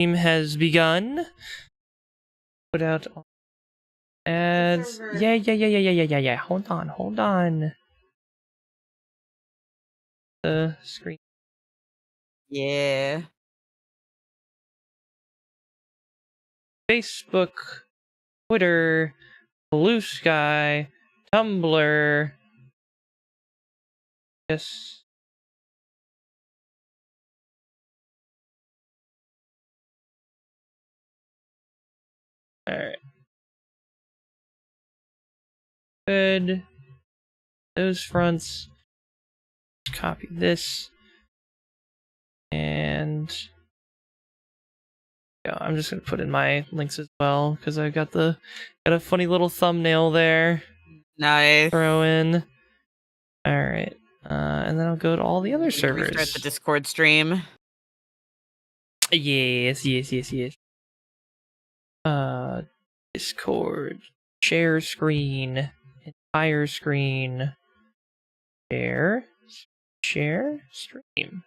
stream has begun. Put out all ads. Yeah. Hold on. The screen. Yeah. Facebook, Twitter, Blue Sky, Tumblr. Yes. Alright. Good. Those fronts. Copy this. And yeah, I'm just gonna put in my links as well because I got a funny little thumbnail there. Nice. Throw in. Alright. And then I'll go to all the other servers. Restart the Discord stream. Yes. Discord. Share screen. Entire screen. Share stream.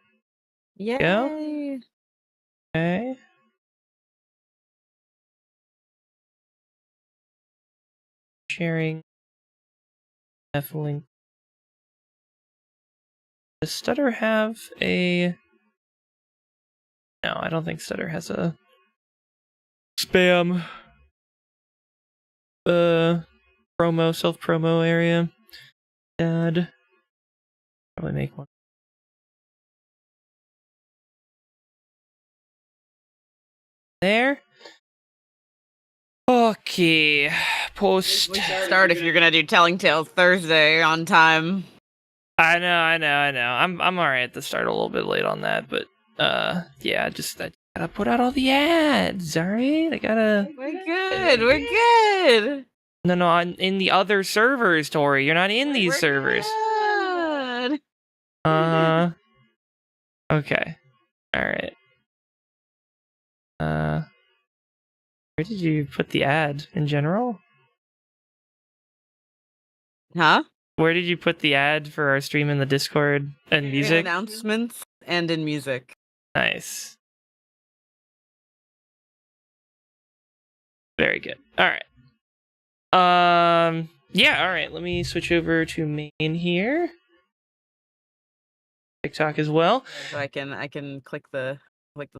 Yay. Go. Okay. Sharing. F-link. Does Stutter have a... No, I don't think Stutter has a spam self-promo area. Dad. Probably make one. There. Okay. Post. We should start if you're gonna do Telling Tales Thursday on time. I know. I'm alright at the start, a little bit late on that, but yeah, I gotta put out all the ads, alright? We're good. No, in the other servers, Tori. You're not in these servers. Good. Okay. Alright. Where did you put the ad in general? Huh? Where did you put the ad for our stream in the Discord and music? In announcements and in music. Nice. Very good. Alright. Yeah, alright. Let me switch over to main here. TikTok as well. So I can click the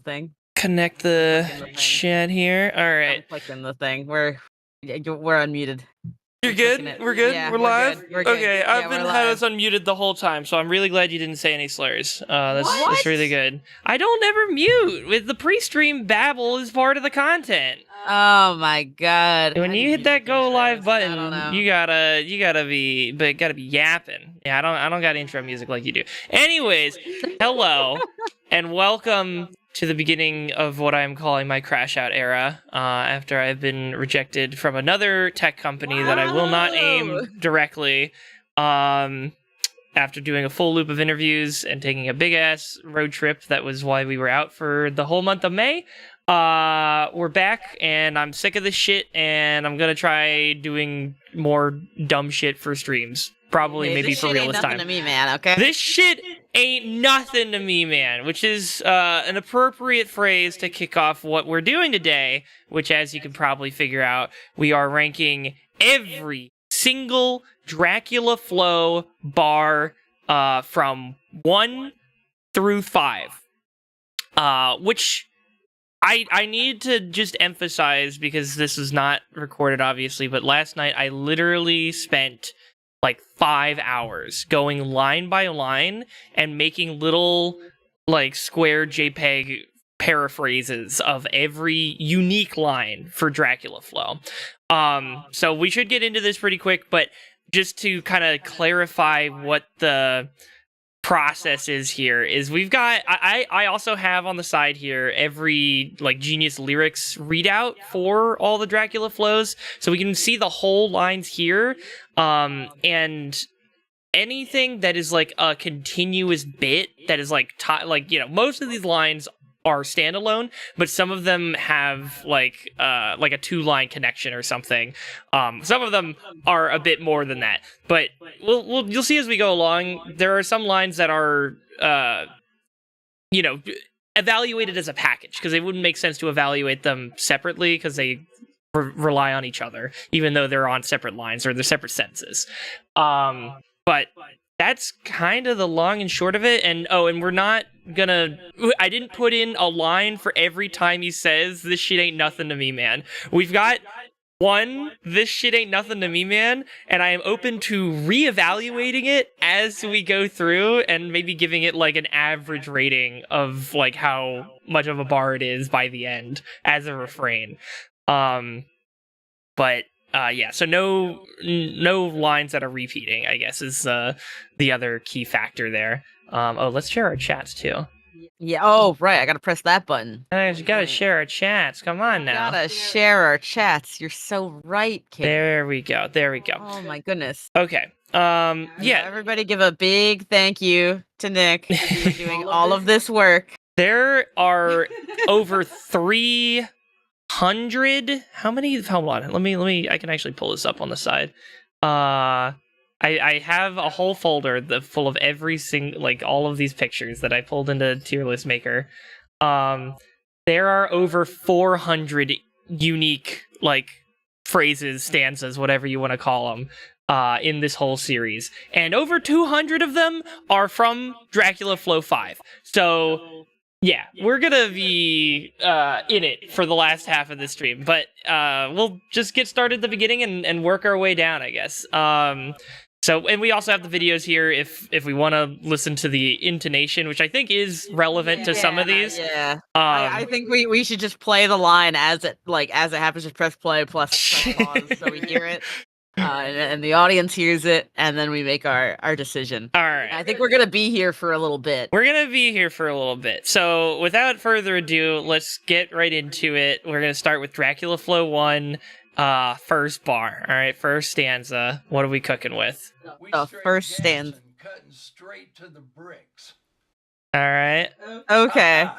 thing. Connect the chat here. Alright. I'm clicking the thing. We're unmuted. You're good? We're good? Yeah, we're live? Good. We're good. Okay, Yeah, I've had us unmuted the whole time, so I'm really glad you didn't say any slurs. That's really good. I don't ever mute. With the pre-stream, babble is part of the content. Oh my god. When you hit that go live button, you gotta be yapping. Yeah, I don't got intro music like you do. Anyways, hello and welcome to the beginning of what I'm calling my crashout era, after I've been rejected from another tech company that I will not name directly, after doing a full loop of interviews and taking a big-ass road trip. That was why we were out for the whole month of May. We're back, and I'm sick of this shit, and I'm gonna try doing more dumb shit for streams. Probably, maybe for real this time. This shit ain't nothing to me, man, okay? This shit ain't nothing to me, man, which is an appropriate phrase to kick off what we're doing today, which, as you can probably figure out, we are ranking every single Dracula Flow bar from 1 through 5, which I need to just emphasize, because this is not recorded, obviously, but last night I literally spent like 5 hours going line by line and making little like square JPEG paraphrases of every unique line for Dracula Flow. So we should get into this pretty quick, but just to kind of clarify what the process is here is we've got I also have on the side here every like Genius lyrics readout for all the Dracula flows, so we can see the whole lines here, and anything that is like a continuous bit that is like most of these lines are standalone, but some of them have like a 2-line connection or something. Some of them are a bit more than that, but you'll see as we go along. There are some lines that are evaluated as a package, because it wouldn't make sense to evaluate them separately because they rely on each other, even though they're on separate lines or they're separate sentences. But that's kind of the long and short of it. And we're not gonna, I didn't put in a line for every time he says this shit ain't nothing to me, man. We've got one, this shit ain't nothing to me, man, and I am open to reevaluating it as we go through and maybe giving it like an average rating of like how much of a bar it is by the end as a refrain. But yeah, so no lines that are repeating, I guess, is the other key factor there. Let's share our chats too. Yeah. Oh, right. I gotta press that button. You gotta share our chats. Come on now. Gotta share our chats. You're so right, kid. There we go. Oh my goodness. Okay. Yeah. Everybody give a big thank you to Nick for doing all of this work. There are over 300. How many? Hold on. Let me. I can actually pull this up on the side. I have a whole folder full of every single, like, all of these pictures that I pulled into Tier List Maker. There are over 400 unique, like, phrases, stanzas, whatever you want to call them, in this whole series. And over 200 of them are from Dracula Flow 5. So, yeah, we're gonna be in it for the last half of this stream. But we'll just get started at the beginning and work our way down, I guess. So, and we also have the videos here if we want to listen to the intonation, which I think is relevant to some of these. Yeah. I think we should just play the line as it happens. Just press play plus press pause so we hear it, and the audience hears it, and then we make our decision. All right. I think we're gonna be here for a little bit. So, without further ado, let's get right into it. We're gonna start with Dracula Flow 1. First bar. All right, first stanza. What are we cooking with? First stanza. Cutting straight to the bricks. All right. Okay.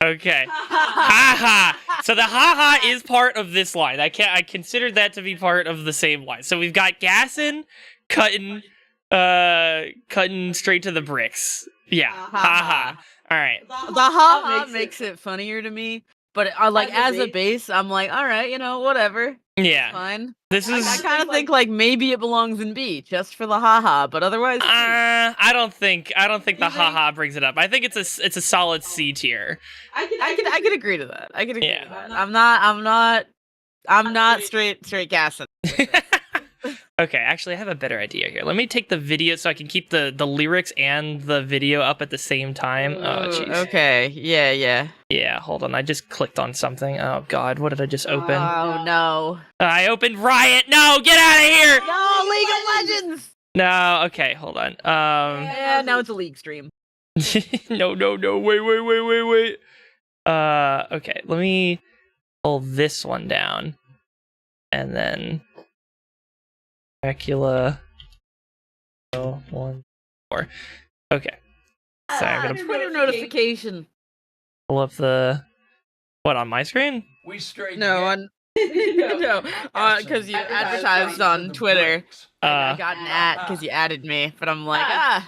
Okay. Ha ha. So the ha ha is part of this line. I considered that to be part of the same line. So we've got gassing, cutting straight to the bricks. Yeah. Ha ha. All right. The ha ha makes it funnier to me. But as a base, I'm like, all right, whatever. Yeah, fine. I kind of think like maybe it belongs in B just for the haha, but otherwise. I don't think the haha brings it up. I think it's a solid C tier. I could agree to that. I could agree to that. I'm not straight gassing. Okay, actually, I have a better idea here. Let me take the video so I can keep the lyrics and the video up at the same time. Oh, jeez. Okay, yeah. Yeah, hold on. I just clicked on something. Oh, God, what did I just open? Oh, no. I opened Riot. No, get out of here! No, League of Legends! No, okay, hold on. Yeah, now it's a League stream. No, wait. Okay, let me pull this one down. And then... Dracula 1, 4. Okay. Sorry, I'm gonna Twitter notification. pull up the on my screen? We straight. No, because you advertised on Twitter. I got an ad because you added me, but I'm like,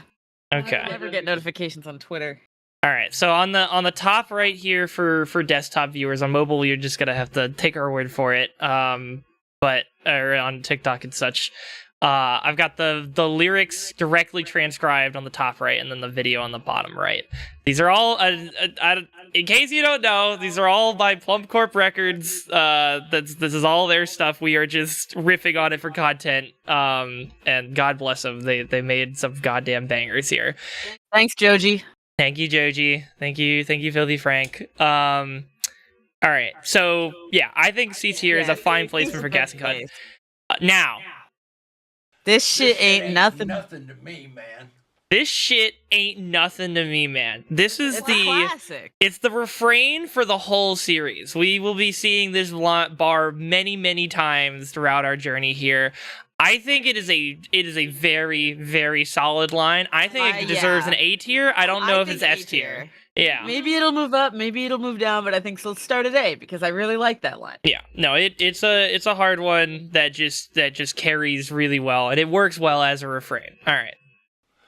Okay. I never get notifications on Twitter. All right. So on the top right here for desktop viewers, on mobile you're just gonna have to take our word for it. But on TikTok and such, I've got the lyrics directly transcribed on the top right, and then the video on the bottom right. These are all, in case you don't know, these are all by Plum Corp Records. This is all their stuff. We are just riffing on it for content. And God bless them, they made some goddamn bangers here. Thanks, Joji. Thank you, Joji. Thank you, Filthy Frank. All right, so yeah, I think C tier is a fine placement for gas and cut. Now, this shit ain't nothing. Nothing to me, man. This shit ain't nothing to me, man. This is It's a classic. It's the refrain for the whole series. We will be seeing this bar many, many times throughout our journey here. I think it is a very, very solid line. I think it deserves an A tier. I don't know if it's S tier. Yeah. Maybe it'll move up, maybe it'll move down, but I think let's start at A because I really like that line. Yeah. No, it's a hard one that just carries really well, and it works well as a refrain. All right.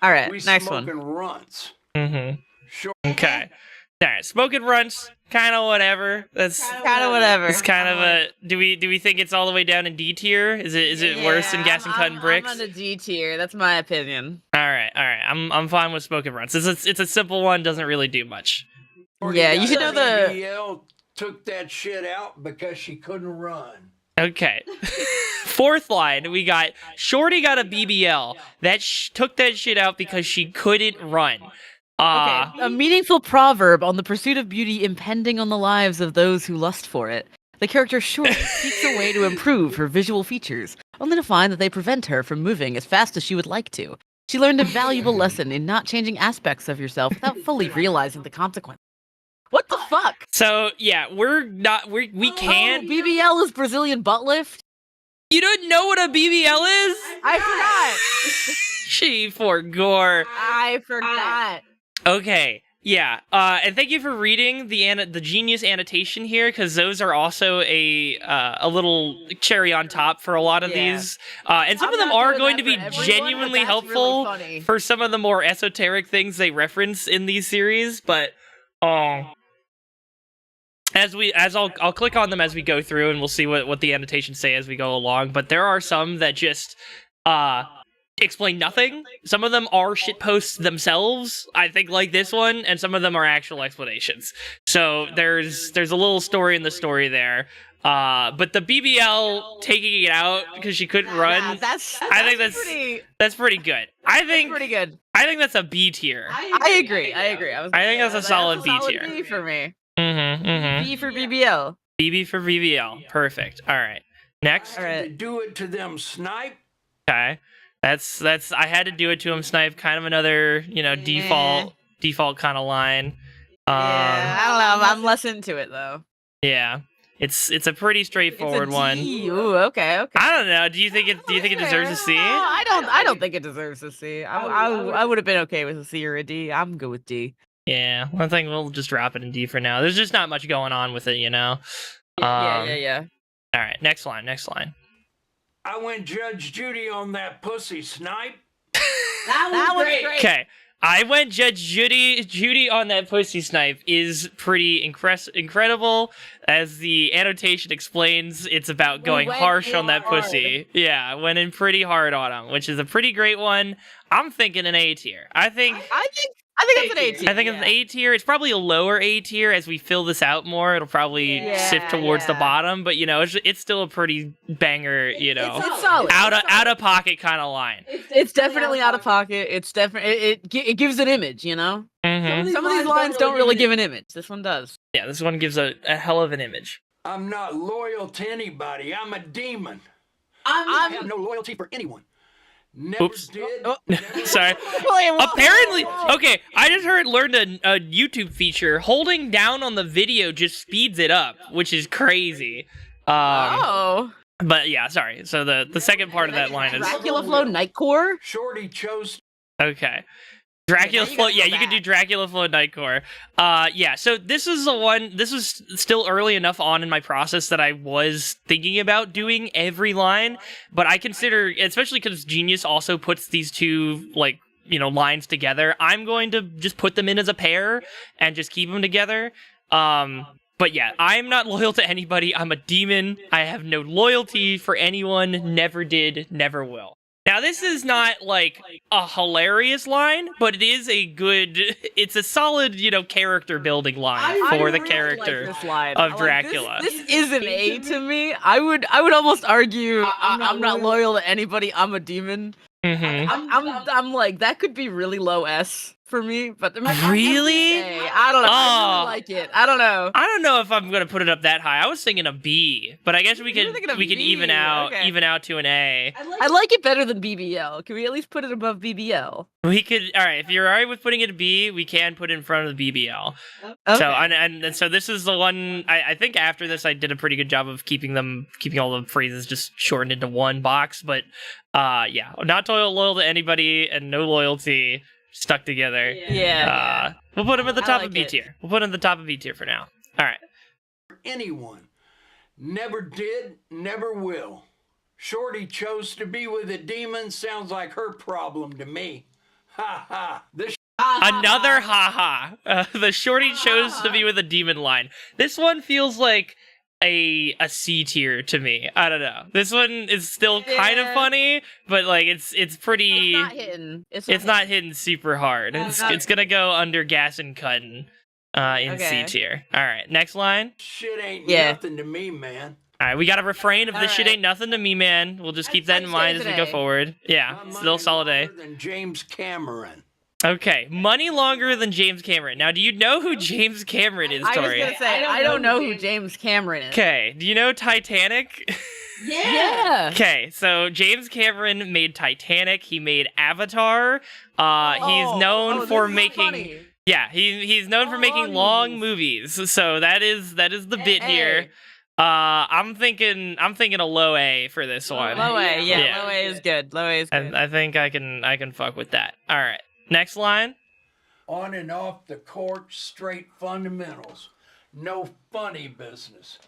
All right. We Next smoking one. runts. Mm-hmm. Sure. Okay. All right, Smoking Runts, kind of whatever. That's Kind of whatever. it's kind of a. Do we think it's all the way down in D tier? Is it worse than Gas and Cutting Bricks? I'm on the D tier. That's my opinion. All right. I'm fine with Smoking Runts. It's a simple one. Doesn't really do much. Yeah, you should know the. BBL took that shit out because she couldn't run. Okay. Fourth line, we got Shorty got a BBL that took that shit out because she couldn't run. Okay, a meaningful proverb on the pursuit of beauty impending on the lives of those who lust for it. The character Shorty seeks a way to improve her visual features, only to find that they prevent her from moving as fast as she would like to. She learned a valuable lesson in not changing aspects of yourself without fully realizing the consequences. What the fuck? So yeah, we can't. Oh, BBL is Brazilian butt lift? You don't know what a BBL is? I forgot. She for gore. I forgot. Okay, yeah. And thank you for reading the genius annotation here, because those are also a little cherry on top for a lot of these. And some of them are going to be genuinely helpful really for some of the more esoteric things they reference in these series. But I'll click on them as we go through, and we'll see what the annotations say as we go along. But there are some that just explain nothing. Some of them are shitposts themselves, I think, like this one, and some of them are actual explanations. So there's a little story in the story there. But the BBL taking it out because she couldn't run, I think that's pretty good. I think pretty good. I think that's a B tier. I agree. I think that's a solid B tier. B for me. Mm-hmm. B for BBL. BB for BBL. Perfect. All right. Next. All right. To do it to them, snipe. Okay. That's I had to do it to him, Snipe. Kind of another, default kind of line. Yeah, I don't know. I'm less into it though. Yeah. It's a pretty straightforward one. Ooh, okay. I don't know. Do you think it deserves a C? No, I don't think it deserves a C. I would have been okay with a C or a D. I'm good with D. Yeah, I think we'll just drop it in D for now. There's just not much going on with it, Yeah. All right, next line. I went Judge Judy on that pussy, snipe. That was great. Okay, I went Judge Judy on that pussy, Snipe is pretty incredible. As the annotation explains, it's about going harsh on that pussy. Yeah, went in pretty hard on him, which is a pretty great one. I'm thinking an A tier. I think it's an A tier. I think it's an A tier. It's probably a lower A tier as we fill this out more. It'll probably sift towards the bottom, but it's still a pretty banger. It's solid. Out of pocket kind of line. It's definitely out of pocket. It's definitely it gives an image. Mm-hmm. Some of these lines don't really give an image. This one does. Yeah, this one gives a hell of an image. I'm not loyal to anybody. I'm a demon. I have no loyalty for anyone. Never did. Sorry. Apparently, okay, I just learned a YouTube feature. Holding down on the video just speeds it up, which is crazy. But yeah, sorry. So the second part of that line is Dracula Flow Nightcore. Shorty chose. Okay. Dracula Flow, you can do Dracula Flow Nightcore. So this is the one, this was still early enough on in my process that I was thinking about doing every line, but I consider, especially because Genius also puts these two, lines together, I'm going to just put them in as a pair and just keep them together. But yeah, I'm not loyal to anybody. I'm a demon. I have no loyalty for anyone. Never did, never will. Now, this is not, a hilarious line, but it is it's a solid, character building line for the character of Dracula. This is an A to me. I would almost argue I'm not loyal to anybody. I'm a demon. Mm-hmm. I'm like, that could be really low S for me, but really? I don't know. I really like it. I don't know. I don't know if I'm gonna put it up that high. I was thinking a B, but I guess we could even out to an A. I like it better than BBL. Can we at least put it above BBL? We could. All right, if you're alright with putting it a B, we can put it in front of the BBL. Okay. So and so this is the one. I think after this, I did a pretty good job of keeping all the phrases just shortened into one box. But not loyal to anybody and no loyalty. Stuck together. Yeah. We'll put him at the top of B tier. We'll put him at the top of B tier for now. All right. Anyone. Never did, never will. Shorty chose to be with a demon. Sounds like her problem to me. Ha ha. This Another haha. The shorty chose to be with a demon line. This one feels like a C tier to me. I don't know. This one is still kind of funny, but like it's pretty. It's not hitting. It's not hitting super hard. It's gonna go under gas and cutting. In C tier. All right, next line. Shit ain't nothing to me, man. All right, we got a refrain of "This shit ain't nothing to me, man." We'll just keep that in mind as we go forward. Yeah, still solid A. Than James Cameron. Okay, money longer than James Cameron. Now, do you know who James Cameron is, Tori? I was gonna say I don't know who James Cameron is. Okay, do you know Titanic? Yeah. Okay, so James Cameron made Titanic. He made Avatar. He's known for making. Funny. Yeah, he's known for making long movies. So that is the bit here. I'm thinking a low A for this one. Low A, yeah. Low A is good. Low A is good. I think I can fuck with that. All right, next line. On and off the court, straight fundamentals. No funny business.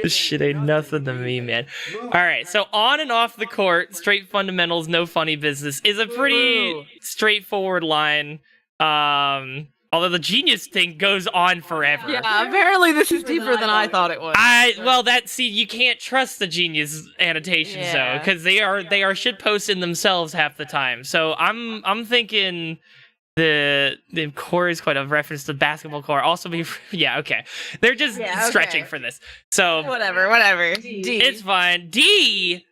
This shit ain't nothing to me, man. All right, so on and off the court, straight fundamentals, no funny business is a pretty straightforward line. Although the genius thing goes on forever. Yeah, apparently this is deeper than I thought it was. You can't trust the genius annotations though, because they are shit posting themselves half the time. So I'm thinking the core is quite a reference to basketball core. Also okay. They're just stretching for this. So whatever. D. It's fine. D.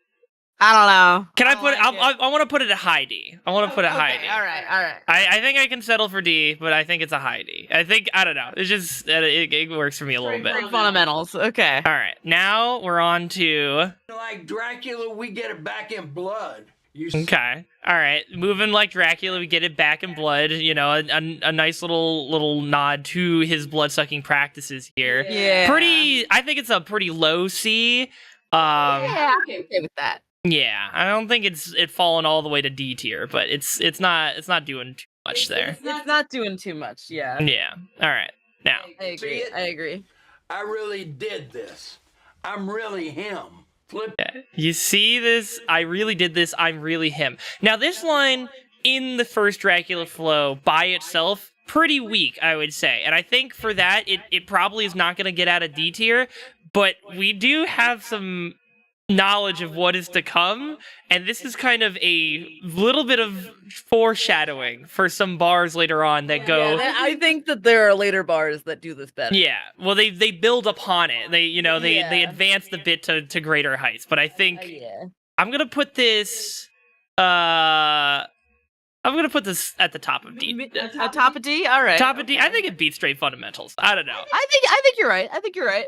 I don't know. Can I put it? I want to put it at high D. I want to put it high D. All right. I think I can settle for D, but I think it's a high D. I don't know. It's just it works for me a little bit. Fundamentals. Okay. All right. Now we're on to like Dracula. We get it back in blood. Okay. All right. Moving like Dracula, we get it back in blood. You know, a nice little nod to his blood sucking practices here. Yeah. I think it's a pretty low C. Yeah. Okay with that. Yeah, I don't think it's fallen all the way to D tier, but it's not doing too much there. It's not doing too much, yeah. Yeah. All right. Now. I agree. I really did this. I'm really him. Flip. Yeah. You see this? I really did this. I'm really him. Now this line in the first Dracula flow by itself, pretty weak, I would say. And I think for that, it probably is not going to get out of D tier, but we do have some knowledge of what is to come, and this is kind of a little bit of foreshadowing for some bars later on that go. Yeah, I think that there are later bars that do this better. Yeah, well, they build upon it. They advance the bit to greater heights. But I think I'm gonna put this. I'm gonna put this at the top of D. Top of D, all right. Top of D. I think it beats straight fundamentals. I don't know. I think you're right.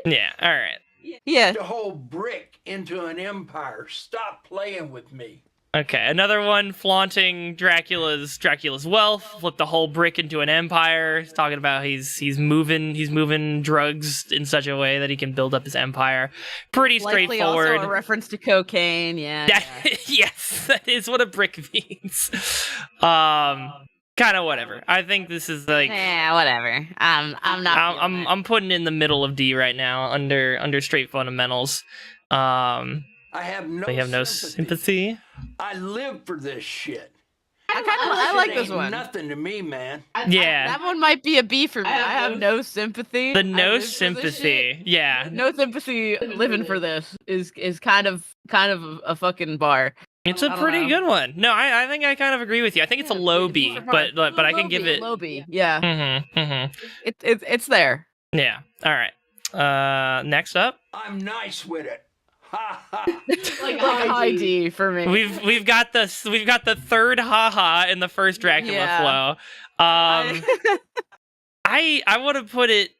Yeah. All right. Yeah. The whole brick into an empire. Stop playing with me. Okay, another one flaunting Dracula's wealth. Flip the whole brick into an empire. He's talking about he's moving drugs in such a way that he can build up his empire. Pretty Likely straightforward. Also a reference to cocaine. Yeah. Yes, that is what a brick means. Kind of whatever. I think this is like. Yeah, whatever. I'm not. I'm putting in the middle of D right now under straight fundamentals. I have no sympathy. I live for this shit. I like this one. Nothing to me, man. Yeah. That one might be a B for me. I have no sympathy. The no sympathy. Yeah. No sympathy living for this is kind of a fucking bar. It's a pretty good one. No, I think I kind of agree with you. I think it's a low B, but I can give it low B. Yeah. Mm-hmm. It's there. Yeah. All right. Next up. I'm nice with it. Ha ha. like high D for me. We've got the third haha in the first Dracula flow. I want to put it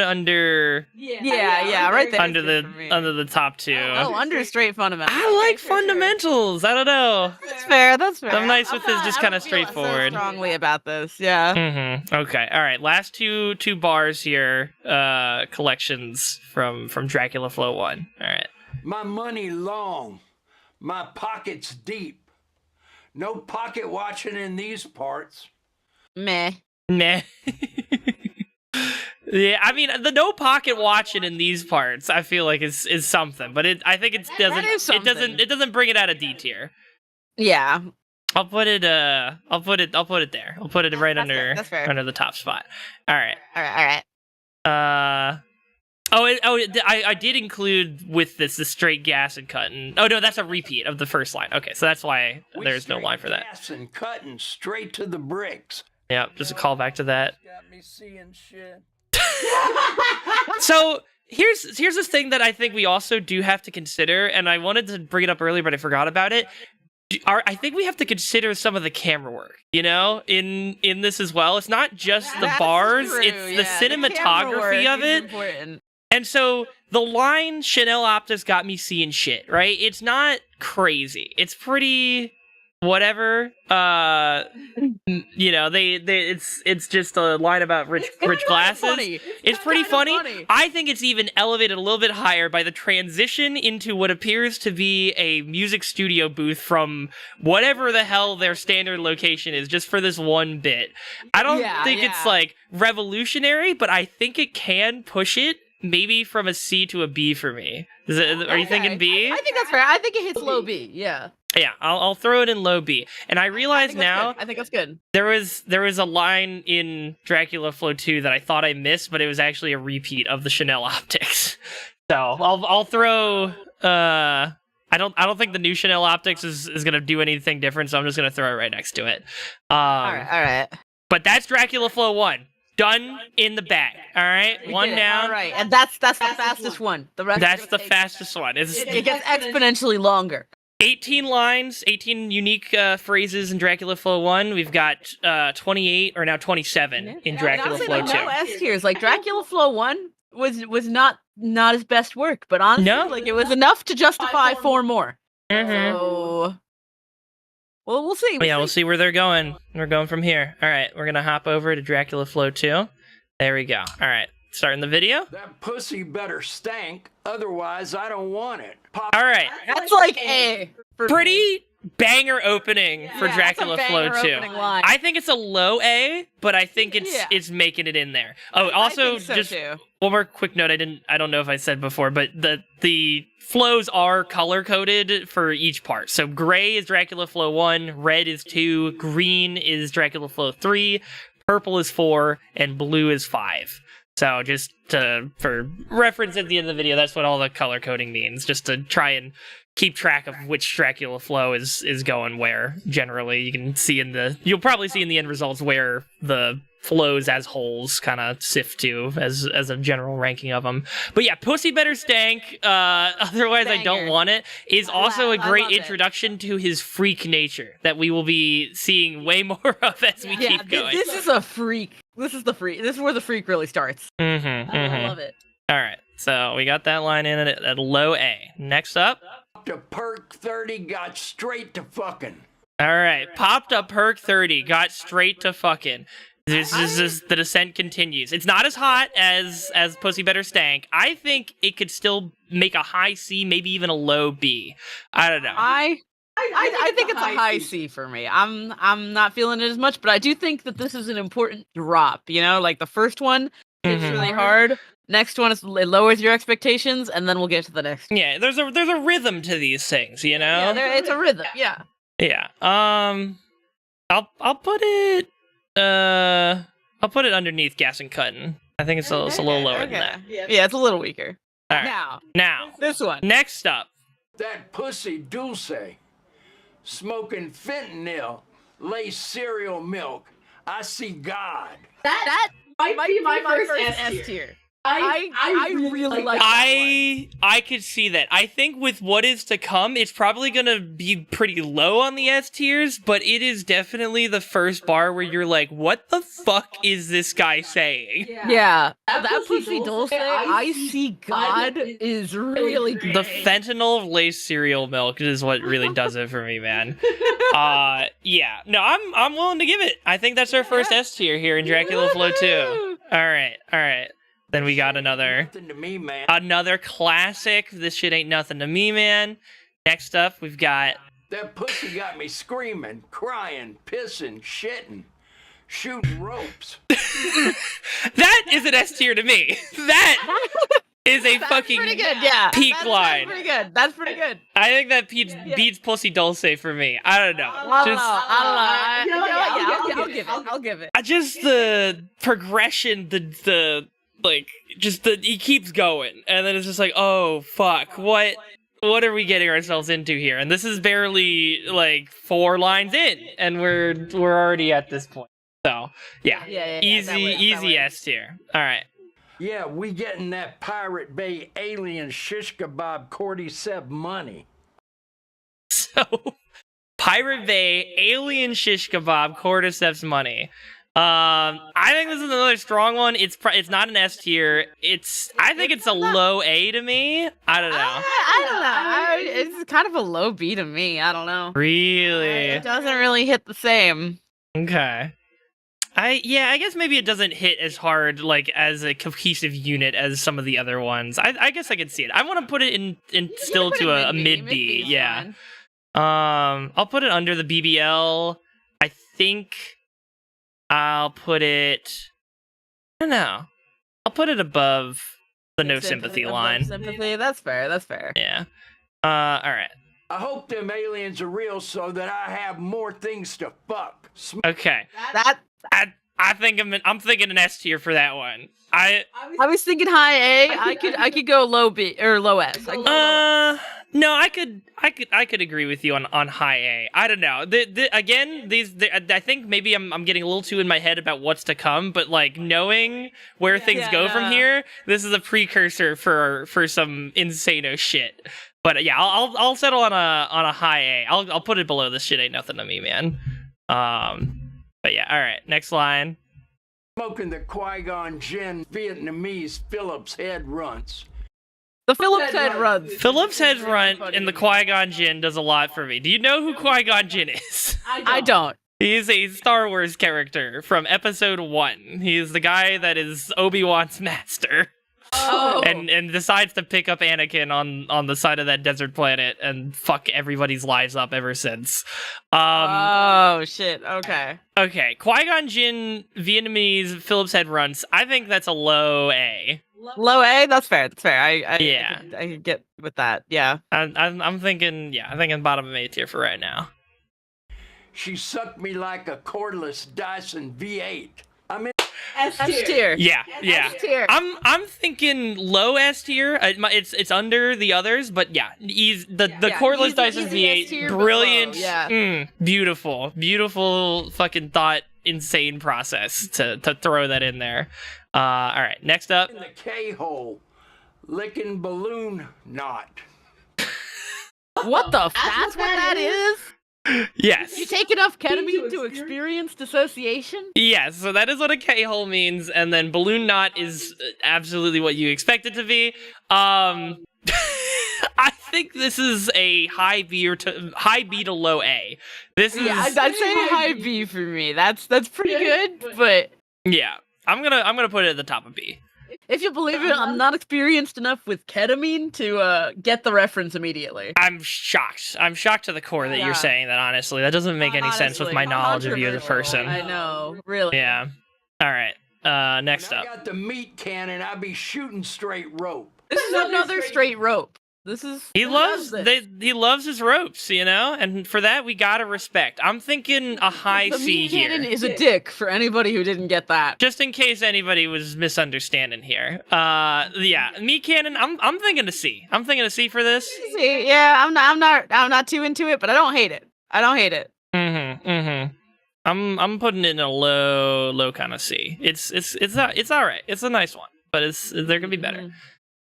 under right there under the top two. Under straight fundamentals. I like fundamentals. I don't know. That's fair. I'm nice with this, just kind of straightforward. So strongly about this, yeah. Mm-hmm. Okay, all right. Last two bars here. Collections from Dracula Flow 1. All right. My money long, my pockets deep. No pocket watching in these parts. Meh. Yeah, I mean the no pocket watching in these parts I feel like is something, but I think it doesn't bring it out of D tier. Yeah. I'll put it there. I'll put it right That's fair, under that's fair. under the top spot. All right. All right. I did include with this the straight gas and cutting. Oh no, that's a repeat of the first line. Okay, so that's why there's no line for that. Gas and cutting straight to the bricks. Yeah, just a callback to that. Got me seeing shit. So here's this thing that I think we also do have to consider, and I wanted to bring it up earlier, but I forgot about it. I think we have to consider some of the camera work, in this as well. It's not just the bars; True, it's the camera cinematography work of is it. important. And so the line "Chanel optics got me seeing shit," right? It's not crazy. It's pretty whatever. It's just a line about rich glasses. Funny. It's pretty funny. I think it's even elevated a little bit higher by the transition into what appears to be a music studio booth from whatever the hell their standard location is, just for this one bit. I don't think it's like revolutionary, but I think it can push it maybe from a C to a B for me. Are you thinking B? I think that's fair. I think it hits low B. Yeah. Yeah, I'll throw it in low B. And I realize now I think that's good. there was a line in Dracula Flow 2 that I thought I missed, but it was actually a repeat of the Chanel optics. So I'll throw I don't think the new Chanel optics is gonna do anything different, so I'm just gonna throw it right next to it. All right. But that's Dracula Flow 1. Done in the bag. All right, one down. All right, and that's the fastest one. The rest. That's the fastest one. It gets exponentially longer. 18 lines, 18 unique phrases in Dracula Flow 1. We've got 28, or now 27 in Dracula Flow 2. No S tiers. Like Dracula Flow 1 was not his best work, but honestly, it was enough to justify 4 more. Mm-hmm. So, well, we'll see. We'll see where they're going. We're going from here. All right, we're going to hop over to Dracula Flow 2. There we go. All right, starting the video. That pussy better stank, otherwise I don't want it. All right. That's like A. Pretty banger opening for Dracula Flow 2. I think it's a low A, but I think it's making it in there. Oh, also just one more quick note. I don't know if I said before, but the flows are color coded for each part. So gray is Dracula Flow 1, red is 2, green is Dracula Flow 3, purple is 4, and blue is 5. So just for reference at the end of the video, that's what all the color coding means, just to try and keep track of which Dracula flow is going where. Generally, you can see you'll probably see in the end results where the flows as wholes kind of sift to as a general ranking of them. But yeah, Pussy Better Stank, otherwise I don't want it, is also a great introduction to his freak nature that we will be seeing way more of as we keep going. This is a freak. This is where the freak really starts. I love it. All right, so we got that line in at low A. Next up, The perk 30 got straight to fucking. All right, popped up perk 30, got straight to fucking. This is the descent continues. It's not as hot as Pussy Better Stank. I think it could still make a high C, maybe even a low B. I don't know. I think it's a high C for me. I'm not feeling it as much, but I do think that this is an important drop. Like the first one is really hard. Next one it lowers your expectations, and then we'll get to the next. Yeah, there's a rhythm to these things, Yeah, it's a rhythm. Yeah. Yeah. I'll put it. I'll put it underneath Gas and Cutting. I think it's a little lower than that. Yeah, it's a little weaker. All right. Now this one. Next up. That pussy Dulce, smoking fentanyl, lace cereal milk. I see God. That might be my first S tier. I really like that one. I could see that. I think with what is to come, it's probably gonna be pretty low on the S tiers, but it is definitely the first bar where you're like, what the fuck is this guy saying? Yeah. That pussy Dulce, I see God is really great. The fentanyl lace cereal milk is what really does it for me, man. Yeah. No, I'm willing to give it. I think that's our first S tier here in Dracula Flow 2. All right. Then we got another classic. This shit ain't nothing to me, man. Next up, we've got... That pussy got me screaming, crying, pissing, shitting, shooting ropes. That is an S tier to me. That is a That's fucking pretty good. Yeah, peak line. That's pretty good. That's pretty good. I think that beats Pussy Dulce for me. I don't know. I don't know. I'll give it. Just the progression, the like, just he keeps going, and then it's just like, oh fuck, what are we getting ourselves into here? And this is barely like 4 lines in, and we're already at this point. So yeah, easy S tier. All right. Yeah, we getting that Pirate Bay alien shish kebab cordyceps money. So, Pirate Bay, alien shish kebab, cordyceps money. I think this is another strong one. It's not an S tier. I think it's a low A to me. I don't know. I don't know. It's kind of a low B to me. I don't know. Really? It doesn't really hit the same. Okay. I guess maybe it doesn't hit as hard, like, as a cohesive unit as some of the other ones. I guess I could see it. I want to put it in still to a mid B. Yeah. Fine. I'll put it under the BBL. I think I'll put it, I don't know. I'll put it above the no sympathy line. Sympathy, that's fair. Yeah. All right. I hope them aliens are real so that I have more things to fuck. Okay. I think I'm thinking an S tier for that one. I was thinking high A. I could go low B or low S. No, I could agree with you on high A. I don't know. I think maybe I'm getting a little too in my head about what's to come, but like knowing where things go from here, this is a precursor for some insano shit. But yeah, I'll settle on a high A. I'll put it below this shit ain't nothing to me, man. But yeah, all right. Next line. Smoking the Qui-Gon Jinn Vietnamese Phillips head runts. The Phillips head runs. Phillips head run in the Qui-Gon Jinn does a lot for me. Do you know who Qui-Gon Jinn is? I don't. He's a Star Wars character from Episode 1. He's the guy that is Obi-Wan's master. Oh. And decides to pick up Anakin on the side of that desert planet and fuck everybody's lives up ever since. Oh shit. Okay. Okay. Qui-Gon Jinn Vietnamese Phillips head runs. I think that's a low A. Low A. That's fair. I could get with that. Yeah. I'm thinking. Yeah. I'm thinking bottom of A tier for right now. She sucked me like a cordless Dyson V8. I'm in S tier. Yeah. S tier. I'm thinking low S tier. It's under the others, but yeah, the cordless Dyson V8, brilliant. Yeah. Beautiful fucking thought, insane process to throw that in there. All right, next up. the K-hole, licking balloon knot. What the? That's what that is. Yes. You take enough ketamine to experience dissociation? Yes, so that is what a K-hole means, and then balloon knot is absolutely what you expect it to be. I think this is a high B to low A. This is I'd say high B for me. That's pretty good, but yeah. I'm gonna put it at the top of B. If you believe it, I'm not experienced enough with ketamine to get the reference immediately. I'm shocked. I'm shocked to the core that you're saying that, honestly. That doesn't make any sense with my knowledge of you as a person. I know, really. Yeah. All right. Next up. I got the meat cannon, I be shooting straight rope. This is another straight rope. This is he loves his ropes, you know, and for that we gotta respect. I'm thinking a high C here. Cannon is a dick for anybody who didn't get that. Just in case anybody was misunderstanding here. Yeah, meat cannon. I'm thinking a C. I'm thinking a C for this. C, yeah, I'm not too into it, but I don't hate it. I'm putting it in a low kind of C. It's all right. It's a nice one, but there can be better.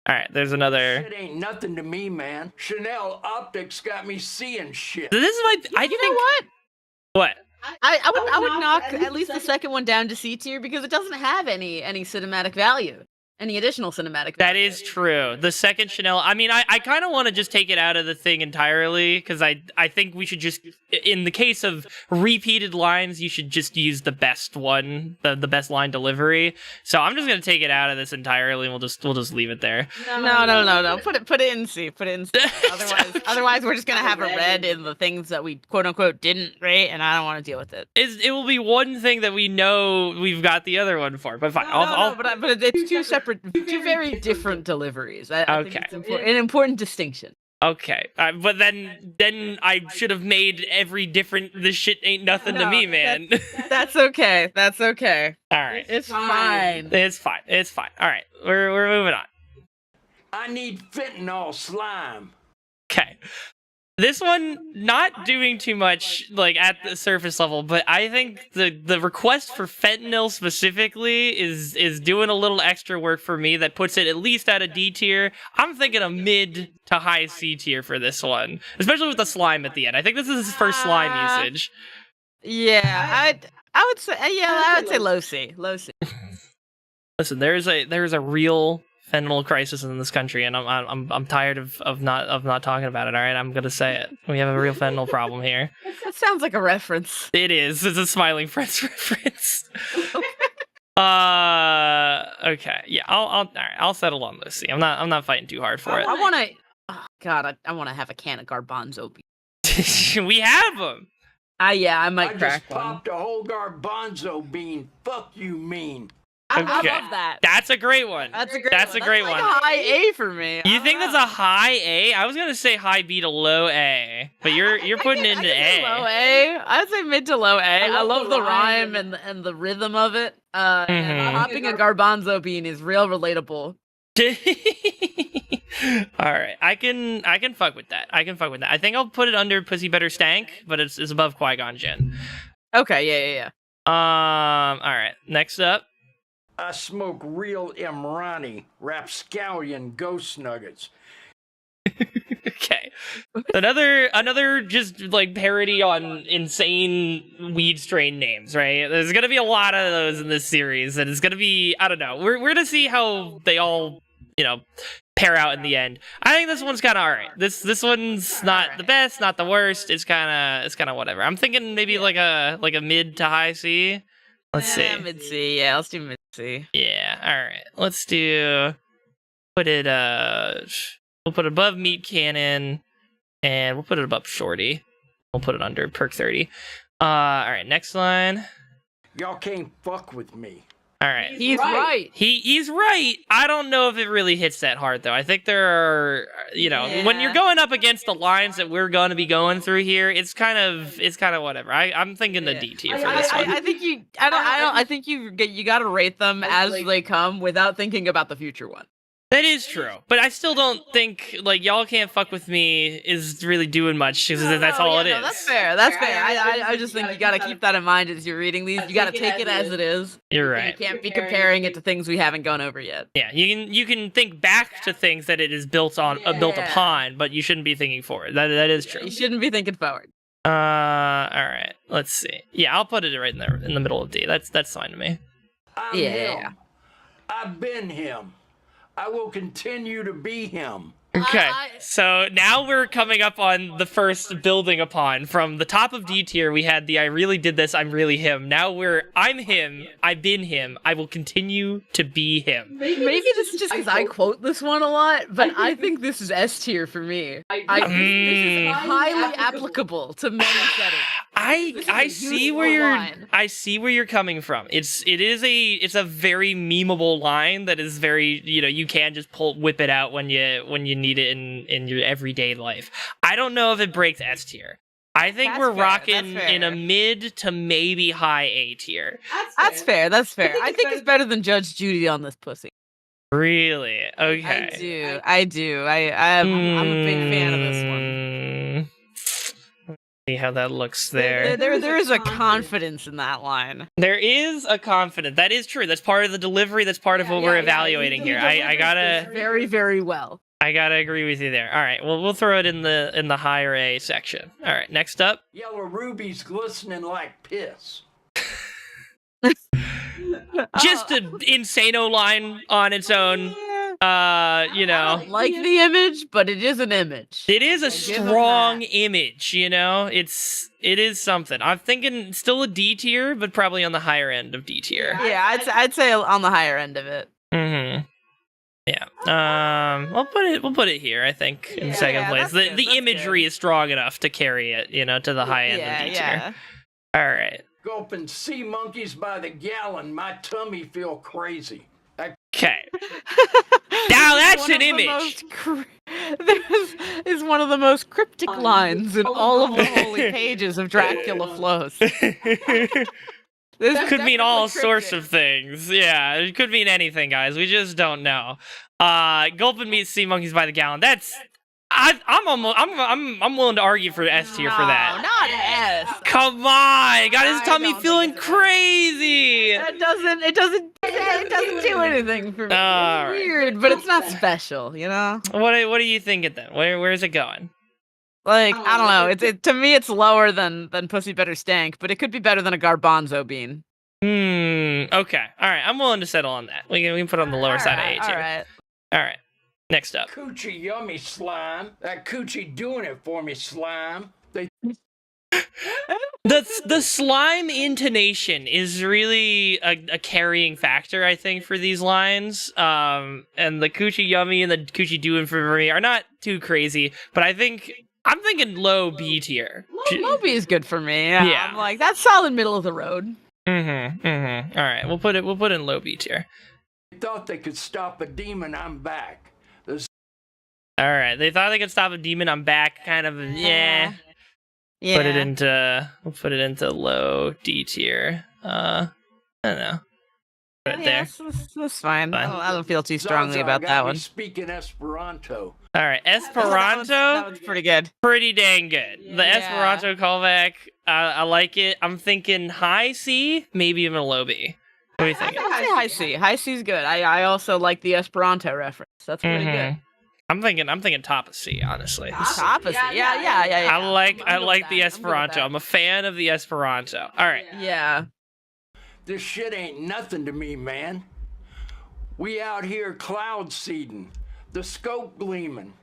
All right, there's another. Shit ain't nothing to me, man. Chanel optics got me seeing shit. This is my. You know what? What? I would knock at least the second one down to C tier because it doesn't have any cinematic value. Any additional cinematic value. That is true. The second Chanel, I mean, I kind of want to just take it out of the thing entirely, because I think we should just, in the case of repeated lines, you should just use the best one, the best line delivery. So I'm just going to take it out of this entirely, and we'll just leave it there. No. Put it in C. Put it in C. Otherwise, we're just going to have a red in the things that we quote unquote didn't rate, and I don't want to deal with it. It will be one thing that we know we've got the other one for, but fine. But it's two separate very different deliveries. I think Okay. it's an important distinction. Okay, but then I should have made every different. This shit ain't nothing to No, me, man. That's okay. That's okay. All right, It's fine. it's fine. It's fine. All right, we're moving on. I need fentanyl slime. Okay. This one not doing too much like at the surface level, but I think the request for fentanyl specifically is doing a little extra work for me that puts it at least at a D tier. I'm thinking a mid to high C tier for this one, especially with the slime at the end. I think this is his first slime usage. Yeah, I would say I would say low C. Low C. Listen, there's a real fentanyl crisis in this country, and I'm tired of not talking about it. All right, I'm gonna say it. We have a real fentanyl problem here. That sounds like a reference. It is. It's a Smiling Friends reference. Okay. Yeah. All right. I'll settle on Lucy. I'm not fighting too hard for it. I want to. Oh God, I want to have a can of garbanzo beans. We have them. Yeah, I might I crack just one. popped a whole garbanzo bean. Fuck you mean. I Okay. love that. That's a great one. That's a great That's one. a great like one. A high A for me. You think that's a high A? I was gonna say high B to low A, but you're putting it in say A. low A. I'd say mid to low A. I love the rhyme rhyme and the rhythm of it. And popping a garbanzo bean is real relatable. All right, I can fuck with that. I think I'll put it under Pussy Better Stank, but it's above Qui-Gon Jinn. Okay, yeah. All right. Next up. I smoke real Imrani rapscallion ghost nuggets. Okay. Another just like parody on insane weed strain names, right? There's gonna be a lot of those in this series, and it's gonna be, I don't know. We're gonna see how they all, pair out in the end. I think this one's kind of alright. This one's not the best, not the worst. It's kind of whatever. I'm thinking maybe like a mid to high C. Let's see. Mid C. Yeah, let's do mid C. Yeah. All right. Let's put it we'll put it above Meat Cannon, and we'll put it above Shorty. We'll put it under Perk 30. All right. Next line. Y'all can't fuck with me. All right. He's right. He's right. I don't know if it really hits that hard though. I think there are, when you're going up against the lines that we're going to be going through here, it's kind of whatever. I'm thinking the D tier for this one. I think you got to rate them as they come without thinking about the future one. That is true, but I still don't think y'all can't fuck with me is really doing much because that's all it is. No, that's fair. That's fair. I just think you got to keep that in mind as you're reading these. You got to take it as it is. You're right. You can't be comparing it to things we haven't gone over yet. Yeah, you can think back to things that it is built upon, but you shouldn't be thinking forward. That is true. You shouldn't be thinking forward. All right. Let's see. Yeah, I'll put it right in the middle of D. That's fine to me. I'm him. I've been him. I will continue to be him. Okay, so now we're coming up on the first building upon. From the top of D tier, we had the I really did this, I'm really him. Now I'm him, I've been him, I will continue to be him. Maybe this is just because I quote this one a lot, but I think this is S tier for me. This is highly applicable to many settings. I see where you're coming from. It's a very memeable line that is very, you can just whip it out when you need it in your everyday life. I don't know if it breaks S tier. I think we're rocking in a mid to maybe high A tier. That's fair. I think it's better than Judge Judy on this pussy. Really? Okay. I do. I'm a big fan of this one. See how that looks there. There is a confidence in that line. There is a confidence. That is true. That's part of the delivery. That's part of what we're evaluating here. I gotta very, very well. I gotta agree with you there. All right. Well, we'll throw it in the higher A section. All right. Next up. Yellow rubies glistening like piss. Just an insano line on its own. I don't like the image, but it is an image. It is a strong image, it is something. I'm thinking still a D tier, but probably on the higher end of D tier. Yeah, I'd say on the higher end of it. Mm-hmm. Yeah. We'll put it here, I think, in second place. The imagery is strong enough to carry it, to the high end of D tier. All right. Gulping sea monkeys by the gallon, my tummy feel crazy. Okay. Now that's One an of the image. most This is one of the most cryptic lines in all of the holy pages of Dracula flows. This is Could mean all definitely sorts cryptic. of things. Yeah, it could mean anything, guys. We just don't know. Gulpin meets sea monkeys by the gallon. That's I'm willing to argue for S tier for that. Not S. Come on, got his I tummy don't feeling think it's crazy. It doesn't do anything for me. All It's right. weird, but it's not special, you know? What are you thinking then? Where's it going? Like, I don't know. To me it's lower than Pussy Better Stank, but it could be better than a garbanzo bean. Okay. All right. I'm willing to settle on that. We can put it on the lower side of A tier. Alright. All right. Next up. Coochie yummy slime. That coochie doing it for me, slime. They The slime intonation is really a carrying factor, I think, for these lines. And the coochie yummy and the coochie doing for me are not too crazy, but I'm thinking low B tier. Low B is good for me. Yeah. Yeah. I'm like, that's solid middle of the road. All right, we'll put it in low B tier. thought they could stop a demon. I'm back. All right, they thought they could stop a demon. I'm back. Kind of yeah. Yeah. We'll put it into low D tier. I don't know. Put it there. That's fine. Fine. I don't feel too strongly Zaza about got that me one. Speaking Esperanto. All right, That Esperanto, one's pretty good. pretty dang good. The Yeah. Esperanto callback, I like it. I'm thinking high C, maybe even a low B. What do you think? I'd say high C. High C's good. I also like the Esperanto reference. That's pretty good. I'm thinking top of C, honestly. Top of C. Yeah. I like I'm good with the that. I'm good with Esperanto. that. I'm a fan of the Esperanto. All right. Yeah. This shit ain't nothing to me, man. We out here cloud seeding, the scope gleaming.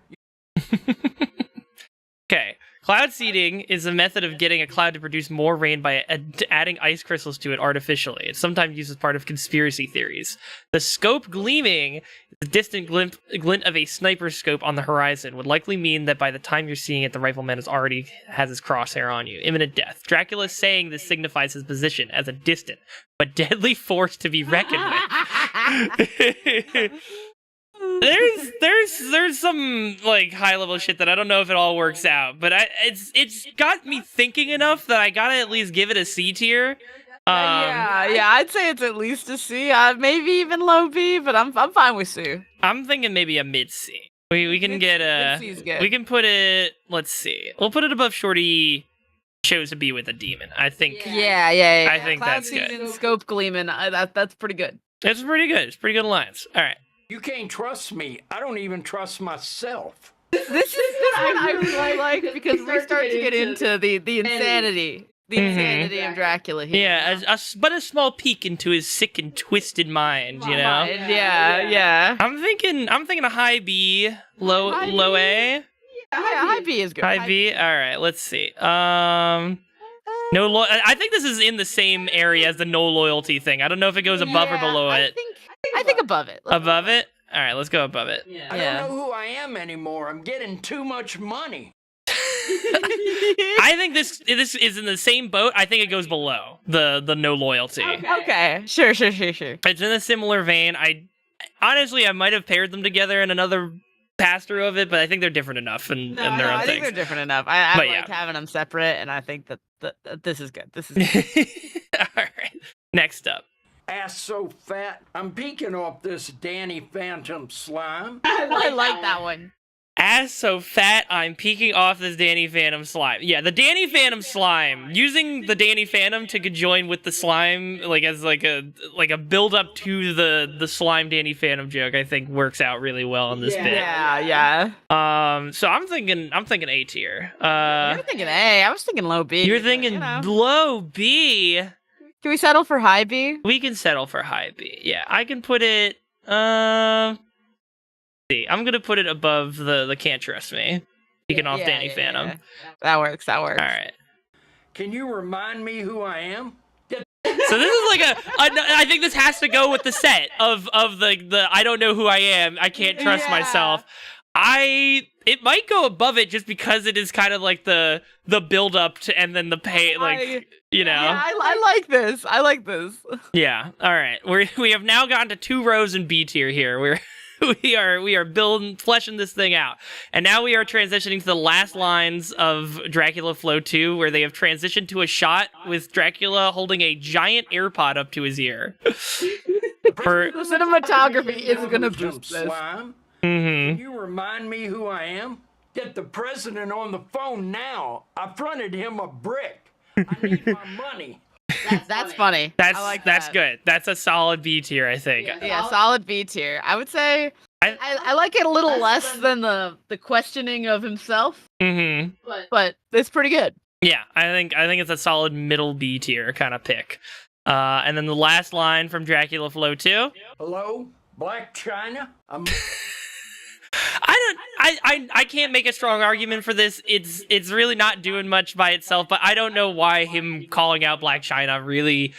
Okay. Cloud seeding is a method of getting a cloud to produce more rain by adding ice crystals to it artificially. It's sometimes used as part of conspiracy theories. The scope gleaming, the distant glint of a sniper scope on the horizon, would likely mean that by the time you're seeing it, the rifleman has his crosshair on you. Imminent death. Dracula is saying this signifies his position as a distant but deadly force to be reckoned with. There's some like high level shit that I don't know if it all works out, but it's got me thinking enough that I gotta at least give it a C tier. Yeah, I'd say it's at least a C, maybe even low B, but I'm fine with C. I'm thinking maybe a mid C. We can get a Mid-C's good. we can put it. Let's see. We'll put it above Shorty chose to be with a demon. I think Yeah. I think Cloud that's good. seeding, scope gleaming. That's pretty good. It's pretty good. It's pretty good lines. All right. You can't trust me. I don't even trust myself. This one I really like because we start to get into the insanity. The insanity of Dracula here. Yeah, but a small peek into his sick and twisted mind, you know. Yeah. I'm thinking a high B, low High low B? A, Yeah, high B is good. high B. All right, let's see. I think this is in the same area as the no loyalty thing. I don't know if it goes above or below it. I think above it. Above it? All right, let's go above it. I Yeah. don't know who I am anymore. I'm getting too much money. I think this is in the same boat. I think it goes below the no loyalty. Okay, sure. It's in a similar vein. I might have paired them together in another pass through of it, but I think they're different enough and their own I think things. they're different enough. I But like yeah. having them separate, and I think that this is good. This is good. All right. Next up. Ass so fat. I'm peeking off this Danny Phantom slime. I like that one. Ass so fat, I'm peeking off this Danny Phantom slime. Yeah, the Danny Phantom slime. Using the Danny Phantom to conjoin with the slime, like as like a build up to the slime Danny Phantom joke, I think works out really well in this bit. Yeah. So I'm thinking A tier. You're thinking A. I was thinking low B. You're but, thinking you know. low B. Can we settle for high B? We can settle for high B. Yeah, I can put it. See, I'm gonna put it above the Can't Trust Me. Peeking off Danny Phantom. Yeah. That works. All right. Can you remind me who I am? So this is like I think this has to go with the set of the I don't know who I am. I can't trust Yeah. myself. It might go above it just because it is kind of like the build up to and then the pay, like, you know. Yeah, I like this. I like this. Yeah. All right. We have now gotten to 2 rows in B tier here. We are building, fleshing this thing out, and now we are transitioning to the last lines of Dracula Flow 2, where they have transitioned to a shot with Dracula holding a giant AirPod up to his ear. The cinematography is gonna boost this. Slime. Mm-hmm. Can you remind me who I am? Get the president on the phone now. I fronted him a brick. I need my money. That's funny. That's I like that's that. good. That's a solid B tier, I think. Yeah, solid B tier. I would say I like it a little less than the questioning of himself, Mm-hmm. but it's pretty good. Yeah, I think it's a solid middle B tier kind of pick. And then the last line from Dracula Flow 2. Hello, Black China? I can't make a strong argument for this. It's really not doing much by itself, but I don't know why him calling out Black China really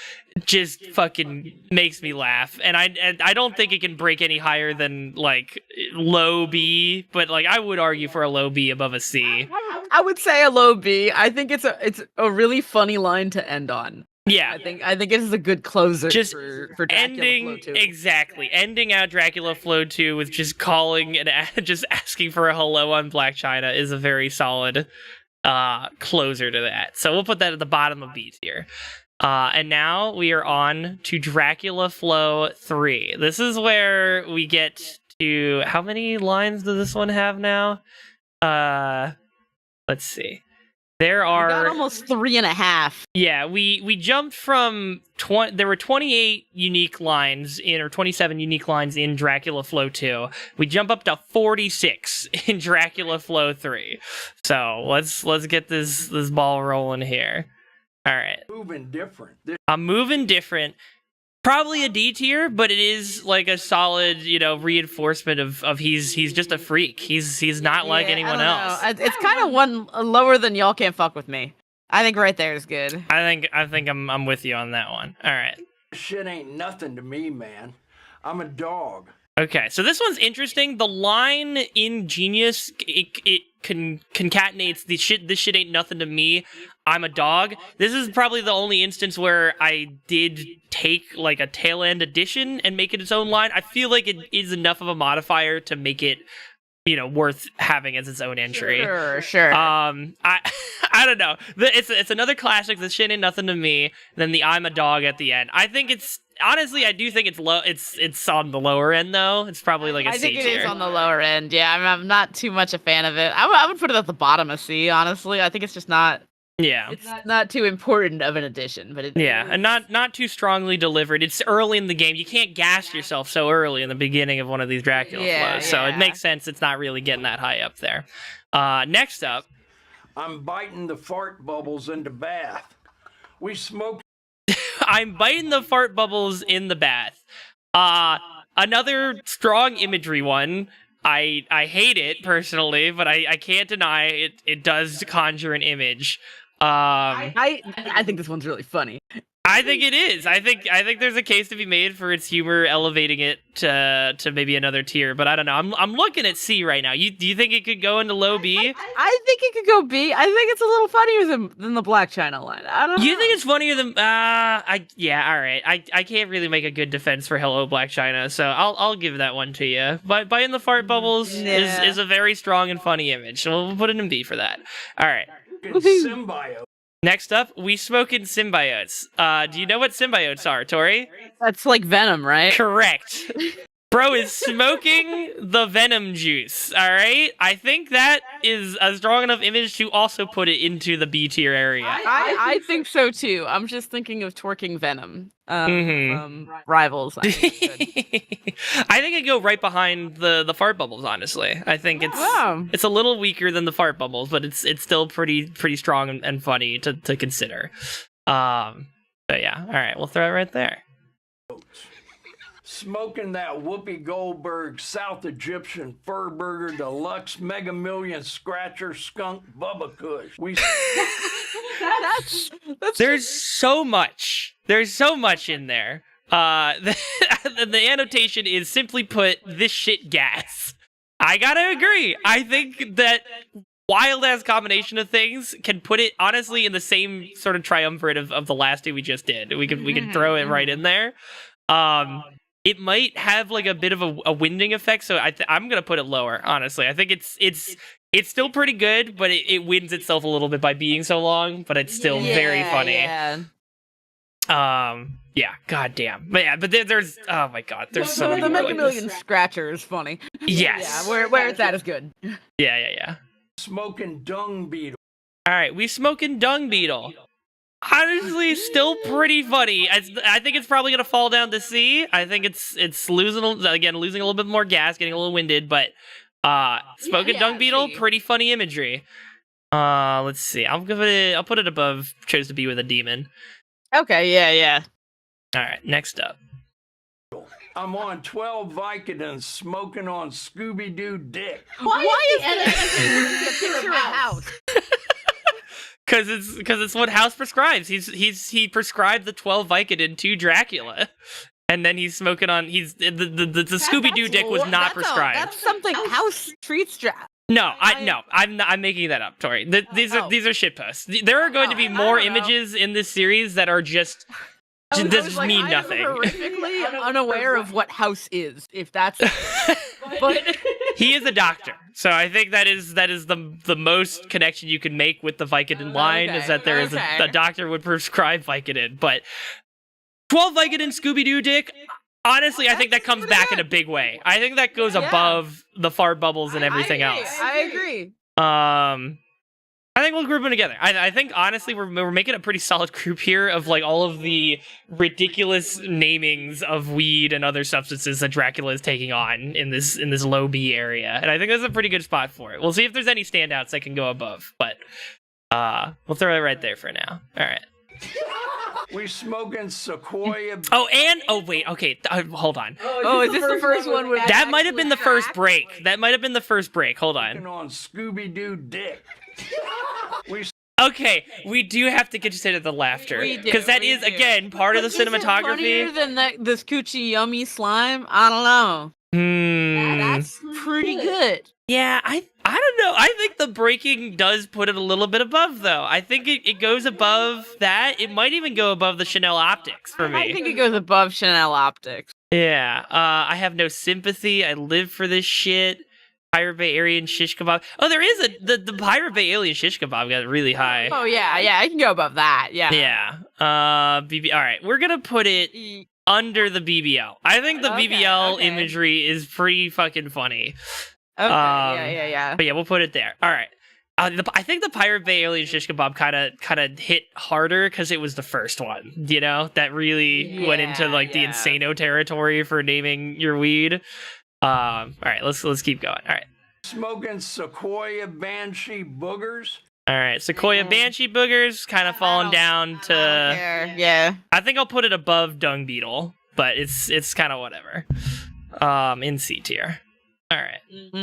just fucking makes me laugh. And I don't think it can break any higher than like low B, but like I would argue for a low B above a C. I would say a low B. I think it's a really funny line to end on. Yeah. I think it is a good closer Just for Dracula Flow 2. Ending out Dracula Flow 2 with just calling and just asking for a hello on Black China is a very solid closer to that. So we'll put that at the bottom of B tier. And now we are on to Dracula Flow 3. This is where we get to, how many lines does this one have now? Let's see. There are We got almost 3.5. Yeah, we jumped from there were 28 unique lines or 27 unique lines in Dracula Flow 2. We jump up to 46 in Dracula Flow 3. So let's get this ball rolling here. All right. Moving different. I'm moving different. Probably a D tier, but it is like a solid, reinforcement of he's just a freak. He's not like anyone else. It's kind of one lower than Y'all Can't Fuck With Me. I think right there is good. I think I'm with you on that one. All right. Shit ain't nothing to me, man. I'm a dog. Okay, so this one's interesting. The line in Genius, it concatenates this shit ain't nothing to me. I'm a dog. This is probably the only instance where I did take like a tail end addition and make it its own line. I feel like it is enough of a modifier to make it, worth having as its own entry. Sure. I don't know. It's another classic. This shit ain't nothing to me. Then the I'm a dog at the end. I think it's honestly, I do think it's low. It's on the lower end though. It's probably like a C I think it tier. is on the lower end. Yeah, I'm not too much a fan of it. I would put it at the bottom of C. Honestly, I think it's just not. Yeah. It's not too important of an addition, but And not too strongly delivered. It's early in the game. You can't gas yourself so early in the beginning of one of these Dracula flows. So it makes sense it's not really getting that high up there. Next up. I'm biting the fart bubbles in the bath. We smoke. I'm biting the fart bubbles in the bath. Another strong imagery one. I hate it personally, but I can't deny it does conjure an image. I think this one's really funny. I think it is. I think there's a case to be made for its humor elevating it to maybe another tier, but I don't know. I'm looking at C right now. Do you think it could go into low B? I think it could go B. I think it's a little funnier than the Black China line. I don't know. You think it's funnier than all right. I can't really make a good defense for Hello Black China, so I'll give that one to you. But biting the fart bubbles is a very strong and funny image. So we'll put it in B for that. All right. Symbiote. Next up, we smoking symbiotes. Do you know what symbiotes are, Tori? That's like Venom, right? Correct. Bro is smoking the venom juice, all right? I think that is a strong enough image to also put it into the B tier area. I think so too. I'm just thinking of twerking Venom from Rivals. I think it'd go right behind the fart bubbles, honestly. I think it's a little weaker than the fart bubbles, but it's still pretty strong and funny to consider. But yeah, all right, we'll throw it right there. Smoking that Whoopi Goldberg South Egyptian Fur Burger Deluxe Mega Million Scratcher Skunk Bubba Kush. There's so much. There's so much in there. The annotation is simply put, this shit gas. I gotta agree. I think that wild ass combination of things can put it honestly in the same sort of triumvirate of the last two we just did. We can throw it right in there. It might have like a bit of a winding effect, so I'm gonna put it lower. Honestly, I think it's still pretty good, but it wins itself a little bit by being so long. But it's still very funny. Yeah, goddamn. But yeah, but there's oh my god, there's so many. The more Mega like Million this. Scratcher is funny. Yes. Yeah, where it's at is good. Yeah. Smoking dung beetle. All right, we smoking dung beetle. Honestly, still pretty funny. I think it's probably gonna fall down to C. I think it's losing a little bit more gas, getting a little winded, but smoking dung beetle, pretty funny imagery. Let's see. I'll put it above Chose to Be with a Demon. Okay, yeah. All right, next up. I'm on 12 Vicodins smoking on Scooby-Doo dick. Why is the Picture of house. Because it's what House prescribes. He prescribed the 12 Vicodin to Dracula, and then he's smoking on. The Scooby Doo dick was not prescribed. That's something House treats Dracula. No, I'm making that up, Tori. These are shitposts. There are going to be more images in this series that are just this mean nothing. I'm horrifically unaware of what House is, if that's. But he is a doctor, so I think that is the most connection you can make with the Vicodin line is that there is a doctor would prescribe Vicodin, but 12 Vicodin Scooby-Doo dick. Honestly, I think that comes back in a big way. I think that goes above the fart bubbles and everything else. I agree. I think we'll group them together. I think honestly we're making a pretty solid group here of like all of the ridiculous namings of weed and other substances that Dracula is taking on in this low B area, and I think that's a pretty good spot for it. We'll see if there's any standouts that can go above, but we'll throw it right there for now. All right. We smoking Sequoia. Wait, okay, hold on. Is this the first one? That might have been the first break. Hold on. On Scooby-Doo dick. Okay, we do have to consider the laughter because that is again part of the cinematography. Funnier than this coochie yummy slime? I don't know. That's pretty good. Yeah, I don't know. I think the breaking does put it a little bit above, though. I think it goes above that. It might even go above the Chanel optics for me. I think it goes above Chanel optics. Yeah, I have no sympathy. I live for this shit. Pirate Bay Alien Shish Kebab. Oh, there is the Pirate Bay Alien Shish Kebab got really high. Oh, yeah, I can go above that, yeah. Yeah. BB. All right, we're gonna put it under the BBL. I think the BBL imagery is pretty fucking funny. Okay, yeah. But yeah, we'll put it there. All right. I think the Pirate Bay Alien Shish Kebab kind of hit harder because it was the first one, you know, that really went into like the insano territory for naming your weed. All right, let's keep going. All right. Smoking Sequoia Banshee boogers. All right, Sequoia Banshee boogers kind of falling down to. Yeah. I think I'll put it above Dung Beetle, but it's kind of whatever. In C tier. All right.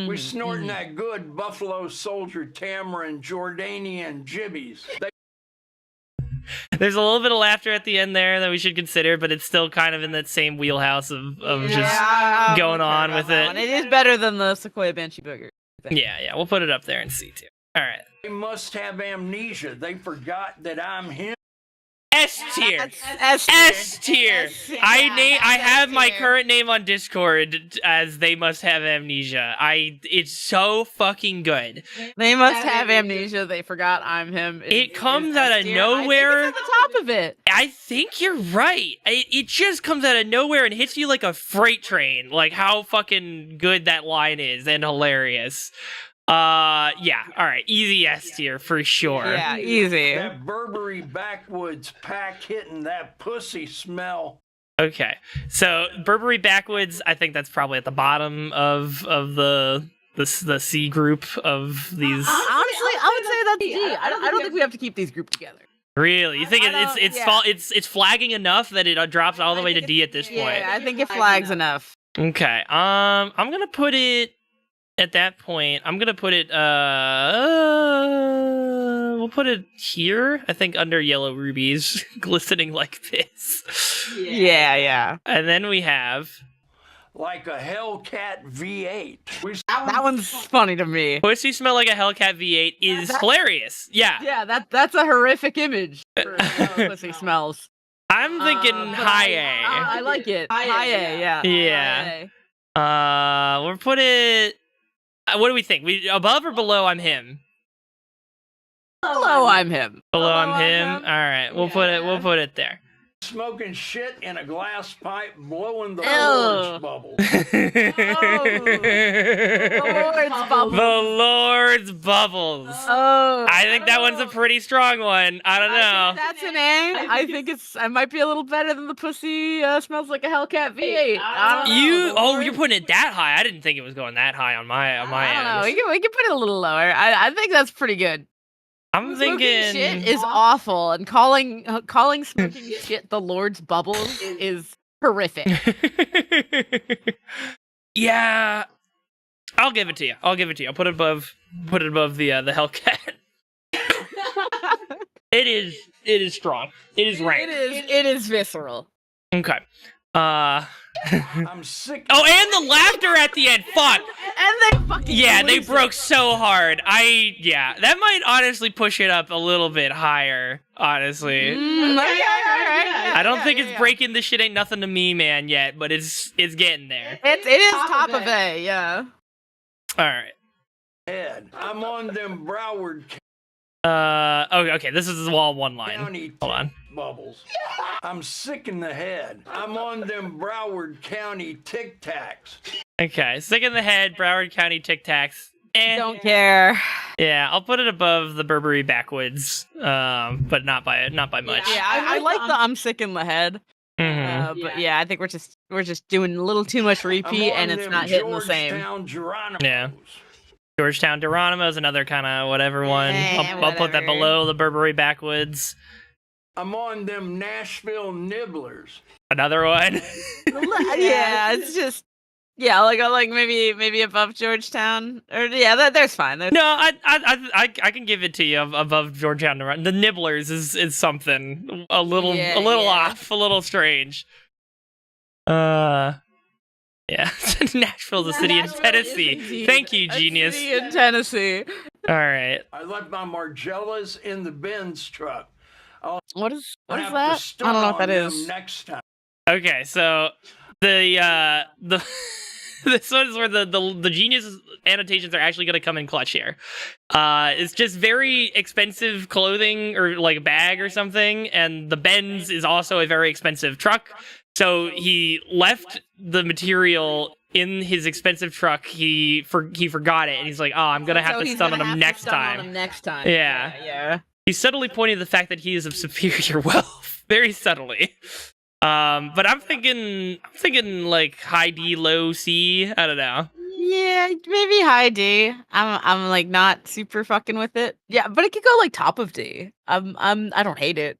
We snorting that good Buffalo Soldier Tamarind Jordanian jibbies. There's a little bit of laughter at the end there that we should consider, but it's still kind of in that same wheelhouse of just going on with it. It is better than the Sequoia Banshee Booger. Yeah, we'll put it up there in C tier. All right. They must have amnesia. They forgot that I'm him. S tier. S tier. I have my current name on Discord as They Must Have Amnesia. It's so fucking good. They must have amnesia. They forgot I'm him. It comes out of nowhere. I think it's at the top of it. I think you're right. It just comes out of nowhere and hits you like a freight train. Like how fucking good that line is and hilarious. Yeah, all right, easy S tier for sure. Yeah, easy. That Burberry backwoods pack hitting that pussy smell. Okay, so Burberry backwoods, I think that's probably at the bottom of the C group of these. Honestly, I would say that's D. I don't think we have to keep these grouped together. Really, you think it's flagging enough that it drops all the way to D at this point? Yeah, I think it flags enough. Okay, I'm gonna put it. At that point, I'm gonna put it. We'll put it here. I think under Yellow Rubies, glistening like this. Yeah. And then we have like a Hellcat V8. That one's funny to me. Pussy smell like a Hellcat V8 is hilarious. Yeah. Yeah, that's a horrific image for how pussy smells. I'm thinking But high A. I like it. High A, yeah. Yeah. High A. We'll put it. What do we think? We above or below? I'm him. Hello, I'm him. Below, I'm him. All right, we'll put it. We'll put it there. Smoking shit in a glass pipe, blowing the Ew. Lord's bubbles. The Lord's bubbles. Oh. I think that one's a pretty strong one. I don't know. That's an A. I think it might be a little better than the pussy smells like a Hellcat V8. I don't know. You're putting it that high. I didn't think it was going that high on my I don't know. end. We can put it a little lower. I think that's pretty good. I'm Smoking thinking shit is awful, and calling smoking shit the Lord's bubbles is horrific. Yeah, I'll give it to you. I'll put it above the Hellcat. It is strong. It is rank. It is visceral. Okay. I'm sick. Oh, and the laughter at the end. Fuck. And they fucking Yeah, they lose broke it. so hard. That might honestly push it up a little bit higher, honestly. I don't think it's breaking the shit ain't nothing to me, man, yet, but it's getting there. It is top of A, yeah. All right. Head. I'm on them Broward Okay, this is all one line. County Hold on. bubbles. I'm sick in the head. I'm on them Broward County Tic Tacs. Okay, sick in the head, Broward County Tic Tacs. Don't care. Yeah, I'll put it above the Burberry Backwoods, but not by much. Yeah, I like the I'm sick in the head. Mhm. But yeah, I think we're just doing a little too much repeat, and it's not hitting the same. Georgetown Geronimos. Yeah. Georgetown Geronimo is another kind of whatever one. I'll put that whatever. below the Burberry Backwoods. I'm on them Nashville Nibblers. Another one. Yeah, it's just like maybe above Georgetown, or yeah, there's fine. No, I can give it to you above Georgetown. The Nibblers is something a little off, a little strange. Yeah, Nashville's a city in Tennessee. Thank you, genius. A city in Tennessee. All right. I left my Margellas in the Benz truck. What is I'll have that? to stun I don't know what on that them is. Next time. Okay, so the this one is where the genius annotations are actually going to come in clutch here. It's just very expensive clothing or like a bag or something, and the Benz is also a very expensive truck. So he left the material in his expensive truck. He forgot it, and he's like, "Oh, I'm gonna have to stun on him next time." Yeah. Yeah. He's subtly pointing to the fact that he is of superior wealth, very subtly. But I'm thinking like high D, low C. I don't know. Yeah, maybe high D. I'm like not super fucking with it. Yeah, but it could go like top of D. I don't hate it.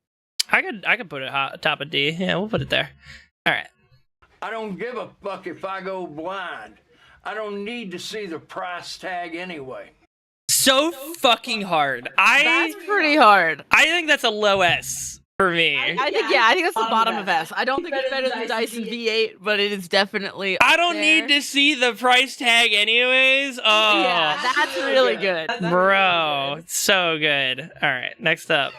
I could put it top of D. Yeah, we'll put it there. All right. I don't give a fuck if I go blind. I don't need to see the price tag anyway. So fucking hard. That's pretty hard. I think that's a low S for me. I think that's the bottom of S. I don't think it's better than Dyson V8, but it is definitely. I don't need to see the price tag anyways. Oh, Yeah, that's really good. bro, it's so good. All right, next up.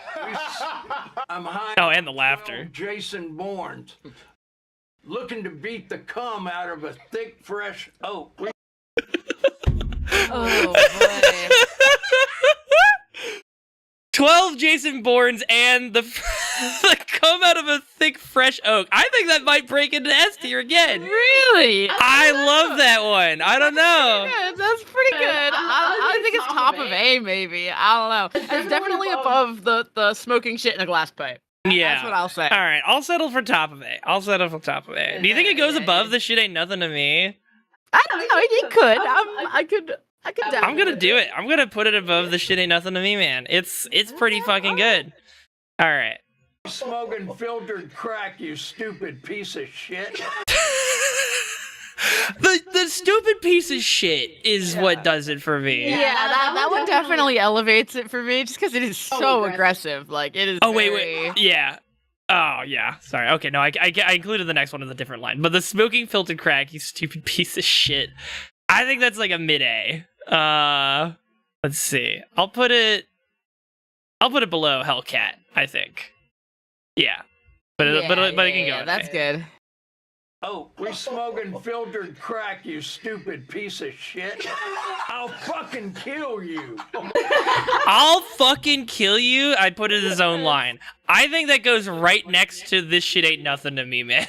I'm high. Oh, and the laughter. Jason Bourne, looking to beat the cum out of a thick, fresh oak. Oh boy. 12 Jason Bournes and the come out of a thick, fresh oak. I think that might break into S tier again. Really? I love that one. I don't know. Yeah, that's pretty good. I think it's top of A, maybe. I don't know. It's definitely above the smoking shit in a glass pipe. Yeah. That's what I'll say. All right, I'll settle for top of A. Do you think it goes above the shit ain't nothing to me? I don't know. It could. I could definitely. I'm gonna do it. I'm gonna put it above the shit ain't nothing to me, man. It's pretty fucking good. All right. Smoking filtered crack, you stupid piece of shit. The stupid piece of shit is what does it for me. Yeah, that one definitely elevates it for me, just because it is so aggressive. Like it is. Oh wait. Yeah. Oh, yeah. Sorry. Okay, no, I included the next one in a different line. But the smoking filtered crack, you stupid piece of shit. I think that's like a mid-A. Let's see. I'll put it below Hellcat, I think. Yeah. But it can go. Yeah, that's good. Oh, we smoking filtered crack, you stupid piece of shit. I'll fucking kill you. I'll fucking kill you. I'd put it in his own line. I think that goes right next to this shit ain't nothing to me, man.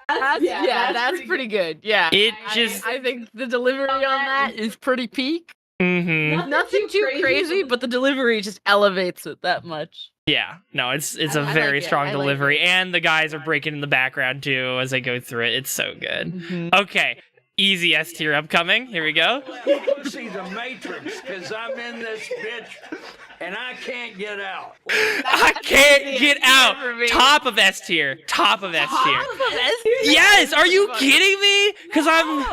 That's pretty good. Yeah. I think the delivery on that is pretty peak. Mm-hmm. Nothing too crazy, but the delivery just elevates it that much. Yeah, no, it's a I very like it. strong I like delivery, it. and the guys are breaking in the background too as they go through it. It's so good. Mhm. Okay, easy S tier upcoming. Here we go. See the Matrix, cause I'm in this bitch and I can't get out. I can't get out. Top of S tier. Top of S tier. Yes, are you kidding me? Because I'm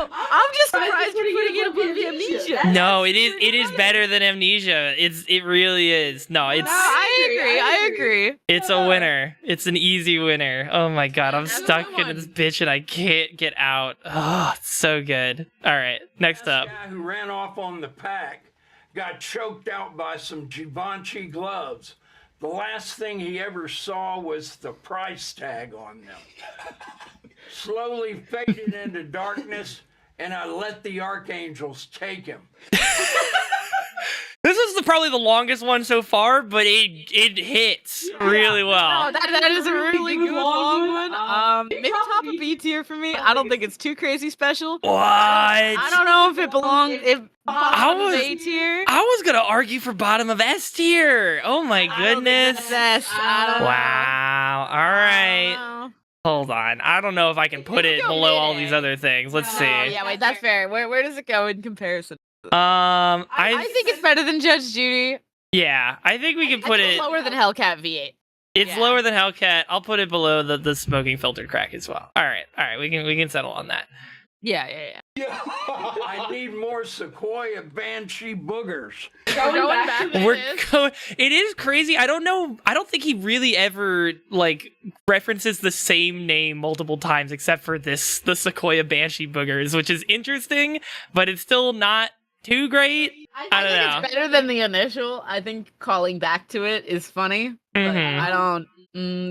just surprised you're putting it above Amnesia. No, it is better than Amnesia. It really is. No, it's I agree. it's a winner. It's an easy winner. Oh my god, I'm stuck in this bitch and I can't get out. Oh, it's so good. All right, next up. The guy who ran off on the pack got choked out by some Givenchy gloves. The last thing he ever saw was the price tag on them. Slowly faded into darkness, and I let the archangels take him. This is probably the longest one so far, but it hits really well. Oh, that is a really good long one. Maybe top of B tier for me. I don't think it's too crazy special. What? I don't know if it belongs. If bottom of was- A tier. I was gonna argue for bottom of S tier. Oh my goodness. Wow. All right. Hold on. I don't know if I can put it below all these other things. Let's see. Oh, yeah, wait, that's fair. Where does it go in comparison? I think it's better than Judge Judy. yeah, I think we can put it. Lower than Hellcat V8. It's yeah. lower than Hellcat. I'll put it below the smoking filtered crack as well. All right. We can settle on that. Yeah. I need more Sequoia Banshee boogers. Going back to We're this. going. It is crazy. I don't know. I don't think he really ever like references the same name multiple times, except for the Sequoia Banshee boogers, which is interesting, but it's still not too great. I don't know. It's better than the initial. I think calling back to it is funny. But Mhm. I don't.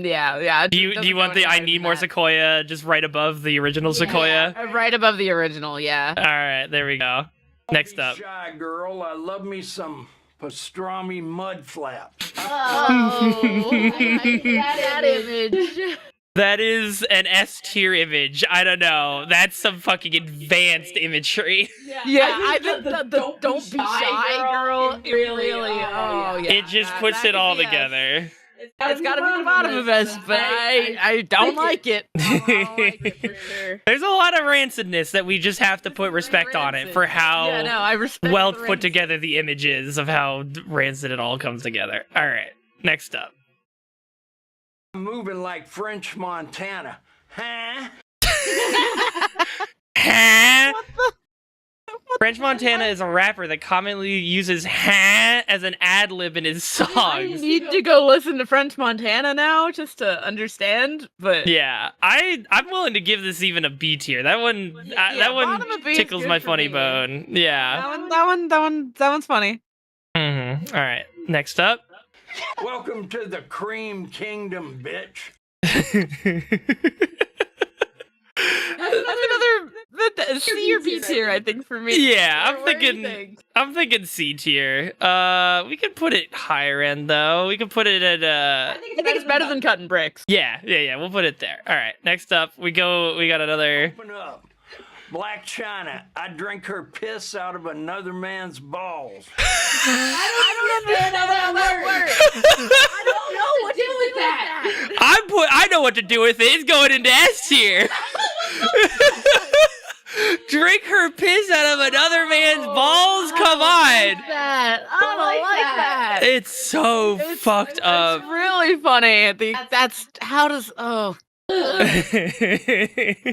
Yeah. Do you want the I need more Sequoia just right above the original Sequoia? Right above the original, yeah. All right, there we go. Next up. Shy girl, I love me some pastrami mud flap. Oh, I like that image. That is an S tier image. I don't know. That's some fucking advanced imagery. Yeah, I think the don't be shy girl. It really, oh yeah. It just puts it all together. It's gotta be the bottom of us, but I don't like it. There's a lot of rancidness that we just have to put respect on it for how I respect well the put rancid. together the images of how rancid it all comes together. All right, next up. I'm moving like French Montana. Huh? Huh? French Montana is a rapper that commonly uses "huh" as an ad lib in his I songs. need to go listen to French Montana now just to understand, but Yeah, I'm willing to give this even a B tier. That one, that one bottom of B is tickles good my for funny me. bone. Yeah. that one's funny. Mm-hmm. All right, next up. Welcome to the Cream Kingdom, bitch. That's another C or B tier, I think, for me. Yeah, What do you think? I'm thinking C tier. We could put it higher end though. We could put it at I think it's better than cutting bricks. Yeah. We'll put it there. All right. Next up, we got another. Open up. Black China, I drink her piss out of another man's balls. I don't understand how that works. I don't know what to do with that. I know what to do with it. It's going into S tier. Drink her piss out of another man's balls? Come on. I don't like that. It's so fucked up. It's really funny. That's how does Okay.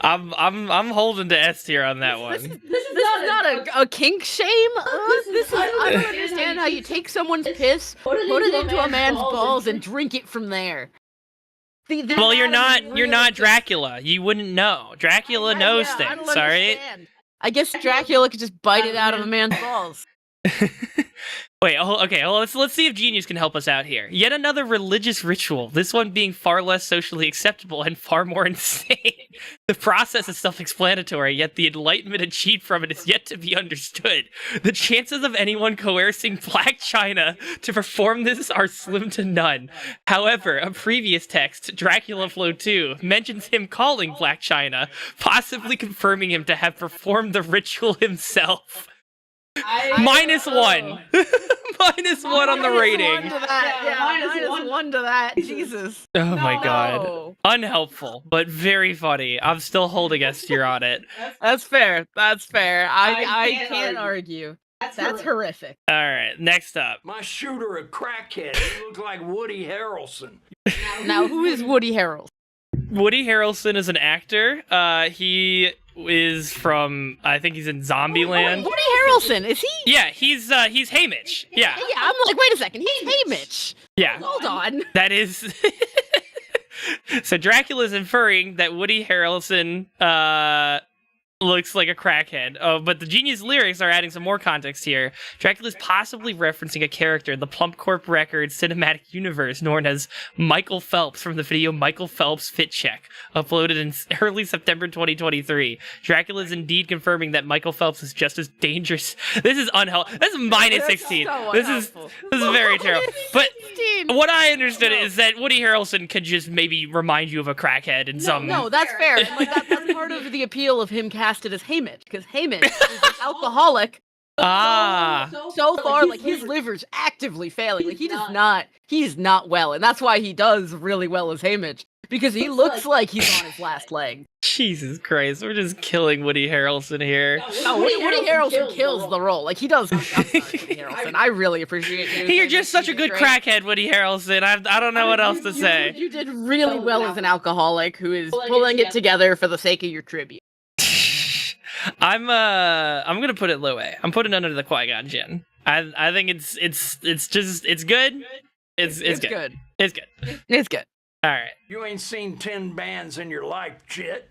I'm holding to S tier on that one. This is not a kink shame. I don't understand how you take someone's piss, put it into a man's balls, and drink it from there. Well, you're not Dracula. You wouldn't know. Dracula knows things, all right? I guess Dracula could just bite it out of a man's balls. Wait, okay, well, let's see if Genius can help us out here. Yet another religious ritual, this one being far less socially acceptable and far more insane. The process is self-explanatory, yet the enlightenment achieved from it is yet to be understood. The chances of anyone coercing Black China to perform this are slim to none. However, a previous text, Dracula Flow 2, mentions him calling Black China, possibly confirming him to have performed the ritual himself. -1. -1 on the rating. -1 to that. Jesus. Oh my god. Unhelpful, but very funny. I'm still holding S tier on it. That's fair. I can't argue. That's horrific. Alright, next up. My shooter a crackhead. He looked like Woody Harrelson. Now, who is Woody Harrelson? Woody Harrelson is an actor. He is from, I think he's in Zombieland. Woody Harrelson, is he? Yeah, he's Haymitch. Yeah. Yeah, I'm like, wait a second, he's Haymitch. Yeah. Hold on. That is... So Dracula's inferring that Woody Harrelson looks like a crackhead. Oh, but the Genius lyrics are adding some more context here. Dracula's possibly referencing a character in the Plump Corp Records cinematic universe known as Michael Phelps from the video Michael Phelps Fit Check, uploaded in early September 2023. Dracula is indeed confirming that Michael Phelps is just as dangerous. This is unhelpful. This is -16. So this is very terrible. But what I understood is that Woody Harrelson could just maybe remind you of a crackhead in some... No, that's fair. Like, that's part of the appeal of him casted as Haymitch, because Haymitch is an alcoholic. So far, like, his liver's actively failing. Like, he is not well, and that's why he does really well as Haymitch, because he looks like he's on his last leg. Jesus Christ, we're just killing Woody Harrelson here. No, Woody Harrelson kills the role. Like, he does. I'm sorry, Woody Harrelson. I really appreciate you. You're just such a good crackhead, Woody Harrelson. I don't know what else to say. You did really well as an alcoholic who is pulling it together for the sake of your tribute. I'm gonna put it low A. I'm putting it under the Qui-Gon Jinn. I think it's good. It's good. It's good. It's good. It's good. All right. You ain't seen 10 bands in your life, shit.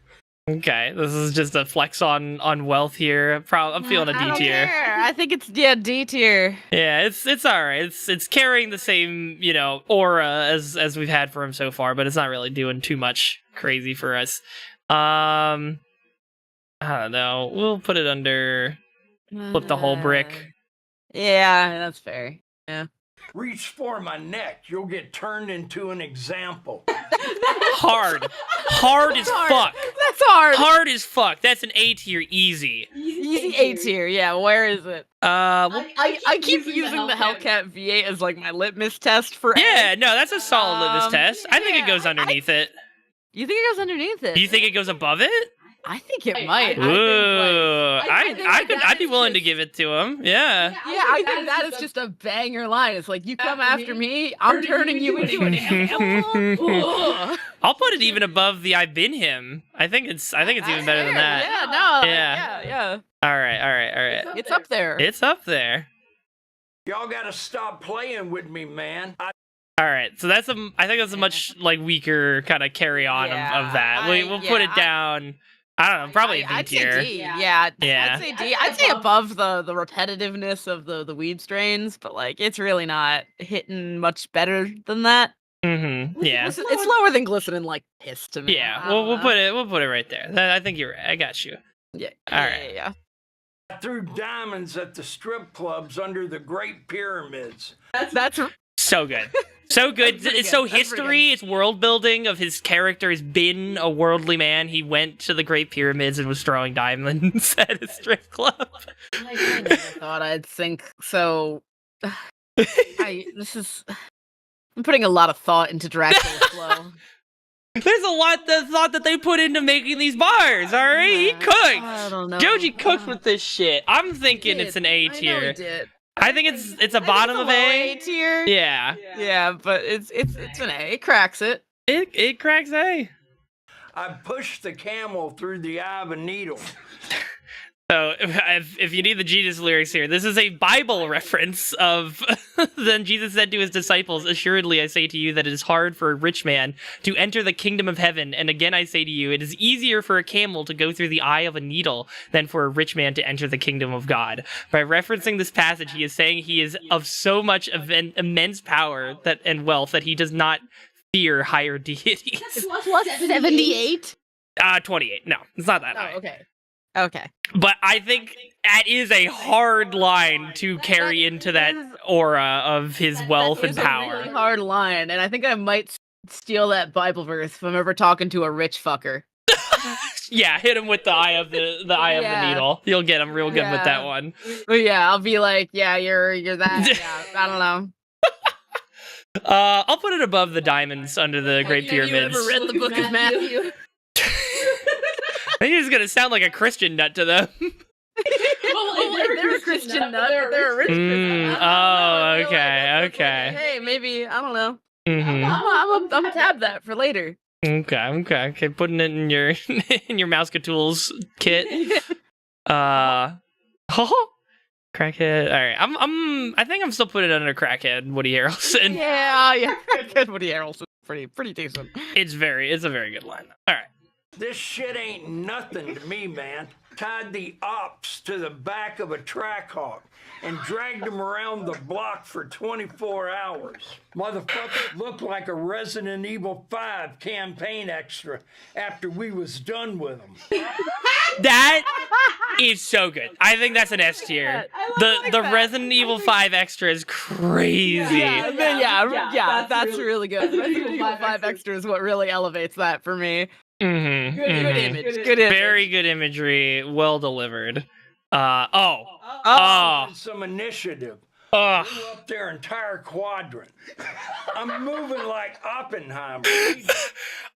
Okay, this is just a flex on wealth here. I'm feeling a D tier. I think it's D tier. Yeah, it's all right. It's carrying the same aura as we've had for him so far, but it's not really doing too much crazy for us. I don't know. We'll put it under flip the whole brick. Yeah, that's fair. Yeah. Reach for my neck. You'll get turned into an example. Hard as fuck. That's hard. Hard as fuck. That's an A tier, easy. Easy A tier. Yeah. Where is it? I keep using the Hellcat V8 as like my litmus test for. Yeah. No, that's a solid litmus test. I think it goes underneath it. You think it goes underneath it? Do you think it goes above it? I think it might. Ooh, I'd be willing to give it to him. Yeah. Yeah, I think that is just a banger line. It's like, you come after me, I'm turning you into an animal. I'll put it even above the I've been him. I think it's even better than that. Yeah, no. Yeah. All right. It's up there. It's up there. Y'all gotta stop playing with me, man. All right, so I think that's a much weaker kind of carry on of that. We'll put it down. I don't know, probably a D tier. I'd say D. Yeah. I'd say D. I'd say above the repetitiveness of the weed strains, but it's really not hitting much better than that. Mm-hmm. Yeah. It's lower than glistening like piss to me. Yeah. We'll put it right there. I think you're right. I got you. Yeah. All right. Yeah. I threw diamonds at the strip clubs under the Great Pyramids. That's so good. So good. It's so history. It's world building of his character has been a worldly man. He went to the Great Pyramids and was throwing diamonds at a strip club. I never thought I'd think so. I'm putting a lot of thought into Dracula's flow. There's a lot of thought that they put into making these bars, all right? He cooked. I don't know. Joji cooked with this shit. I'm thinking it's an A tier. I know he did. I think it's a bottom of A tier. Yeah. Yeah, but it's an A. It cracks it. It cracks A. I pushed the camel through the eye of a needle. So if you need the Jesus lyrics here, this is a Bible reference of then Jesus said to his disciples, "Assuredly I say to you that it is hard for a rich man to enter the kingdom of heaven. And again I say to you, it is easier for a camel to go through the eye of a needle than for a rich man to enter the kingdom of God." By referencing this passage, he is saying he is of so much immense power and wealth that he does not fear higher deities. Plus 78? 28. No, it's not that high. Oh, okay. Okay. But I think that is a hard line to carry into that aura of his wealth and power. A really hard line, and I think I might steal that Bible verse if I'm ever talking to a rich fucker. Yeah, hit him with the eye of the eye of the needle. You'll get him real good with that one. But yeah, I'll be like, yeah, you're that. Yeah, I don't know. I'll put it above the diamonds under the Great Pyramids. You ever read the Book of Matthew? I think it's gonna sound like a Christian nut to them. They're a Christian nut, but they're a rich Christian nut. Oh, okay. Hey, maybe, I don't know. Mm-hmm. I'm gonna tab that for later. Okay. Putting it in your in your Mousecatools kit. Crackhead. All right, I think I'm still putting it under Crackhead Woody Harrelson. Yeah. Crackhead Woody Harrelson, pretty decent. It's a very good line. All right. This shit ain't nothing to me, man. Tied the ops to the back of a Trackhawk and dragged him around the block for 24 hours. Motherfucker looked like a Resident Evil 5 campaign extra after we was done with him. That is so good. I think that's an S tier. The Resident Evil 5 extra is crazy. Yeah, that's really good. Resident Evil 5 extra is what really elevates that for me. Mm-hmm. Good image. Very good imagery. Well delivered. Some initiative. Blew up their entire quadrant. I'm moving like Oppenheimer.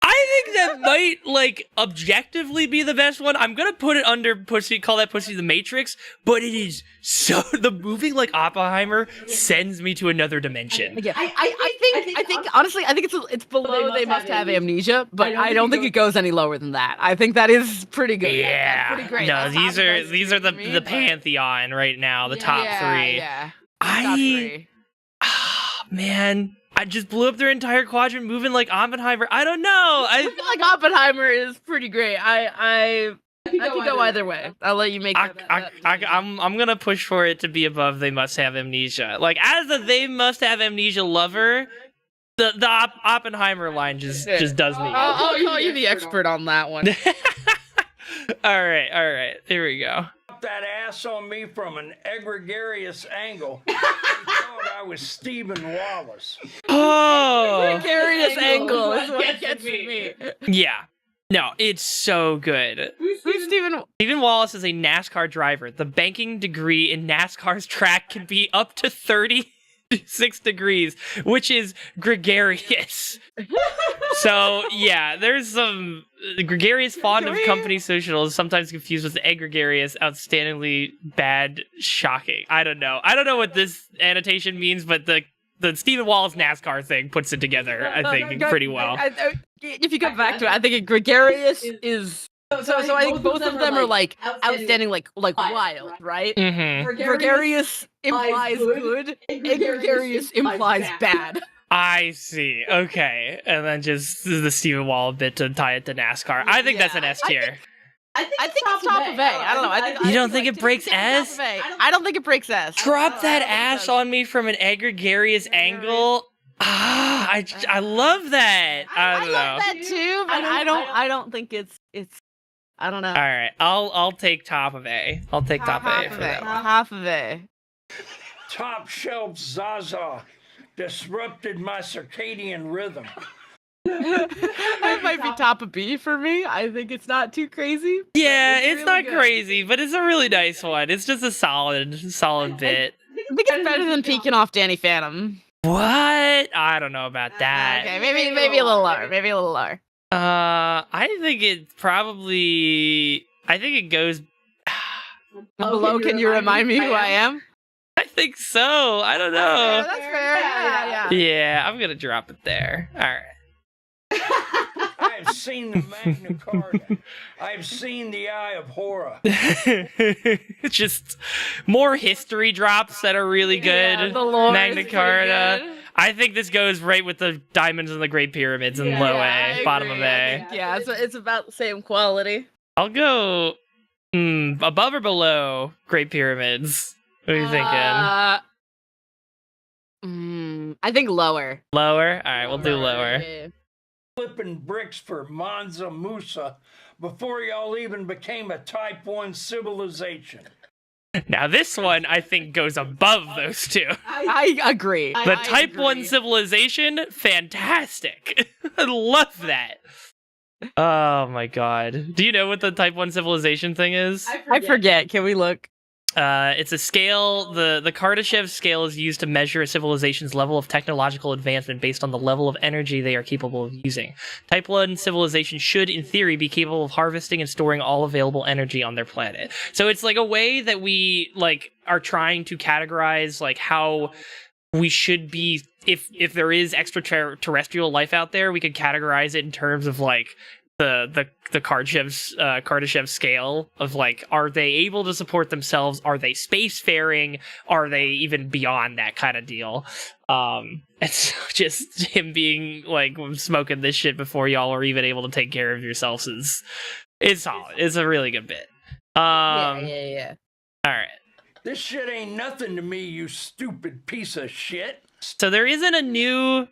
I think that might, objectively be the best one. I'm gonna put it under call that pussy the Matrix, but it is so, the moving like Oppenheimer sends me to another dimension. Yeah, I think honestly, I think it's below They Must Have Amnesia, but I don't think it goes any lower than that. I think that is pretty good. Yeah. That's pretty great. No, That's these are the pantheon right now, the top three. Yeah. Top three. Man, I just blew up their entire quadrant moving like Oppenheimer. I don't know. I feel like Oppenheimer is pretty great. I could go either way. I'll let you make that. I'm gonna push for it to be above They Must Have Amnesia. Like, as a They Must Have Amnesia lover, the Oppenheimer line just does me. I'll call you the expert on that one. All right. Here we go. That ass on me from an egregious angle. He thought I was Stephen Wallace. Oh, Gregarious angle is what gets me. Yeah. No, it's so good. Who's Stephen? Stephen Wallace is a NASCAR driver. The banking degree in NASCAR's track can be up to 36 degrees, which is gregarious. So, yeah, there's some gregarious, fond of company social, is sometimes confused with egregious, outstandingly bad, shocking. I don't know what this annotation means, but the Stephen Wallace NASCAR thing puts it together, I think, pretty well. If you come back to it, I think gregarious is... So I think both of them are like outstanding, like wild, right? Mm-hmm. Gregarious implies good, and gregarious implies bad. I see. Okay. And then just the Stephen Wall bit to tie it to NASCAR. I think that's an S tier. I think it's top of A. I don't know. You don't think it breaks S? I don't think it breaks S. Drop that ass on me from an egregious angle. I love that. I don't know. I love that too, but I don't think it's I don't know. All right. I'll take top of A. I'll take top of A for that one. Half of A. Top shelf Zaza disrupted my circadian rhythm. That might be top of B for me. I think it's not too crazy. Yeah, it's really not good. Crazy, but it's a really nice one. It's just a solid bit. I think it's better than peeking off Danny Phantom. What? I don't know about that. Okay, maybe a little lower. I think it probably... I think it goes... Below, can you remind me who I am? I think so. I don't know. That's fair. Yeah. Yeah, I'm gonna drop it there. All right. seen the Magna Carta. I've seen the Eye of Horror. Just more history drops that are really good. Yeah, the lore Magna is pretty Carta. good. I think this goes right with the diamonds and the Great Pyramids in low I A, bottom of agree. A. Yeah, it's about the same quality. I'll go above or below Great Pyramids. What are you thinking? I think lower. Lower? Alright, we'll do lower. Yeah. Flipping bricks for Mansa Musa before y'all even became a Type 1 civilization. Now this one, I think, goes above those two. I agree. The Type 1 civilization, fantastic. I love that. Oh my god. Do you know what the Type 1 civilization thing is? I forget. Can we look? It's a scale. The Kardashev scale is used to measure a civilization's level of technological advancement based on the level of energy they are capable of using. Type 1 civilization should, in theory, be capable of harvesting and storing all available energy on their planet. So it's like a way that we are trying to categorize how we should be. If there is extraterrestrial life out there, we could categorize it in terms of the Kardashev scale of are they able to support themselves? Are they spacefaring? Are they even beyond that kind of deal? It's just him being smoking this shit before y'all are even able to take care of yourselves is solid. It's a really good bit. Yeah. All right. This shit ain't nothing to me, you stupid piece of shit. So there isn't a new.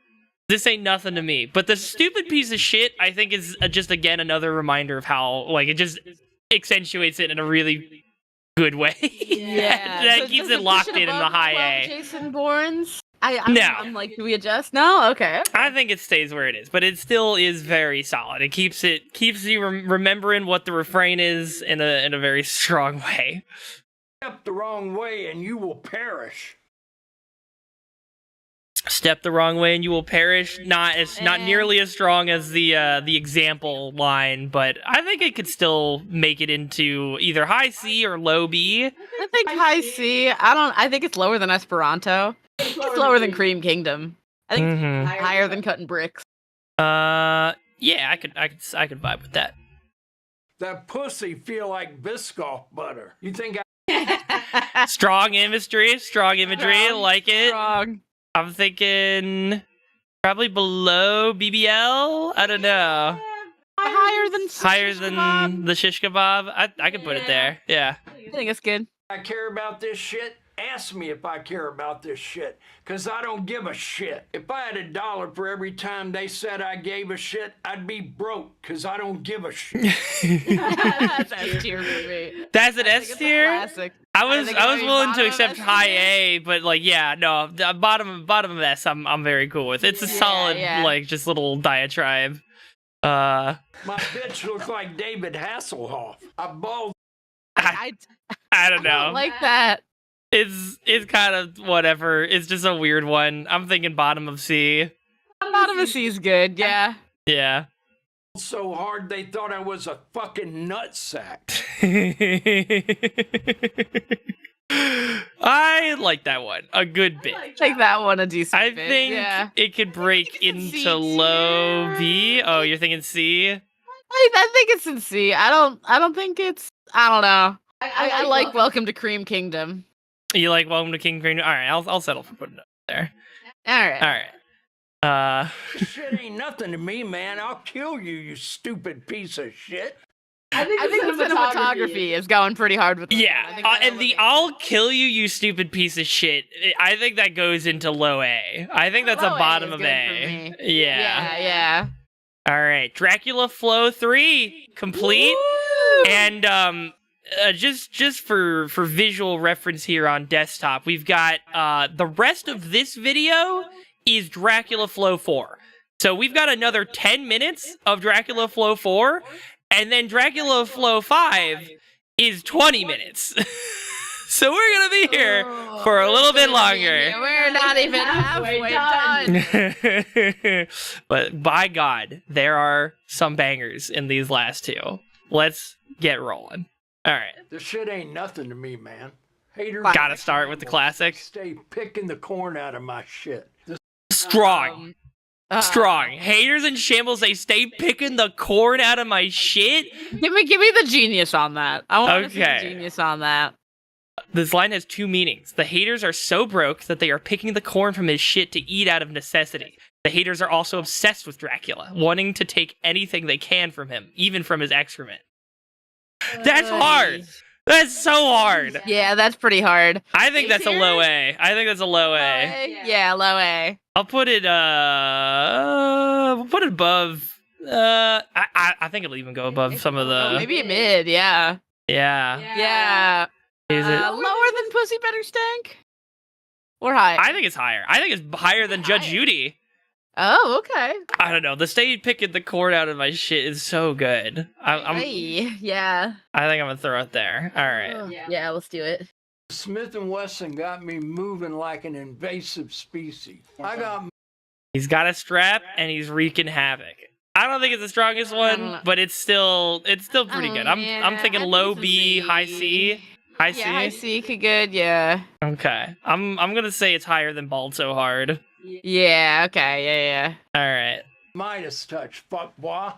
This ain't nothing to me, but the stupid piece of shit, I think, is just again another reminder of how it just accentuates it in a really good way. Yeah. that So keeps does it push locked in above the high 12 A. Jason Bournes. No. I'm like, do we adjust? No. Okay. I think it stays where it is, but it still is very solid. It keeps you remembering what the refrain is in a very strong way. Step the wrong way and you will perish. Step the wrong way and you will perish. Not nearly as strong as the example line, but I think it could still make it into either high C or low B. I think high C. I think it's lower than Esperanto. It's lower than Cream Kingdom. I think it's higher than Cutting Bricks. Yeah, I could vibe with that. That pussy feel like Biscoff butter. You think Strong imagery, like it. Strong. I'm thinking probably below BBL. I don't know. Higher than the shish kebab. I could put it there. Yeah. I think it's good. I care about this shit? Ask me if I care about this shit, because I don't give a shit. If I had $1 for every time they said I gave a shit, I'd be broke, because I don't give a shit. That's S tier for me. That's an S tier? Classic. I was willing to bottom accept of S high tier? A, but no, the bottom of S I'm very cool with. It's a solid just little diatribe. My bitch looks like David Hasselhoff. I balled. I don't know. I don't like that. It's kind of whatever. It's just a weird one. I'm thinking bottom of C. Bottom of C is good. Yeah. Yeah. So hard they thought I was a fucking nutsack. I like that one a good bit. Take that one a decent I bit. think Yeah. it could break it's C into low B. Oh, you're thinking C? I think it's in C. I don't think it's. I don't know. I like Welcome to Cream Kingdom. You like Welcome to King Green? All right, I'll settle for putting it up there. All right. This shit ain't nothing to me, man. I'll kill you, you stupid piece of shit. I think the cinematography is going pretty hard with this one. I Yeah, think that and the elevates "I'll kill you, you stupid piece of shit." I think that goes into low A. I think that's Low a A bottom is of good for A. me. Yeah. Yeah. All right, Dracula Flow 3 complete, and just for visual reference here on desktop, we've got the rest of this video is Dracula Flow 4. So we've got another 10 minutes of Dracula Flow 4, and then Dracula Flow 5 is 20 minutes. So we're gonna be here for a little bit longer. We're not even halfway done. But by God, there are some bangers in these last two. Let's get rolling. All right. This shit ain't nothing to me, man. Haters Gotta start with the classic. stay picking the corn out of my shit. Strong. Strong. Haters in shambles, they stay picking the corn out of my shit. Give me the genius on that. I want to see the Okay. genius on that. This line has two meanings. The haters are so broke that they are picking the corn from his shit to eat out of necessity. The haters are also obsessed with Dracula, wanting to take anything they can from him, even from his excrement. That's hard. That's so hard. Yeah, that's pretty hard. I think that's a low A. I think that's a low A. Yeah, low A. I'll put it we'll put it above I think it'll even go above some of the Maybe a mid, yeah. Yeah. Is it? Lower than Pussy Better Stank? Or high? I think it's higher. I think it's higher than Judge Judy. Oh, okay. I don't know. The stay picking the cord out of my shit is so good. Yeah. I think I'm gonna throw it there. All right. Yeah, let's do it. Smith & Wesson got me moving like an invasive species. I got He's got a strap and he's wreaking havoc. I don't think it's the strongest one, but it's still pretty good. I'm thinking low B, high C. High C. Yeah, high C could good. Yeah. Okay. I'm gonna say it's higher than Bald So Hard. Yeah. Okay. Yeah. All right. Midas touch, fuck boy.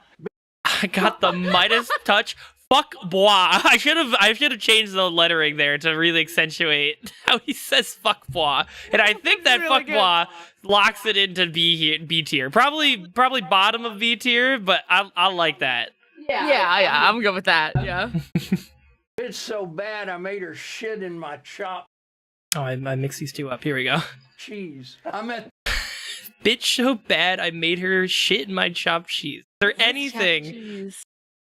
I got the Midas touch. Fuck boy. I should have changed the lettering there to really accentuate how he says fuck boy. And I think that really fuck boy locks it into B tier. Probably bottom of B tier, but I like that. Yeah. I'm good with that. Yeah. It's so bad I made her shit in my chopped Oh, I mixed these two up. Here we go. cheese. I'm at Bitch so bad I made her shit in my chopped cheese. Is there anything?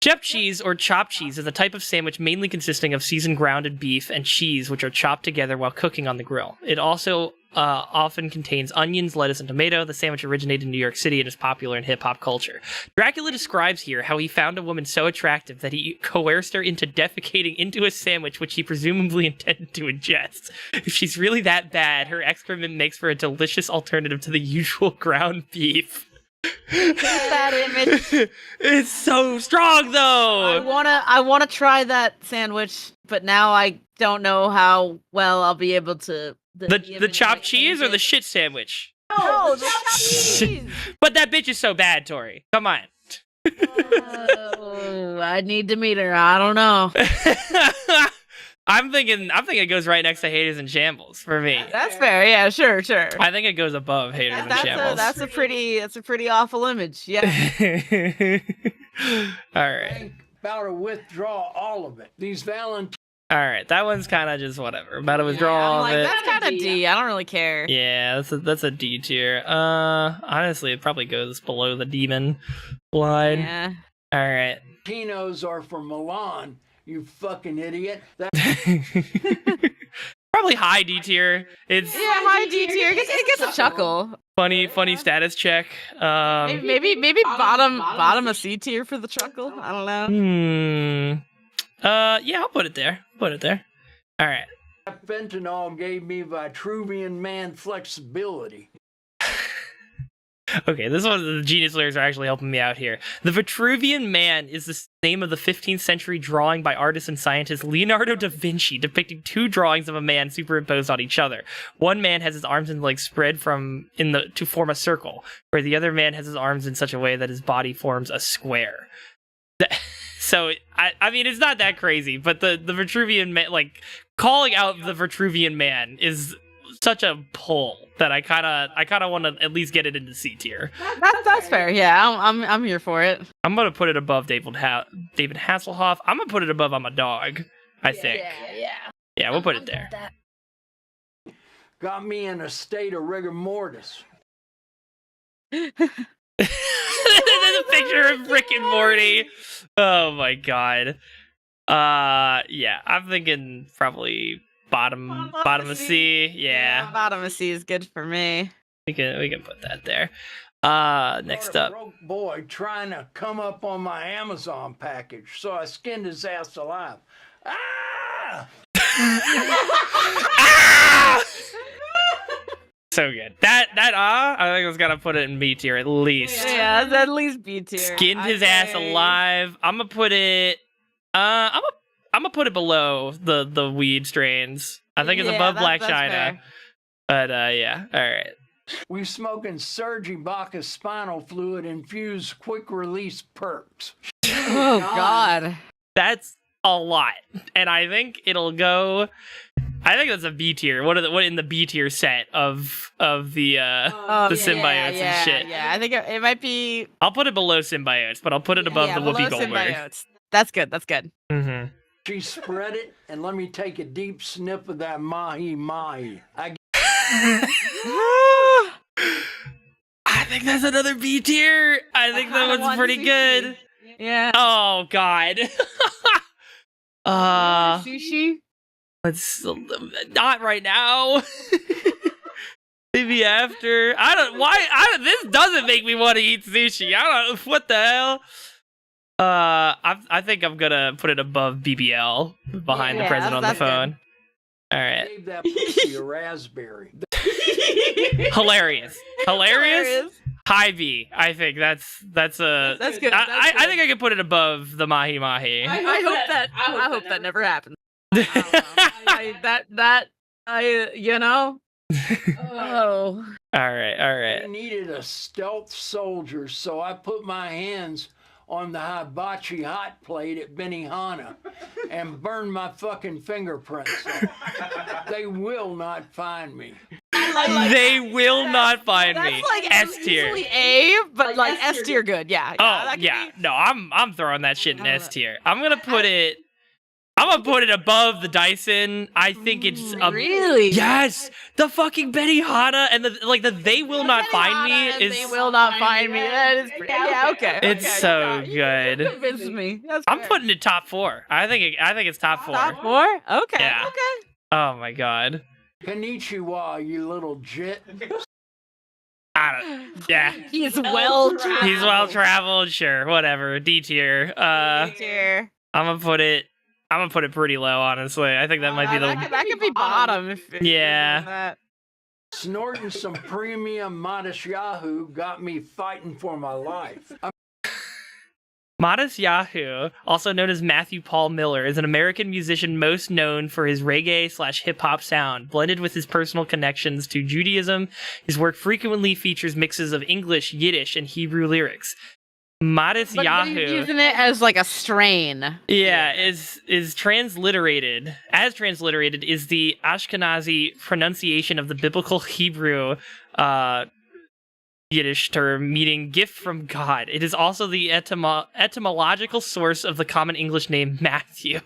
Chopped cheese or chopped cheese is a type of sandwich mainly consisting of seasoned grounded beef and cheese, which are chopped together while cooking on the grill. It also often contains onions, lettuce, and tomato. The sandwich originated in New York City and is popular in hip-hop culture. Dracula describes here how he found a woman so attractive that he coerced her into defecating into a sandwich which he presumably intended to ingest. If she's really that bad, her excrement makes for a delicious alternative to the usual ground beef. That image. It's so strong though. I wanna try that sandwich, but now I don't know how well I'll be able to. The chopped cheese or the shit sandwich? No, the chopped cheese. But that bitch is so bad, Tori. Come on. Oh, I need to meet her. I don't know. I'm thinking it goes right next to Haters and Shambles for me. That's fair. Yeah, sure. I think it goes above Haters and Shambles. That's a pretty awful image. Yeah. All right. about to withdraw all of it. These Valentine. All right, that one's kind of just whatever. About to withdraw all of it. That's kind of D. I don't really care. Yeah, that's a D tier. Honestly, it probably goes below the demon line. Yeah. All right. Latinos are from Milan. You fucking idiot. Probably high D tier. It's High D tier. It gets a chuckle. funny status check. Maybe bottom of C tier for the chuckle. I don't know. Yeah, I'll put it there. All right. Fentanyl gave me Vitruvian man flexibility. Okay, this one, the genius layers are actually helping me out here. The Vitruvian Man is the name of the 15th century drawing by artist and scientist Leonardo da Vinci, depicting two drawings of a man superimposed on each other. One man has his arms and legs spread to form a circle, where the other man has his arms in such a way that his body forms a square. So, I mean, it's not that crazy, but the Vitruvian Man, like, calling out the Vitruvian Man is such a pull that I kind of want to at least get it into C tier. That's fair. Yeah, I'm here for it. I'm gonna put it above David Hasselhoff. I'm gonna put it above I'm a Dog. I think. Yeah, we'll put it there. Got me in a state of rigor mortis. There's a picture of Rick and Morty. Oh my god. Yeah, I'm thinking probably bottom of C. Yeah. Bottom of C is good for me. We can put that there. Next up. Broke boy trying to come up on my Amazon package, so I skinned his ass alive. Ah! Ah! So good. That I think I was gonna put it in B tier at least. Yeah, it's at least B tier. Skinned his ass alive. I'm gonna put it. I'm gonna put it below the weed strains. I think it's above Black China. fair. But yeah. All right. We smoking Sergi Bacchus spinal fluid infused quick release perks. Oh God. That's a lot, and I think it'll go. I think that's a B tier. What in the B tier set of the symbiotes and shit? Yeah, I think it might be. I'll put it below symbiotes, but I'll put it above the below Whoopi Goldberg. symbiotes. That's good. That's good. Mm-hmm. She spread it, and let me take a deep sniff of that mahi. I think that's another B tier. I think that one's pretty good. Yeah. Oh God. Sushi. Let's not right now. Maybe after. This doesn't make me want to eat sushi. I don't. What the hell? I think I'm gonna put it above BBL behind the president on the phone. Good. All right. Gave that pussy a raspberry. Hilarious. High B. I think that's a. That's good. I think I could put it above the mahi mahi. I hope that never happens. You know. Oh. All right. I needed a stealth soldier, so I put my hands on the hibachi hot plate at Benihana and burned my fucking fingerprints off. They will not find me. They will not find me. That's like S tier. easily A, but like S tier good. Yeah. Oh yeah. No, I'm throwing that shit in S tier. I'm gonna put it above the Dyson. I think it's really. Yes, the fucking Benihana and the they will not find me is. They will not find me. That is pretty, yeah. Okay. It's okay, so you good. convinced me. That's I'm fair. putting it top 4. I think it's top 4. Top 4. Okay. Yeah. Okay. Oh my God. Konnichiwa, you little jit. Yeah. He's well traveled. He's well traveled. Sure. Whatever. D tier. Tier. I'm gonna put it pretty low, honestly. I think that might be the. That could be bottom. If Yeah. Snorting some premium Modest Yahoo got me fighting for my life. Modest Yahoo, also known as Matthew Paul Miller, is an American musician most known for his reggae/hip-hop sound. Blended with his personal connections to Judaism, his work frequently features mixes of English, Yiddish, and Hebrew lyrics. Modest Yahoo, he's using it as like a strain. yeah, is transliterated. As transliterated is the Ashkenazi pronunciation of the biblical Hebrew Yiddish term meaning gift from God. It is also the etymological source of the common English name Matthew.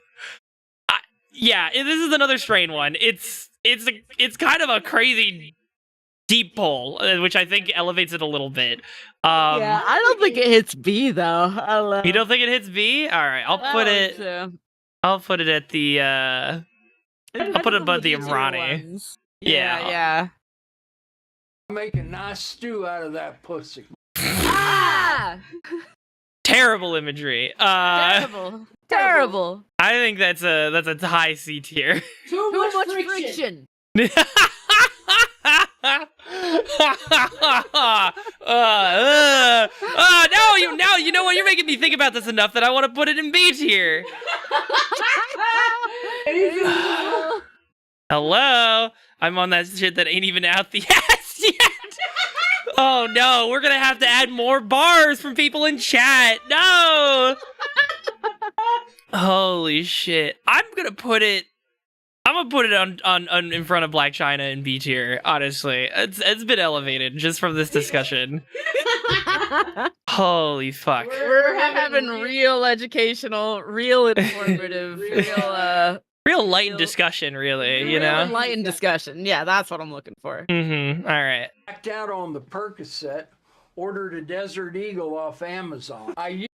This is another strain one. It's kind of a crazy deep pull, which I think elevates it a little bit. Yeah, I don't think it hits B though. You don't think it hits B? All right, I'll put it at the. I'll put it above the Imrani. Yeah. Make a nice stew out of that pussy. Ah! Terrible imagery. Terrible. I think that's a high C tier. Too much friction. No, you know what? You're making me think about this enough that I want to put it in B tier. Hello? I'm on that shit that ain't even out the ass yet. Oh no, we're gonna have to add more bars from people in chat. No. Holy shit. I'm gonna put it on in front of Black China in B tier, honestly. It's been elevated just from this discussion. Holy fuck. We're having real educational, real informative, real light discussion, really, you know? enlightened discussion. Yeah, that's what I'm looking for. Mm-hmm. All right. Backed out on the Percocet, ordered a Desert Eagle off Amazon. He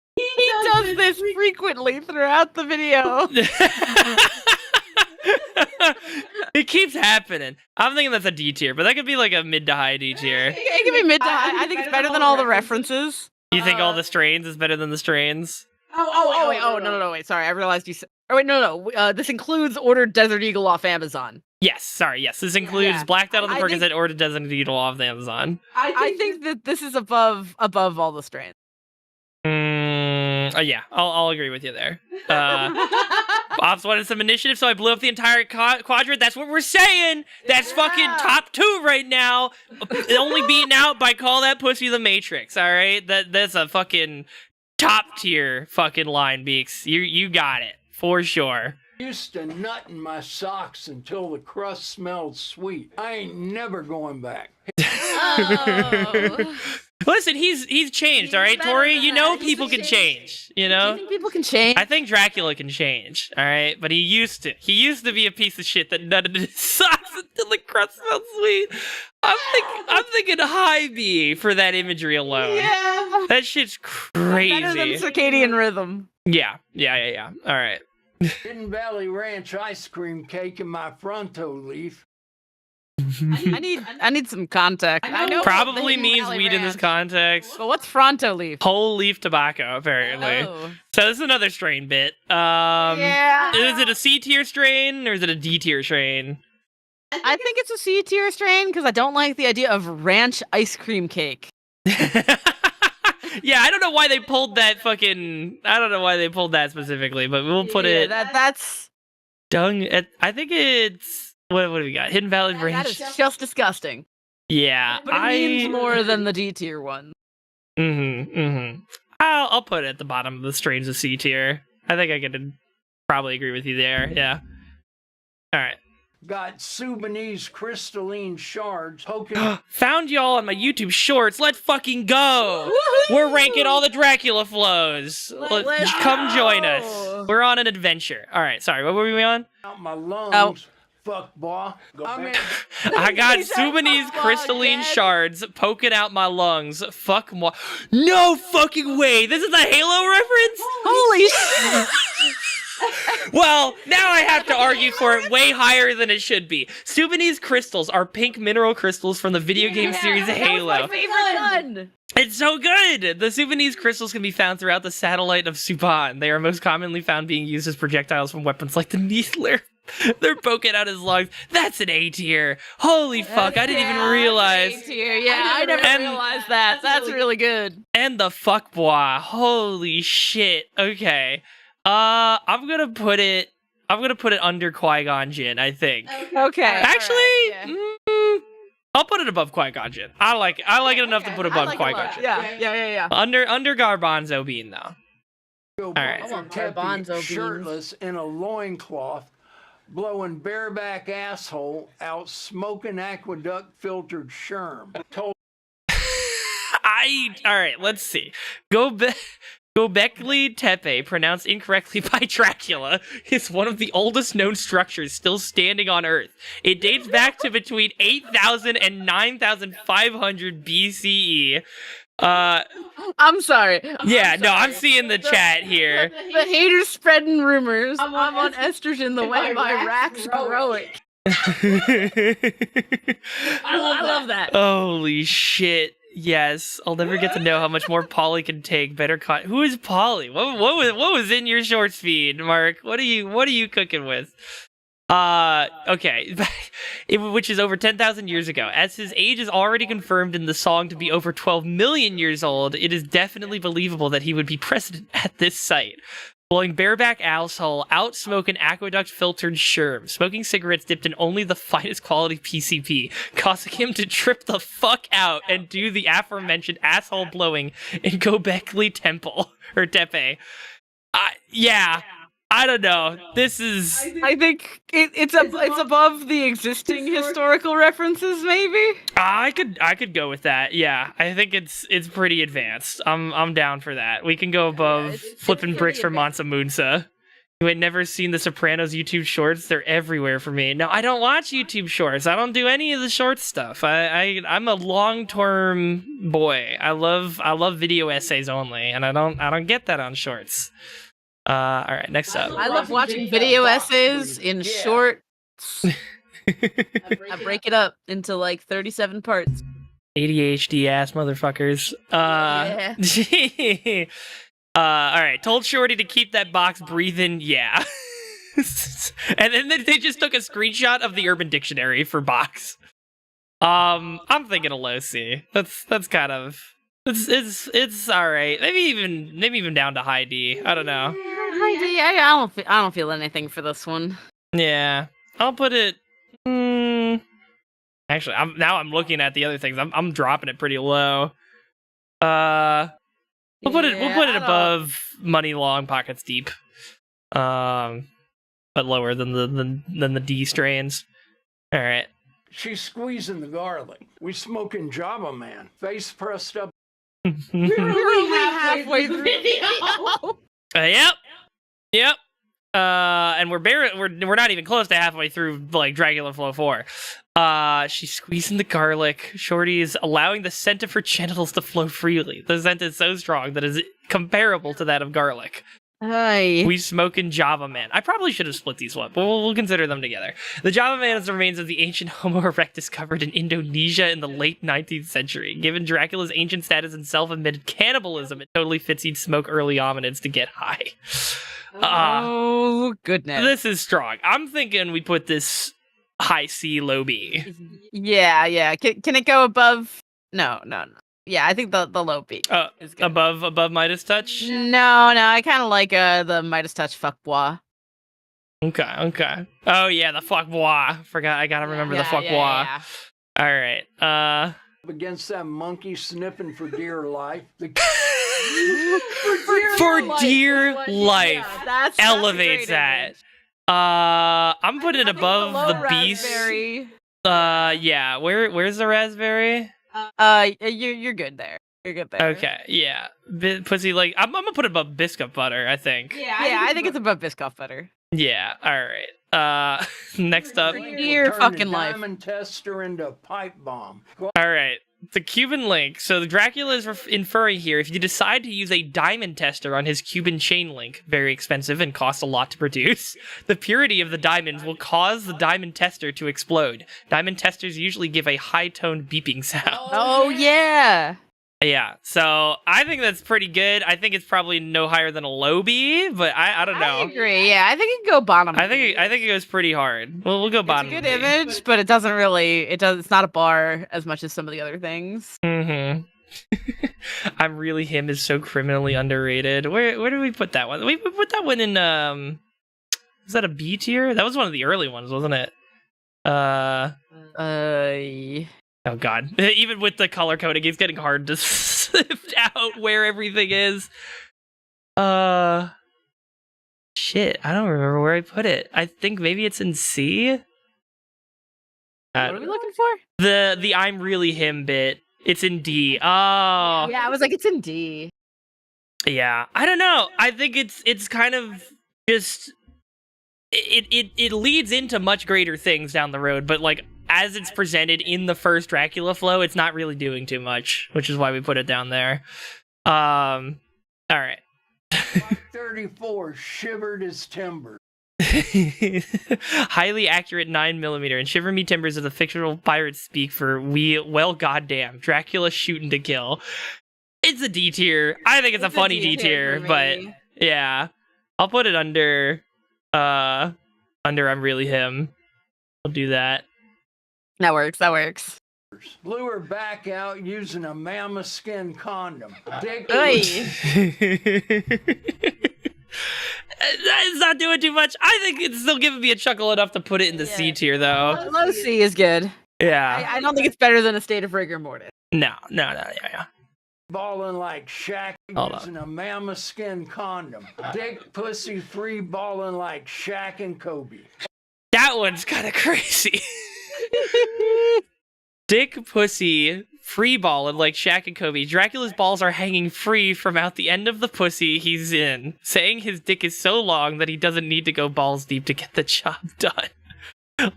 does this frequently throughout the video. It keeps happening. I'm thinking that's a D tier, but that could be like a mid to high D tier. It can be mid to high. I think it's better than all the references. You think all the strains is better than the strains? Wait. Sorry, I realized you said. Oh wait, no. This includes ordered Desert Eagle off Amazon. Yes, this includes Blacked Out on the Percocet or Desert Eagle off the Amazon. I think that this is above all the strains. Yeah, I'll agree with you there. Ops wanted some initiative, so I blew up the entire quadrant. That's what we're saying. That's fucking top 2 right now. Only beaten out by Call That Pussy the Matrix, all right? That's a fucking top tier fucking line, Beaks. You got it, for sure. Used to nut in my socks until the crust smelled sweet. I ain't never going back. Oh. Listen, he's changed, all right, Tori? You know people can change, you Do know? you think people can change? I think Dracula can change, all right? But he used to. He used to be a piece of shit that nutted in his socks until the crust smelled sweet. I'm thinking high B for that imagery alone. Yeah. That shit's crazy. Better than circadian rhythm. Yeah. All right. Hidden Valley Ranch ice cream cake in my fronto leaf. I need some context. I know Probably the means Valley weed in this Ranch, context. but what's Fronto leaf? Whole leaf tobacco, apparently. Oh. So this is another strain bit. Yeah. Is it a C tier strain or is it a D tier strain? I think it's a C tier strain because I don't like the idea of ranch ice cream cake. Yeah, I don't know why they pulled that fucking. I don't know why they pulled that specifically, but we'll put it. That's Dung. I think it's. What do we got? Hidden Valley that Ranch. is just disgusting. Yeah, But it means more than the D tier one. I'll put it at the bottom of the strains of C tier. I think I could probably agree with you there. Yeah. All right. Got Sudanese crystalline shards poking. Found y'all on my YouTube shorts. Let's fucking go. We're ranking all the Dracula flows. Let's Come join go. us. We're on an adventure. All right. Sorry. What were we on? Out my lungs. Fuck, boy. I got He said, Sudanese "Fuck, crystalline Dad." shards poking out my lungs. Fuck moi. No fucking way. This is a Halo reference? Holy shit! Well, now I have to argue for it way higher than it should be. Sudanese crystals are pink mineral crystals from the video game series Halo. Favorite gun. It's so good! The Sudanese crystals can be found throughout the satellite of Suban. They are most commonly found being used as projectiles from weapons like the Needler. They're poking out his lungs. That's an A tier. Holy fuck, I didn't even realize. Yeah, I never realized that. That's really good. And the fuck boy. Holy shit. Okay. I'm gonna put it under Qui-Gon Jinn, I think. Okay. Actually, I'll put it above Qui-Gon Jinn. I like it enough to put above Qui-Gon Jinn. Yeah. Under Garbanzo Bean though. All right. I want garbanzo beans. Shirtless in a loincloth, blowing bareback asshole out smoking aqueduct filtered sherm. Told All right, let's see. Gobekli Tepe, pronounced incorrectly by Dracula, is one of the oldest known structures still standing on Earth. It dates back to between 8,000 and 9,500 BCE. I'm sorry. Yeah, no, I'm seeing the chat here. The haters spreading rumors. I'm on estrogen the way my rack's growing. I love that. Holy shit. Yes, I'll never get to know how much more Polly can take. Better who is Polly? What was in your shorts feed, Mark? What are you cooking with? Okay, which is over 10,000 years ago. As his age is already confirmed in the song to be over 12 million years old, it is definitely believable that he would be present at this site. Blowing bareback asshole, out smoking aqueduct filtered sherm, smoking cigarettes dipped in only the finest quality PCP, causing him to trip the fuck out and do the aforementioned asshole blowing in Gobekli Temple or Tepe. Yeah, I don't know. This is. I think it's above the existing historical references, maybe. I could go with that. Yeah, I think it's pretty advanced. I'm down for that. We can go above flipping bricks for Mansa Musa. You ain't never seen the Sopranos YouTube shorts? They're everywhere for me. No, I don't watch YouTube shorts. I don't do any of the short stuff. I'm a long-term boy. I love video essays only, and I don't get that on shorts. All right, next up. I love watching video essays in short. I break it up into like 37 parts. ADHD ass motherfuckers. Yeah. All right, told Shorty to keep that box breathing. Yeah. And then they just took a screenshot of the Urban Dictionary for box. I'm thinking a low C. That's kind of It's all right. Maybe even down to high D. I don't know. Hi, D. I don't feel anything for this one. Yeah, I'll put it. Actually, I'm looking at the other things. I'm dropping it pretty low. We'll put it above Money Long, Pockets Deep. But lower than the D strains. All right. She's squeezing the garlic. We smoking Java Man. Face pressed up. Really halfway through the video. Yep. And we're not even close to halfway through like Dracula Flow 4. She's squeezing the garlic. Shorty is allowing the scent of her genitals to flow freely. The scent is so strong that it is comparable to that of garlic. Hi. We smoking Java Man. I probably should have split these up, but we'll consider them together. The Java Man is the remains of the ancient Homo erectus discovered in Indonesia in the late 19th century. Given Dracula's ancient status and self-admitted cannibalism, it totally fits he'd smoke early hominids to get high. Oh, goodness. This is strong. I'm thinking we put this high C, low B. Yeah. Can it go above? No. Yeah, I think the low B is good. Above Midas Touch? No, I kind of like the Midas Touch fuck bois. Okay. Oh yeah, the fuck bois. Forgot. I gotta remember the fuck bois. Yeah. All right. Against that monkey sniffing for dear life. For dear life. Yeah, that's Elevates a great that. image. I'm putting it above below the beast. raspberry. Yeah. Where's the raspberry? You're good there. You're good there. Okay. Yeah. Pussy like I'm gonna put it above biscuit butter. I think. Yeah, I think it's above Biscoff butter. Yeah. All right. Next up. Dear Turn fucking a life. diamond tester into a pipe bomb. All right. The Cuban link. So the Dracula is inferring here, if you decide to use a diamond tester on his Cuban chain link, very expensive and costs a lot to produce, the purity of the diamonds will cause the diamond tester to explode. Diamond testers usually give a high-toned beeping sound. Oh yeah. Yeah, so I think that's pretty good. I think it's probably no higher than a low B, but I don't know. I agree. Yeah, I think it can go bottom. I think it goes pretty hard. We'll go bottom. It's a good image, but it doesn't really. It's not a bar as much as some of the other things. Mm-hmm. I'm Really Him is so criminally underrated. Where do we put that one? We put that one in was that a B tier? That was one of the early ones, wasn't it? Oh god. Even with the color coding, it's getting hard to sift out where everything is. Shit, I don't remember where I put it. I think maybe it's in C. What are we looking for? The I'm Really Him bit. It's in D. Oh. Yeah, I was like, it's in D. Yeah. I don't know. I think it's kind of just it leads into much greater things down the road, but like as it's presented in the first Dracula flow, it's not really doing too much, which is why we put it down there. All right. 34 shivered as timber. Highly accurate 9mm and Shiver Me Timbers of the fictional pirates speak for well goddamn Dracula shooting to kill. It's a D tier. I think it's a funny D tier, but yeah, I'll put it under I'm Really Him. I'll do that. That works. Blew her back out using a mammoth skin condom. Dick. It's not doing too much. I think it's still giving me a chuckle enough to put it in the C tier, though. Low C is good. Yeah. I don't think it's better than A State of Rigor Mortis. No, yeah. Balling like Shaq using a mammoth skin condom. Dick pussy free balling like Shaq and Kobe. That one's kind of crazy. Dick pussy free balling like Shaq and Kobe. Dracula's balls are hanging free from out the end of the pussy he's in, saying his dick is so long that he doesn't need to go balls deep to get the job done.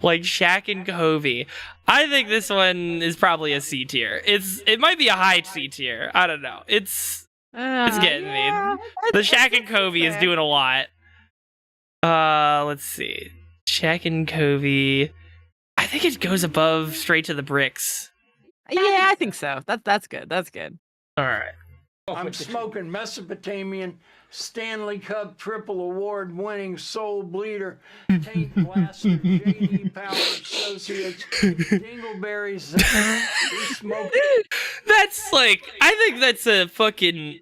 Like Shaq and Kobe. I think this one is probably a C tier. It might be a high C tier. I don't know. It's getting me. The Shaq and Kobe is doing a lot. Let's see. Shaq and Kobe. I think it goes above Straight to the Bricks. Yeah, I think so. That's good. That's good. All right. I'm smoking Mesopotamian Stanley Cup Triple Award winning Soul Bleeder Taint Blaster J.D. Power Associates Dingleberries. We smoke. That's like, I think that's a fucking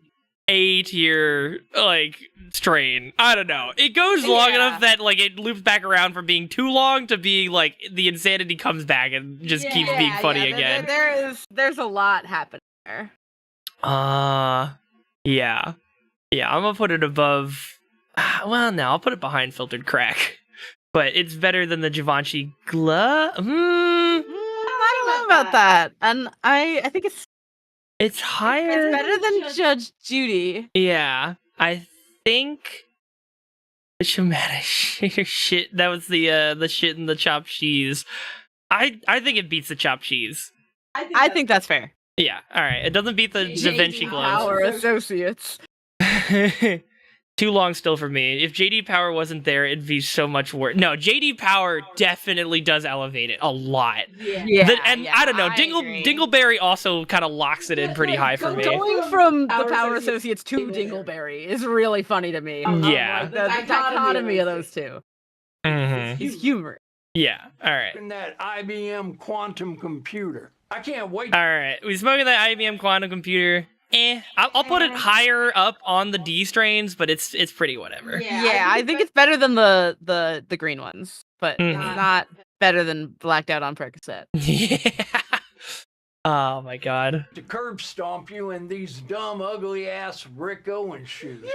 A tier, like, strain. I don't know. It goes long enough that, like, it loops back around from being too long to being, like, the insanity comes back and just keeps being funny again. There's a lot happening there. Yeah. Yeah, I'm gonna put it above... Well, no, I'll put it behind Filtered Crack. But it's better than the Givenchy Glove? I don't know about that. And I think It's higher... it's better than Judge Judy. Yeah, I think... The Shamanic shit, that was the shit in the chopped cheese. I think it beats the chopped cheese. I think that's fair. Yeah, alright. It doesn't beat the Da Vinci Glove. Power Associates. Too long still for me. If JD Power wasn't there, it'd be so much worse. No, JD Power definitely does elevate it a lot. Yeah. I don't know. agree. Dingleberry also kind of locks it in pretty high for me. Going from the Power Associates to Dingleberry is really funny to me. Yeah. The dichotomy of those two. Mm-hmm. He's humor. Yeah. All right. In that IBM quantum computer. I can't wait. All right. We smoking that IBM quantum computer. I'll put it higher up on the D strains, but it's pretty whatever. Yeah, I think it's better than the green ones, but it's not better than Blacked Out on Percocet. Yeah. Oh my god. To curb stomp you in these dumb, ugly ass Rick Owens shoes.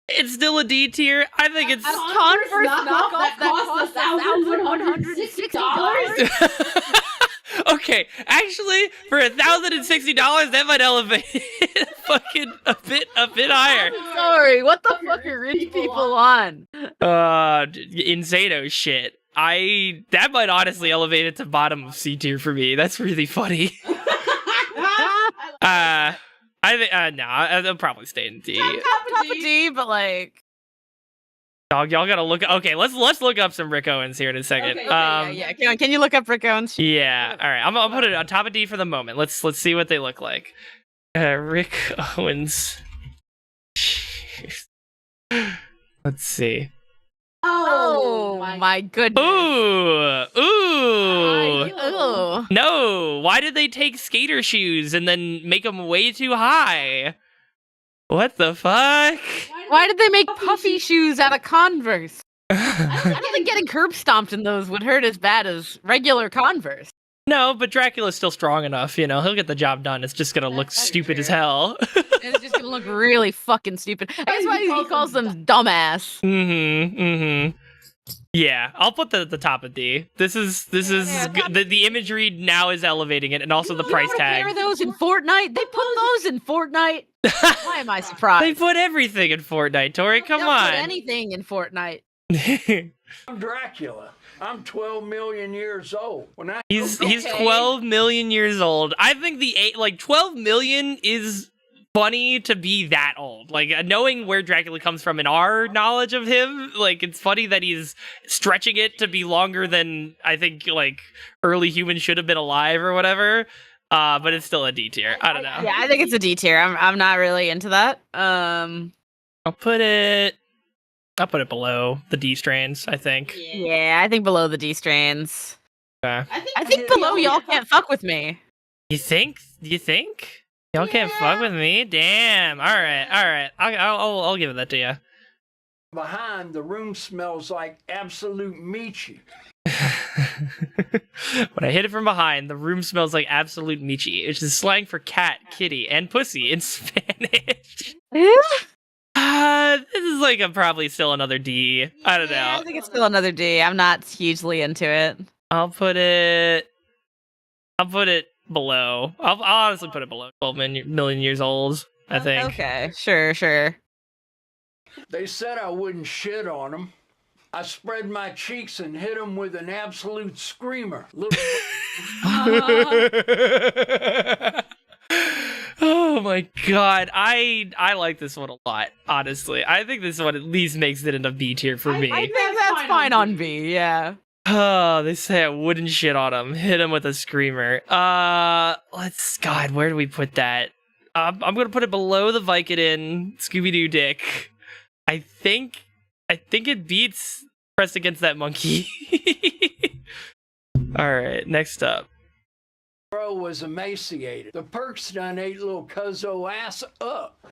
It's still a D tier. I think it's Converse knockoff that cost $1,160. Okay, actually, for $1,060, that might elevate it fucking a bit higher. Sorry, what the fuck are rich people on? Insano shit. That might honestly elevate it to bottom of C tier for me. That's really funny. I think no, I'll probably stay in D. Top of D, but like. Dog, y'all gotta look. Okay, let's look up some Rick Owens here in a second. Yeah. Can you look up Rick Owens? Yeah. All right. I'll put it on top of D for the moment. Let's see what they look like. Rick Owens. Let's see. Oh my goodness. Ooh. Ooh. No. Why did they take skater shoes and then make them way too high? What the fuck? Why did they make puffy shoes out of Converse? I don't think getting curb stomped in those would hurt as bad as regular Converse. No, but Dracula's still strong enough, you know, he'll get the job done. It's just gonna look stupid as hell. It's just gonna look really fucking stupid. That's why he calls them dumbass. Yeah, I'll put that at the top of D. This is the imagery now is elevating it, and also the price tag. Compare those in Fortnite? They put those in Fortnite. Why am I surprised? They put everything in Fortnite, Tori. Come They'll on. put anything in Fortnite. I'm Dracula. I'm 12 million years old. He's 12 million years old. I think 12 million is funny to be that old. Like, knowing where Dracula comes from in our knowledge of him, like, it's funny that he's stretching it to be longer than I think, like, early humans should have been alive or whatever. But it's still a D tier. I don't know. Yeah, I think it's a D tier. I'm not really into that. I'll put it below the D strains, I think. Yeah, I think below the D strains. Okay. I think below y'all can't fuck with me. You think? Y'all can't fuck with me? Damn. All right. I'll give it that to you. Behind, the room smells like absolute Michi. When I hit it from behind, the room smells like absolute Michi, which is slang for cat, kitty, and pussy in Spanish. This is like probably still another D. I don't know. I think it's still another D. I'm not hugely into it. I'll put it below. I'll honestly put it below 12 million years old, I think. Okay, sure. They said I wouldn't shit on them. I spread my cheeks and hit them with an absolute screamer. Oh my god, I like this one a lot, honestly. I think this one at least makes it in a B tier for me. I think that's fine on B, yeah. Oh, they say I wouldn't shit on him. Hit him with a screamer. God, where do we put that? I'm gonna put it below the Vicodin Scooby-Doo dick. I think it beats Pressed Against That Monkey. Alright, next up. Bro was emaciated. The perks done ate little cuzzo ass up.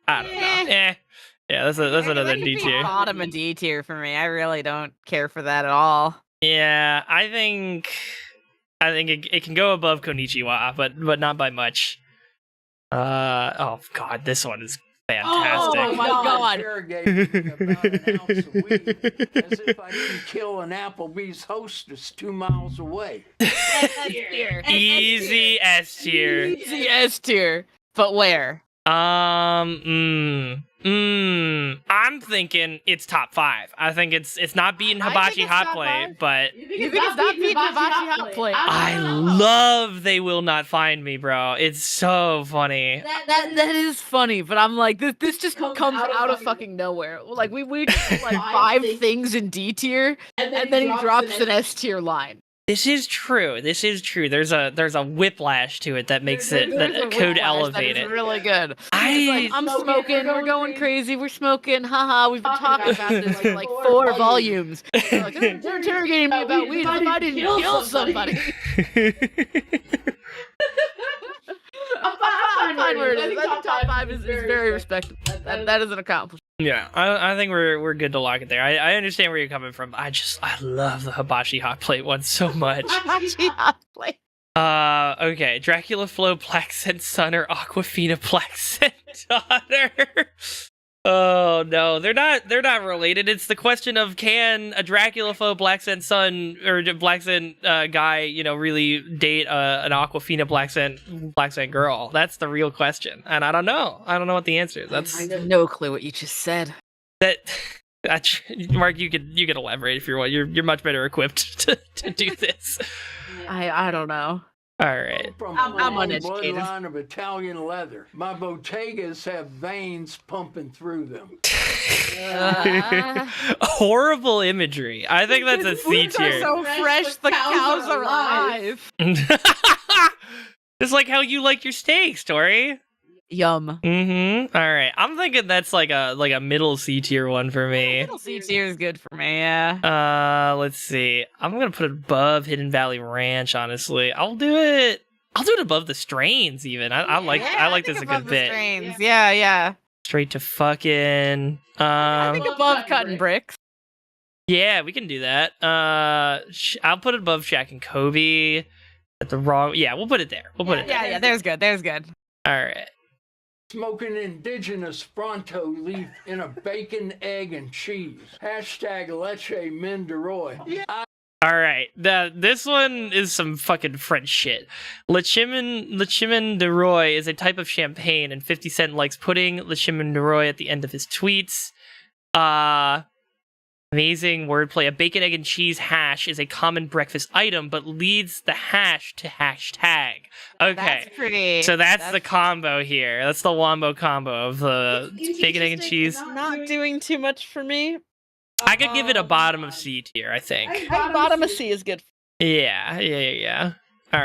I don't know. Yeah, that's another D tier. Bottom of D tier for me. I really don't care for that at all. Yeah, I think it can go above Konichiwa, but not by much. Oh god, this one is fantastic. Oh my god. Interrogated me about an ounce of weed, as if I didn't kill an Applebee's hostess 2 miles away. Easy S tier. Easy S tier. But where? I'm thinking it's top 5. I think it's not beating Hibachi Hot Plate, but You think it's not beating Hibachi Hot Plate? I love They Will Not Find Me, bro. It's so funny. That is funny, but I'm like, this just comes out of fucking nowhere. Like we did like 5 things in D tier, and then he drops an S tier line. This is true. There's a whiplash to it that makes it that could elevate it. Really good. I'm smoking. We're going crazy. We're smoking. Haha. We've been talking about this for like 4 volumes. Like, they're interrogating me about weed. If I didn't kill somebody. I'm fine where it is. I think top 5 is very respectable. That is an accomplishment. Yeah, I think we're good to lock it there. I understand where you're coming from. I love the Hibachi Hot Plate one so much. Hibachi Hot Plate. Okay, Dracula Flow Black Scent Sun or Aquafina Black Scent Daughter. Oh no, they're not related. It's the question of, can a Dracula Flow Black Scent Sun or Black Scent guy, really date an Aquafina Black Scent girl? That's the real question, and I don't know what the answer is. I have no clue what you just said. Mark, you could elaborate if you want. You're much better equipped to do this. I don't know. All right. I'm uneducated. Bloodline of Italian leather. My Bottegas have veins pumping through them. Horrible imagery. I think that's a C tier. So fresh, the cows are alive. It's like how you like your steaks, Tori. Yum. Mm-hmm. All right. I'm thinking that's like a middle C tier one for me. Middle C tier is good for me, yeah. Let's see. I'm gonna put it above Hidden Valley Ranch, honestly. I'll do it above the Strains even. I like this a good bit. Strains. Yeah. Straight to fucking I think above Cutting Bricks. Yeah, we can do that. I'll put it above Shaq and Kobe. At the wrong. Yeah, we'll put it there. There. Yeah. There's good. All right. Smoking indigenous Fronto leaf in a bacon, egg, and cheese. Hashtag Leche Menderoy. All right. This one is some fucking French shit. Le Chemin de Roy is a type of champagne, and 50 Cent likes putting Le Chemin de Roy at the end of his tweets. Amazing wordplay. A bacon, egg, and cheese hash is a common breakfast item, but leads the hash to hashtag. Okay. That's pretty. So that's the combo here. That's the wombo combo of the bacon, egg, and cheese. Not doing too much for me. I could give it a bottom of C tier, I think. I think bottom of C is good. Yeah. All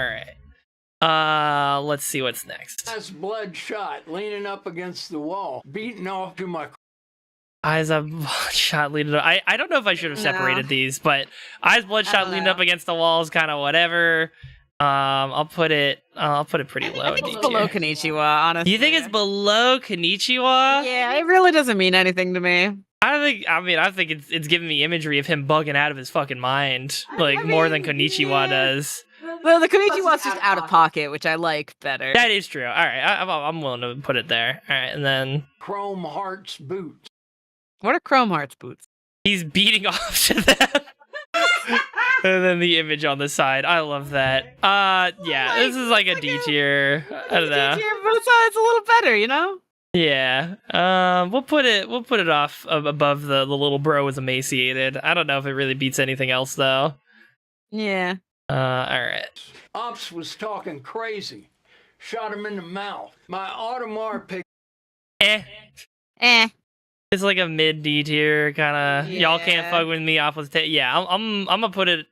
right. Let's see what's next. That's bloodshot, leaning up against the wall, beating off to my Eyes up, bloodshot leaning up. I don't know if I should have separated these, but eyes bloodshot leaning up against the walls, kind of whatever. I'll put it pretty low. I think it's below Konichiwa, honestly. You think it's below Konichiwa? Yeah, it really doesn't mean anything to me. I think it's giving me imagery of him bugging out of his fucking mind, more than Konichiwa does. Well, the Konichiwa's just out of pocket, which I like better. That is true. All right, I'm willing to put it there. All right, and then Chrome Hearts boots. What are Chrome Hearts boots? He's beating off to them. And then the image on the side. I love that. Yeah, this is like a D tier. I don't know. D tier, but it's a little better, you know? Yeah. We'll put it off above the little bro was emaciated. I don't know if it really beats anything else though. Yeah. All right. Ops was talking crazy. Shot him in the mouth. My Audemars pick. It's like a mid D tier kind of. Yeah. Y'all can't fuck with me. Off was yeah. I'm gonna put it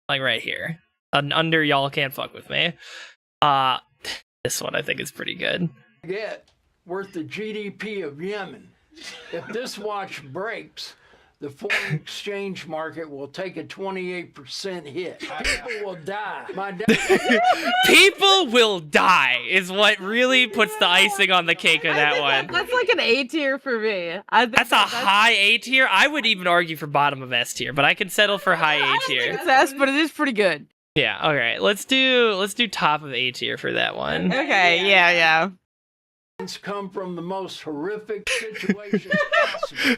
like right here. Under y'all can't fuck with me. This one I think is pretty good. Get worth the GDP of Yemen. If this watch breaks, the foreign exchange market will take a 28% hit. People will die. My dad. People will die is what really puts the icing on the cake of that one. That's like an A tier for me. That's a high A tier. I would even argue for bottom of S tier, but I can settle for high A tier. It's S, but it is pretty good. Yeah, all right. Let's do top of A tier for that one. Okay, yeah. Come from the most horrific situations possible.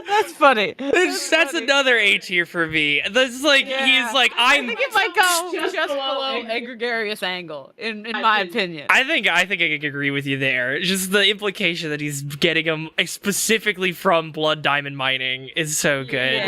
That's funny. That's another A tier for me. That's like he's like I think it might go just below a gregarious angle, in my opinion. I think I can agree with you there. Just the implication that he's getting them specifically from blood diamond mining is so good.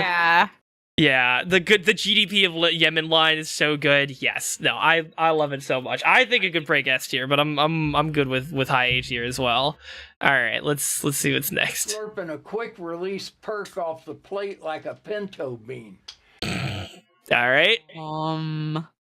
Yeah, the GDP of Yemen line is so good. Yes, no, I love it so much. I think it could break S tier, but I'm good with high A tier as well. All right, let's see what's next. Slurping a quick release perk off the plate like a pinto bean. All right.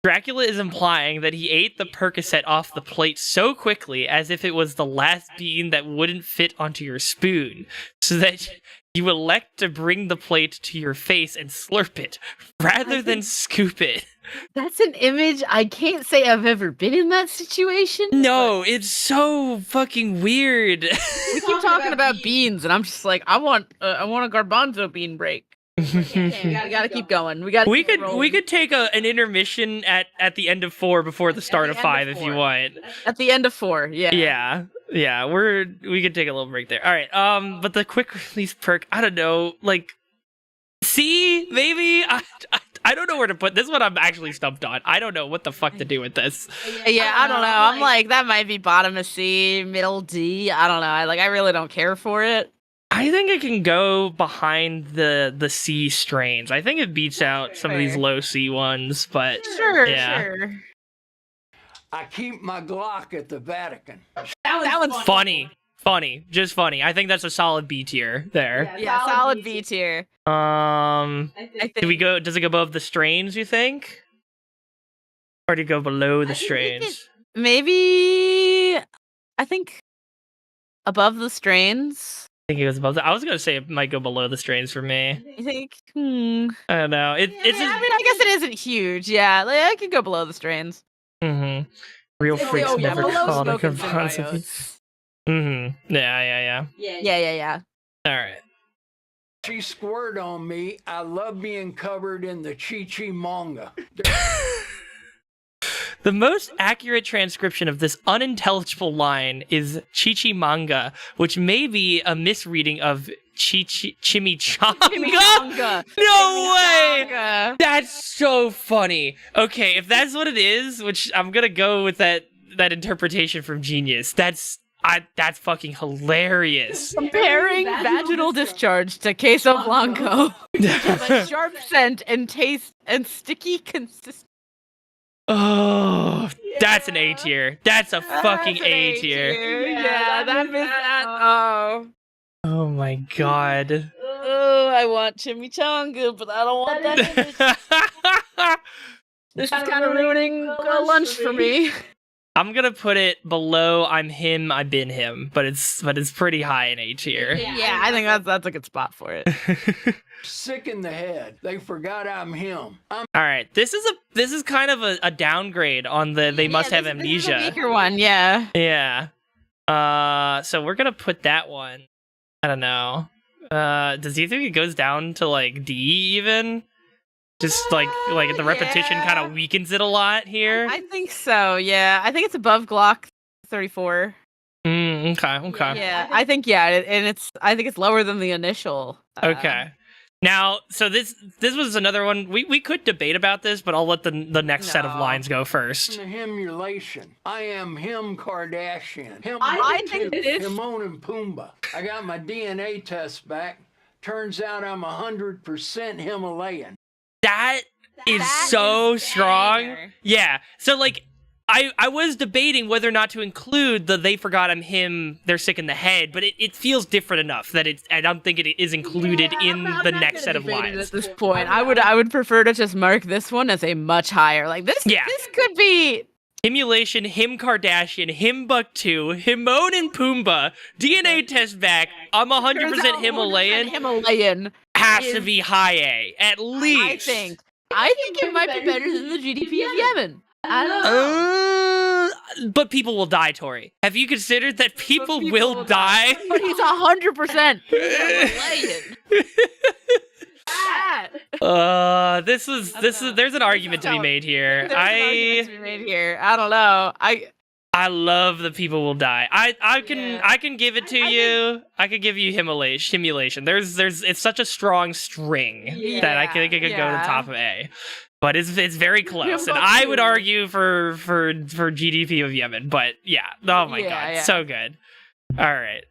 Dracula is implying that he ate the Percocet off the plate so quickly as if it was the last bean that wouldn't fit onto your spoon, so that you elect to bring the plate to your face and slurp it, rather than scoop it. That's an image I can't say I've ever been in that situation. No, it's so fucking weird. We keep talking about beans, and I'm just like, I want a garbanzo bean break. We gotta keep going. We could take an intermission at the end of 4 before the start of 5 if you want. At the end of 4, yeah. Yeah, we could take a little break there. All right. But the quick release perk, I don't know, like C, maybe? I don't know where to put this one. I'm actually stumped on. I don't know what the fuck to do with this. Yeah, I don't know. I'm like, that might be bottom of C, middle D. I don't know. I really don't care for it. I think it can go behind the C strains. I think it beats out some of these low C ones, but sure. I keep my Glock at the Vatican. That one's funny, just funny. I think that's a solid B tier there. Yeah, solid B tier. I think. Does it go above the strains, you think? Or do you go below the strains? Maybe I think above the strains. I think it goes above I was gonna say it might go below the strains for me. I think I don't know. I guess it isn't huge. Yeah, I could go below the strains. Real freaks never called a smoking symbiote. Yeah. All right. She squirted on me. I love being covered in the Chi manga. The most accurate transcription of this unintelligible line is Chichimanga, which may be a misreading of chimichanga. No way! That's so funny. Okay, if that's what it is, which I'm gonna go with that interpretation from Genius. That's fucking hilarious. Comparing vaginal discharge to queso blanco. A sharp scent and taste and sticky consistency. Oh, that's an A tier. That's a fucking A tier. Yeah, that missed that. Oh my god. Oh, I want chimichanga, but I don't want that. This is kind of ruining lunch for me. I'm gonna put it below I'm him, I've been him, but it's pretty high in A tier. Yeah, I think that's a good spot for it. Sick in the head. They forgot I'm him. All right, this is kind of a downgrade on the they must have amnesia. This is a weaker one, yeah. Yeah. So we're gonna put that one. I don't know. Does he think it goes down to like D even? Just like the repetition kind of weakens it a lot here. I think so. Yeah, I think it's above Glock 34. Okay. Yeah, I think and I think it's lower than the initial. Okay. Now, so this was another one we could debate about this, but I'll let the next set of lines go first. Himulation. I am him Kardashian. I think it is Timon and Pumbaa. I got my DNA test back. Turns out I'm 100% Himalayan. That is so strong. Banger. Yeah. So like I was debating whether or not to include the they forgot I'm him, they're sick in the head, but it feels different enough that I don't think it is included in the next set of lines. At this point, I would prefer to just mark this one as a much higher. Like this could be Himulation, Him Kardashian, Him Buck2, Himon and Pumbaa, DNA test back, I'm 100% Himalayan, Himalayan has to is- be high A, at least. I think it might be better than the GDP of Yemen. I don't know. But people will die, Tori. Have you considered that people will die? But he's 100% Himalayan. There's an argument to be made here. I don't know. I love that people will die. I can give it to you. I could give you Himulation. It's such a strong string that I think it could go to the top of A. But it's very close, and I would argue for GDP of Yemen. But yeah, oh my god, so good. All right,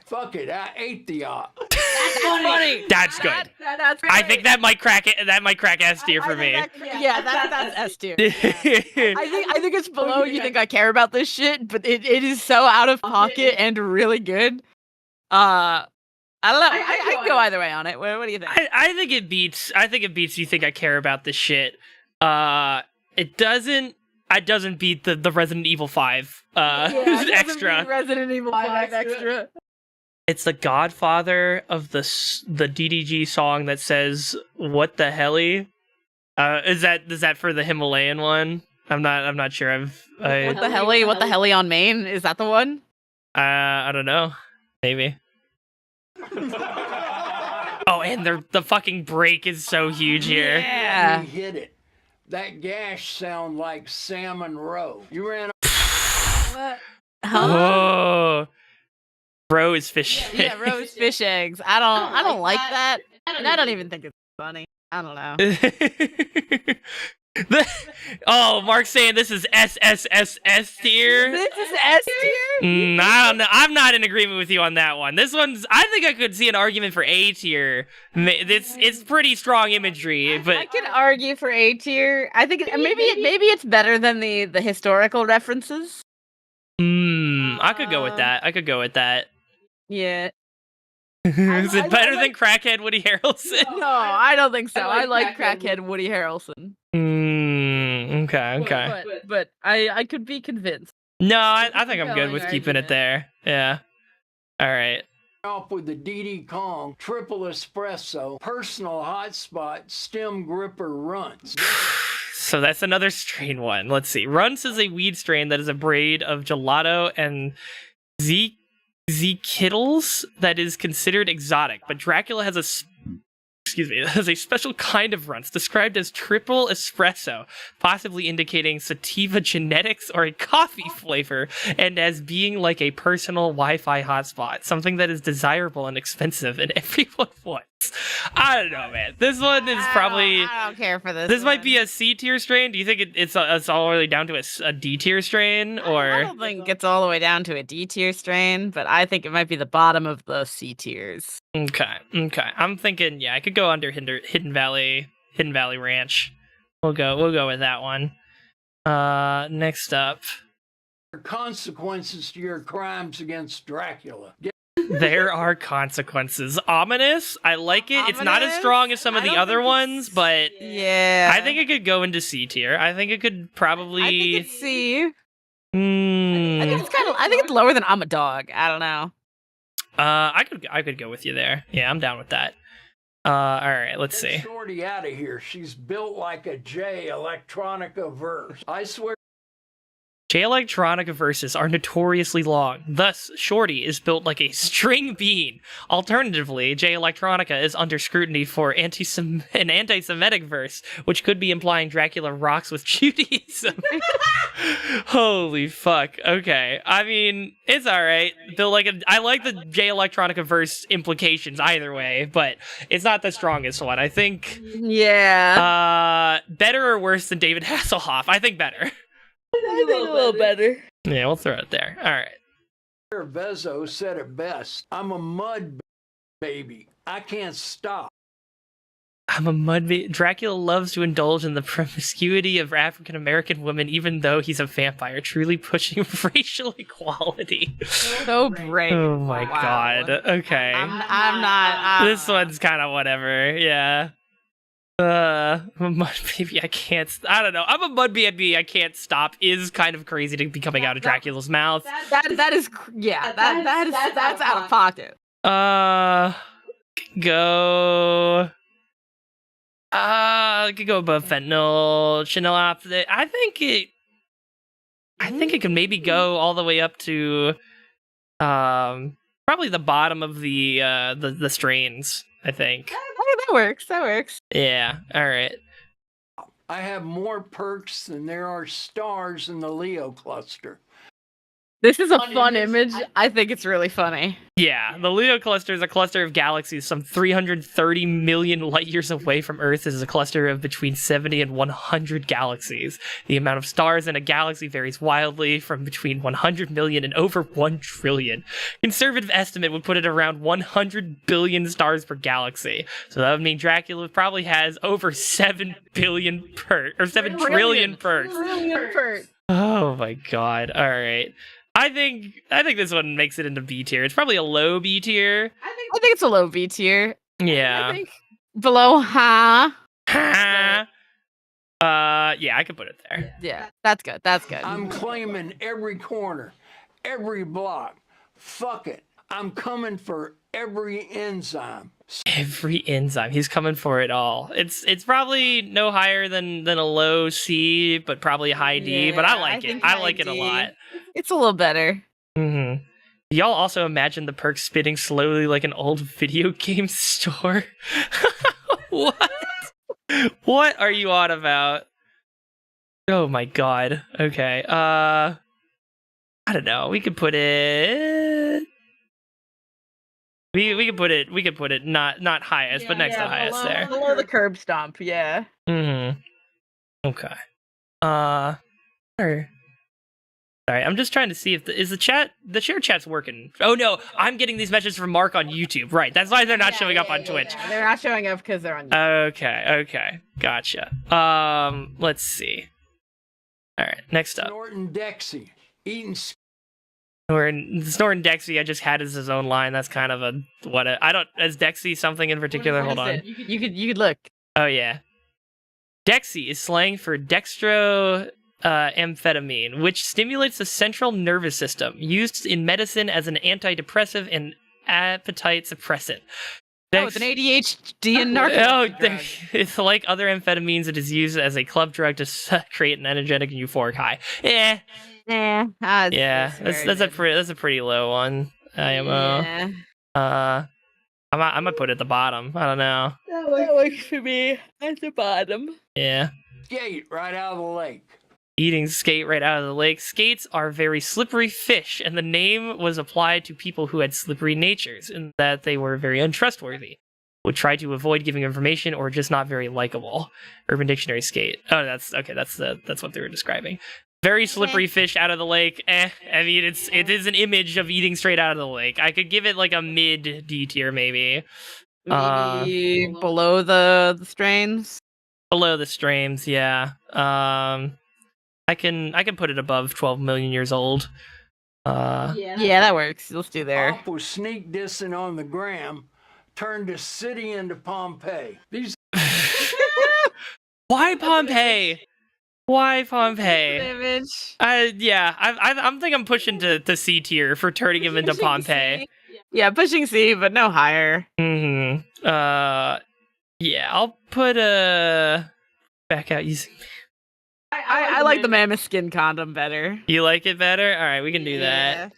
Fuck it, I ate the op. That's funny. that's good. That's I think that might crack it. That might crack S tier for me. That's S tier. I think it's below. You think I care about this shit, but it is so out of pocket and really good. I don't know. I can go either way on it. What do you think? I think it beats. I think it beats. You think I care about this shit? It doesn't. It doesn't beat the Resident Evil 5 extra. Resident Evil 5 extra. It's the godfather of the DDG song that says "What the helly." Is that for the Himalayan one? I'm not sure. What the helly on Maine? Is that the one? I don't know. Maybe. Oh, and the fucking break is so huge here. Yeah. He hit it. That gash sound like Salmon Row. You ran. What? Huh? Oh, bro is fish. Yeah, roast fish eggs. I don't like that, and I don't even think it's funny. I don't know. Oh, Mark's saying this is SSSS tier. This is S tier. I don't know. I'm not in agreement with you on that one. This one's. I think I could see an argument for A tier. It's pretty strong imagery, but I can argue for A tier. I think maybe it's better than the historical references. I could go with that. Yeah. Is it better than crackhead Woody Harrelson? No, I don't think so. I like crackhead Woody Harrelson. Okay. But I could be convinced. No, I think I'm good with keeping it there. Yeah. All right. Off with the DD Kong, triple espresso, personal hotspot, stem gripper runts. So that's another strain one. Let's see. Runts is a weed strain that is a braid of gelato and Kittles that is considered exotic, but Dracula has has a special kind of runts described as triple espresso, possibly indicating sativa genetics or a coffee flavor, and as being like a personal Wi-Fi hotspot, something that is desirable and expensive and everyone wants. I don't know, man. This one is probably. I don't care for this. This might be a C tier strain. Do you think it's all the way down to a D tier strain, or? I don't think it's all the way down to a D tier strain, but I think it might be the bottom of the C tiers. Okay. I'm thinking, I could go under Hidden Valley Ranch. We'll go with that one. Next up, Consequences to your crimes against Dracula. there are consequences. Ominous. I like it. It's not as strong as some of the other ones, but yeah, I think it could go into C tier. I think it could probably. I think it's C. I think it's I think it's lower than I'm a Dog. I don't know. I could go with you there. Yeah, I'm down with that. All right, let's see. Get Shorty out of here. She's built like a J Electronica verse. I swear. J Electronica verses are notoriously long. Thus, Shorty is built like a string bean. Alternatively, J Electronica is under scrutiny for an anti-Semitic verse, which could be implying Dracula rocks with Judaism. Holy fuck. Okay. I mean, it's alright. I like the J Electronica verse implications either way, but it's not the strongest one. I think. Yeah. Better or worse than David Hasselhoff? I think better. I think a little better. Yeah, we'll throw it there. All right. Vezo said it best. I'm a mud baby. I can't stop. I'm a mud baby. Dracula loves to indulge in the promiscuity of African American women, even though he's a vampire, truly pushing racial equality. So brave. Oh my god. Okay. I'm not. This one's kind of whatever. Yeah. I'm a mud baby. I can't. I don't know. I'm a mud baby. I can't stop. Is kind of crazy to be coming out of Dracula's mouth. That is that's out of pocket. Go. I could go above fentanyl, Chanel after. I think it could maybe go all the way up to, probably the bottom of the strains. I think. That works. That works. Yeah. All right. I have more perks than there are stars in the Leo cluster. This is a fun image. I think it's really funny. Yeah, the Leo cluster is a cluster of galaxies some 330 million light years away from Earth. This is a cluster of between 70 and 100 galaxies. The amount of stars in a galaxy varies wildly from between 100 million and over 1 trillion. Conservative estimate would put it around 100 billion stars per galaxy. So that would mean Dracula probably has over 7 billion or 7 trillion perks. Oh my god. All right. I think this one makes it into B tier. It's probably a low B tier. I think it's a low B tier. Yeah. I think below ha. Yeah, I could put it there. Yeah, that's good. That's good. I'm claiming every corner, every block. Fuck it. I'm coming for every enzyme. Every enzyme. He's coming for it all. It's probably no higher than a low C, but probably a high D. But I like it. I like it a lot. It's a little better. Mm-hmm. Y'all also imagine the perk spinning slowly like an old video game store? What? What are you on about? Oh my god. Okay. I don't know. We could put it. We could put it not highest, but next to highest there. Below the curb stomp, yeah. Mm-hmm. Okay. Sorry, I'm just trying to see if the share chat's working. Oh no, I'm getting these messages from Mark on YouTube. Right, that's why they're not showing up on Twitch. Yeah. They're not showing up because they're on YouTube. Okay, gotcha. Let's see. All right, next up. Norton Dexy eating. Snorton Dexy, I just had as his own line. That's kind of is Dexy something in particular? Hold on. You could look. Oh yeah. Dexy is slang for dextroamphetamine, which stimulates the central nervous system, used in medicine as an antidepressive and appetite suppressant. It's an ADHD and narcotic. It's like other amphetamines. It is used as a club drug to create an energetic and euphoric high. Yeah, that's a pretty low one. IMO. Yeah. I might put it at the bottom. I don't know. That works for me at the bottom. Yeah. Skate right out of the lake. Eating skate right out of the lake. Skates are very slippery fish, and the name was applied to people who had slippery natures, in that they were very untrustworthy, would try to avoid giving information, or just not very likable. Urban Dictionary skate. Oh, that's what they were describing. Very slippery fish out of the lake. I mean, it is an image of eating straight out of the lake. I could give it like a mid D tier, maybe. Maybe below the strains. Below the strains, yeah. I can put it above 12 million years old. Yeah, that works. Let's do there. Pop was sneak dissing on the gram, turned a city into Pompeii. These. Why Pompeii? Why Pompeii? Image. I'm think I'm pushing to C tier for turning him into Pompeii. Yeah, pushing C, but no higher. Mm-hmm. Yeah, I'll put back out using. I like the mammoth skin condom better. You like it better? All right, we can do that.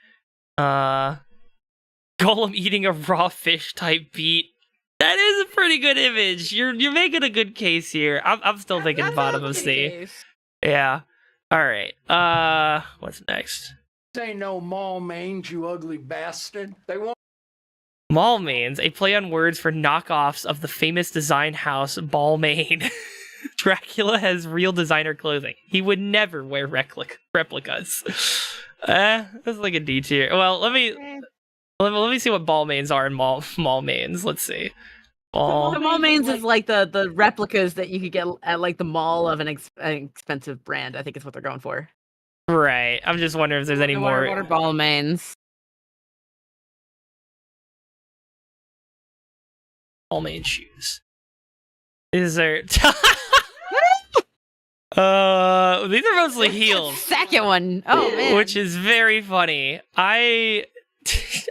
Golem eating a raw fish type beat. That is a pretty good image. You're making a good case here. I'm still thinking bottom of C. Case. Yeah. All right. What's next? Say no mall mange, you ugly bastard. They won't. Balmains, a play on words for knockoffs of the famous design house Balmain. Dracula has real designer clothing. He would never wear replicas. That's like a D tier. Well, let me see what Balmains are in mall mains. Let's see. The mall mains is like the replicas that you could get at like the mall of an expensive brand. I think is what they're going for. Right. I'm just wondering if there's any more. What are ball mains? Balmain shoes. These are these are mostly heels, Second one. Oh man. which is very funny. I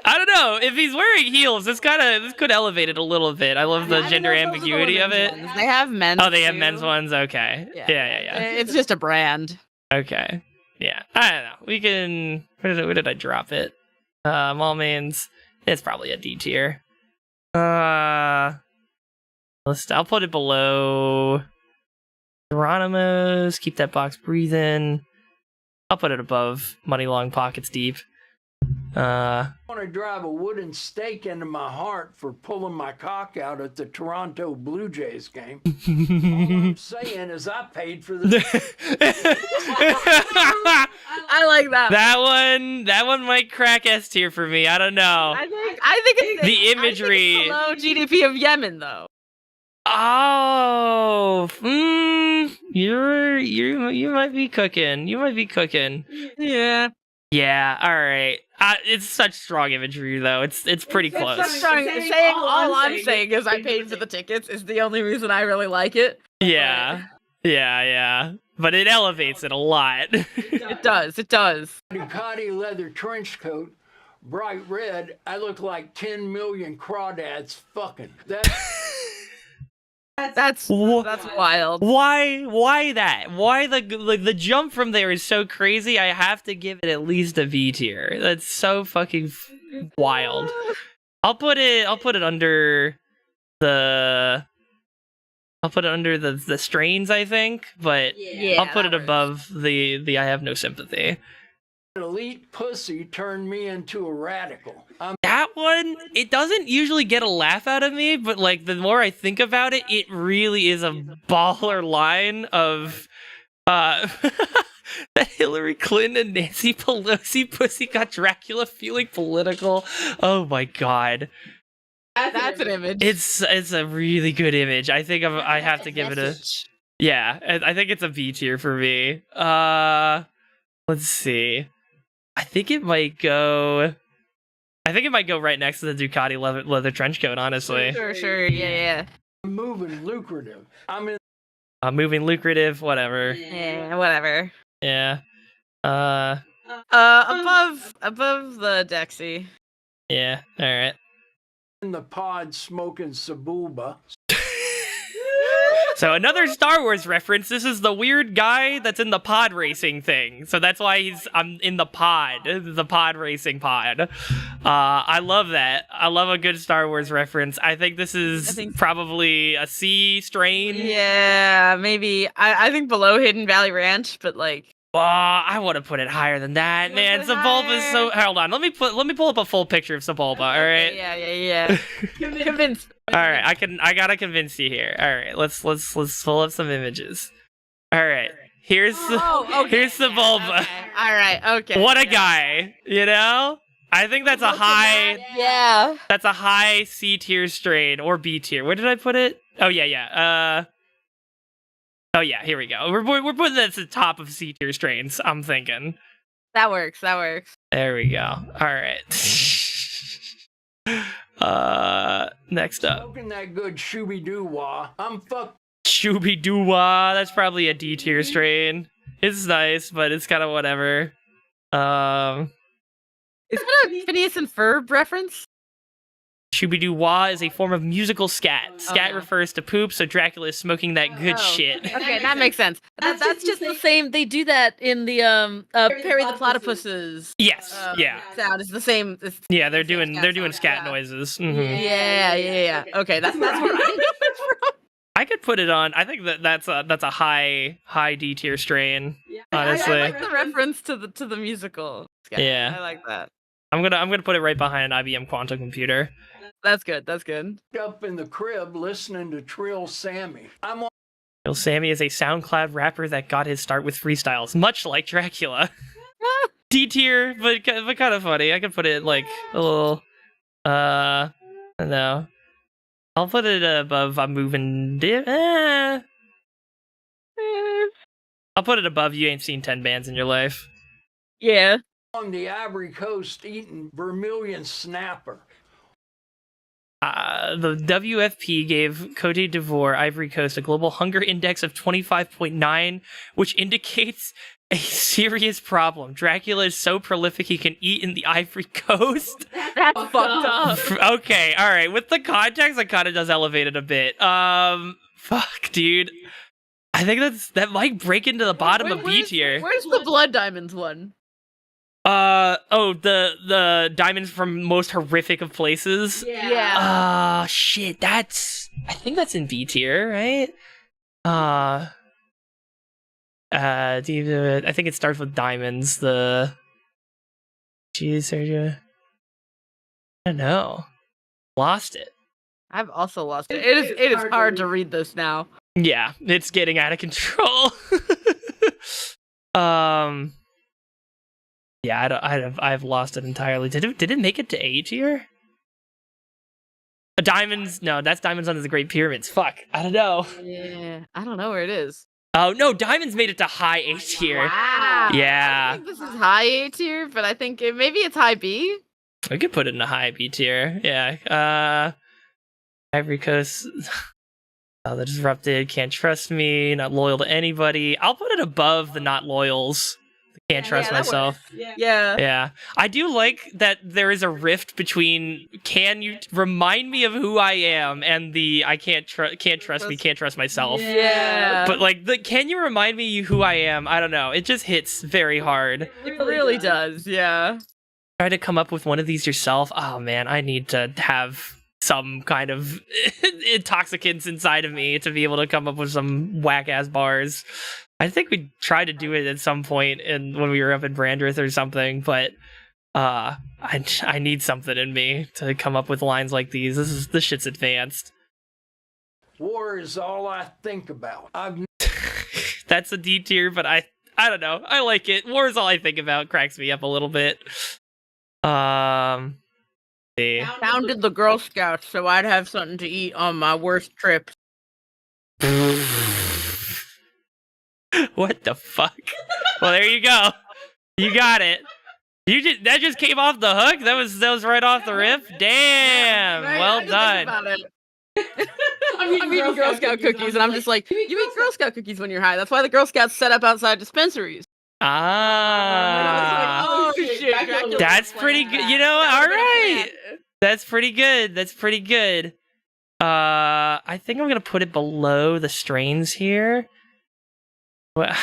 don't know if he's wearing heels. This could elevate it a little bit. I love the gender ambiguity of it. They have men's. Oh, they have too. men's ones. Okay. Yeah. It's just a brand. Okay. Yeah. I don't know. We can. Where did I drop it? Mall mains. It's probably a D tier. I'll put it below Geronimo's. Keep that box breathing. I'll put it above Money Long Pockets Deep. I want to drive a wooden stake into my heart for pulling my cock out at the Toronto Blue Jays game. All I'm saying is I paid for this. I like that. That one might crack S tier for me. I don't know. I think it's The imagery. I think it's below GDP of Yemen though. Oh, you might be cooking. You might be cooking. Yeah. Yeah. All right. It's such strong imagery though. It's pretty close. All I'm saying is I paid for the tickets is the only reason I really like it. Yeah. But it elevates it a lot. It does. Ducati leather trench coat, bright red. I look like 10 million crawdads fucking. That's wild. Why that? Why the jump from there is so crazy? I have to give it at least a B tier. That's so fucking wild. I'll put it under the strains, I think, but Yeah, I'll put it that above the I have no sympathy. Elite pussy turned me into a radical. That one, it doesn't usually get a laugh out of me, but like the more I think about it, it really is a baller line of that Hillary Clinton and Nancy Pelosi pussy got Dracula feeling political. Oh my god. That's an image. It's a really good image. I think I have to give it a I think it's a B tier for me. Let's see. I think it might go right next to the Ducati leather trench coat, honestly. Sure. Yeah. I'm moving lucrative. I'm in. Moving lucrative, whatever. Yeah, whatever. Yeah. Above the Dexy. Yeah. All right. In the pod smoking Sabulba. So another Star Wars reference. This is the weird guy that's in the pod racing thing. So that's why I'm in the pod racing pod. I love that. I love a good Star Wars reference. I think this is probably a C strain. Yeah, maybe. I think below Hidden Valley Ranch, but like. I want to put it higher than that, man. Sebulba is so. Hold on, let me pull up a full picture of Sebulba. All right. Yeah. Convinced. All right, I gotta convince you here. All right, let's pull up some images. All right, here's Sebulba. Okay. All right. Okay. What a guy, you know? I think that's a high. Yeah. That's a high C tier strain or B tier. Where did I put it? Oh yeah. Oh yeah, here we go. We're putting that at the top of C tier strains. I'm thinking. That works. There we go. All right. Next up. Smoking that good shooby doo wah. I'm fucked. Shooby doo wah. That's probably a D tier strain. It's nice, but it's kind of whatever. Is that a Phineas and Ferb reference? Shooby doo wah is a form of musical scat. Scat refers to poop, so Dracula is smoking that good shit. Okay, that makes sense. That's just the same. They do that in the Perry the Platypus's. Yes. Yeah. Sound is the same. Yeah, they're doing scat noises. Mm-hmm. Yeah. Okay, that's where I know it from. I could put it on. I think that's a high D tier strain. Honestly, I like the reference to the musical. Yeah, I like that. I'm gonna put it right behind an IBM quantum computer. That's good. Up in the crib listening to Trill Sammy. Trill Sammy is a SoundCloud rapper that got his start with freestyles, much like Dracula. D tier, but kind of funny. I could put it like a little. I don't know. I'll put it above I'm moving. I'll put it above You Ain't Seen 10 Bands in Your Life. Yeah. On the Ivory Coast eating vermilion snapper. The WFP gave Cote d'Ivoire, Ivory Coast, a global hunger index of 25.9, which indicates a serious problem. Dracula is so prolific he can eat in the Ivory Coast. That's fucked up. Okay, all right. With the context, that kind of does elevate it a bit. Fuck, dude. I think that might break into the bottom of B tier. Where's the blood diamonds one? The diamonds from most horrific of places. Yeah. Shit. I think that's in B tier, right? I think it starts with diamonds. Jeez, Sergio. I don't know. Lost it. I've also lost it. It is hard to read this now. Yeah, it's getting out of control. Yeah, I've lost it entirely. Did it make it to A tier? Diamonds? No, that's Diamonds under the Great Pyramids. Fuck, I don't know. Yeah, I don't know where it is. Oh no, Diamonds made it to high A tier. Wow. Yeah. I think this is high A tier, but I think maybe it's high B. We could put it in a high B tier. Yeah. Ivory Coast. The Disrupted, Can't Trust Me, Not Loyal to Anybody. I'll put it above the Not Loyals. Can't Trust Myself. Yeah. I do like that there is a rift between can you remind me of who I am and the I can't trust me, can't trust myself. Yeah. But like the can you remind me who I am? I don't know. It just hits very hard. It really does. Yeah. Try to come up with one of these yourself. Oh man, I need to have some kind of intoxicants inside of me to be able to come up with some whack ass bars. I think we tried to do it at some point when we were up in Brandreth or something, but I need something in me to come up with lines like these. This shit's advanced. War is all I think about. That's a D tier, but I don't know. I like it. War is all I think about. Cracks me up a little bit. Founded the Girl Scouts so I'd have something to eat on my worst trips. What the fuck? Well, there you go. You got it. That just came off the hook. That was right off the rip. Damn. Right, well I just done. think about it. I'm eating Girl Scout cookies, and I'm just like, you eat Girl Scout cookies when you're high. That's why the Girl Scouts set up outside dispensaries. Ah. Oh shit! Dracula That's was pretty playing good. that. You know, That all would've been a right. fan. That's pretty good. I think I'm gonna put it below the strains here. Well,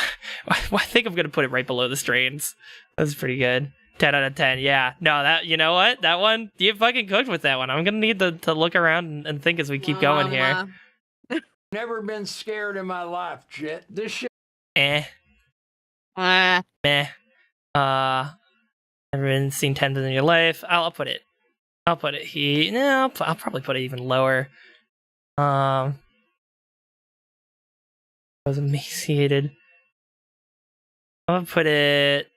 I think I'm gonna put it right below the strains. That's pretty good. 10 out of 10. Yeah. No, you know what? That one, you fucking cooked with that one. I'm gonna need to look around and think as we keep going here. Never been scared in my life, Jet. This shit. Meh. Never been seen 10 in your life. I'll put it here. No, I'll probably put it even lower. I was emaciated. I'm gonna put it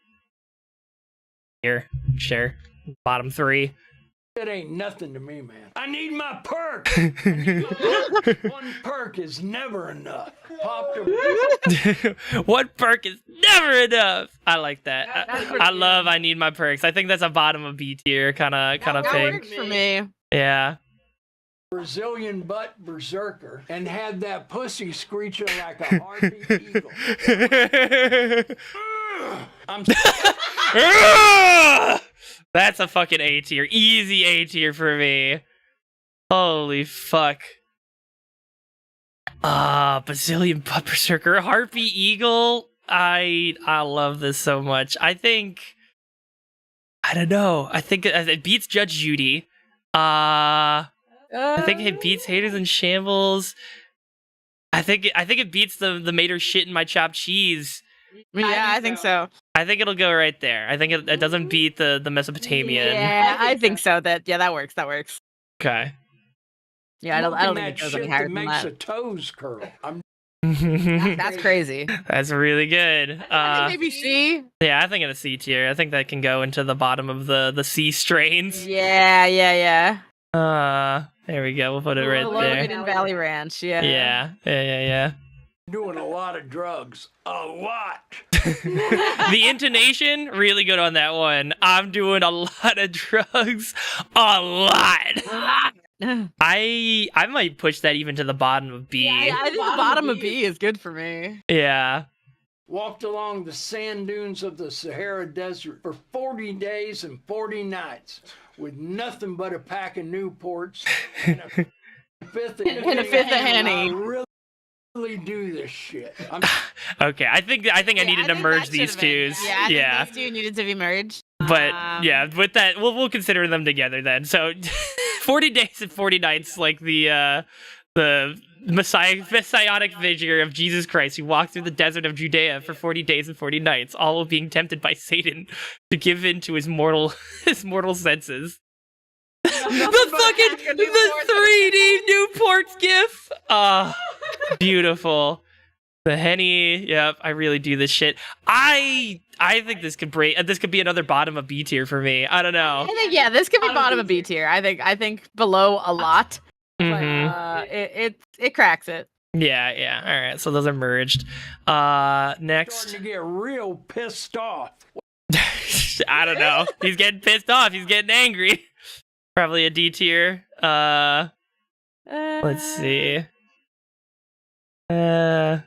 here. Sure. Bottom 3. It ain't nothing to me, man. I need my perk. One perk is never enough. One perk is never enough. I like that. I need my perks. I think that's a bottom of B tier kind of That thing. works for me. Yeah. Brazilian butt berserker and had that pussy screeching like a harpy eagle. I'm That's a fucking A tier. Easy A tier for me. Holy fuck. Brazilian butt berserker, harpy eagle. I love this so much. I don't know. I think it beats Judge Judy. I think it beats Haters in Shambles. I think it beats the made her shit in my chopped cheese. Yeah, I think so. I think it'll go right there. I think it doesn't beat the Mesopotamian. Yeah, I think so. That works. That works. Okay. Yeah, I don't smoking think it that goes shit any higher that than makes that. the toes curl. That's crazy. That's really good. I think maybe C. Yeah, I think in a C tier. I think that can go into the bottom of the C strains. Yeah. There we go. We'll put it right Logan there. in Valley Ranch. Yeah. Yeah. Doing a lot of drugs. A lot. The intonation, really good on that one. I'm doing a lot of drugs. A lot. I might push that even to the bottom of B. Yeah, I think the bottom of B is good for me. Yeah. Walked along the sand dunes of the Sahara Desert for 40 days and 40 nights with nothing but a pack of Newports and a fifth of Henny. I really do this shit. Okay, I think I needed to merge these two. Yeah, I think these two needed to be merged. But yeah, with that, we'll consider them together then. So, 40 days and 40 nights, like the messianic figure of Jesus Christ who walked through the desert of Judea for 40 days and 40 nights, all while being tempted by Satan to give in to his mortal senses. The 3D Newports gif. Beautiful. The Henny. Yep, I really do this shit. I think this could be another bottom of B tier for me. I don't know. I think this could be bottom of B tier. I think below a lot. Mm-hmm. But it cracks it. Yeah. All right, so those are merged. Next. Starting to get real pissed off. I don't know. He's getting pissed off. He's getting angry. Probably a D tier. Let's see. I'll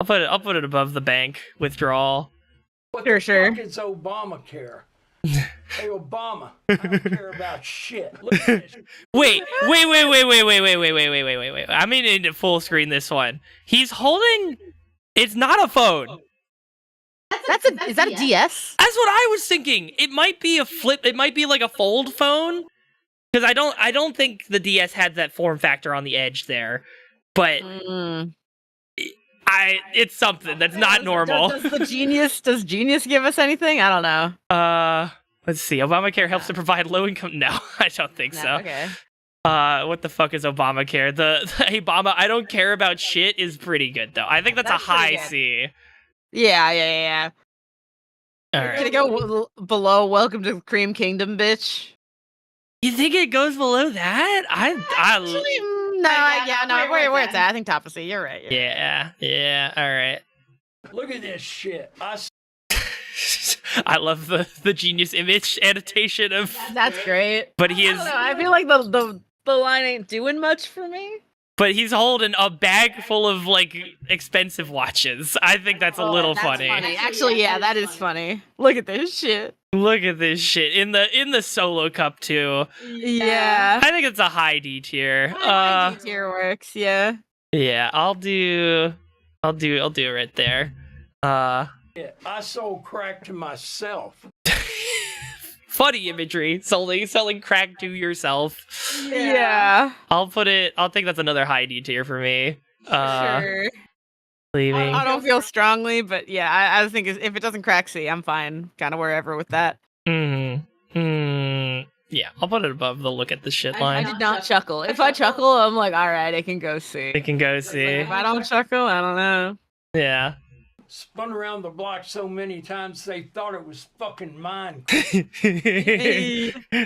put it above the bank withdrawal. What Sure, the sure. fuck is Obamacare? Hey, Obama, I don't care about shit. Look at this. Wait. I'm in full screen this one. He's holding. It's not a phone. Is that a DS? That's what I was thinking. It might be a flip. It might be like a fold phone. Because I don't think the DS had that form factor on the edge there. But it's something that's not normal. Does Genius give us anything? I don't know. Let's see. Obamacare helps to provide low income. No, I don't think so. Okay. What the fuck is Obamacare? The hey Obama, I don't care about shit is pretty good though. I think that's a high C. Yeah. All right. Can it go below Welcome to Cream Kingdom, bitch? You think it goes below that? Where it's at. I think top of C. You're right. Yeah. All right. Look at this shit. I love the Genius image annotation of. That's great. But he is. I feel like the line ain't doing much for me. But he's holding a bag full of like expensive watches. I think that's a little funny. Actually, yeah, that is funny. Look at this shit. Look at this shit in the solo cup too. Yeah. I think it's a high D tier. D tier works. Yeah. Yeah, I'll do it right there. I sold crack to myself. Funny imagery, selling crack to yourself. Yeah. I'll think that's another high D tier for me. Sure. Leaving. I don't feel strongly, but yeah, I think if it doesn't crack C, I'm fine. Kind of wherever with that. Yeah, I'll put it above the look at the shit I line. did not chuckle. If I chuckle, I'm like, all right, it can go C. It can go C. If I don't chuckle, I don't know. Yeah. Spun around the block so many times they thought it was fucking mine.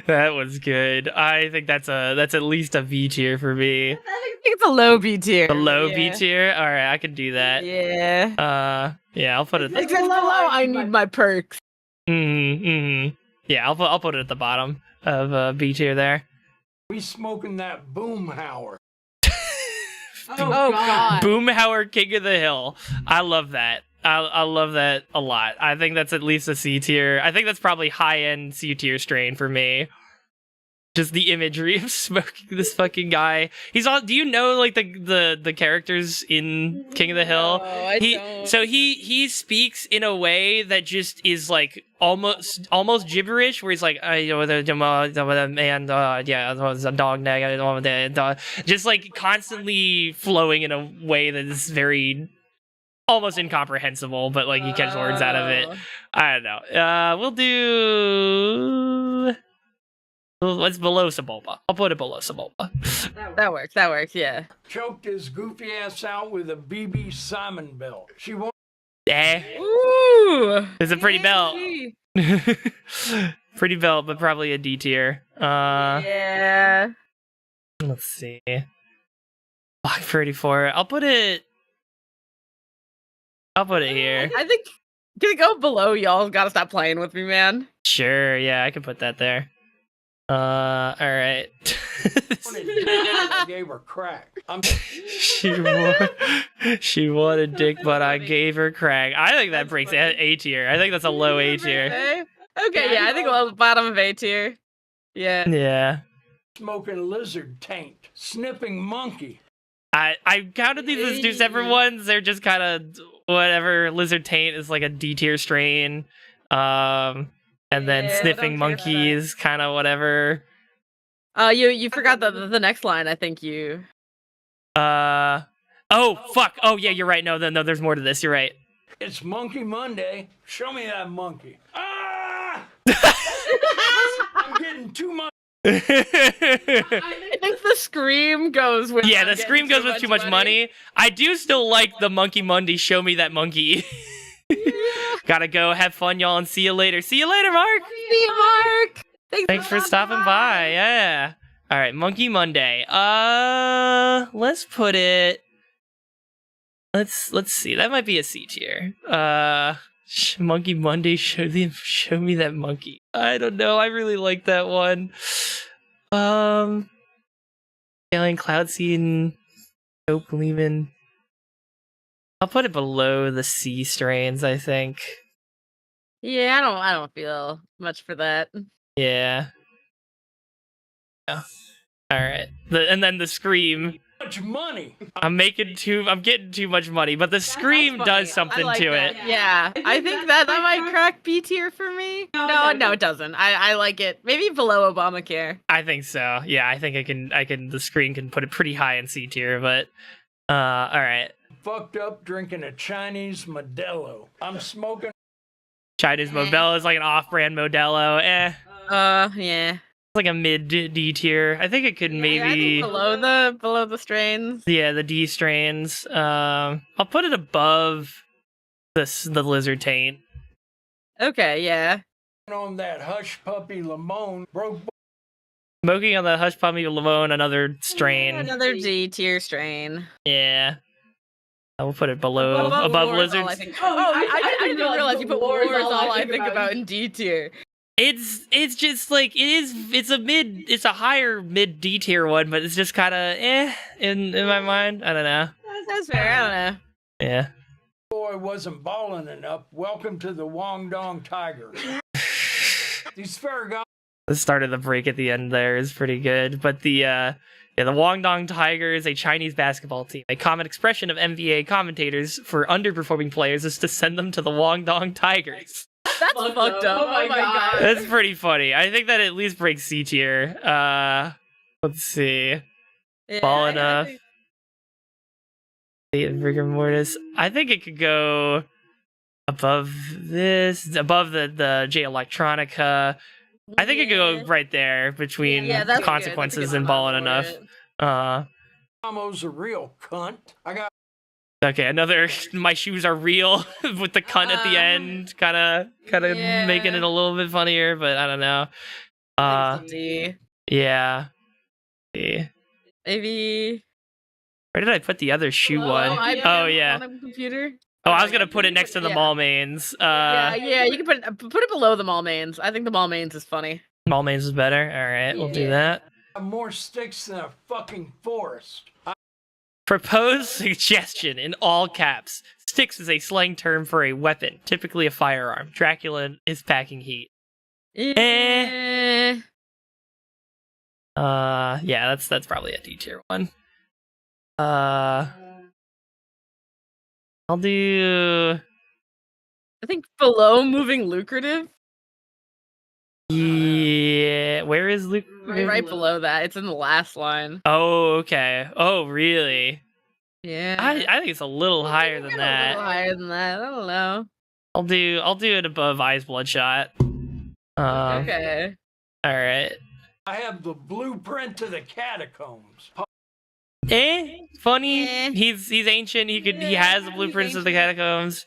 That was good. I think that's at least a B tier for me. I think it's a low B tier. A low B tier? All right, I can do that. Yeah. Yeah, I'll put it. It's below. I need my perks. Yeah, I'll put it at the bottom of B tier there. We smoking that Boomhauer. Oh God. Boomhauer King of the Hill. I love that. I love that a lot. I think that's at least a C tier. I think that's probably high end C tier strain for me. Just the imagery of smoking this fucking guy. He's all. Do you know like the characters in King of the Hill? No, I don't. So he speaks in a way that just is like almost gibberish, where he's like, man, the dog, just like constantly flowing in a way that is very almost incomprehensible, but like you catch words out of it. I don't know. We'll do. What's below Sebulba? I'll put it below Sebulba. That works, yeah. Choked his goofy ass out with a BB Simon belt. She won't. Ooh. It's a pretty belt. Pretty belt, but probably a D tier. Yeah. Let's see. Block 34. I'll put it here. I think. Can it go below? Y'all gotta stop playing with me, man. Sure, yeah, I can put that there. All right. I gave her crack. She wanted dick, but I gave her crack. I think that breaks A tier. I think that's a low A tier. Okay, yeah, I think bottom of A tier. Yeah. Yeah. Smoking lizard taint. Sniffing monkey. I counted these as 2 separate ones. They're just kind of whatever. Lizard taint is like a D tier strain. And then sniffing monkey is kind of whatever. You forgot the next line. I think you. Oh fuck. Oh yeah, you're right. No, there's more to this. You're right. It's Monkey Monday. Show me that monkey. Ah! I'm getting too much. I think the scream goes with. Yeah, the scream goes with too much money. I do still like the Monkey Monday. Show me that monkey. Gotta go. Have fun, y'all, and see you later. See you later, Mark. See you, Mark. Thanks for stopping by. Yeah. All right, Monkey Monday. Let's put it. Let's see. That might be a C tier. Monkey Monday. Show me that monkey. I don't know. I really like that one. Alien Cloud Scene. Nope, leaving. I'll put it below the C strains, I think. Yeah, I don't feel much for that. Yeah. All right. And then the scream. Much money. I'm getting too much money, but the scream does something to it. Yeah, I think that might crack B tier for me. No, it doesn't. I like it. Maybe below Obamacare. I think so. Yeah, I think I can. The screen can put it pretty high in C tier, but all right. Fucked up drinking a Chinese Modelo. I'm smoking. Chinese Modelo is like an off-brand Modelo. Yeah. It's like a mid D tier. I think it could maybe below the strains. Yeah, the D strains. I'll put it above the lizard taint. Okay, yeah. On that hush puppy Limon broke. Smoking on the hush puppy Limon, another strain. Another D tier strain. Yeah. I will put it below above lizards. I didn't realize you put war is all I think about in D tier. It's just like it's a higher mid D tier one, but it's just kind of in my mind. I don't know. That's fair. I don't know. Yeah. Boy wasn't balling enough. Welcome to the Guangdong Tigers. These fair guys. The start of the break at the end there is pretty good, but the Guangdong Tigers, a Chinese basketball team. A common expression of NBA commentators for underperforming players is to send them to the Guangdong Tigers. That's fucked up. Oh my god. That's pretty funny. I think that at least breaks C tier. Let's see. Ball enough. Rigor mortis. I think it could go above this, above the J Electronica. I think it could go right there between consequences and balling enough. Almost a real cunt. I got. Okay, another. My shoes are real with the cunt at the end, kind of making it a little bit funnier, but I don't know. Yeah. Maybe. Where did I put the other shoe one? Oh yeah. On a computer. Oh, I was gonna put it next to the mall mains. Yeah, you can put it below the mall mains. I think the mall mains is funny. Mall mains is better. All right, we'll do that. More sticks than a fucking forest. Proposed suggestion in all caps. Sticks is a slang term for a weapon, typically a firearm. Dracula is packing heat. Yeah, that's probably a D tier one. I'll do. I think below moving lucrative. Yeah, where is Luke? Right below that. It's in the last line. Oh, okay. Oh, really? Yeah. I think it's a little higher than that. A little higher than that. I don't know. I'll do it above Eyes Bloodshot. Okay. All right. I have the blueprint to the catacombs. Funny. He's ancient. He has the blueprints of the catacombs.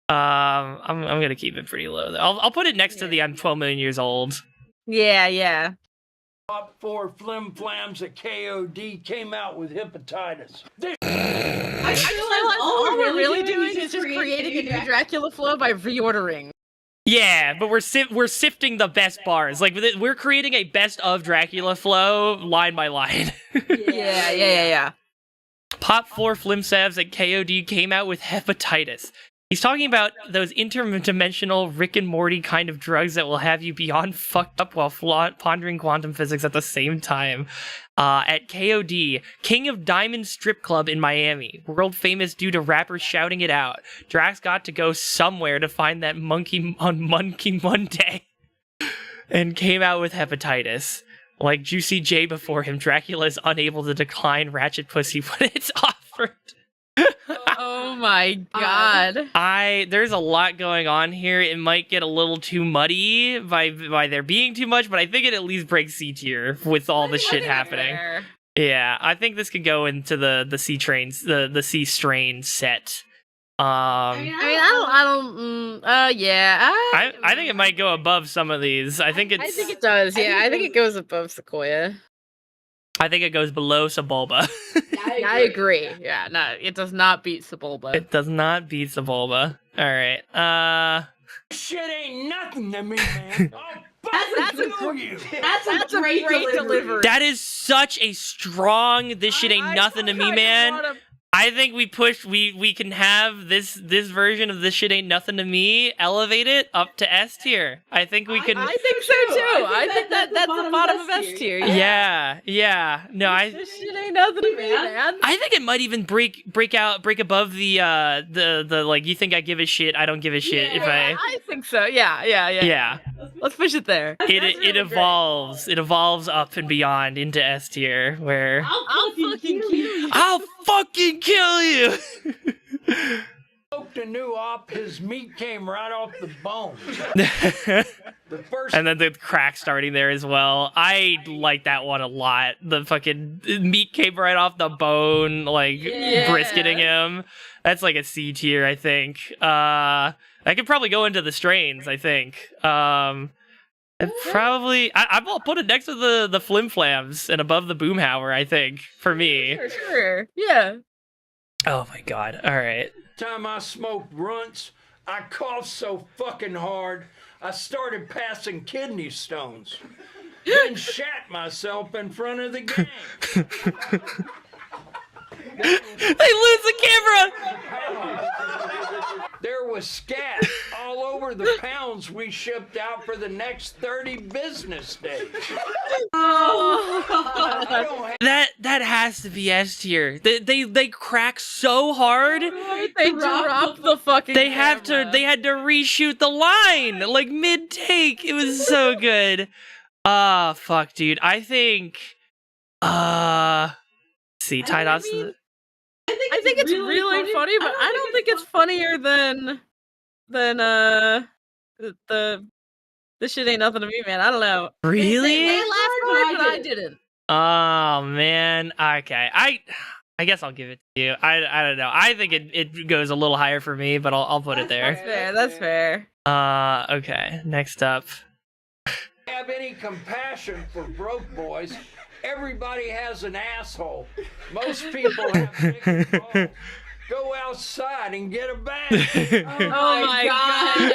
I'm gonna keep it pretty low though. I'll put it next to the I'm 12 million years old. Yeah. Top 4 flim flams at KOD came out with hepatitis. I feel like all we're really doing is just creating a new Dracula flow by reordering. Yeah, but we're sifting the best bars. Like we're creating a best of Dracula flow line by line. Yeah. Pop 4 Flimsavs at KOD came out with hepatitis. He's talking about those interdimensional Rick and Morty kind of drugs that will have you beyond fucked up while pondering quantum physics at the same time. At KOD, King of Diamond Strip Club in Miami, world famous due to rappers shouting it out. Drax got to go somewhere to find that monkey on Monkey Monday and came out with hepatitis. Like Juicy J before him, Dracula is unable to decline ratchet pussy when it's offered. Oh my god. There's a lot going on here. It might get a little too muddy by there being too much, but I think it at least breaks C tier with all the shit happening. Fair. Yeah, I think this could go into the C trains, the C strain set. I think it might go above some of these. I think it does. Yeah, I think it goes above Sequoia. I think it goes below Sebulba. I agree. Yeah, no, it does not beat Sebulba. It does not beat Sebulba. All right. Shit ain't nothing to me, man. That's a great delivery. That is such a strong. This shit ain't nothing to me, man. I think we can have this version of This Shit Ain't Nothing to Me, elevate it up to S tier. I think we can. I think so too. I think that's the bottom of S tier. Yeah. No, This shit ain't nothing to me, man. I think it might even break above the like, you think I give a shit, I don't give a shit. I think so. Yeah. Let's push it there. It evolves. It evolves up and beyond into S tier, where I'll fucking kill you. I'll fucking kill you. Smoked a new op, his meat came right off the bone. The first And then the crack starting there as well. I like that one a lot. The fucking meat came right off the bone, like brisketing him. That's like a C tier, I think. That could probably go into the strains, I think. It probably I'll put it next to the Flim Flams and above the Boomhauer, I think, for me. For sure. Yeah. Oh my god. All right. time I smoked runts, I coughed so fucking hard, I started passing kidney stones. Then shat myself in front of the gang. They lose the camera! There was scat all over the pounds we shipped out for the next 30 business days. I don't have That has to be S tier. They crack so hard. They dropped the fucking They had to reshoot the line like mid take. It was so good. Fuck, dude. I think see, tie dots. I think it's really funny, but I don't think it's funnier than the this shit ain't nothing to me, man. I don't know. Really? They laughed hard, but I didn't. Oh man. Okay. I guess I'll give it to you. I don't know. I think it goes a little higher for me, but I'll put it there. That's fair. Okay. Next up. have any compassion for broke boys. Everybody has an asshole. Most people have big balls. Go outside and get a bag. Oh my god.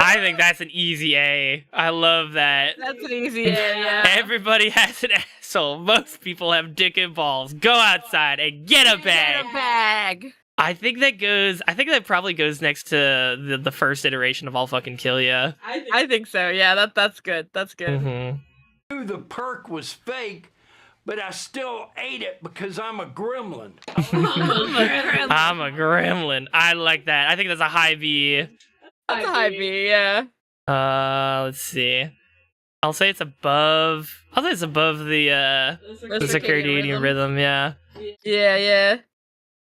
I think that's an easy A. I love that. That's an easy A, yeah. Everybody has an asshole. Most people have dick and balls. Go outside and get a bag. Get a bag. I think that probably goes next to the first iteration of I'll fucking kill ya. I think so. Yeah, that's good. That's good. Mm-hmm. Knew the perk was fake, but I still ate it because I'm a gremlin. I'm a gremlin. I like that. I think that's a high B. That's a high B, yeah. Let's see. I'll say it's above the circadian rhythm, yeah. Yeah.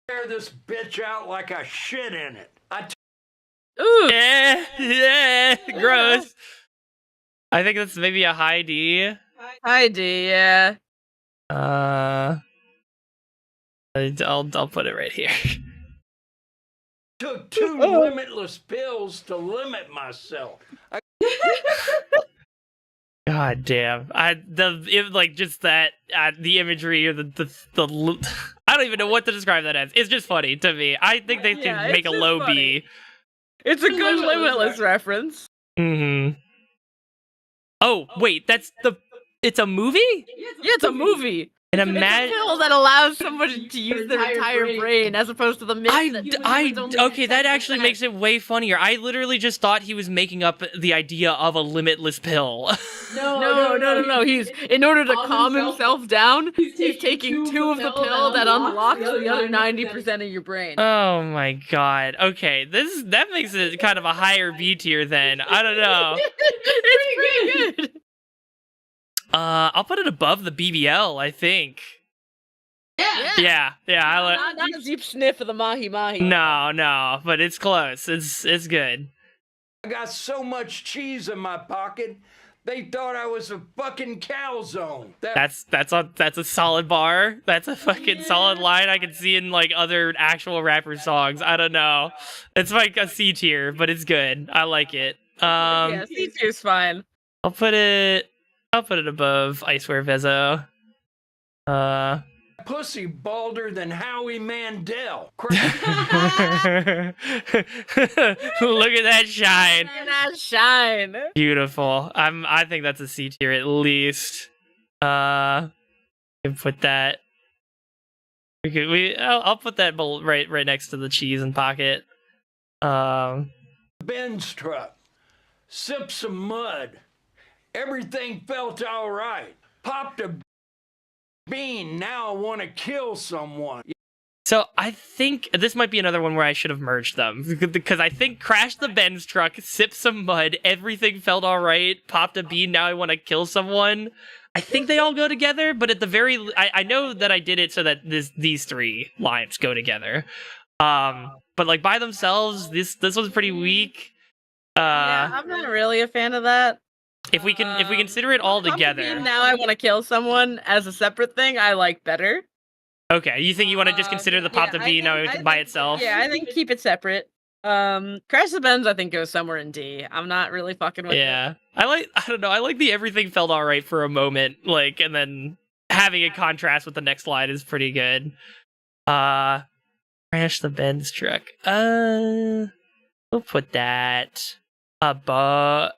Tear this bitch out like I shit in it. Ooh. Yeah, gross. I think that's maybe a high D. High D, yeah. I'll put it right here. Took 2 limitless pills to limit myself. God damn! The imagery or the I don't even know what to describe that as. It's just funny to me. I think they can make a low B. It's a good Limitless reference. Mm-hmm. Oh, wait, it's a movie? Yeah, it's a movie. And It's a imagine. pill that allows somebody to use their entire brain as opposed to the myth that humans only Okay, use that actually 10%. makes it way funnier. I literally just thought he was making up the idea of a limitless pill. No. He's in order to calm himself down, he's taking 2 of the pill that unlocks the other 90% of your brain. Oh my god. Okay, that makes it kind of a higher B tier then. I don't know. It's pretty good. I'll put it above the BBL, I think. Yeah. Yeah. Not a deep sniff of the mahi mahi. No, but it's close. It's good. I got so much cheese in my pocket, they thought I was a fucking calzone. That's a solid bar. That's a fucking solid line I can see in like other actual rapper songs. I don't know. It's like a C tier, but it's good. I like it. Yeah, C tier's fine. I'll put it above I Swear Vezo. Pussy balder than Howie Mandel. Look at that shine. Shine. Beautiful. I think that's a C tier at least. Can put that. I'll put that right next to the cheese and pocket. Ben's truck. Sip some mud. Everything felt all right. Popped a bean. Now I want to kill someone. So I think this might be another one where I should have merged them, because I think Crash the Benz truck, Sip some mud, everything felt all right, popped a bean, now I want to kill someone. I think they all go together, but at the very, I know that I did it so that these 3 lines go together. But like by themselves, this was pretty weak. Yeah, I'm not really a fan of that. If we consider it all together, Now I want to kill someone as a separate thing, I like better. Okay, you think you want to just consider the pop the bean by itself? Yeah, I think keep it separate. Crash the Benz I think goes somewhere in D. I'm not really fucking with it. Yeah. I don't know, I like the everything felt alright for a moment, like, and then having a contrast with the next line is pretty good. Crash the Benz truck. We'll put that above.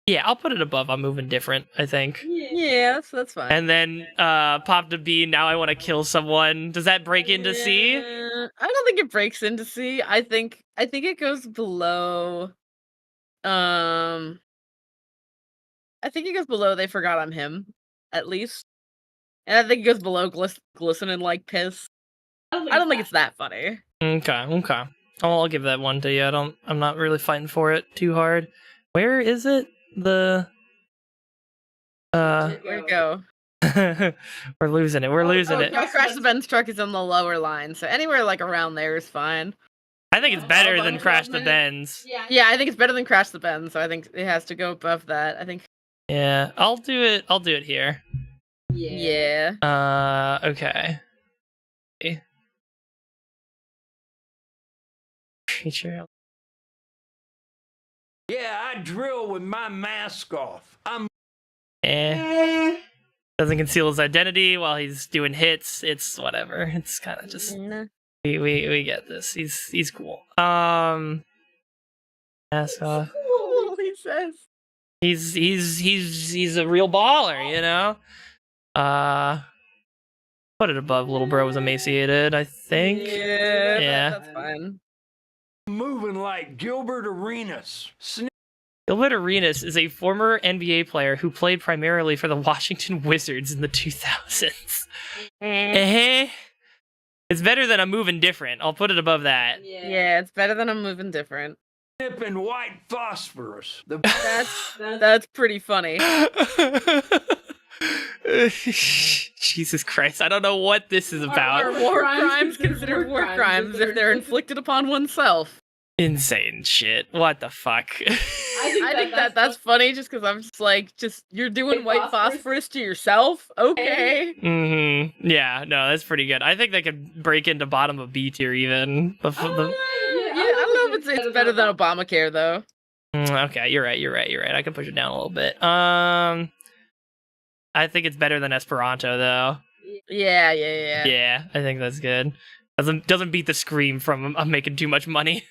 Yeah, I'll put it above I'm Moving Different, I think. Yeah, that's fine. And then Pop the Bean, Now I Want to Kill Someone. Does that break into C? I don't think it breaks into C. I think it goes below. I think it goes below They Forgot I'm Him, at least. And I think it goes below Glistening Like Piss. I don't think it's that funny. Okay. I'll give that one to you. I'm not really fighting for it too hard. Where is it? Where'd it go? We're losing it. Crash the Benz truck is on the lower line, so anywhere like around there is fine. I think it's better than Crash the Benz. Yeah, I think it's better than Crash the Benz, so I think it has to go above that. I think. Yeah, I'll do it here. Yeah. Okay. Feature. Yeah, I drill with my mask off. Doesn't conceal his identity while he's doing hits. It's whatever. It's kind of just we get this. He's cool. Mask off. Cool, he says. He's a real baller, you know. Put it above Little Bro Was Emaciated, I think. Yeah. That's fine. Moving like Gilbert Arenas. Gilbert Arenas is a former NBA player who played primarily for the Washington Wizards in the 2000s. It's better than I'm Moving Different. I'll put it above that. Yeah, it's better than I'm Moving Different. Snipping white phosphorus. That's pretty funny. Jesus Christ, I don't know what this is about. Are war crimes considered war crimes if they're inflicted upon oneself? Insane shit. What the fuck? I think that's funny just because I'm just like, you're doing white phosphorus to yourself? Okay. Mm-hmm. Yeah, no, that's pretty good. I think they could break into bottom of B tier even. Yeah, I don't know if it's better than Obamacare though. Okay, you're right. I can push it down a little bit. I think it's better than Esperanto though. Yeah. Yeah, I think that's good. Doesn't beat the scream from I'm making too much money.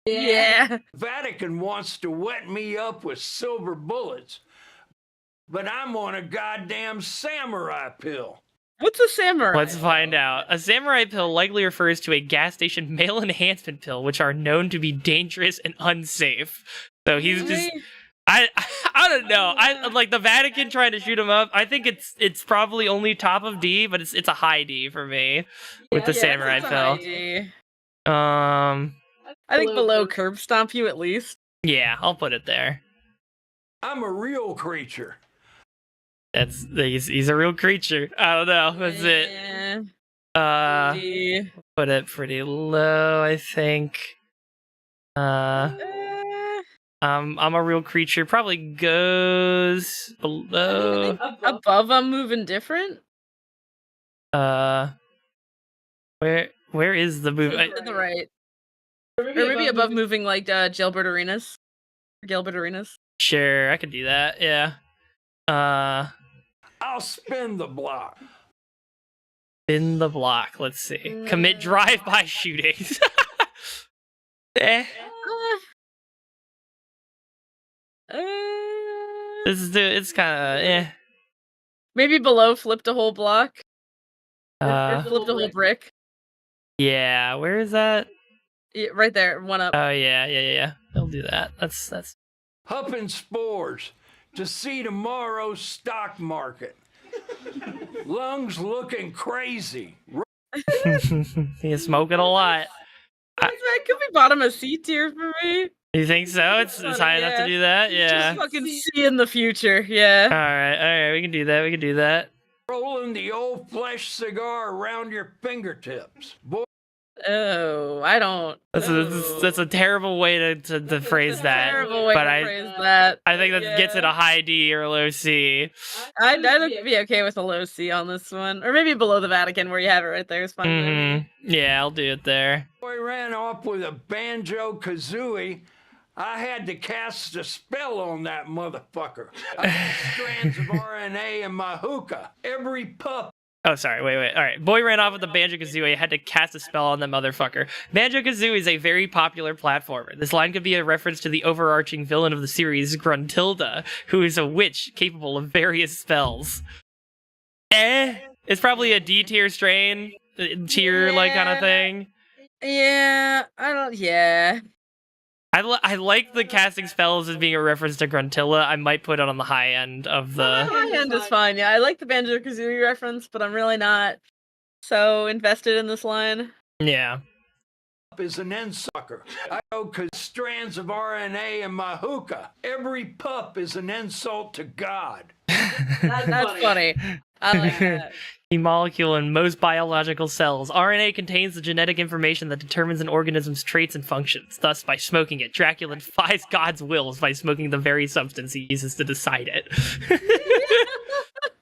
Yeah. Vatican wants to wet me up with silver bullets, but I'm on a goddamn samurai pill. What's a samurai? Let's find out. A samurai pill likely refers to a gas station male enhancement pill, which are known to be dangerous and unsafe. So he's just, I don't know. I like the Vatican trying to shoot him up. I think it's probably only top of D, but it's a high D for me with the samurai pill. I think below curb stomp you at least. Yeah, I'll put it there. I'm a real creature. He's a real creature. I don't know. That's it. Put it pretty low, I think. I'm a real creature. Probably goes below. Above, I'm moving different. Where is the move? To the right. Or maybe above moving like Jailbird Arenas. Gilbert Arenas. Sure, I could do that. Yeah. I'll spin the block. Spin the block. Let's see. Commit drive-by shootings. It's kind of Maybe below flipped a whole block. Or flipped a whole brick. Yeah, where is that? Yeah, right there, one up. Oh yeah. I'll do that. That's. Huffing spores to see tomorrow's stock market. Lungs looking crazy. He's smoking a lot. That could be bottom of C tier for me. You think so? It's high enough to do that? Yeah. Just fucking see in the future, yeah. Alright, we can do that. Rolling the old flesh cigar around your fingertips. Boy, Oh, I don't. That's a terrible way to phrase that. Terrible way but to phrase that. I think that gets it a high D or a low C. I'd be okay with a low C on this one. Or maybe below the Vatican where you have it right there is fine. Mm-hmm. Yeah, I'll do it there. boy ran off with a banjo-kazooie. I had to cast a spell on that motherfucker. I had strands of RNA in my hookah. Every pup. Oh, sorry. Wait. All right. Boy ran off with the Banjo-Kazooie. Had to cast a spell on the motherfucker. Banjo-Kazooie is a very popular platformer. This line could be a reference to the overarching villain of the series, Gruntilda, who is a witch capable of various spells. It's probably a D tier strain, tier-like kind of thing. Yeah, I like the casting spells as being a reference to Gruntilla. I might put it on the high end of the... High end is fine, yeah. I like the Banjo-Kazooie reference, but I'm really not so invested in this line. Yeah. Is an end sucker. I know because strands of RNA in my hookah. Every pup is an insult to God. That's funny. I like that. Key molecule in most biological cells. RNA contains the genetic information that determines an organism's traits and functions. Thus, by smoking it, Dracula defies God's wills by smoking the very substance he uses to decide it.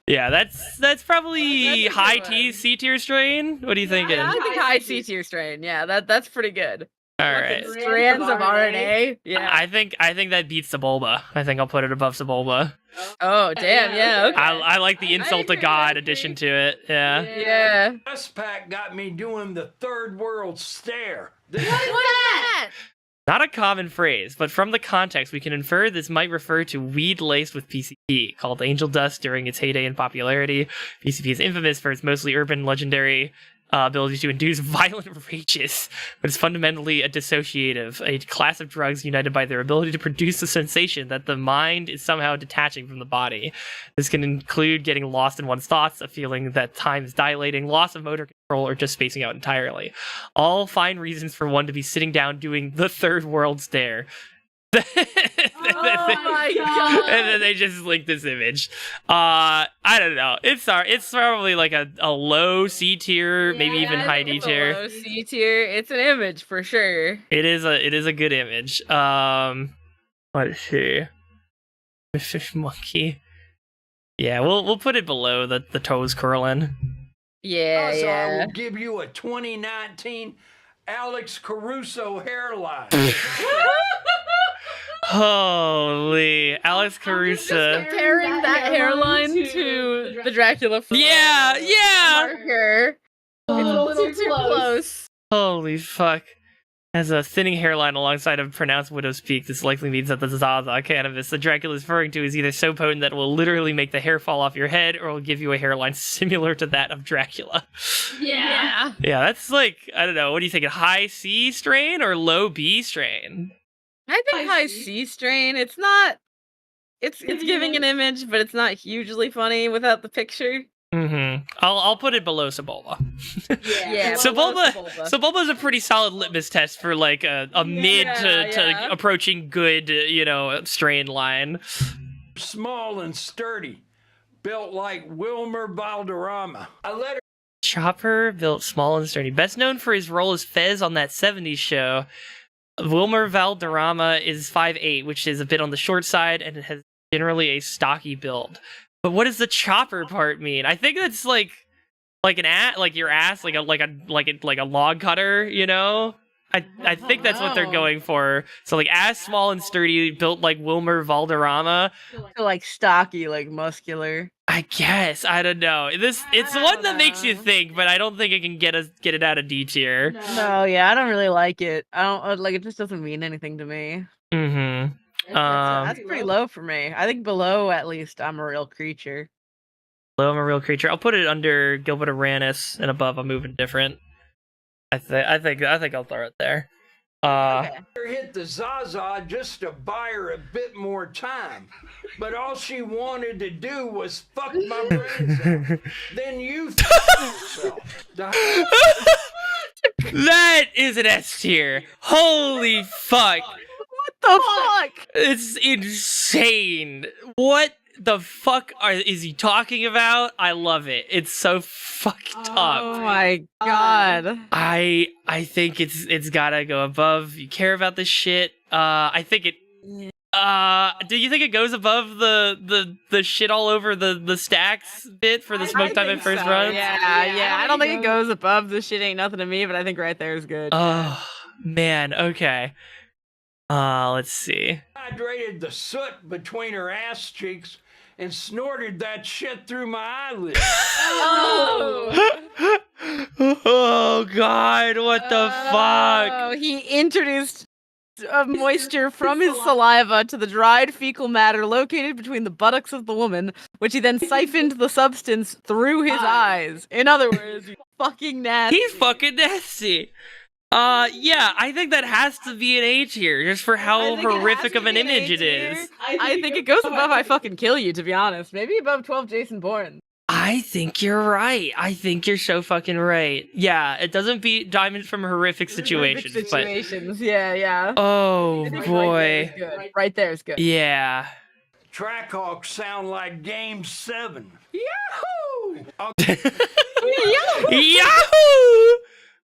Yeah, that's probably That's high T C tier strain. What are you thinking? I think high C tier strain. Yeah, that's pretty good. All right. Strands of RNA. Yeah. I think that beats Sebulba. I think I'll put it above Sebulba. Oh damn. Yeah. Okay. I like the insult to God addition to it. Yeah. Yeah. This pack got me doing the third world stare. What is that? Not a common phrase, but from the context, we can infer this might refer to weed laced with PCP, called angel dust during its heyday in popularity. PCP is infamous for its mostly urban, legendary ability to induce violent rages, but it's fundamentally a dissociative, a class of drugs united by their ability to produce the sensation that the mind is somehow detaching from the body. This can include getting lost in one's thoughts, a feeling that time is dilating, loss of motor control, or just spacing out entirely. All fine reasons for one to be sitting down doing the third world stare. Oh my god! And then they just link this image. I don't know. It's probably like a low C tier, maybe even high D tier. Low C tier. It's an image for sure. It is a good image. Let's see. Fish monkey. Yeah, we'll put it below the toes curling. Yeah, Also, I yeah. will give you a 2019 Alex Caruso hairline. Holy, Alex Caruso. Comparing that hairline to the Dracula Yeah. marker. It's a little too close. Holy fuck. Has a thinning hairline alongside a pronounced widow's peak. This likely means that the Zaza cannabis that Dracula is referring to is either so potent that it will literally make the hair fall off your head, or will give you a hairline similar to that of Dracula. Yeah. Yeah, that's like, I don't know, what do you think, a high C strain or low B strain? I think high C strain. It's not. It's giving an image, but it's not hugely funny without the picture. Mm-hmm. I'll put it below Sebulba. Yeah. Sebulba is a pretty solid litmus test for like a mid to approaching good, strain line. Small and sturdy, built like Wilmer Valderrama. I let her. Chopper, built small and sturdy. Best known for his role as Fez on that 70s show. Wilmer Valderrama is 5'8", which is a bit on the short side, and it has generally a stocky build. But what does the chopper part mean? I think that's like an your ass, like a log cutter, you know? I think that's what they're going for. So like ass small and sturdy, built like Wilmer Valderrama. Like stocky, like muscular. I guess. I don't know. It's one that makes you think, but I don't think it can get it out of D tier. No, yeah, I don't really like it. I don't like it. Just doesn't mean anything to me. Mm-hmm. That's pretty low for me. I think below, at least, I'm a real creature. Below, I'm a real creature. I'll put it under Gilbert Uranus, and above, I'm moving different. I think I'll throw it there. Okay. Hit the Zaza just to buy her a bit more time, but all she wanted to do was fuck my brains out. Then you yourself. That is an S tier. Holy fuck. What the fuck? It's insane. What the fuck is he talking about? I love it. It's so fucked up. Oh my god. I think it's gotta go above. You care about this shit. I think it. Do you think it goes above the shit all over the stacks bit for the smoke time at first run? Yeah. I don't think it goes above the shit ain't nothing to me, but I think right there is good. Oh man. Okay. Let's see. Hydrated the soot between her ass cheeks and snorted that shit through my eyelids. Oh god, what the fuck? Oh, he introduced moisture from his saliva to the dried fecal matter located between the buttocks of the woman, which he then siphoned the substance through his eyes. In other words, he's fucking nasty. He's fucking nasty. Yeah, I think that has to be an A tier, just for how horrific of an image it is. I think it goes above I fucking kill you, to be honest. Maybe above 12 Jason Bourne. I think you're right. I think you're so fucking right. Yeah, it doesn't beat Diamond from horrific situations, yeah. Oh boy. Right there is good. Yeah. Trackhawks sound like Game 7. Yahoo! Yahoo!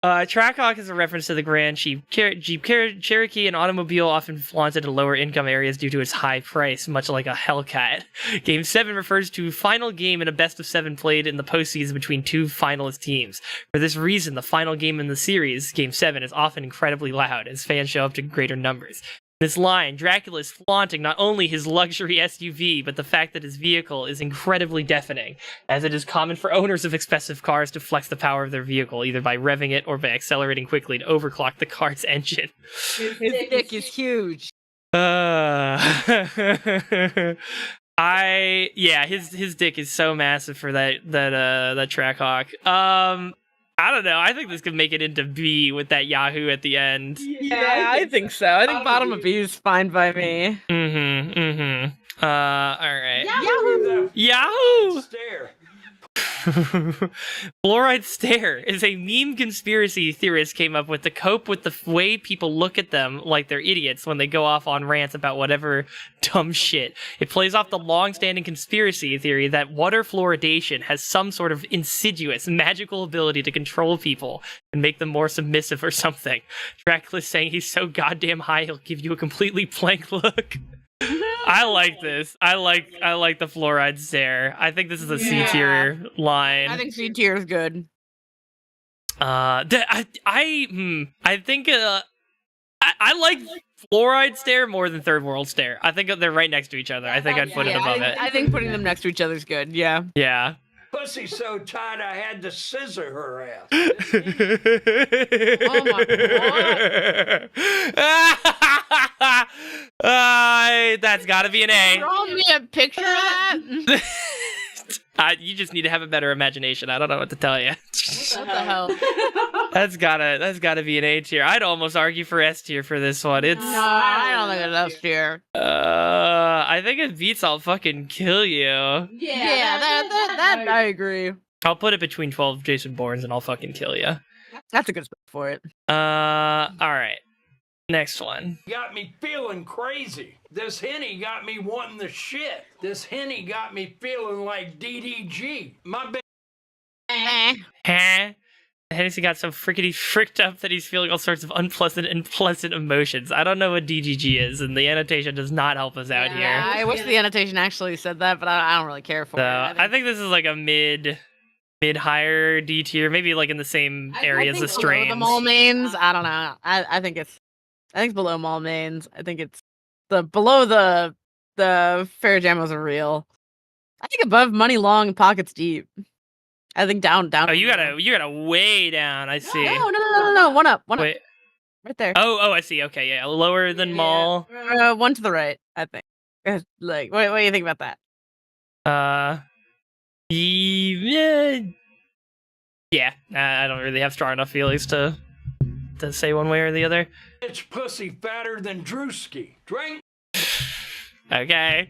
Trackhawk is a reference to the Grand Jeep Cherokee, an automobile often flaunted in lower income areas due to its high price, much like a Hellcat. Game 7 refers to final game in a best of 7 played in the postseason between two finalist teams. For this reason, the final game in the series, Game 7, is often incredibly loud as fans show up to greater numbers. This line, Dracula is flaunting not only his luxury SUV, but the fact that his vehicle is incredibly deafening, as it is common for owners of expensive cars to flex the power of their vehicle, either by revving it or by accelerating quickly to overclock the car's engine. His dick is huge. His dick is so massive for that Trackhawk. I don't know. I think this could make it into B with that Yahoo at the end. Yeah, I think so. I think bottom of B is fine by me. All right. Yahoo! Yahoo! Stare. Fluoride stare is a meme conspiracy theorists came up with to cope with the way people look at them like they're idiots when they go off on rants about whatever dumb shit. It plays off the long-standing conspiracy theory that water fluoridation has some sort of insidious magical ability to control people and make them more submissive or something. Dracula's saying he's so goddamn high he'll give you a completely blank look. I like this. I like the fluoride stare. I think this is a C tier line. I think C tier is good. I think I like fluoride stare more than third world stare. I think they're right next to each other. I think I'd put it above it. I think putting them next to each other is good. Yeah. Yeah. Pussy so tight I had to scissor her ass. Oh my That's gotta be an A. Draw me a picture of that. You just need to have a better imagination. I don't know what to tell you. What the hell? That's gotta be an A tier. I'd almost argue for S tier for this one. It's No, I don't think it's S tier. I think it beats I'll fucking kill you. Yeah, that I agree. I'll put it between 12 Jason Bournes and I'll fucking kill you. That's a good spot for it. All right. Next one. Got me feeling crazy. This Henny got me wanting the shit. This Henny got me feeling like DDG. My bitch. Huh? Hennessy got so frickety fricked up that he's feeling all sorts of unpleasant and pleasant emotions. I don't know what DGG is, and the annotation does not help us out here. I wish the annotation actually said that, but I don't really care for So it. I think this is like a mid-higher D tier, maybe like in the same area as the strains. The mall mains, I don't know. I think it's below mall mains. I think it's below the fair jamos are real. I think above money long, pockets deep. I think down. Oh, you gotta way down. I see. No. One up. Wait. Right there. Oh, I see. Okay, yeah, lower than mall. One to the right, I think. Like, what do you think about that? Yeah. I don't really have strong enough feelings to say one way or the other. Bitch pussy fatter than Drewski. Drink. Okay.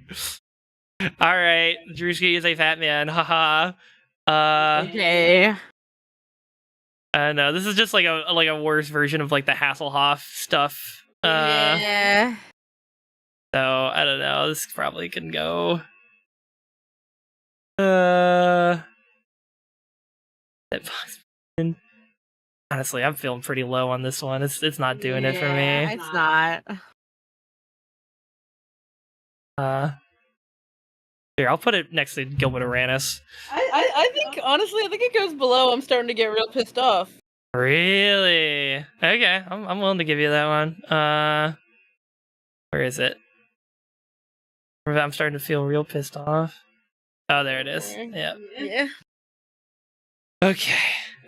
All right. Drewski is a fat man. Haha. Okay. No, this is just like a worse version of like the Hasselhoff stuff. Yeah. So I don't know. This probably can go. Honestly, I'm feeling pretty low on this one. It's not doing it for me. It's not. Here, I'll put it next to Gilbert Aranis. I think honestly, I think it goes below. I'm starting to get real pissed off. Really? Okay, I'm willing to give you that one. Where is it? I'm starting to feel real pissed off. Oh, there it is. Yeah. Okay.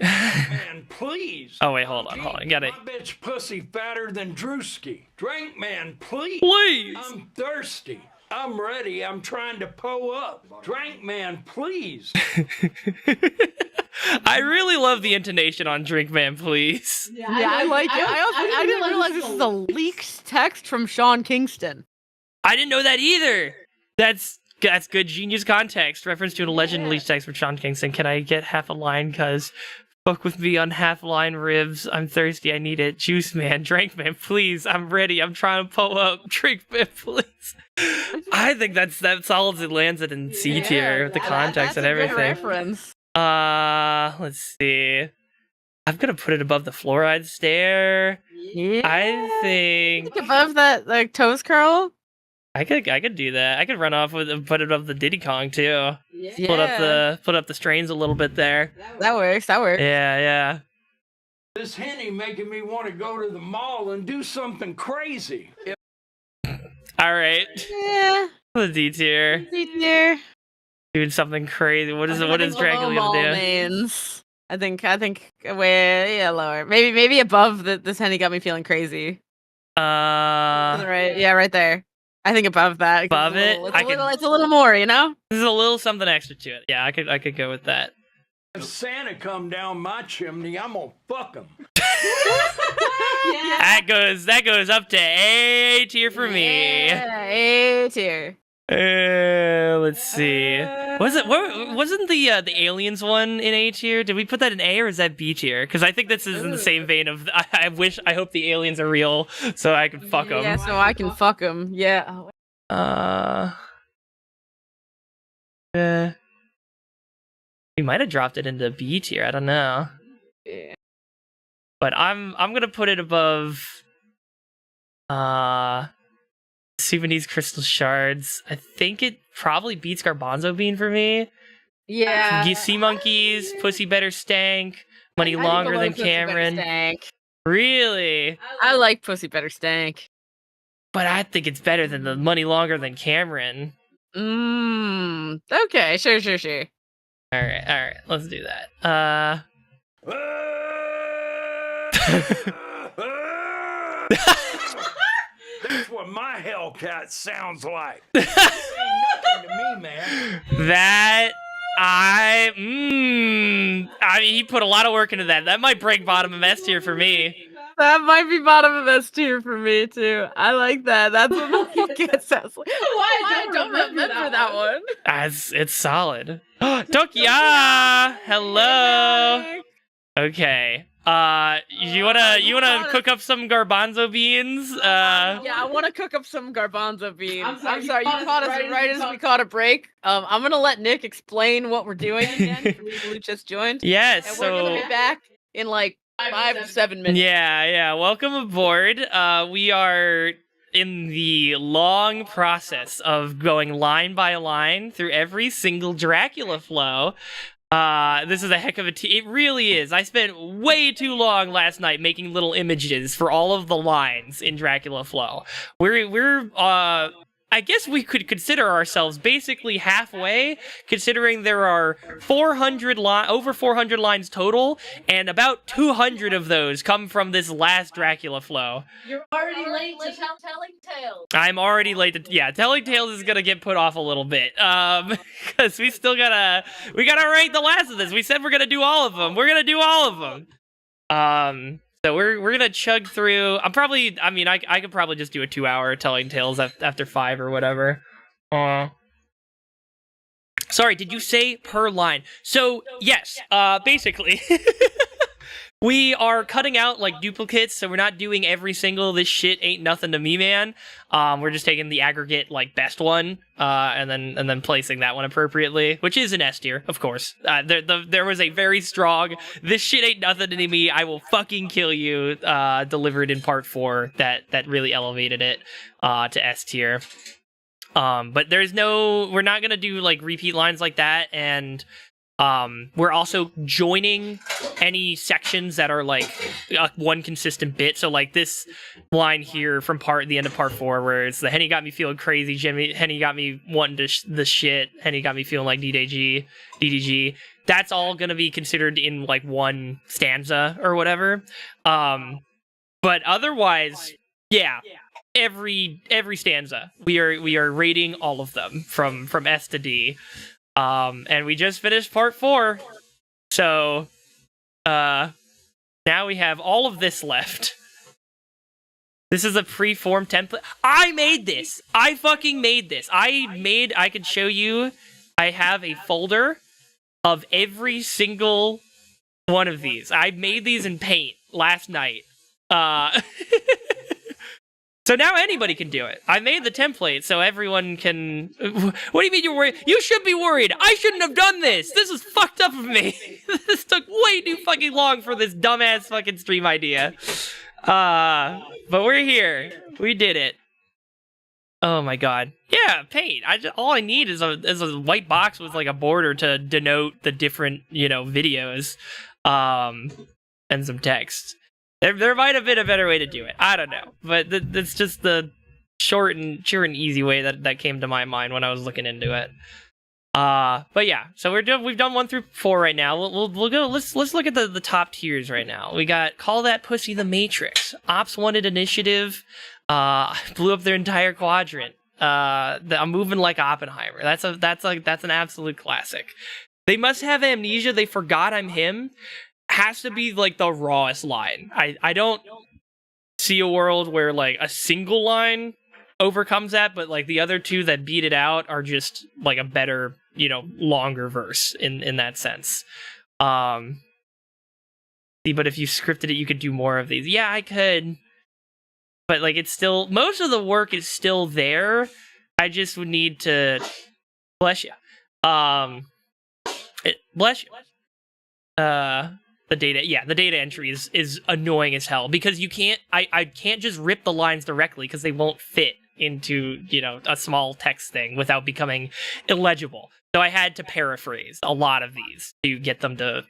Man, please. Oh wait, hold on. Got it. My bitch pussy fatter than Drewski. Drink, man, please. Please. I'm thirsty. I'm ready. I'm trying to pull up. Drink, man, please. I really love the intonation on "Drink Man, Please." Yeah, I like it. I didn't realize this is a leaked text from Sean Kingston. I didn't know that either. That's good genius context. Reference to an alleged leaked text from Sean Kingston. Can I get half a line? Cause fuck with me on half line ribs. I'm thirsty. I need it. Juice man, drink man, please. I'm ready. I'm trying to pull up. Drink man, please. I think that solidly lands it in C tier with the context and everything. Reference. Let's see. I'm gonna put it above the fluoride stare. Yeah. I think above that like toes curl. I could do that. I could run off with put it above the Diddy Kong too. Yeah. Put up the strains a little bit there. That works. Yeah. This Henny making me want to go to the mall and do something crazy. All right. Yeah. The D tier. Doing something crazy. What is Dracula gonna do? I think way lower. Maybe above this Henny got me feeling crazy. Right. Yeah, right there. I think above that. Above it? It's a little more, you know? There's a little something extra to it. Yeah, I could go with that. If Santa come down my chimney, I'm gonna fuck him. That goes up to A tier for me. Yeah, A tier. Let's see. Wasn't the aliens one in A tier? Did we put that in A or is that B tier? Because I think this is in the same vein of I hope the aliens are real so I can fuck them. Yeah, so I can fuck them. Yeah. We might have dropped it into B tier. I don't know. Yeah. But I'm gonna put it above Sudanese crystal shards. I think it probably beats Garbanzo Bean for me. Yeah. Sea monkeys, pussy better stank, money longer than Cameron. Really? I like pussy better stank. But I think it's better than the money longer than Cameron. Okay, sure. All right, let's do that. That's what my Hellcat sounds like. Ain't nothing to me, man. That I mean, he put a lot of work into that. That might break bottom of S tier for me. That might be bottom of S tier for me too. I like that. That's what my Hellcat sounds like. I don't remember that one. It's solid. Tokia, hello. Okay. You wanna cook up some garbanzo beans? Yeah, I want to cook up some garbanzo beans. I'm sorry, you caught us right as we caught a break. I'm gonna let Nick explain what we're doing again for people who just joined. Yes. And we're gonna be back in like 5 to 7 minutes. Yeah. Welcome aboard. We are in the long process of going line by line through every single Dracula flow. This is a heck of a it really is. I spent way too long last night making little images for all of the lines in Dracula Flow. We're I guess we could consider ourselves basically halfway, considering there are over 400 lines total, and about 200 of those come from this last Dracula Flow. You're already late to telling tales. I'm already late to, telling tales is gonna get put off a little bit, because we gotta write the last of this. We said we're gonna do all of them. We're gonna do all of them. So we're gonna chug through. I could probably just do a 2-hour telling tales after 5 or whatever. Sorry, did you say per line? So yes, basically. We are cutting out like duplicates, so we're not doing every single "this shit ain't nothing to me, man." We're just taking the aggregate like best one, and then placing that one appropriately, which is an S tier, of course. There was a very strong "this shit ain't nothing to me, I will fucking kill you" delivered in part 4 that really elevated it to S tier. But we're not gonna do like repeat lines like that, and we're also joining any sections that are like one consistent bit. So like this line here from the end of part 4, where it's the Henny got me feeling crazy, Henny got me wanting the shit, Henny got me feeling like DDG. That's all gonna be considered in like one stanza or whatever. But otherwise, yeah. Every stanza, we are rating all of them from S to D. And we just finished part 4, so now we have all of this left. This is a pre-formed template. I made this. I fucking made this. I could show you. I have a folder of every single one of these. I made these in Paint last night. So now anybody can do it. I made the template so everyone can... What do you mean you're worried? You should be worried! I shouldn't have done this! This is fucked up of me! This took way too fucking long for this dumbass fucking stream idea. But we're here. We did it. Oh my god. Yeah, Paint. All I need is a white box with like a border to denote the different, videos. And some text. There might have been a better way to do it. I don't know, but that's just the short and easy way that came to my mind when I was looking into it. But yeah, so we've done 1 through 4 right now. We'll go. Let's look at the top tiers right now. We got Call That Pussy the Matrix, Ops Wanted Initiative, blew up their entire quadrant. I'm moving like Oppenheimer. That's an absolute classic. They Must Have Amnesia. They Forgot I'm Him. Has to be like the rawest line. I don't see a world where like a single line overcomes that, but like the other two that beat it out are just like a better, longer verse in that sense. But if you scripted it, you could do more of these. Yeah, I could. But like it's still, most of the work is still there. I just would need to bless you. Bless you. The data entry is annoying as hell because you can't. I can't just rip the lines directly because they won't fit into a small text thing without becoming illegible. So I had to paraphrase a lot of these to get them to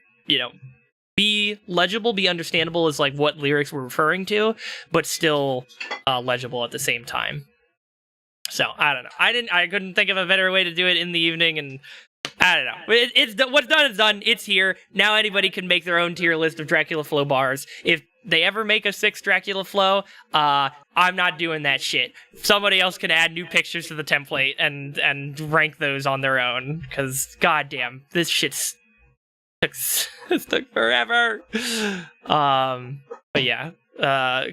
be legible, be understandable as like what lyrics we're referring to, but still legible at the same time. So I don't know. I couldn't think of a better way to do it in the evening, and I don't know. It's what's done is done. It's here. Now anybody can make their own tier list of Dracula Flow bars. If they ever make a 6th Dracula Flow, I'm not doing that shit. Somebody else can add new pictures to the template and rank those on their own. Because, goddamn, this shit's took forever. But yeah,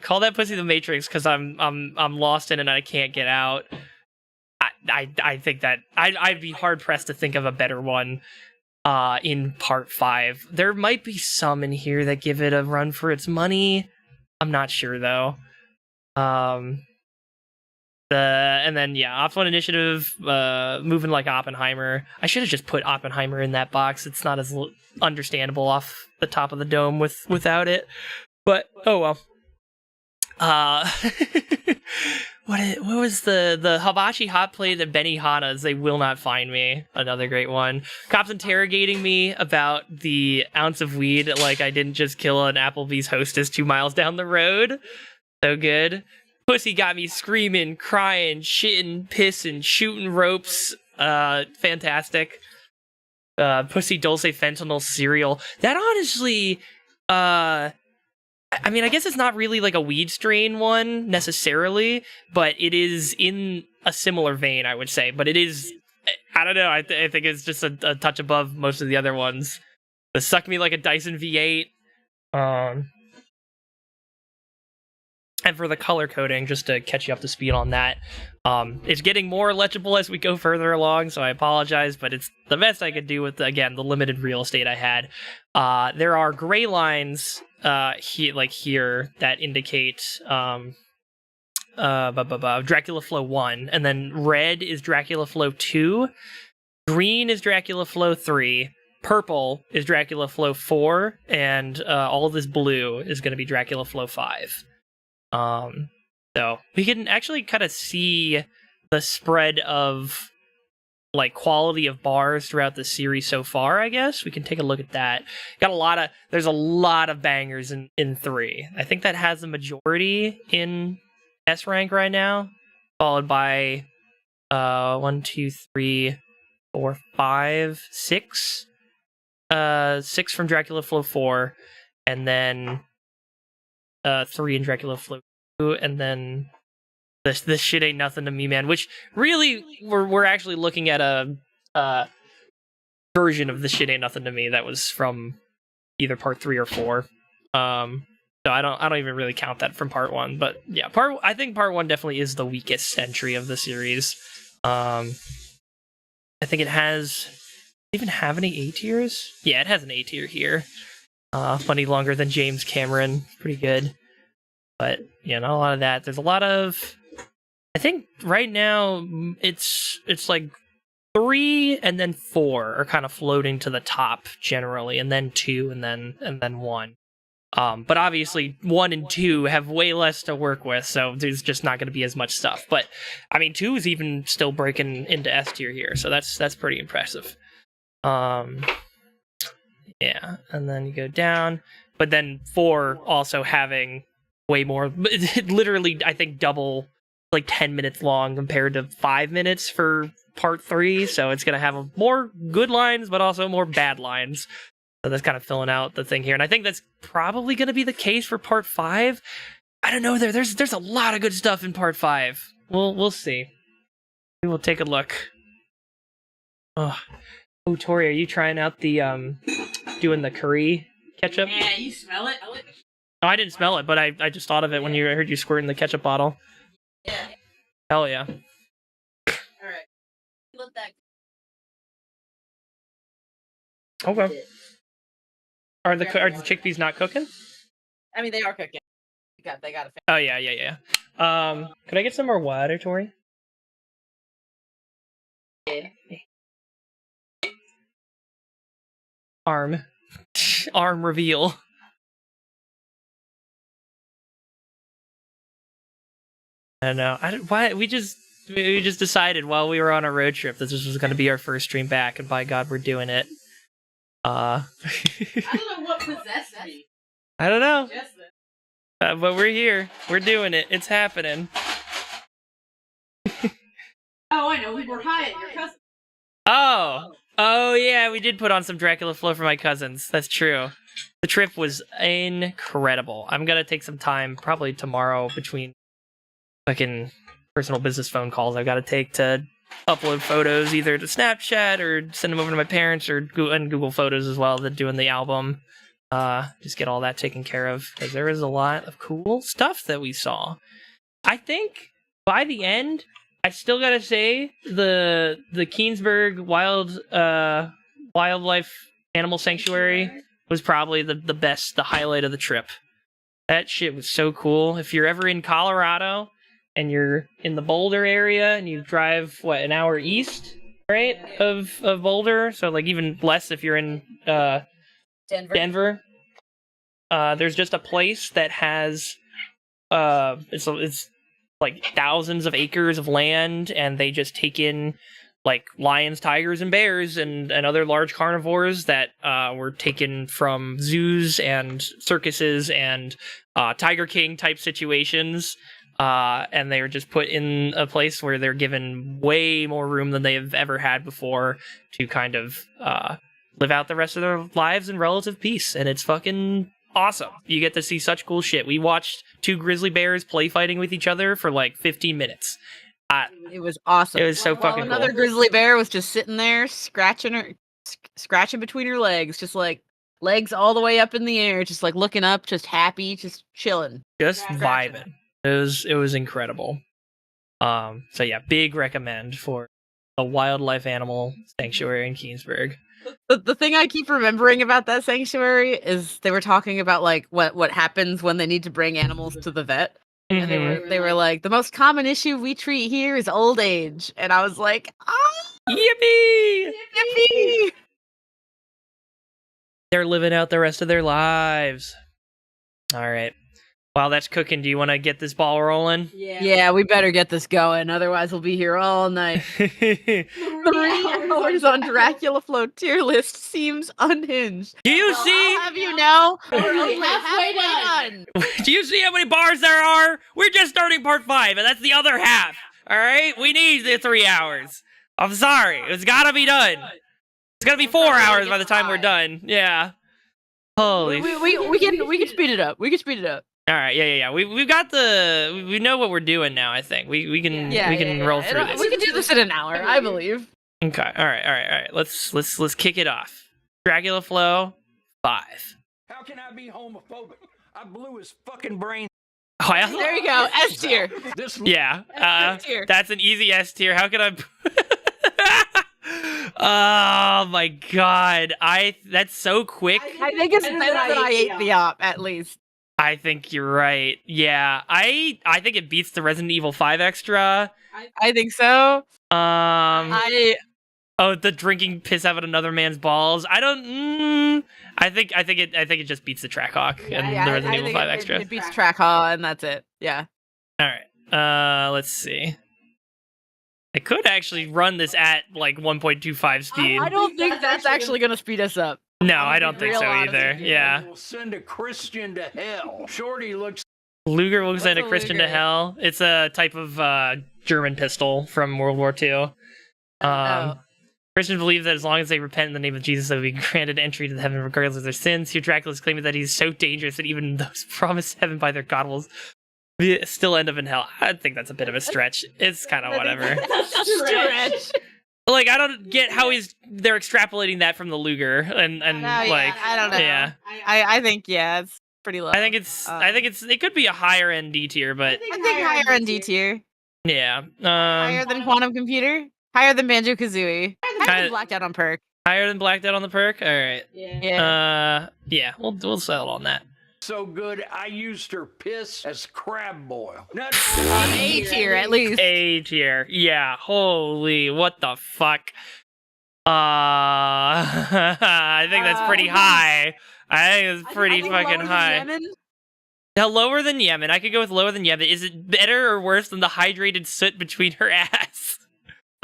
call that pussy the Matrix because I'm lost in it and I can't get out. I think that I'd be hard pressed to think of a better one in part 5. There might be some in here that give it a run for its money. I'm not sure though. And then yeah, Ops 1 Initiative, moving like Oppenheimer. I should have just put Oppenheimer in that box. It's not as understandable off the top of the dome without it. But oh well. What was the hibachi hot plate at Benihana's? They will not find me. Another great one. Cops interrogating me about the ounce of weed, like I didn't just kill an Applebee's hostess 2 miles down the road. So good. Pussy got me screaming, crying, shitting, pissing, shooting ropes. Fantastic. Pussy Dulce Fentanyl cereal. That honestly, I mean, I guess it's not really like a weed strain one necessarily, but it is in a similar vein, I would say. But it is, I don't know, I think it's just a touch above most of the other ones. The Suck Me Like a Dyson V8. And for the color coding, just to catch you up to speed on that, it's getting more legible as we go further along, so I apologize, but it's the best I could do with, again, the limited real estate I had. There are gray lines here that indicate Dracula Flow 1, and then red is Dracula Flow 2, green is Dracula Flow 3, purple is Dracula Flow 4, and all of this blue is going to be Dracula Flow 5. So we can actually kind of see the spread of like quality of bars throughout the series so far. I guess we can take a look at that. There's a lot of bangers in 3. I think that has the majority in S rank right now, followed by 1, 2, 3, 4, 5, 6. 6 from Dracula Flow 4, and then 3 in Dracula Flow 2, and then this shit ain't nothing to me, man. Which really, we're actually looking at a version of this shit ain't nothing to me that was from either part 3 or 4. So I don't even really count that from part 1. But yeah, I think part 1 definitely is the weakest entry of the series. I think it has even have any A tiers? Yeah, it has an A tier here. Funny longer than James Cameron. Pretty good. But, yeah, not a lot of that. There's a lot of... I think right now it's like 3 and then 4 are kind of floating to the top generally, and then 2 and then 1. But obviously 1 and 2 have way less to work with, so there's just not going to be as much stuff. But I mean, 2 is even still breaking into S tier here, so that's pretty impressive. Yeah, and then you go down, but then 4 also having way more, literally I think double, like 10 minutes long compared to 5 minutes for part 3, so it's gonna have more good lines but also more bad lines. So that's kind of filling out the thing here, and I think that's probably gonna be the case for part 5. I don't know, there's a lot of good stuff in part 5. We'll see. We will take a look. Oh, Tori, are you trying out the doing the curry ketchup? Yeah, you smell it? No, I didn't smell it, but I just thought of it when I heard you squirting the ketchup bottle. Yeah. Hell yeah. Alright. Let that... Okay. Are the chickpeas not cooking? I mean, they are cooking. They got a... Oh, yeah. Could I get some more water, Tori? Yeah. Arm reveal. I don't know. Why we just decided while we were on a road trip that this was going to be our first stream back, and by God, we're doing it. I don't know what possessed me. I don't know. But we're here. We're doing it. It's happening. Oh, I know. We were high at your cousin. Oh, Oh yeah, we did put on some Dracula Flow for my cousins. That's true. The trip was incredible. I'm gonna take some time, probably tomorrow, between fucking personal business phone calls I've got to take to upload photos either to Snapchat or send them over to my parents or Google Photos as well. That doing the album. Just get all that taken care of because there is a lot of cool stuff that we saw. I think by the end, I still gotta say the Keensburg Wildlife Animal Sanctuary was probably the best, the highlight of the trip. That shit was so cool. If you're ever in Colorado and you're in the Boulder area and you drive an hour east, right, of Boulder, so like even less if you're in Denver. There's just a place that has it's like thousands of acres of land, and they just take in like lions, tigers, and bears and other large carnivores that were taken from zoos and circuses and Tiger King type situations. And they were just put in a place where they're given way more room than they've ever had before to kind of live out the rest of their lives in relative peace. And it's fucking awesome. You get to see such cool shit. We watched 2 grizzly bears play fighting with each other for like 15 minutes. It was awesome. It was so fucking cool. Another grizzly bear was just sitting there scratching between her legs, just like legs all the way up in the air, just like looking up, just happy, just chilling. Just vibing. It was incredible. So yeah, big recommend for a wildlife animal sanctuary in Keensburg. The thing I keep remembering about that sanctuary is they were talking about like what happens when they need to bring animals to the vet. Mm-hmm. And they were like, the most common issue we treat here is old age. And I was like, Yippee! yippee! They're living out the rest of their lives. All right. While that's cooking, do you want to get this ball rolling? Yeah, we better get this going. Otherwise, we'll be here all night. 3 hours on Dracula Flow tier list seems unhinged. Do you see? I'll have you know, We're we're only only halfway halfway done. Do you see how many bars there are? We're just starting part 5, and that's the other half. All right, we need the 3 hours. I'm sorry, it's gotta be done. It's gonna be 4 hours by the time we're done. Yeah. Holy. We can speed it up. We can speed it up. All right, yeah. We've got we know what we're doing now. I think we can roll through this. We can do this in an hour, I believe. Okay. All right. Let's kick it off. Dracula Flow 5. How can I be homophobic? I blew his fucking brain. Oh, yeah. There you go. S tier. This Yeah. S tier. That's an easy S tier. How can I? Oh my god! That's so quick. I think it's better than I ate the op, at least. I think you're right. Yeah, I think it beats the Resident Evil 5 extra. I think so. The drinking piss out of another man's balls. I don't. I think it just beats the Trackhawk and the Resident Evil 5 extra. It beats Trackhaw, and that's it. Yeah. All right. Let's see. I could actually run this at like 1.25 speed. I don't think that's actually gonna speed us up. No, I don't think so either. Yeah. We'll send a Christian to hell. Shorty looks. Luger will send a What's a Christian to Luger? hell. It's a type of German pistol from World War II. Christians believe that as long as they repent in the name of Jesus, they will be granted entry to the heaven regardless of their sins. Here, Dracula is claiming that he's so dangerous that even those promised heaven by their god will still end up in hell. I think that's a bit of a stretch. It's kind of whatever. Stretch. Like, I don't get how they're extrapolating that from the Luger, and like, I don't know. yeah. I think it's pretty low. I think it could be a higher end D tier, but I think higher than D tier. yeah. Higher than Quantum Computer. Higher than Banjo Kazooie. Higher Kinda- than Blacked Out on Perk. Higher than Blacked Out on the Perk? Alright. Yeah. Yeah, we'll settle on that. So good, I used her piss as crab boil. Not A tier at least. A tier. Yeah, holy, what the fuck? I think that's pretty high. I think it's pretty fucking high. Now, lower than Yemen. I could go with lower than Yemen. Is it better or worse than the hydrated soot between her ass?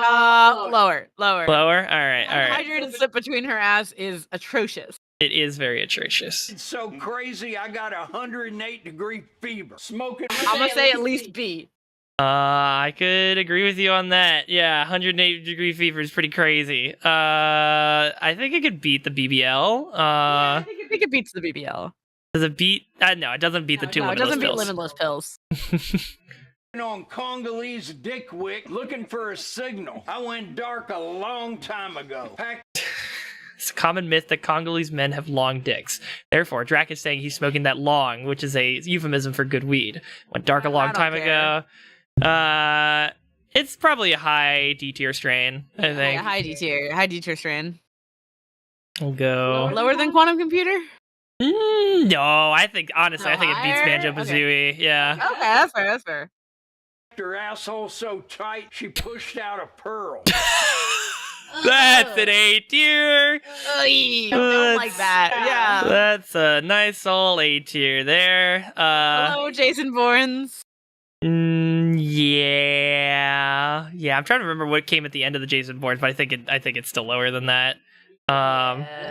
Lower. Lower? Alright. Hydrated slip between her ass is atrocious. It is very atrocious. It's so crazy, I got 108-degree fever. Smoking. I'm gonna say at least B. I could agree with you on that. Yeah, 108-degree fever is pretty crazy. I think it could beat the BBL. I think it beats the BBL. Does it beat? No, it doesn't beat the two No, it limitless doesn't beat pills. limitless pills. On Congolese dick wick looking for a signal. I went dark a long time ago. It's a common myth that Congolese men have long dicks. Therefore, Drac is saying he's smoking that long, which is a euphemism for good weed. Went dark a long time ago. It's probably a high D tier strain, I think. Yeah, high D tier strain. We'll go Lower than Quantum Computer? no, I think honestly, I think it beats higher? Banjo Kazooie. Yeah. Okay, that's fair. That's fair. Her asshole so tight she pushed out a pearl. That's an A tier. I don't like that. Yeah. That's a nice old A tier there. Hello, Jason Bournes. Yeah. I'm trying to remember what came at the end of the Jason Bournes, but I think it's still lower than that.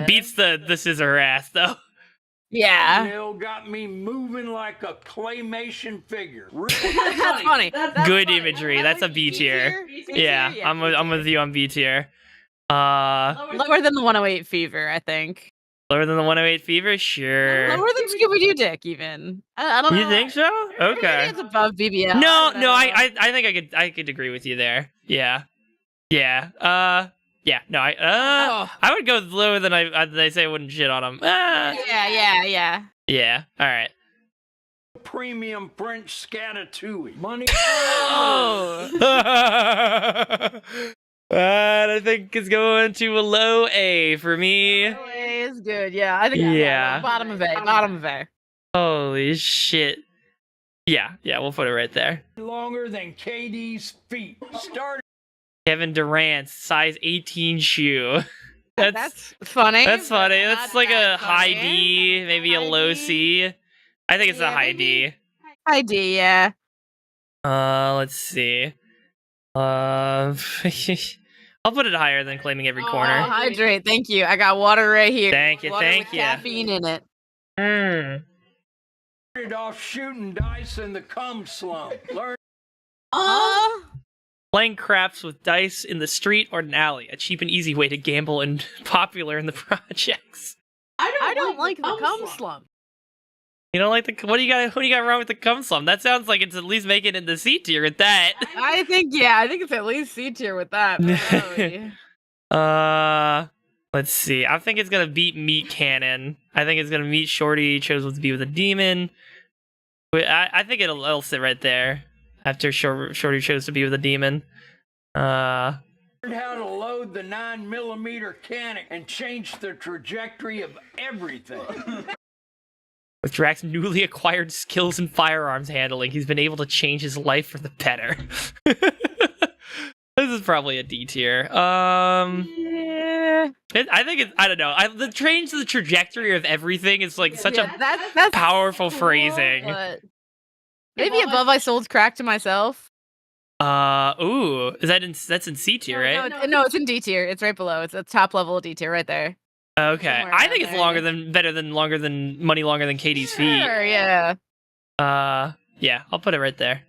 Beats the scissor ass though. Yeah. Bill got me moving like a claymation figure. That's funny. That's Good funny. imagery. That's a B tier. Yeah, I'm with you on B tier. Lower than the 108 fever, I think. Lower than the 108 fever? Sure. Lower than Scooby Doo Dick, even. I don't know. You think so? Maybe Okay. it's above BBL. No, I don't know. I think I could agree with you there. Yeah. No, I would go lower than I say I wouldn't shit on him. Yeah. All right. Premium French scatatouille. Money. Oh. And I think it's going to a low A for me. It's good. Yeah, I think. Yeah. Bottom of A. Bottom of A. Holy shit. Yeah, we'll put it right there. Longer than KD's feet. Start. Kevin Durant's size 18 shoe. That's funny. That's funny. Not That's like a that high funny. D, maybe a low C. I think it's a high D. High D, yeah. Let's see. I'll put it higher than claiming every corner. Hydrate. Thank you. I got water right here. Thank you, Water thank with you. Caffeine in it. Started off shooting dice in the cum slum. Learn. Playing craps with dice in the street or an alley, a cheap and easy way to gamble and popular in the projects. I don't like the cum slump. You don't like the what do you got wrong with the cum slum? That sounds like it's at least making it in the C tier at that. I think it's at least C tier with that. Let's see. I think it's gonna beat Meat Cannon. I think it's gonna meet Shorty chose to be with a demon. I think it'll sit right there after Shorty chose to be with a demon. Learned how to load the 9mm cannon and change the trajectory of everything. With Drac's newly acquired skills in firearms handling, he's been able to change his life for the better. This is probably a D tier. Yeah. I think it's, I don't know. The change the trajectory of everything is like such a that's powerful cool, phrasing. but maybe above I sold crack to myself. Ooh, that's in C tier, right? No, it's in D tier. It's right below. It's at top level of D tier right there. Okay, somewhere I think around it's there. better than longer than KD's feet. Sure, yeah. Yeah, I'll put it right there.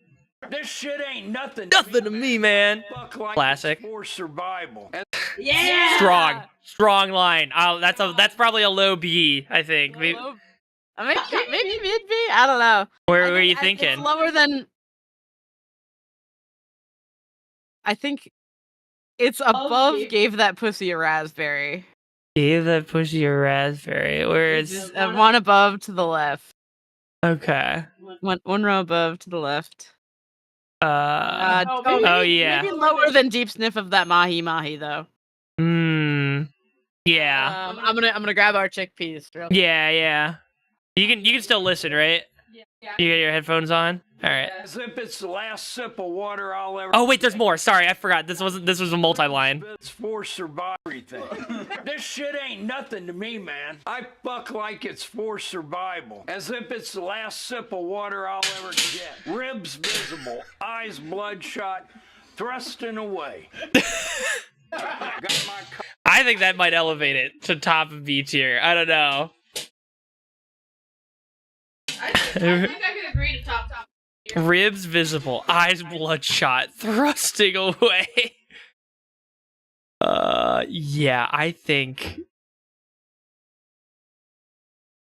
This shit ain't nothing. Nothing to me, man. Fuck like Classic. it's for survival. Yeah. Strong line. That's probably a low B, I think. Maybe Maybe mid B. I don't know. where were you It's thinking? lower than. I think it's above. Gave that pussy a raspberry. Gave that pussy a raspberry. Where is? Just, one above to the left. Okay. One row above to the left. Oh yeah. Maybe lower than deep sniff of that mahi mahi though. Yeah. I'm gonna grab our chickpeas. Yeah. You can still listen, right? Yeah. You got your headphones on? All right. As if it's the last sip of water I'll ever. Oh wait, there's more. Sorry, I forgot. This was a multi-line. It's for survival. This shit ain't nothing to me, man. I fuck like it's for survival. As if it's the last sip of water I'll ever get. Ribs visible, eyes bloodshot, thrusting away. Got my I think that might elevate it to top of B tier. I don't know. I think I could agree to top. Ribs visible, eyes bloodshot, thrusting away. Yeah, I think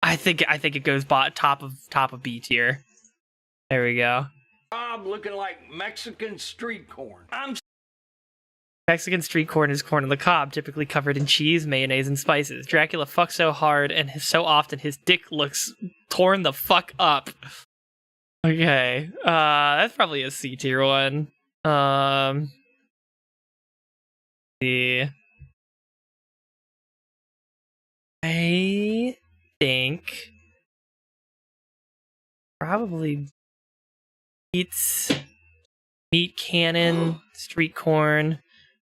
it goes top of B tier. There we go. Bob looking like Mexican street corn. I'm Mexican street corn is corn on the cob, typically covered in cheese, mayonnaise, and spices. Dracula fucks so hard and so often his dick looks torn the fuck up. Okay, that's probably a C tier one. See. I think probably beats meat cannon, street corn.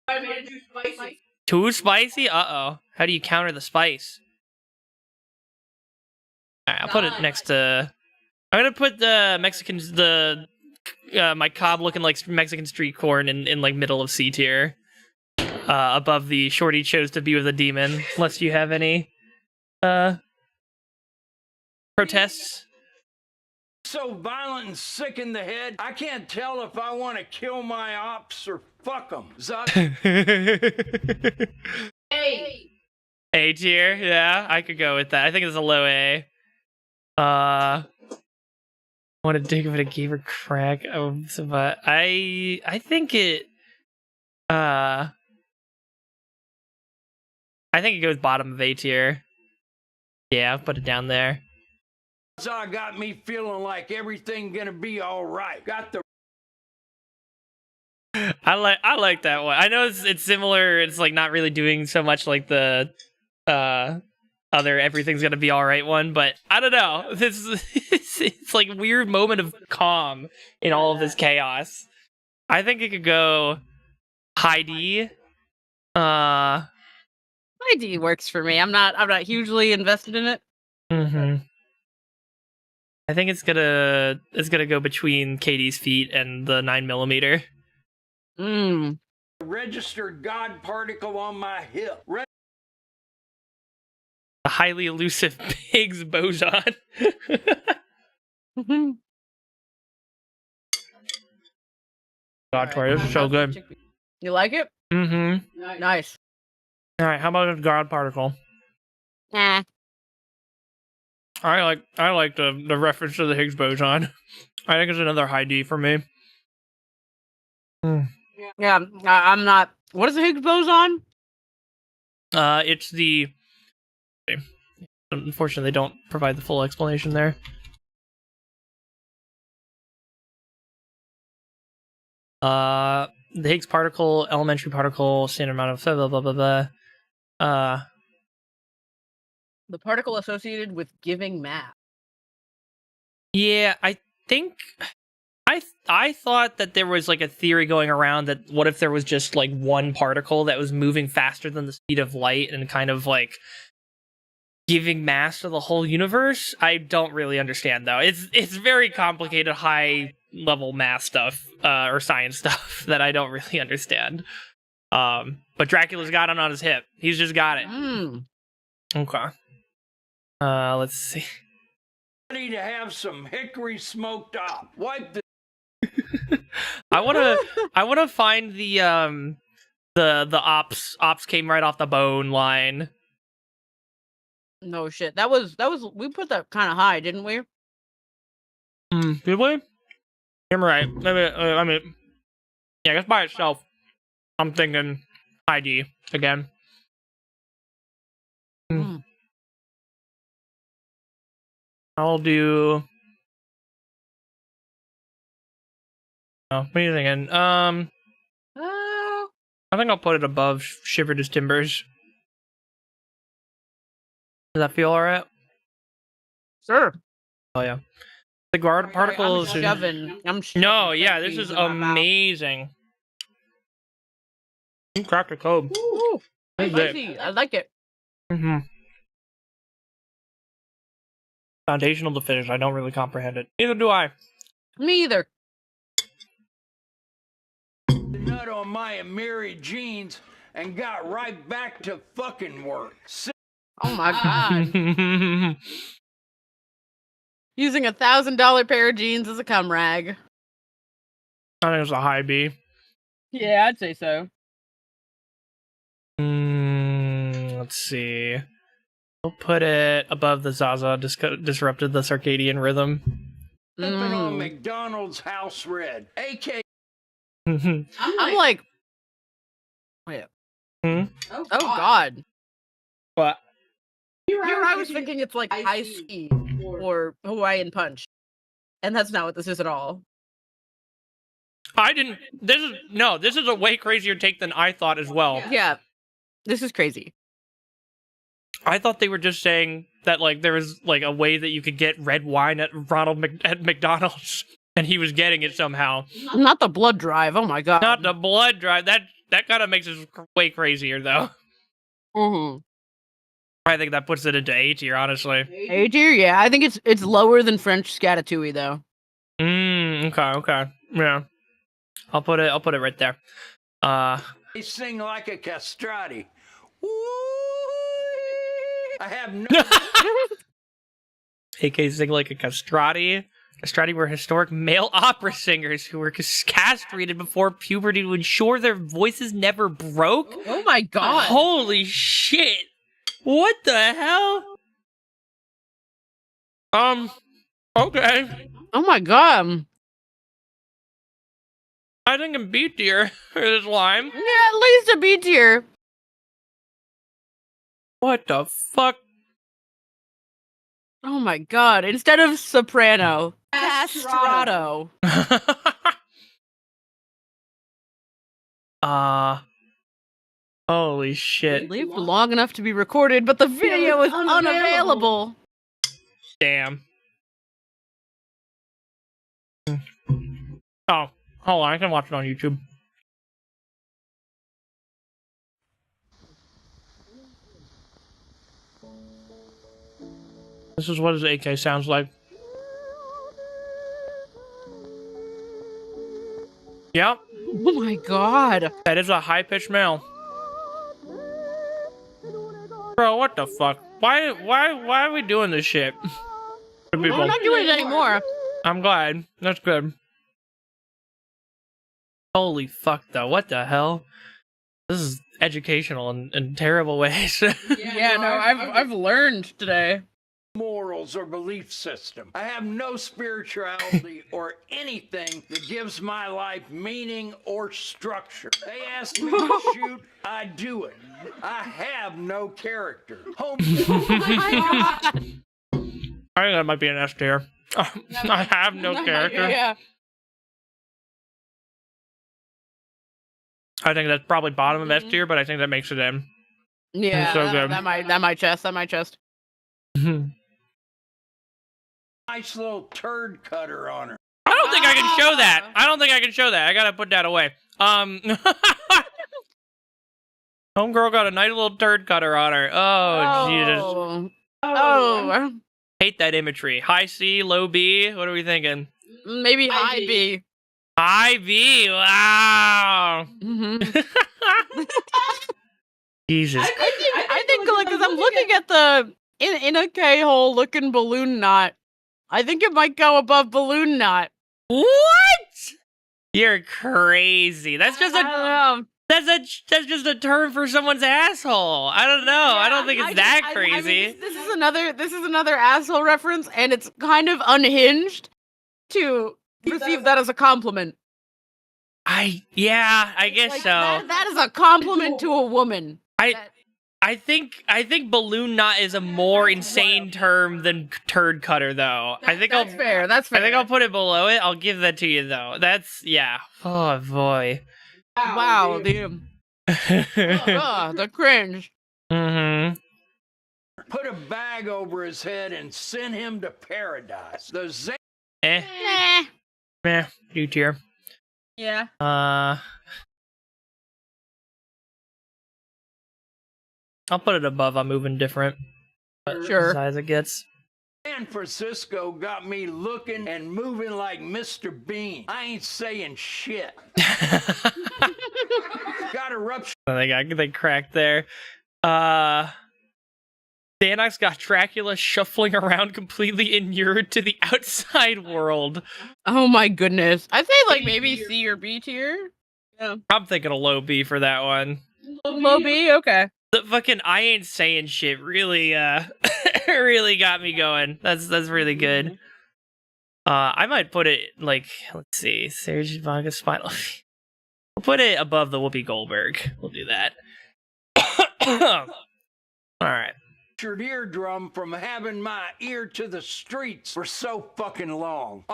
I made it too spicy. Too spicy? Uh-oh. How do you counter the spice? Alright, I'll put it next to... I'm gonna put the my cob looking like Mexican street corn in like middle of C tier. Above the shorty chose to be with a demon. Unless you have any protests. so violent and sick in the head, I can't tell if I want to kill my ops or fuck them. Zuck. Hey. A tier, yeah, I could go with that. I think it's a low A. Want to dig of it a gamer crack? But I think it. I think it goes bottom of A tier. Yeah, I'll put it down there. Zuck got me feeling like everything gonna be all right. Got the. I like that one. I know it's similar. It's like not really doing so much like the other everything's gonna be all right one, but I don't know. It's like a weird moment of calm in all of this chaos. I think it could go high D. High D works for me. I'm not hugely invested in it. Mm-hmm. I think it's gonna go between Katie's feet and the 9mm. Registered God particle on my hip. The highly elusive Higgs boson. God, Tori, this is so good. You like it? Mm-hmm. Nice. All right, how about a God particle? Nah. I like the reference to the Higgs boson. I think it's another high D for me. Yeah, I'm not. What is the Higgs boson? It's the. Unfortunately, they don't provide the full explanation there. The Higgs particle, elementary particle, standard amount of blah blah blah blah. The particle associated with giving math. Yeah, I think I thought that there was like a theory going around that what if there was just like one particle that was moving faster than the speed of light and kind of like giving mass to the whole universe? I don't really understand though. It's very complicated, high level math stuff or science stuff that I don't really understand. But Dracula's got it on his hip. He's just got it. Okay. Let's see. Ready to have some hickory smoked up. Wipe the. I wanna find the ops came right off the bone line. No shit. That was we put that kind of high, didn't we? Did we? I'm right. Maybe I mean, yeah, I guess by itself, I'm thinking ID again. I'll do. Oh, what are you thinking? I think I'll put it above Shivered as Timbers. Does that feel alright? Sure. Oh yeah. The guard particles. I'm shoving No, yeah, this is amazing. You cracked a code. Ooh, spicy. I like it. Foundational to finish. I don't really comprehend it. Neither do I. Me either. Nut on my Amiri jeans and got right back to fucking work. Oh my god. Using $1,000 pair of jeans as a cum rag. I think it's a high B. Yeah, I'd say so. Let's see. We'll put it above the Zaza disrupted the circadian rhythm. Something on McDonald's house red, a.k.a. I'm like, wait. Hmm? Oh God. What? Here I was thinking it's like High C or Hawaiian Punch, and that's not what this is at all. This is a way crazier take than I thought as well. Yeah, this is crazy. I thought they were just saying that like there was like a way that you could get red wine at at McDonald's, and he was getting it somehow. Not the blood drive. Oh my God. Not the blood drive. That kind of makes it way crazier though. Mm-hmm. I think that puts it into A tier, honestly. A tier, yeah. I think it's lower than French Scatatouille though. Okay. Yeah. I'll put it right there. They sing like a castrati. I have no. AK sing like a castrati. Castrati were historic male opera singers who were castrated before puberty to ensure their voices never broke. Oh my God. Holy shit. What the hell? Okay. Oh my God. I think in B tier is lime. Yeah, at least a B tier. What the fuck? Oh my God. Instead of soprano, castrato. Holy shit. It lived long enough to be recorded, but the video is unavailable. Damn. Oh, hold on. I can watch it on YouTube. This is what his AK sounds like. Yep, Oh my God. that is a high-pitched male. Bro, what the fuck? Why are we doing this shit? To people. We're not doing it anymore. I'm glad. That's good. Holy fuck, though. What the hell? This is educational in terrible ways. Yeah, no, I've learned today. Morals or belief system. I have no spirituality or anything that gives my life meaning or structure. They ask me to shoot, I do it. I have no character. Home. I think that might be an S tier. I have no character. Yeah. I think that's probably bottom of S tier, but I think that makes it in. Yeah, So good. that might chest. Nice little turd cutter on her. I don't think I can show that. I gotta put that away. Homegirl got a nice little turd cutter on her. Oh, Jesus. Oh. Hate that imagery. High C, low B. What are we thinking? Maybe high B. High B. Wow. Mm-hmm. Jesus. I think like, because I'm looking at the in a K-hole looking balloon knot. I think it might go above balloon knot. What? You're crazy. That's just I don't know. that's just a term for someone's asshole. I don't know. I don't think it's that crazy. I mean, this is another asshole reference, and it's kind of unhinged to perceive that as a compliment. I guess Like, so. that is a compliment to a woman. I think balloon knot is a more insane term than turd cutter, though. That's fair. That's fair. I think I'll put it below it. I'll give that to you, though. Yeah. Oh boy. Wow, damn. The cringe. Mm-hmm. Put a bag over his head and send him to paradise. The Nah. U tier. Yeah. I'll put it above. I'm moving different. Sure. As it gets. San Francisco got me looking and moving like Mr. Bean. I ain't saying shit. Got a rupture. They cracked there. Damn, Xanax got Dracula shuffling around completely inured to the outside world. Oh my goodness. I'd say like maybe C or B tier. Yeah. I'm thinking a low B for that one. Low B, okay. The fucking I ain't saying shit really really got me going. That's really good. I might put it like, let's see, Serge Vaga Spinal. We'll put it above the Whoopi Goldberg. We'll do that. Alright. Your eardrum from having my ear to the streets for so fucking long.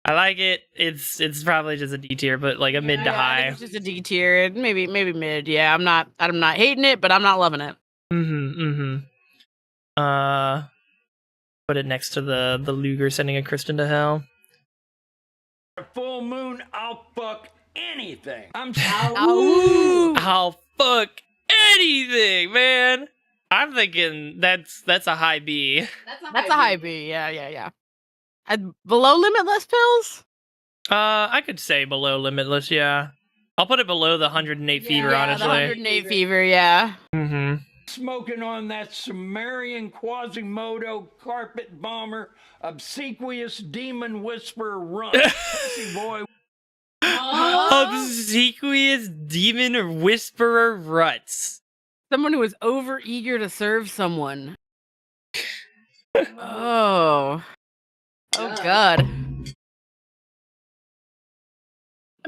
I like it. It's probably just a D tier, but like a mid to high. It's just a D tier. Maybe mid. Yeah, I'm not hating it, but I'm not loving it. Put it next to the Luger sending a Kristen to hell. A full moon, I'll fuck anything. I'll fuck anything, man. I'm thinking that's a high B. That's a high B. Yeah. Below limitless pills? I could say below limitless, yeah. I'll put it below the 108 fever, honestly. The 108 fever, yeah. Smoking on that Sumerian Quasimodo carpet bomber, obsequious demon whisperer run. Pussy boy. Obsequious demon whisperer ruts. Someone who is over eager to serve someone. Oh God. I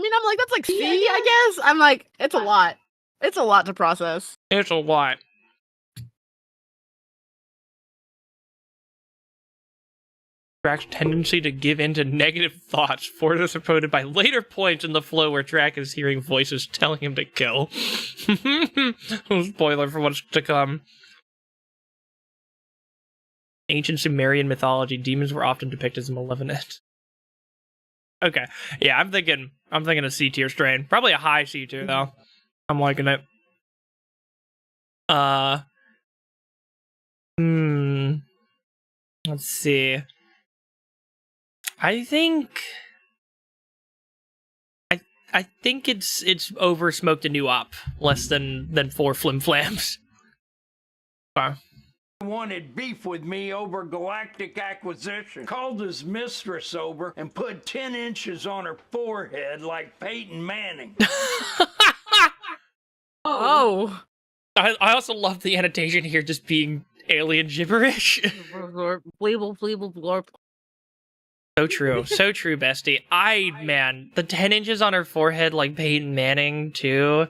mean, I'm like, that's like C, I guess. I'm like, it's a lot. It's a lot to process. It's a lot. Drax's tendency to give in to negative thoughts, further supported by later points in the flow where Drax is hearing voices telling him to kill. Spoiler for what's to come. Ancient Sumerian mythology, demons were often depicted as malevolent. Okay, yeah, I'm thinking a C tier strain, probably a high C tier though. I'm liking it. Let's see. I think it's over smoked a new op, less than 4 flim flams. Wanted beef with me over galactic acquisition. Called his mistress over and put 10 inches on her forehead like Peyton Manning. Oh. I also love the annotation here just being alien gibberish. So true, bestie. Man, the 10 inches on her forehead like Peyton Manning, too.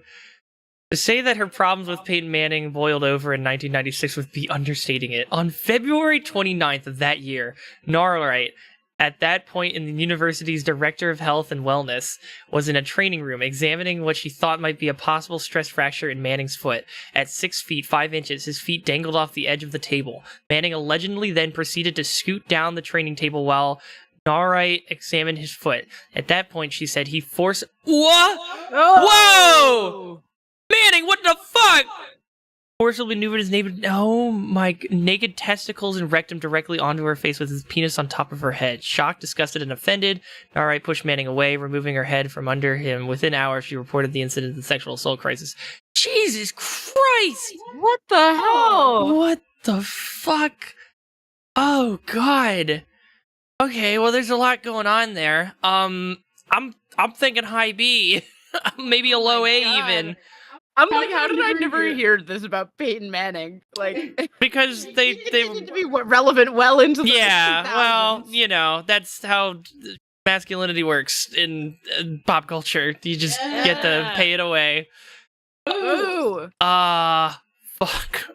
To say that her problems with Peyton Manning boiled over in 1996 would be understating it. On February 29th of that year, Narlight, at that point in the university's director of health and wellness, was in a training room examining what she thought might be a possible stress fracture in Manning's foot. At 6 feet 5 inches, his feet dangled off the edge of the table. Manning allegedly then proceeded to scoot down the training table while Narlight examined his foot. At that point, she said he forced... What? Oh. Whoa! Manning, what the fuck? Forcibly maneuvered his naked testicles and rectum directly onto her face with his penis on top of her head. Shocked, disgusted, and offended, Narlight pushed Manning away, removing her head from under him. Within hours, she reported the incident as a sexual assault crisis. Jesus Christ! What the hell? What the fuck? Oh God. Okay, well, there's a lot going on there. I'm thinking high B, maybe a low A even. I'm like, how did I never hear this about Peyton Manning? Like, because they need to be relevant well into the 2000s. Well, you know, that's how masculinity works in pop culture. You just get to pay it away. Ooh. Fuck.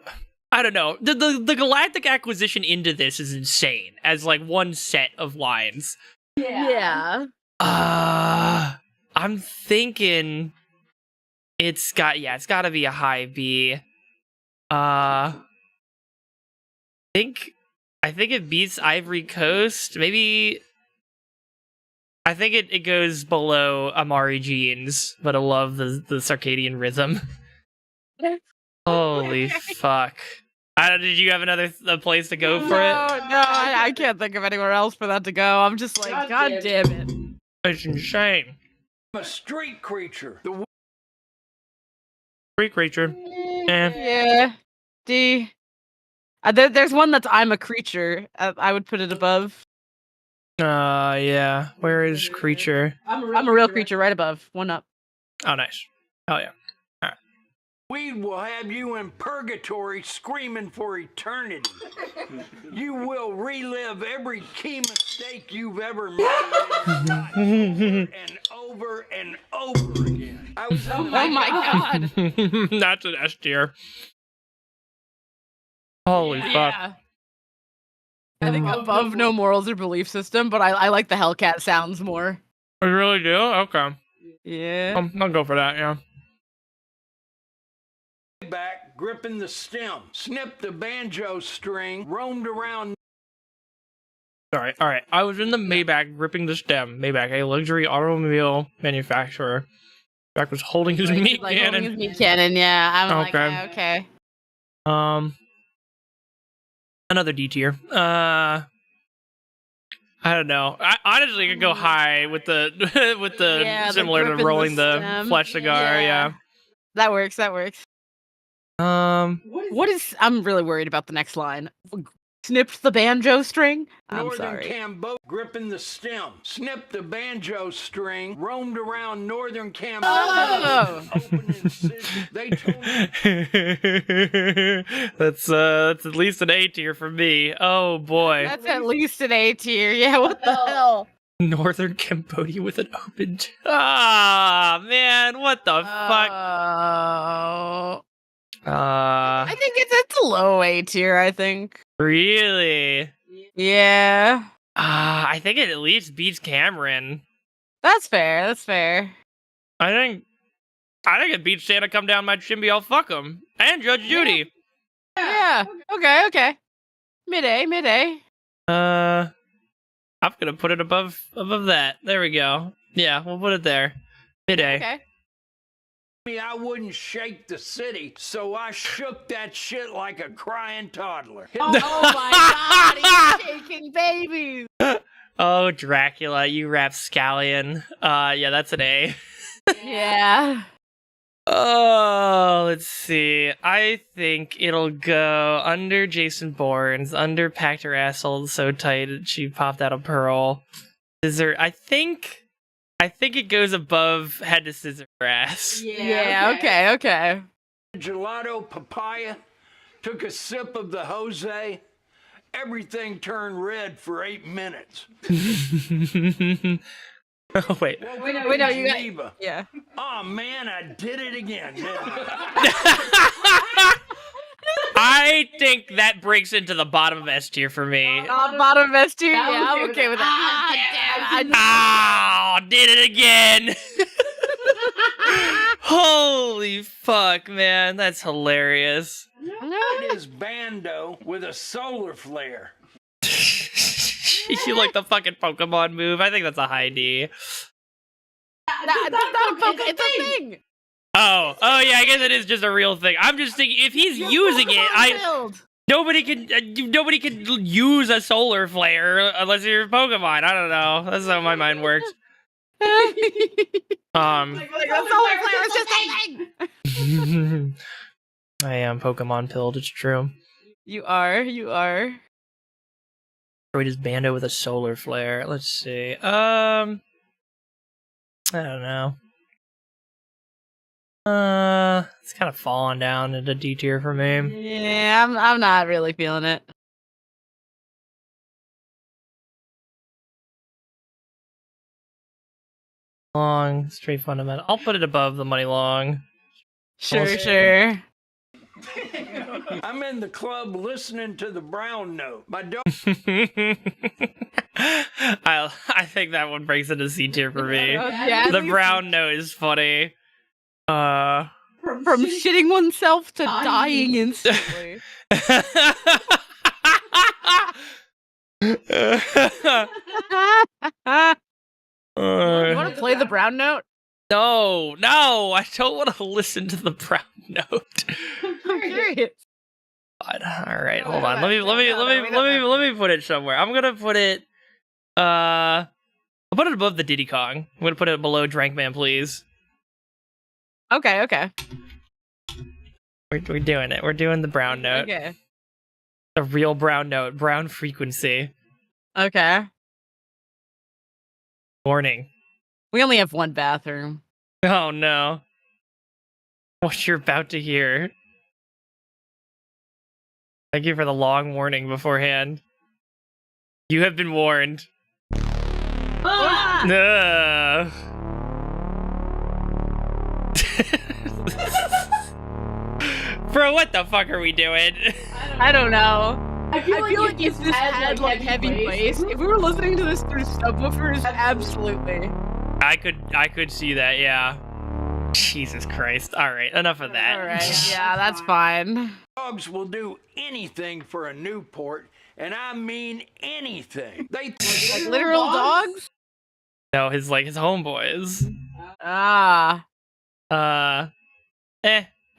I don't know. The galactic acquisition into this is insane as like one set of lines. Yeah. I'm thinking it's got to be a high B. I think it beats Ivory Coast. Maybe I think it goes below Amari Jeans, but I love the circadian rhythm. Holy fuck. Did you have another place to go for it? No, I can't think of anywhere else for that to go. I'm just like, God damn it. It's insane. I'm a street creature. Street creature. Yeah. D. There's one that's I'm a creature. I would put it above. Yeah. Where is creature? I'm a real creature, right above. One up. Oh, nice. Oh yeah. We will have you in purgatory screaming for eternity. You will relive every key mistake you've ever made in your life over and over again. I was Oh my god. That's an S tier. Holy fuck. Yeah. I think above no morals or belief system, but I like the Hellcat sounds more. You really do? Okay. Yeah. I'll go for that, yeah. back, gripping the stem, snipped the banjo string, roamed around. All right. I was in the Maybach gripping the stem. Maybach, a luxury automobile manufacturer. Jack was holding his meat cannon. Holding his meat cannon, yeah. I'm like, Okay. yeah, okay. Another D tier. I don't know. I honestly could go high with the with the Yeah, the similar to gripping the rolling the stem. flesh cigar. Yeah. That works. What is? I'm really worried about the next line. Snipped the banjo string. I'm Northern sorry. Cambodia, gripping the stem, snipped the banjo string, roamed around northern Cambodia. Oh. Open incision. They told me That's at least an A tier for me. Oh boy. That's at least an A tier. Yeah. What the hell? Northern Cambodia with an open. Ah man, what the fuck? Oh. I think it's a low A tier. I think. Really? Yeah. I think it at least beats Cameron. That's fair. I think it beats Santa Come Down My Chimney, I'll fuck him. And Judge Judy. Yeah. Okay. Mid A. I'm gonna put it above that. There we go. Yeah, we'll put it there. Mid A. Okay. I wouldn't shake the city, so I shook that shit like a crying toddler. Oh my god, he's shaking babies. Oh, Dracula, you rapscallion. Yeah, that's an A. Yeah. Oh, let's see. I think it'll go under Jason Bourne's, under packed her asshole so tight that she popped out a pearl. Scissor. I think it goes above head to scissor ass. Yeah, okay. Gelato papaya, took a sip of the Jose. Everything turned red for 8 minutes. Oh, wait. Wait, no, you got... Geneva. Yeah. Oh man, I did it again, didn't I? I think that breaks into the bottom of S tier for me. Bottom of S tier? Yeah, I'm okay with that. Oh, did it again. Holy fuck, man. That's hilarious. His bando with a solar flare. You like the fucking Pokemon move? I think that's a high D. That's not a Pokemon. It's a thing. Oh, yeah, I guess it is just a real thing. I'm just thinking, if he's using it, nobody can use a solar flare unless you're a Pokemon. I don't know. That's how my mind works. The solar flare is just a thing. I am Pokemon pilled. It's true. You are. Destroyed his bando with a solar flare. Let's see. I don't know. It's kind of falling down into D tier for me. Yeah, I'm not really feeling it. Long, straight fundamental. I'll put it above the money long. Sure. I'm in the club listening to the brown note. My dog. I think that one breaks into C tier for me. Yeah, The brown note is funny. from shitting oneself to dying instantly. You want to play the brown note? No, I don't want to listen to the brown note. I'm curious. God. All right, hold on. Let me put it somewhere. I'm gonna put it. I'll put it above the Diddy Kong. I'm gonna put it below Drankman, please. Okay. We're doing it. We're doing the brown note. Okay. The real brown note. Brown frequency. Okay. Warning. We only have one bathroom. Oh no. What you're about to hear. Thank you for the long warning beforehand. You have been warned. Ah! Ugh. Bro, what the fuck are we doing? I don't know. I feel like if this had like heavy bass, if we were listening to this through subwoofers, absolutely. I could see that, yeah. Jesus Christ. Alright, enough of that. All right. Yeah, that's fine. Dogs will do anything for a Newport, and I mean anything. They Like literal dogs? No, his homeboys. Ah. I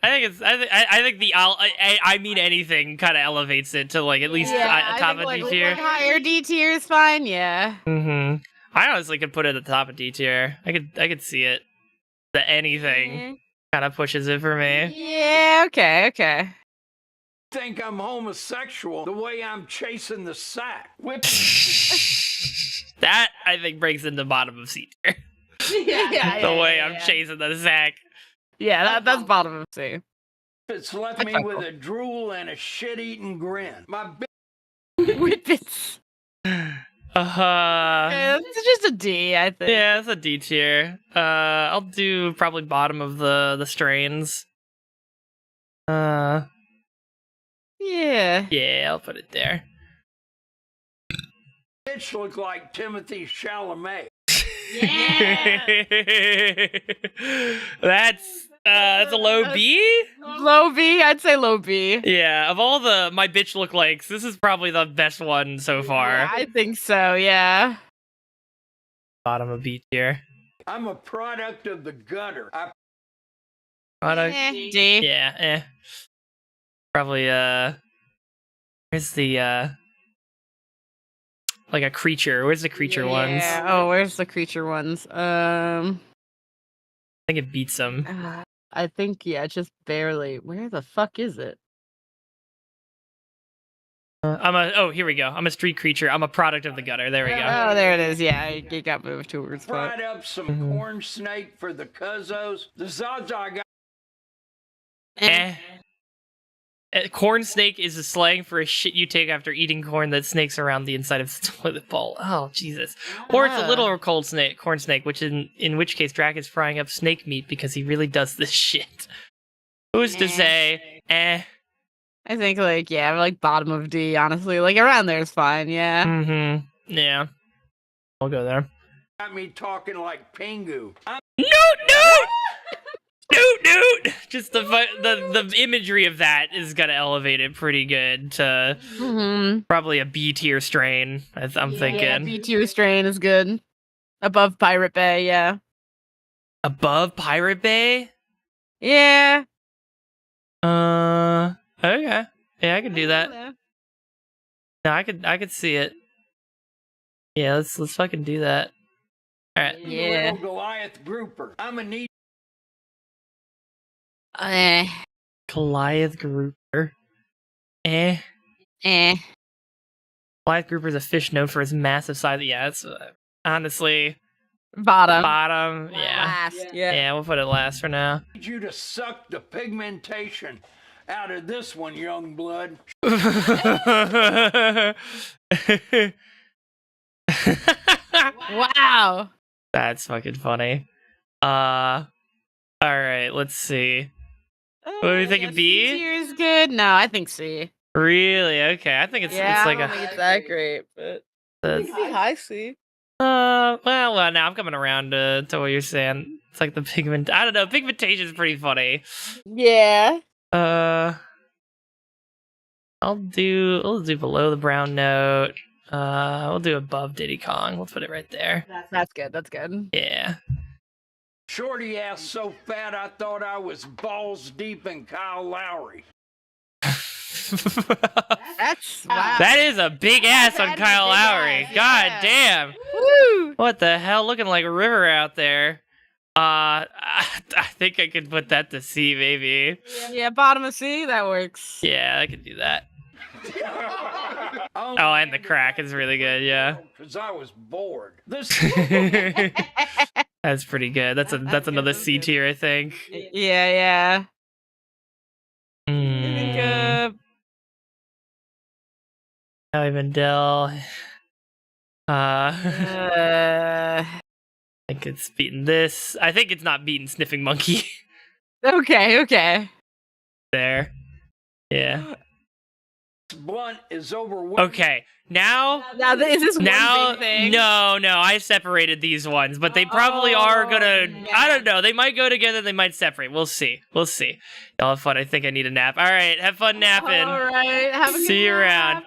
think the I mean anything kind of elevates it to like at least top of D tier. Higher D tier is fine. Yeah. Mm-hmm. I honestly could put it at the top of D tier. I could see it. The anything kind of pushes it for me. Yeah. Okay. think I'm homosexual the way I'm chasing the sack. Whip. That I think breaks into bottom of C tier. The way I'm chasing the sack. Yeah, that's bottom of C. It's left me with a drool and a shit-eating grin. My Whippets. It's just a D, I think. Yeah, it's a D tier. I'll do probably bottom of the strains. Yeah. Yeah, I'll put it there. bitch look like Timothy Chalamet. That's a low B? Low B? I'd say low B. Yeah, of all the my bitch look likes, this is probably the best one so far. Yeah, I think so, yeah. Bottom of B tier. I'm a product of the gutter. Product. D. Yeah, probably where's the like a creature. Where's the creature ones? Oh, where's the creature ones? I think it beats them. I think, yeah, just barely. Where the fuck is it? Here we go. I'm a street creature. I'm a product of the gutter. There we go. Oh, there it is. Yeah, it got moved to a weird spot. Fried up some corn snake for the cuzzos. The Zaza got. Corn snake is a slang for a shit you take after eating corn that snakes around the inside of the toilet bowl. Oh, Jesus. Or it's a little corn snake, which in which case Drac is frying up snake meat because he really does this shit. Who's to say, I think, like bottom of D, honestly. Like, around there is fine, yeah. Mm-hmm. Yeah. I'll go there. Got me talking like Pingu. No! Just the imagery of that is gonna elevate it pretty good to probably a B tier strain. I'm thinking. Yeah, B tier strain is good. Above Pirate Bay, yeah. Above Pirate Bay? Yeah. Okay. Yeah, I could do that. No, I could see it. Yeah, let's fucking do that. All right. Yeah. Little Goliath grouper. I'm a need. Goliath grouper. Goliath grouper is a fish known for its massive size. Yeah, it's honestly bottom. Yeah. Last. Yeah, we'll put it last for now. I need you to suck the pigmentation out of this one, young blood. Wow. That's fucking funny. All right, let's see. What do you think of B? C tier is good. No, I think C. Really? Okay, I think it's like I don't think it's that great, but it could be high C. Well, now I'm coming around to what you're saying. It's like the pigment. I don't know. Pigmentation is pretty funny. Yeah. I'll do below the brown note. We'll do above Diddy Kong. We'll put it right there. That's good. That's good. Yeah. Shorty ass so fat I thought I was balls deep in Kyle Lowry. That's wow. That is a big ass on That is Kyle a big Lowry. ass, God yeah. damn. Woo! What the hell? Looking like a river out there. I think I could put that to C, maybe. Yeah, bottom of C, that works. Yeah, I could do that. Oh, and the crack is really good, yeah. Because I was bored. This That's pretty good. That's another that's C good. tier, I think. Yeah. I think, Howie Mandel. I think it's beating this. I think it's not beating Sniffing Monkey. okay. There. Yeah. blunt is overwhelming. Okay. Now, Now, is this one big thing? no, I separated these ones, but they probably are gonna. I don't know. They might go together. They might separate. We'll see. Y'all have fun. I think I need a nap. All right, have fun napping. All right, have a good See you nap. around.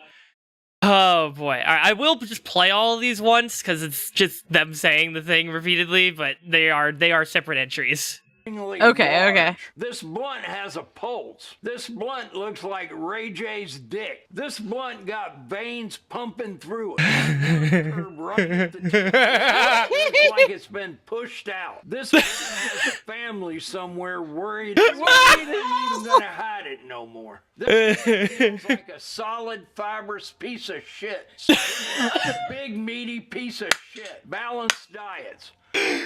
Oh boy. All right, I will just play all of these once because it's just them saying the thing repeatedly, but they are separate entries. Okay. Large. This blunt has a pulse. This blunt looks like Ray J's dick. This blunt got veins pumping through it. Right at the tip. It's like it's been pushed out. This blunt has a family somewhere worried it isn't even gonna hide it no more. This blunt feels like a solid fibrous piece of shit. A big meaty piece of shit. Balanced diets.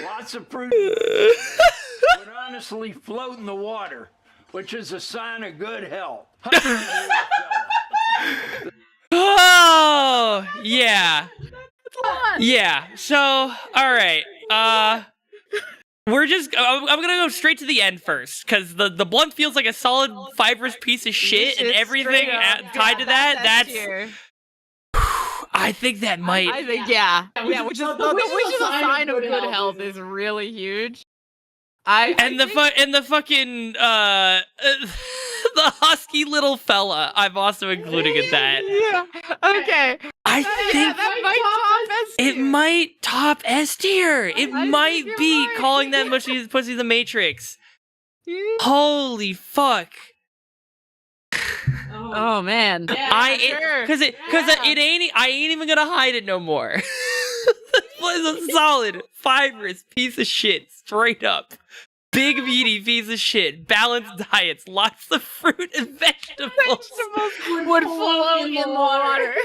Lots of fruit. Would honestly float in the water, which is a sign of good health. Oh yeah. Yeah. So all right. We're just. I'm gonna go straight to the end first, because the blunt feels like a solid fibrous piece of shit, and everything tied to that. That's. I think that might. I think which is a sign of good health is really huge. The fucking the husky little fella I'm also including in that. Yeah. Okay. I think that might top S tier. it might top S tier. It I might think you're be right. calling that pussy the Matrix. Holy fuck. Oh man. I ain't even gonna hide it no more. This was a solid fibrous piece of shit, straight up. Big meaty piece of shit. Balanced diets, lots of fruit and vegetables. Would float in the water.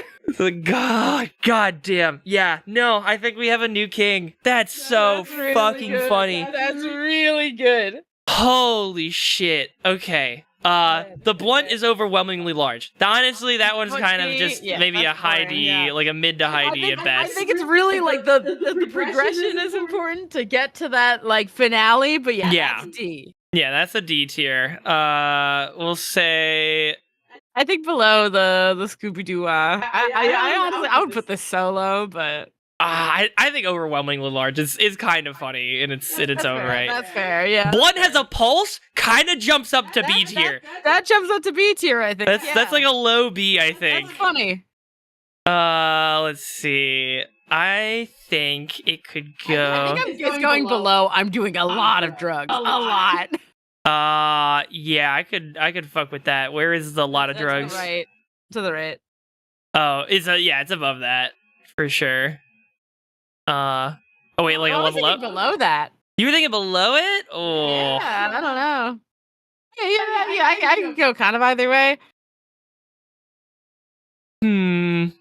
God damn. Yeah, no, I think we have a new king. That's so really fucking good. funny. That's really good. Holy shit. Okay. The blunt is overwhelmingly large. Honestly, that one's kind of just maybe a high D, like a mid to high D at I best. think it's really like the progression is important to get to that like finale, but that's D. Yeah, that's a D tier. We'll say I think below the Scooby Doo. I honestly I would put this solo, but I think overwhelmingly large is kind of funny in its own fair. right. That's fair. Yeah. Blunt has a pulse, kind of jumps up to B tier. That jumps up to B tier, I think. That's like a low B, I think. That's funny. Let's see. I think it could go. I think it's going below. I'm doing a lot of drugs. A lot. Yeah, I could fuck with that. Where is the lot of drugs? Right. To the right. Oh, it's above that for sure. Oh wait, like a level up below that. You were thinking below it? Oh, yeah, I don't know. Yeah. I can go kind of either way. No,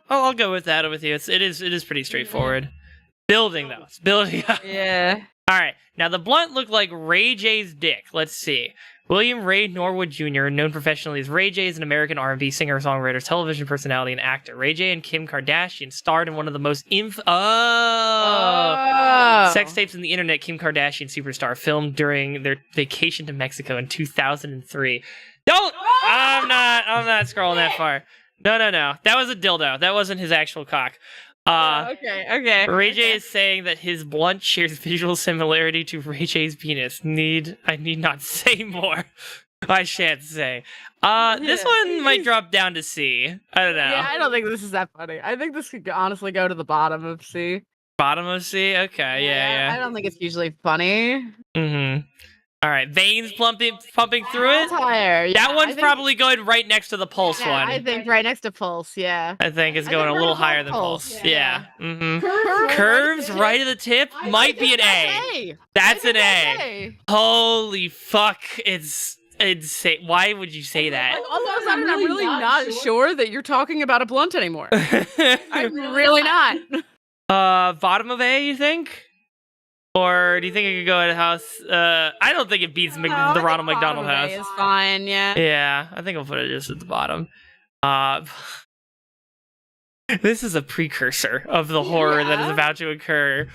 I'll go with that with you. It is pretty straightforward. Building though, it's building. Yeah. All right, now the blunt looked like Ray J's dick. Let's see. William Ray Norwood Jr., known professionally as Ray J, is an American R&B singer-songwriter, television personality, and actor. Ray J and Kim Kardashian starred in one of the most sex tapes on the internet. Kim Kardashian superstar filmed during their vacation to Mexico in 2003. I'm not scrolling that far. No. That was a dildo. That wasn't his actual cock. Okay. Ray J is saying that his blunt shares visual similarity to Ray J's penis. I need not say more. I shan't say. This one might drop down to C. I don't know. Yeah, I don't think this is that funny. I think this could honestly go to the bottom of C. Bottom of C? Okay, yeah. I don't think it's usually funny. Mm-hmm. All right, veins pumping through it. Higher. Yeah, That one's I think- probably going right next to the pulse yeah, one. I think right next to pulse. Yeah. I think it's I going think a right little above higher than pulse, pulse. yeah. Yeah. Mm-hmm. Curves Curves right at the tip might be an A. That's an A. Holy fuck! It's insane. Why would you say that? All of a sudden, I'm really not sure that you're talking about a blunt anymore. I'm really not. Bottom of A, you think? Or do you think it could go at a house? I don't think it beats the Ronald McDonald House. Is fine, yeah. Yeah, I think I'll put it just at the bottom. This is a precursor of the horror that is about to occur.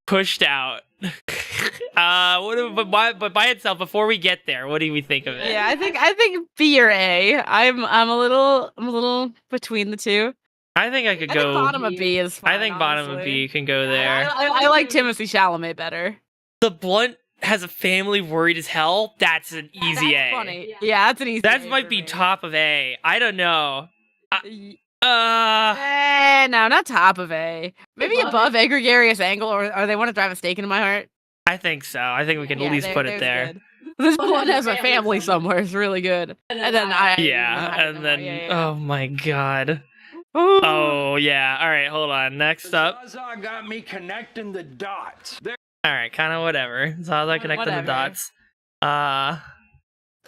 Pushed out. But by itself, before we get there, what do we think of it? Yeah, I think B or A. I'm a little between the two. I think I could I go. think bottom of B is fine. I think bottom of honestly. B can go there. I like Timothée Chalamet better. The blunt has a family worried as hell. That's an easy That's A. funny. Yeah, that's an easy. That A might for be me. top of A. I don't know. No, not top of A. Maybe above A gregarious angle, or they want to drive a stake into my heart. I think so. I think we can at least put it there. This blunt has a family somewhere. It's really good. And then Oh my god. Oh, Oh yeah. All right, hold on. Next up. Zaza got me connecting the dots. There All right, kind of whatever. So how's that connecting the Whatever. dots? I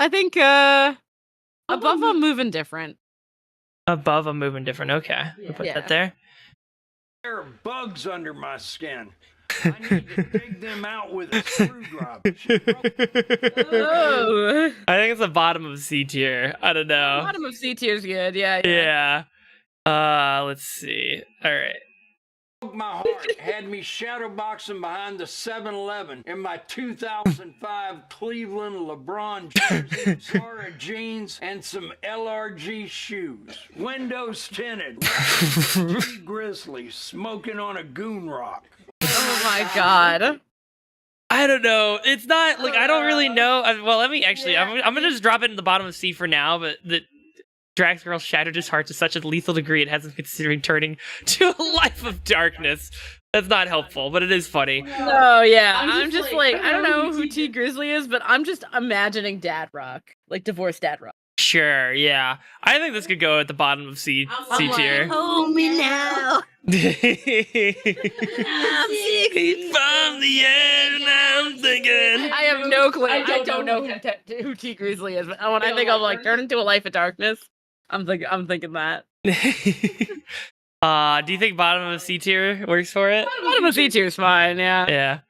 think above a moving different. Above a moving different. Okay, we'll put Yeah. that there. are bugs under my skin. I need to dig them out with a screwdriver. She broke Oh, I think it's the bottom of C tier. I don't know. bottom of C tier is good. Yeah. Yeah. Let's see. All right. my heart, had me shadowboxing behind the 7-Eleven in my 2005 Cleveland LeBron jersey, Zara jeans, and some LRG shoes. Windows tinted, T Grizzly smoking on a goon rock. Oh my god. I don't know. It's not like I don't really know. Well, let me actually. I'm gonna just drop it in the bottom of C for now. But the Drax Girl shattered his heart to such a lethal degree it has him considering turning to a life of darkness. That's not helpful, but it is funny. Oh yeah. I'm just like I don't know who T Grizzly is, but I'm just imagining Dad Rock, like divorced Dad Rock. Sure, yeah. I think this could go at the bottom of C tier. Hold me now. I'm 60 from the end. I'm thinking. I have no clue. I don't know who T Grizzly is, but when I think of like turn into a life of darkness, I'm thinking that. Do you think bottom of C tier works for it? Bottom of C tier is fine. Yeah. Yeah.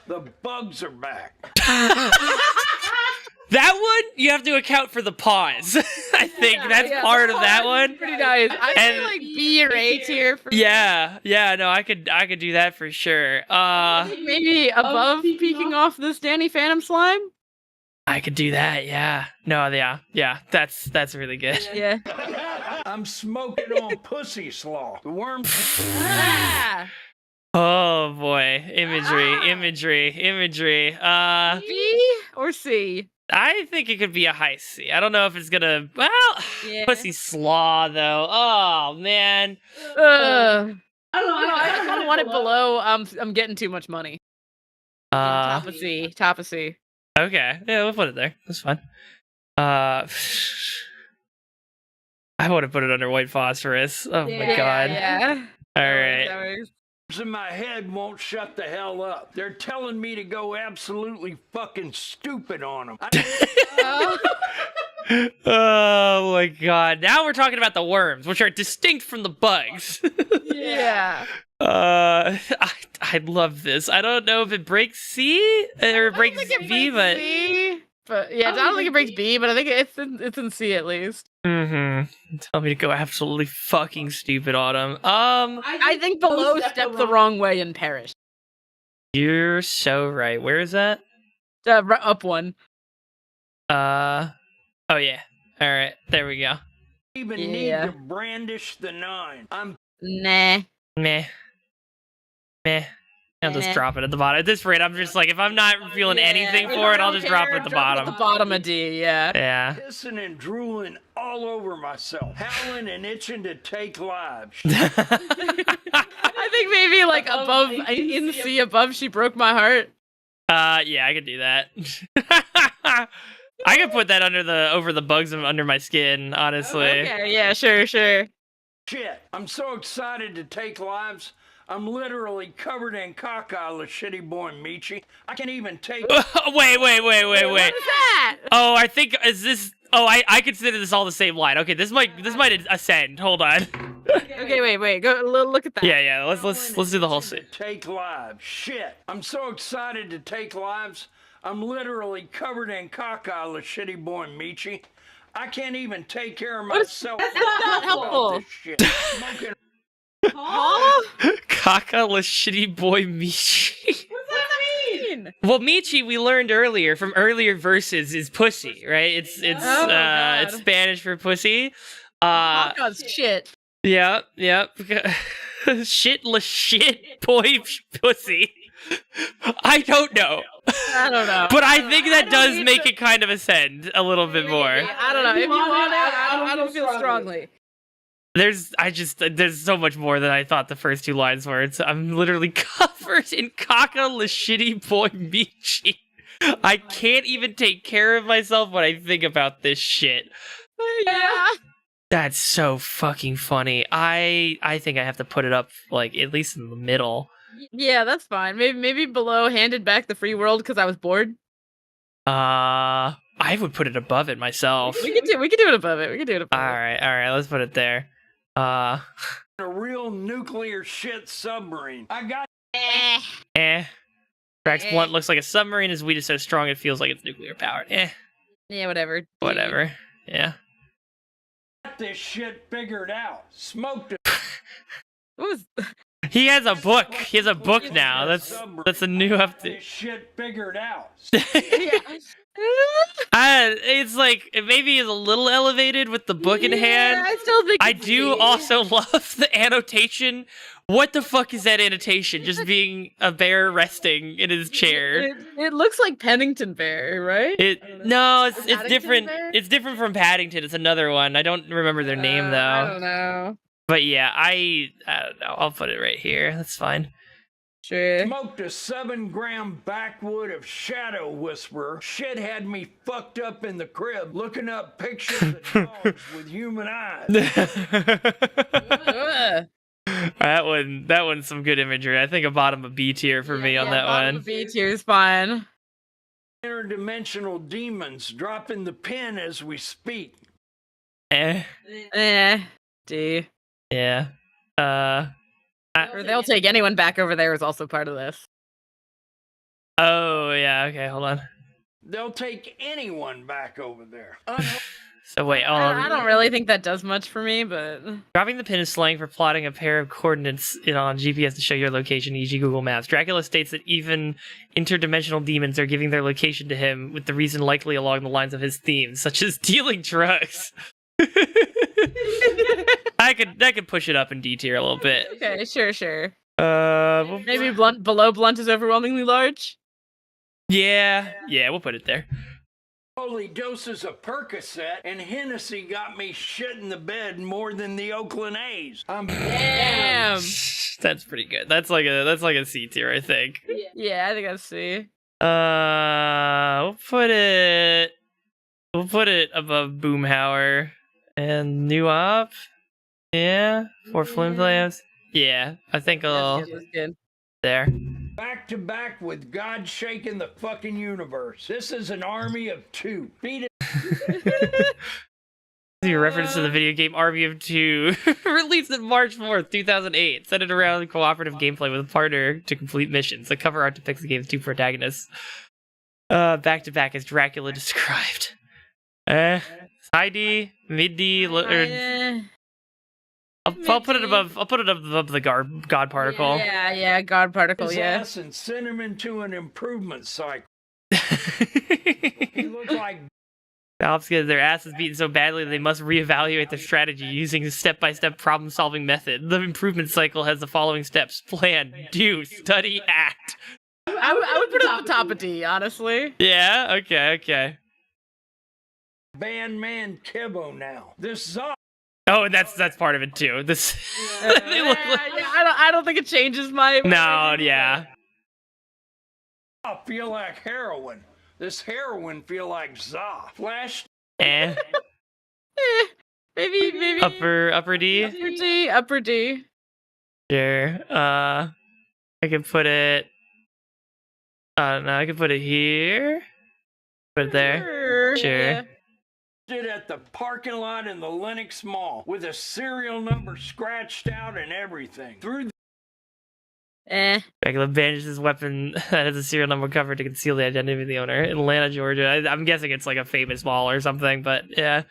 The bugs are back. That one, you have to account for the pause. I think that's part of that one. Pretty nice. I And- feel like B or A tier for Yeah, no, I could do that for sure. maybe above peeking off this Danny Phantom slime. I could do that. Yeah. No, yeah. That's really good. Yeah. I'm smoking on pussy slaw. The worms. Ah, Oh boy, imagery. B or C? I think it could be a high C. I don't know if it's gonna. Well, Yeah. pussy slaw though. Oh man. I don't want it below. I'm getting too much money. Top of C. Top of C. Okay. Yeah, we'll put it there. That's fine. I would have put it under white phosphorus. Oh my god. Yeah. All right. That works. In my head won't shut the hell up. They're telling me to go absolutely fucking stupid on them. Oh my god. Now we're talking about the worms, which are distinct from the bugs. Yeah. I love this. I don't know if it breaks C or it breaks B, but C, but yeah, I don't think it breaks B, but I think it's in C at least. Tell me to go absolutely fucking stupid on them. I think below step the wrong way and perish. You're so right. Where is that? Up one. Oh yeah. All right. There we go. Even Yeah. need to brandish the 9. I'm Nah. Meh. I'll just drop it at the bottom. At this rate, I'm just like, if I'm not feeling anything for it, I'll just drop it at the The bottom. bottom of D. Yeah. Yeah. pissing and drooling all over myself, howling and itching to take lives. I think maybe like above in C above she broke my heart. Yeah, I could do that. I could put that over the bugs under my skin, honestly. Okay, yeah, sure. Shit, I'm so excited to take lives. I'm literally covered in caca, the shitty boy Michi. I can't even take. Wait. What is that? Oh, I think is this. Oh, I consider this all the same line. Okay, this might ascend. Hold on. Okay, wait. Go look at that. Yeah. Let's do the whole scene. Take lives. Shit, I'm so excited to take lives. I'm literally covered in caca, the shitty boy Michi. I can't even take care of myself. That's not helpful. This shit. Smoking Huh? Kaka la shitty boy Michi. What does that mean? Well, Michi, we learned earlier from earlier verses is pussy, right? It's God. it's Spanish for pussy. Hawk's shit. Yeah. Shit boy pussy. I don't know. I don't know. But I think that does need make to- it kind of ascend a little bit more. I don't know. If you want it, I don't feel strongly. There's so much more than I thought the first two lines were. I'm literally covered in caca la shitty boy Michi. I can't even take care of myself when I think about this shit. Yeah. That's so fucking funny. I think I have to put it up like at least in the middle. Yeah, that's fine. Maybe below handed back the free world because I was bored. I would put it above it myself. We could do it above it. All right, let's put it there. a real nuclear shit submarine. I got Drax Blunt looks like a submarine. His weed is so strong it feels like it's nuclear powered. Yeah, whatever. Yeah. this shit figured out. Smoked it. What was? He has a book. He has a book now. That's a new This update. shit figured out. It's like it maybe is a little elevated with the book in hand. I still think I it's do neat. also love the annotation. What the fuck is that annotation? Just being a bear resting in his chair. It looks like Pennington Bear, right? No, it's Paddington different. Bear? It's different from Paddington. It's another one. I don't remember their name though. I don't know. But yeah, I don't know. I'll put it right here. That's fine. Sure. Smoked a 7-gram backwood of Shadow Whisperer. Shit had me fucked up in the crib looking up pictures of dogs with human eyes. Ugh. that one's some good imagery. I think a bottom of B tier for me on that bottom one. of B tier is fine. Interdimensional demons dropping the pin as we speak. D. Yeah. Or they'll take anyone back over there is also part of this. Oh yeah. Okay, hold on. They'll take anyone back over there. So wait, I don't really think that does much for me, but dropping the pin is slang for plotting a pair of coordinates on GPS to show your location, e.g. Google Maps. Dracula states that even interdimensional demons are giving their location to him, with the reason likely along the lines of his themes, such as dealing drugs. I could push it up in D tier a little bit. okay, sure. We'll- Maybe below blunt is overwhelmingly large. yeah, we'll put it there. Holy doses of Percocet and Hennessy got me shitting the bed more than the Oakland A's. I'm Damn. That's pretty good. That's like a C tier, I think. Yeah, I think that's C. We'll put it above Boomhauer and New Op. Yeah, for Flim Flams. Yeah, I think I'll That's good. there. back to back with God shaking the fucking universe. This is an army of two. Beat it. Your reference to the video game Army of Two, released on March 4th, 2008, centered around cooperative gameplay with a partner to complete missions. The cover art depicts the game's two protagonists, back to back as Dracula described. High D, mid D, I'll put it above. I'll put it above the God particle. Yeah, God particle. His Yeah. ass and send him into an improvement cycle. He looked like Valve's get their asses beaten so badly that they must reevaluate their strategy using a step-by-step problem-solving method. The improvement cycle has the following steps: plan, do, study, act. I would put it at the top of D, honestly. Yeah. Okay. band man Kevo now. This Zod Oh, and that's part of it too. This. They look like- I don't think it changes my. No. Yeah. I feel like heroin. This heroin feel like za. Flash. Eh. Maybe Upper D. upper D. Sure. I could put it. I don't know. I could put it here. Put it there. Sure. Yeah. Stood at the parking lot in the Lenox Mall with a serial number scratched out and everything. Through Dracula bandages his weapon that has a serial number covered to conceal the identity of the owner. Atlanta, Georgia. I'm guessing it's like a famous mall or something, but yeah.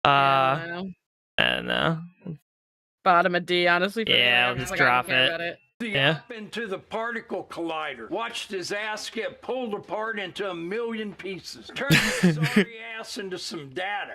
I don't know. Bottom of D, honestly. Yeah, I'll just drop it. Up into the particle collider. Watched his ass get pulled apart into a million pieces. Turned his sorry ass into some data.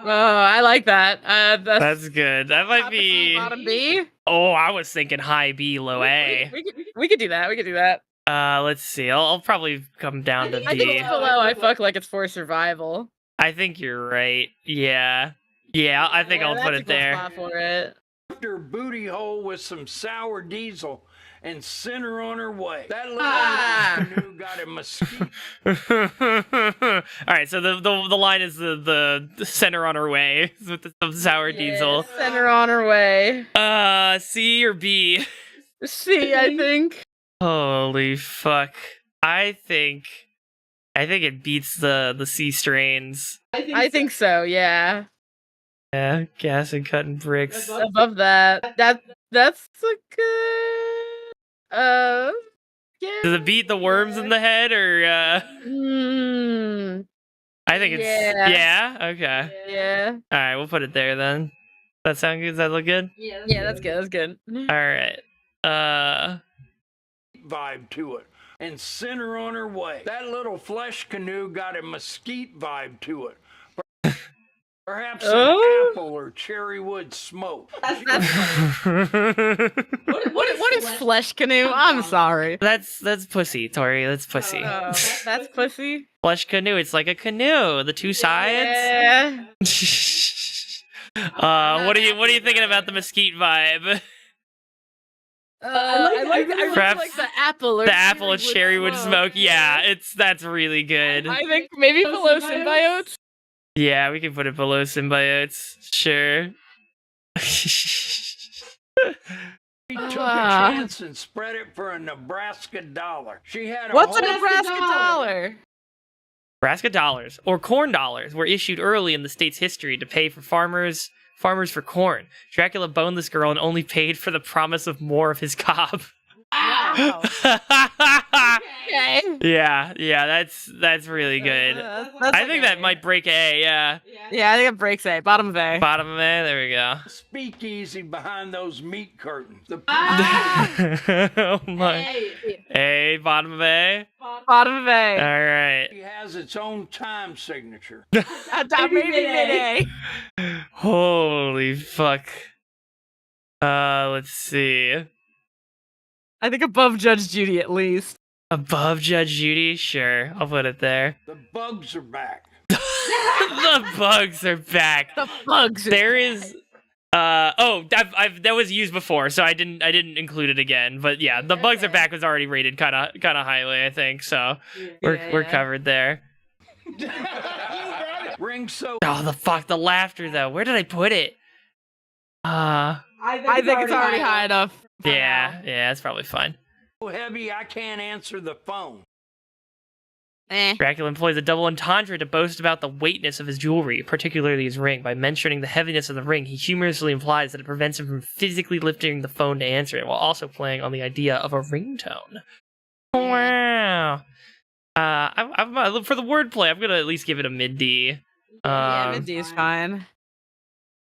Oh, I like that. That's good. That might be bottom B. Oh, I was thinking high B, low A. We could do that. We could do that. Let's see. I'll probably come down to I D. think below. I fuck like it's for survival. I think you're right. Yeah. I think I'll put it there. Spot for it. Her booty hole with some sour diesel and sent her on her way. That little canoe got a mosquito. All right, so the line is the center on her way with the sour diesel. Send her on her way. C or B? C, I think. Holy fuck! I think it beats the C strains. I think so. Yeah. Yeah, gas and cutting bricks. Above that. That's a good. Yeah. Does it beat the worms in the head or? I think it's yeah. Okay. Yeah. All right, we'll put it there then. That sound good? Does that look good? Yeah, that's good. That's good. All right. Vibe to it and sent her on her way. That little flesh canoe got a mesquite vibe to it. Perhaps an apple or cherry wood smoke. What is flesh canoe? I'm sorry. That's pussy, Tori. That's pussy. That's pussy. Flesh canoe. It's like a canoe. The two sides. Yeah. What are you thinking about the mesquite vibe? I really like the apple. Or the apple and cherry wood smoke. Yeah, that's really good. I think maybe below symbiotes. Yeah, we can put it below symbiotes. Sure. He took a chance and spread it for a Nebraska dollar. She had What's a Nebraska dollar? Nebraska dollars or corn dollars were issued early in the state's history to pay for farmers for corn. Dracula boned this girl and only paid for the promise of more of his cob. Wow. Okay. Yeah, that's really good. I think that might break A, yeah. Yeah, I think it breaks A. Bottom of A. Bottom of A, there we go. Speakeasy behind those meat curtains. Oh my. A, bottom of A? Bottom of A. All right. He has its own time signature. Maybe A. Holy fuck. Let's see. I think above Judge Judy at least. Above Judge Judy? Sure, I'll put it there. The bugs are back. The bugs are back. The bugs. There is. That was used before, so I didn't include it again. But yeah, the bugs are back was already rated kind of highly, I think. So we're covered there. Ring so. Oh, the laughter though. Where did I put it? I think it's already high enough. Yeah, that's probably fine. So heavy I can't answer the phone. Dracula employs a double entendre to boast about the weightness of his jewelry, particularly his ring. By mentioning the heaviness of the ring, he humorously implies that it prevents him from physically lifting the phone to answer it, while also playing on the idea of a ringtone. Wow. I'm for the wordplay, I'm gonna at least give it a mid D. Mid D is fine.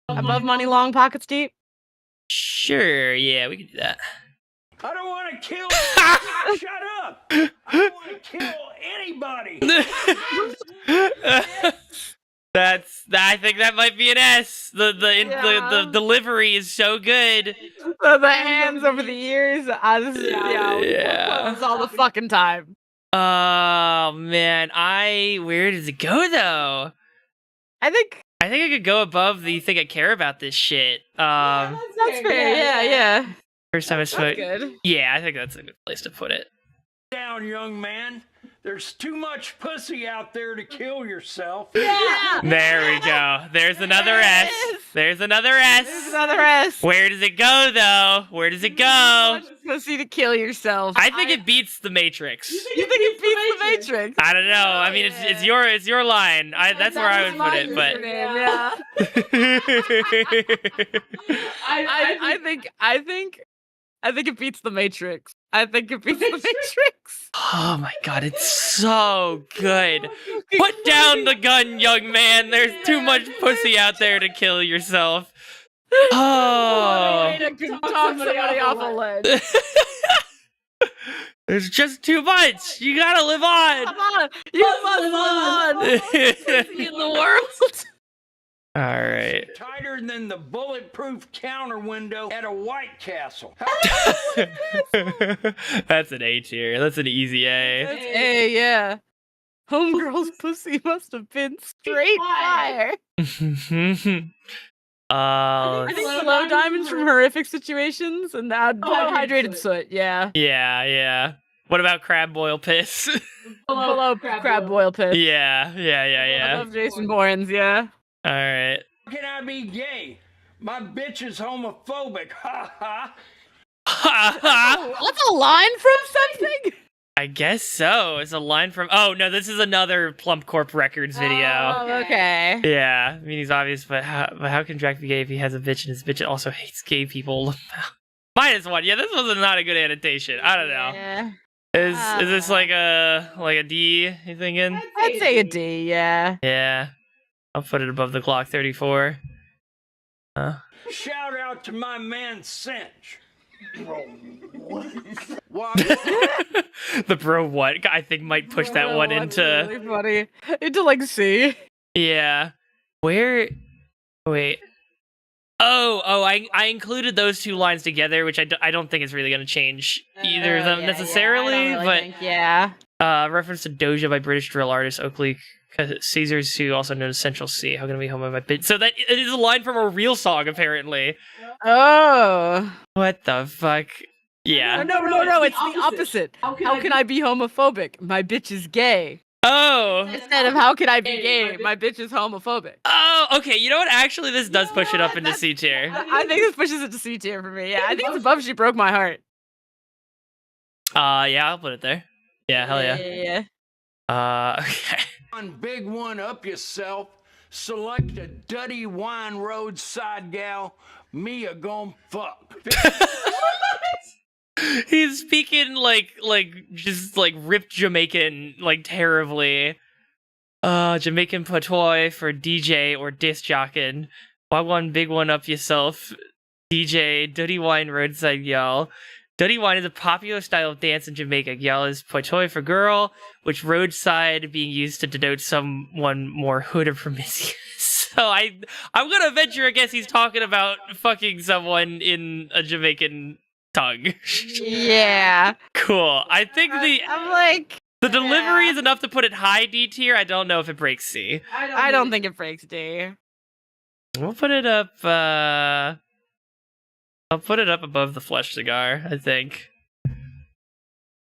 Above money, long pockets deep. Sure, yeah, we can do that. I don't want to kill. Shut up! I don't want to kill anybody. I think that might be an S. The delivery is so good. The hands over the ears. It's all the fucking time. Oh man, where does it go though? I think I could go above the "You Think I Care About This" shit. That's fair. Yeah. First time I spoke. Good. Yeah, I think that's a good place to put it. down, young man. There's too much pussy out there to kill yourself. Yeah. There we go. There's another S. There's another S. There's another S. Where does it go, though? Where does it go? Pussy to kill yourself. I think it beats the Matrix. You think it beats the Matrix? I don't know. I mean, it's your line. That's where I would put it, but. Yeah. I think it beats the Matrix. I think it beats the Matrix. Oh my god, it's so good. Put down the gun, young man. There's too much pussy out there to kill yourself. Oh. Way to talk somebody off a ledge. There's just too much. You gotta live on. Come on. You must live on. Pussy in the world. All right. Tighter than the bulletproof counter window at a White Castle. That's an A tier. That's an easy A. That's A, yeah. Homegirl's pussy must have been straight fire. I think slow diamonds from horrific situations and now hydrated soot, yeah. Yeah. What about crab boil piss? Below crab boil piss. Yeah. I love Jason Bourne's, yeah. All right. How can I be gay? My bitch is homophobic. Ha ha. What's a line from something? I guess so. It's a line from. Oh no, this is another Plump Corp Records video. Oh, okay. Yeah, I mean he's obvious, but how can Drac be gay if he has a bitch and his bitch also hates gay people? -1. Yeah, this was not a good annotation. I don't know. Yeah. Is this like a D? You thinking? I'd say a D, yeah. Yeah. I'll put it above the Glock 34. Shout out to my man Cinch. What? The bro what? I think might push that one into. Really funny. Into like C. Yeah. Where? Wait. Oh! I included those two lines together, which I don't think is really going to change either of them necessarily. Yeah, but yeah. Reference to Doja by British drill artist Oakley Caesars, who also known as Central C. How can I be home by my bitch? So that it is a line from a real song, apparently. Oh. What the fuck? Yeah. No, it's the opposite. How can I be homophobic? My bitch is gay. Oh. Instead of how can I be gay? My bitch is homophobic. Oh, okay. You know what? Actually, this does push it up into C tier. I think this pushes it to C tier for me. Yeah, I think it's above She Broke My Heart. Yeah, I'll put it there. Yeah, hell yeah. Okay. One big one up yourself. Select a Duddy Wine Roadside gal. Me a gon' fuck. He's speaking like just like ripped Jamaican like terribly. Jamaican patois for DJ or disc jockin'. Why one big one up yourself, DJ Duddy Wine Roadside Y'all. Duddy Wine is a popular style of dance in Jamaica. Y'all is patois for girl, which roadside being used to denote someone more hood or promiscuous. So I'm gonna venture a guess he's talking about fucking someone in a Jamaican tongue. Yeah. Cool. I think I'm like the delivery is enough to put it high D tier. I don't know if it breaks C. I don't think it breaks D. We'll put it up. I'll put it up above the Flesh Cigar, I think.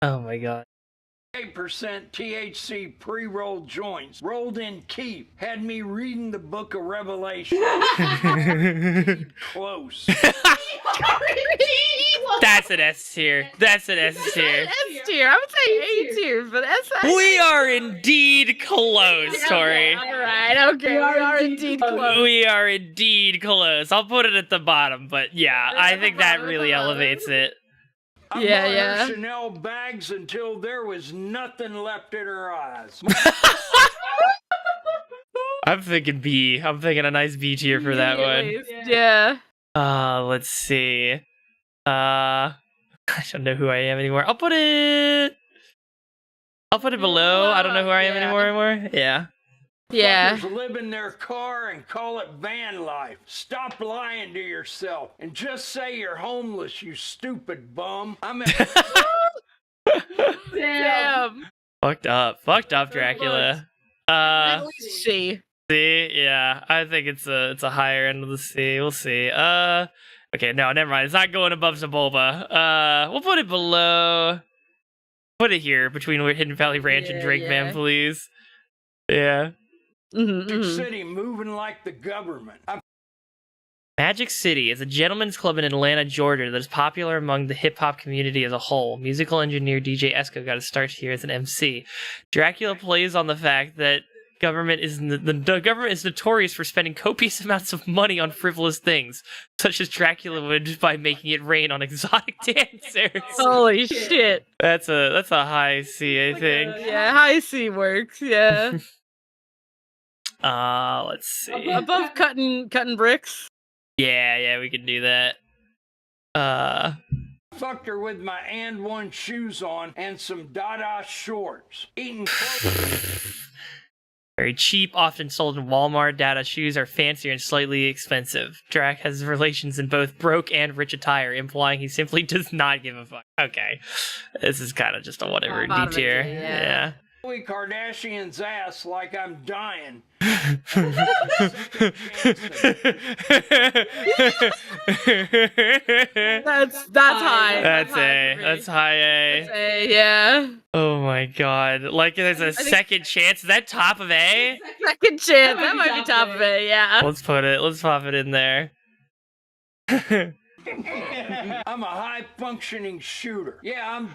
Oh my god. 8% THC pre-rolled joints, rolled in keef, had me reading the book of Revelation. Close. That's an S tier. That's an S tier. S tier. I would say A tier, but S. We are indeed close, Tori. All right. Okay. We are indeed close. We are indeed close. I'll put it at the bottom, but yeah, I think that really elevates it. I bought her Chanel bags until there was nothing left in her eyes. I'm thinking B. I'm thinking a nice B tier for that one. Yeah. Let's see. I don't know who I am anymore. I'll put it below. I don't know who I am anymore. Yeah. Yeah. Fuckers live in their car and call it van life. Stop lying to yourself and just say you're homeless, you stupid bum. I mean, Damn. Fucked up, Dracula. C. C, yeah. I think it's a higher end of the C. We'll see. Okay, no, never mind. It's not going above Zabulba. We'll put it below. Put it here between Hidden Valley Ranch and Drake Man, please. Yeah. Big city moving like the government. Magic City is a gentleman's club in Atlanta, Georgia that is popular among the hip-hop community as a whole. Musical engineer DJ Esco got his start here as an MC. Dracula plays on the fact that the government is notorious for spending copious amounts of money on frivolous things, such as Dracula would by making it rain on exotic dancers. Holy shit. That's a high C, I think. Yeah, high C works, yeah. Let's see. Above cutting bricks. Yeah, we can do that. Fucked her with my and one shoes on and some Dada shorts. Eating Very cheap, often sold in Walmart. Dada shoes are fancier and slightly expensive. Drac has relations in both broke and rich attire, implying he simply does not give a fuck. Okay. This is kind of just a whatever D tier. Yeah. Kardashian's ass like I'm dying. That's high. That's A. That's high A. That's A, yeah. Oh my god. Like there's a second chance. Is that top of A? Second chance. That might be top of A, yeah. Let's pop it in there. I'm a high functioning shooter. Yeah, I'm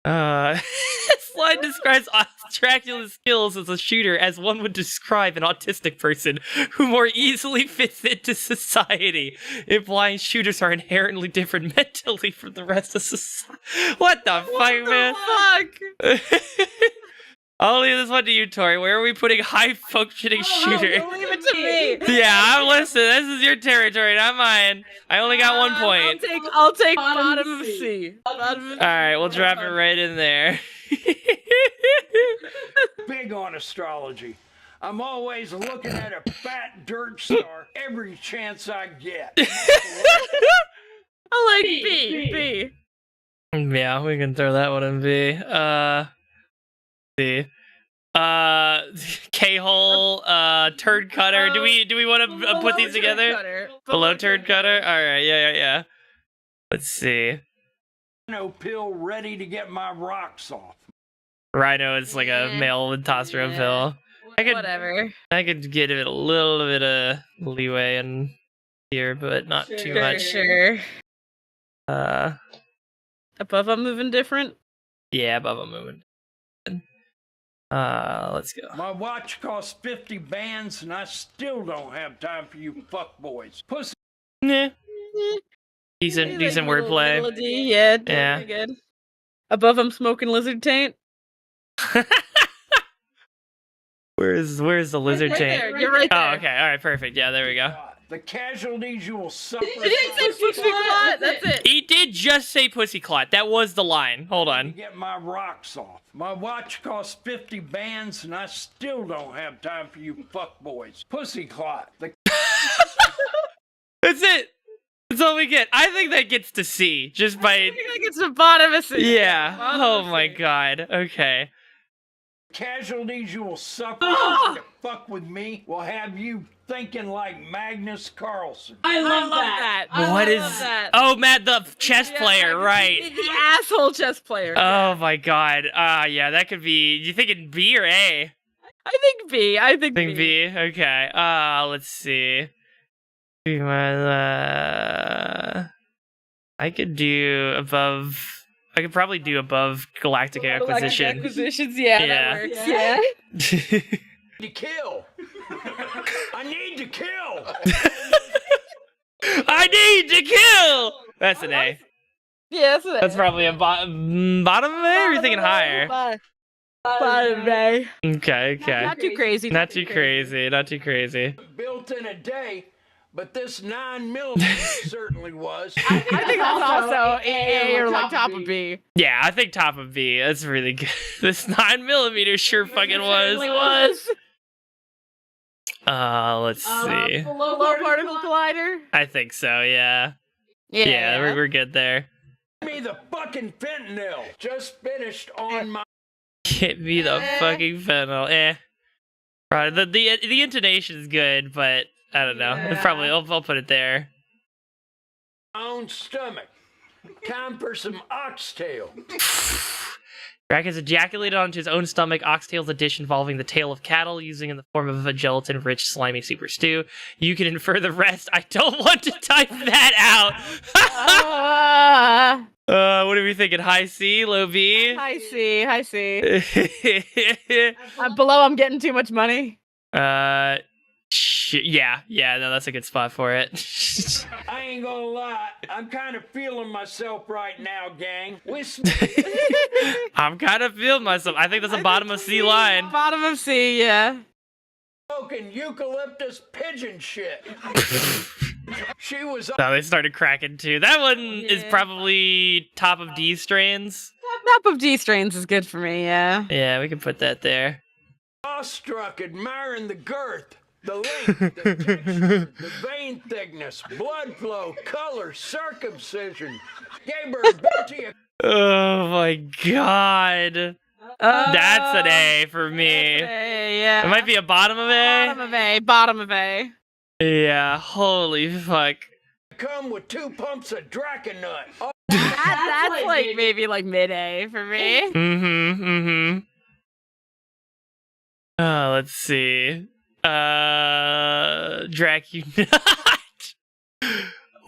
This line describes Dracula's skills as a shooter as one would describe an autistic person who more easily fits into society, implying shooters are inherently different mentally from the rest of society. What the fuck, man? Fuck? I'll leave this one to you, Tori. Where are we putting high-functioning shooter? Leave it to me. Yeah, listen, this is your territory, not mine. I only got 1 point. I'll take bottom of C. Alright, we'll drop it right in there. big on astrology. I'm always looking at a fat dirt star every chance I get. I like B. Yeah, we can throw that one in B. C. K-hole, turd cutter. Do we want to put these together? Below turd cutter? Alright, yeah. Let's see. No pill ready to get my rocks off. Rhino is like a male with testosterone pill. Whatever. I could give it a little bit of leeway in here, but not too much. Sure. Above I'm moving different? Yeah, above I'm moving. Let's go. My watch costs 50 bands and I still don't have time for you fuckboys. Pussy. Nah. Decent wordplay. Yeah, pretty good. Above I'm smoking lizard taint. Where's the lizard taint? There. You're right there. Oh, okay. All right, perfect. Yeah, there we go. The casualties you will suffer. He didn't say pussy clot. That's it. He did just say pussy clot. That was the line. Hold on. Get my rocks off. My watch costs 50 bands and I still don't have time for you fuckboys. Pussy clot. That's it. That's all we get. I think that gets to C. Just by. I think it's the bottom of C. Yeah. Oh my god. Okay. Casualties you will suffer to fuck with me will have you thinking like Magnus Carlsen. I love that. What is that? Oh, Matt, the chess player, right? The asshole chess player. Oh my god. Yeah, that could be. You thinking B or A? I think B. I think Think B. Okay. Let's see. I could do above. I could probably do above Galactic Acquisition. Acquisitions, yeah, that works. Yeah. To kill. I need to kill. I need to kill. That's an A. Yeah, That's probably a bottom of A. Or are you thinking higher? Bottom A. Okay. Not too crazy. Not too crazy. Built in a day, but this 9mm certainly was. I think that's also A or like top of B. Yeah, I think top of B. That's really good. This 9mm sure fucking was. Let's see. Low particle collider? I think so, yeah. Yeah, we're good there. Give me the fucking fentanyl. Just finished on my. Get me the fucking fentanyl. Right, the intonation is good, but I don't know. Probably I'll put it there. Own stomach. Time for some oxtail. Drac has ejaculated onto his own stomach, oxtail's a dish involving the tail of cattle, using in the form of a gelatin-rich, slimy super stew. You can infer the rest. I don't want to type that out! What are we thinking? High C, low B? High C. Below, I'm getting too much money. Yeah, no, that's a good spot for it. I ain't gonna lie, I'm kind of feeling myself right now, gang. I'm kind of feeling myself. I think that's a bottom of C line. Bottom of C, yeah. Smoking eucalyptus pigeon shit. She was No, they started cracking too. That one is probably top of D strains. Top of D strains is good for me, yeah. Yeah, we can put that there. awestruck, admiring the girth, the length, the texture, the vein thickness, blood flow, color, circumcision. Gave her ability of Oh my god. That's an A for me. A, yeah. It might be a bottom of A. Bottom of A. Bottom of A. Yeah, holy fuck. come with 2 pumps of Dracula. Oh, That's like maybe like mid A for me. Oh, let's see. Dracula.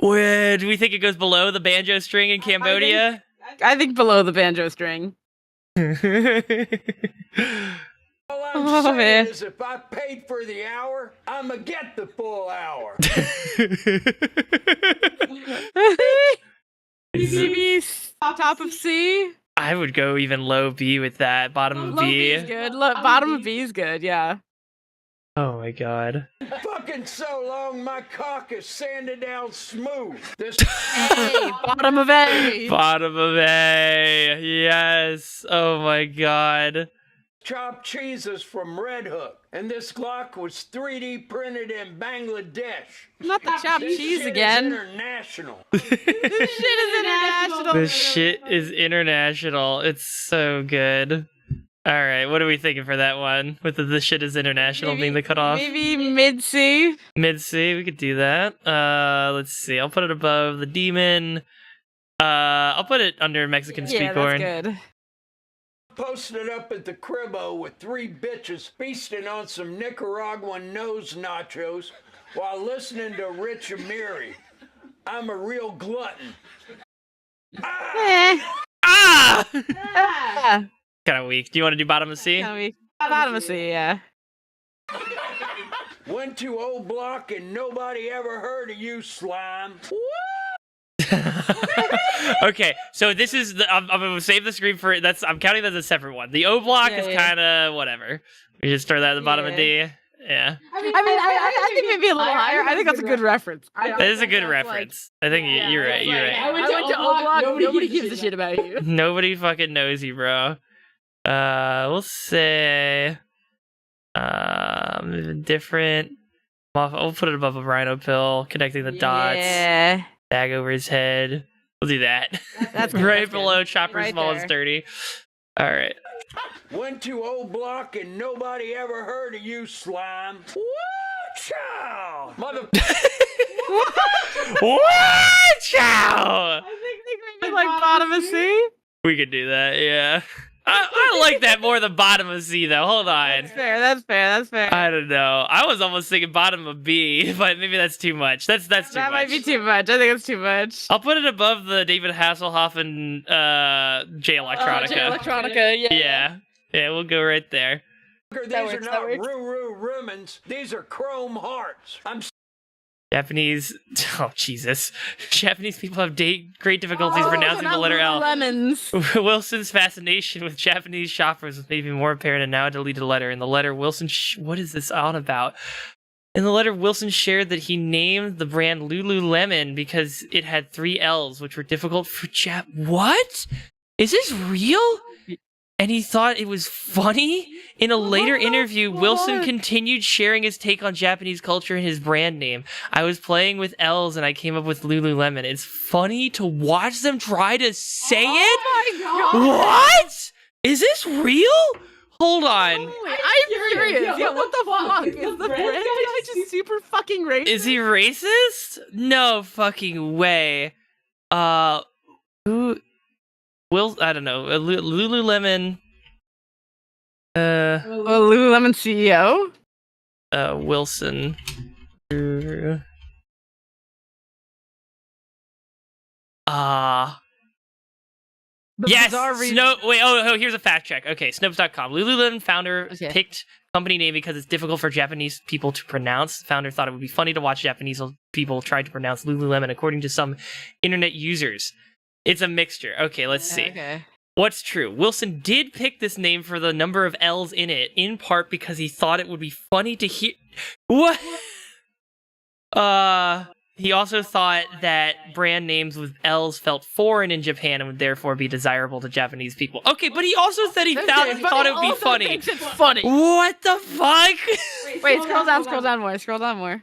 Where do we think it goes below the banjo string in Cambodia? I think below the banjo string. all I'm Oh, saying man. is if I paid for the hour, I'ma get the full hour. Maybe top of C. I would go even low B with that. Bottom of Low B B. is good. Bottom of B is good. Yeah. Oh my god. Fucking so long, my cock is sanded down smooth. This A. Bottom of A. Bottom of A. Yes. Oh my god. chopped cheeses from Red Hook, and this Glock was 3D printed in Bangladesh. Not the chopped This cheese shit again. Is international. This shit is international. This shit is international. It's so good. Alright, what are we thinking for that one? With the shit is international being the cutoff? Maybe mid C. Mid C, we could do that. Let's see. I'll put it above the demon. I'll put it under Mexican Yeah, speed corn. that's good. Posted up at the cribbo with 3 bitches feasting on some Nicaraguan nose nachos while listening to Rich Amiri. I'm a real glutton. Eh. Ah! Ah. Kind of weak. Do you want to do bottom of C? Bottom of C, yeah. Went to old block and nobody ever heard of you, slime. Okay, so this is the. I'm gonna save the screen for that's. I'm counting that as a separate one. The O block is kind of whatever. We just throw that at the bottom of D. Yeah, I think maybe a little higher. I think that's a good reference. that is a good reference. I think you're right. You're right. I went to O Block. Nobody gives a shit about you. Nobody fucking knows you, bro. We'll say different. We'll put it above a rhino pill, connecting the dots. Yeah. Bag over his head. We'll do that. That's good, right that's below good. chopper Right small there. and sturdy. All right. Went to old block and nobody ever heard of you, slime. Woo, chow! Mother. Watch out! I think maybe like bottom of C. We could do that, yeah. I like that more than bottom of C, though. Hold on. That's fair. That's fair. That's fair. I don't know. I was almost thinking bottom of B, but maybe that's too much. That's too much. That might be too much. I think it's too much. I'll put it above the David Hasselhoff and J Electronica. J Electronica, yeah. Yeah, we'll go right there. These That are works, that not works. Ruru Rumens. These are chrome hearts. I'm Japanese. Oh, Jesus. Japanese people have great difficulties pronouncing the letter L. Lemons. Wilson's fascination with Japanese shoppers was maybe more apparent in now a deleted letter. In the letter, Wilson. What is this on about? In the letter, Wilson shared that he named the brand Lululemon because it had 3 L's, which were difficult for What? Is this real? And he thought it was funny? In a later interview, Wilson continued sharing his take on Japanese culture and his brand name. I was playing with L's and I came up with Lululemon. It's funny to watch them try to say it? Oh my God. What? Is this real? Hold on. I'm curious. Yeah, what the fuck? Is the brand guy just super fucking racist? Is he racist? No fucking way. Who? I don't know. Lululemon. Lululemon CEO. Wilson. Yes. Here's a fact check. Okay, Snopes.com. Lululemon founder picked company name because it's difficult for Japanese people to pronounce. The founder thought it would be funny to watch Japanese people try to pronounce Lululemon, according to some internet users. It's a mixture. Okay, let's see. Okay. What's true? Wilson did pick this name for the number of L's in it, in part because he thought it would be funny to hear. What? He also thought that brand names with L's felt foreign in Japan and would therefore be desirable to Japanese people. Okay, but he also said he thought it would be funny. Thinks it's funny. What the fuck? Wait, scroll down more.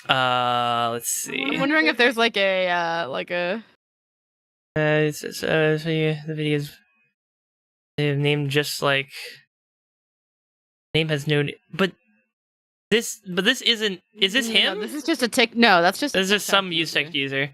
Let's see. I'm wondering if there's like a the videos they've named just like name has no but this isn't. Is this him? No, this is just a tick. No, that's just. This is some tech user.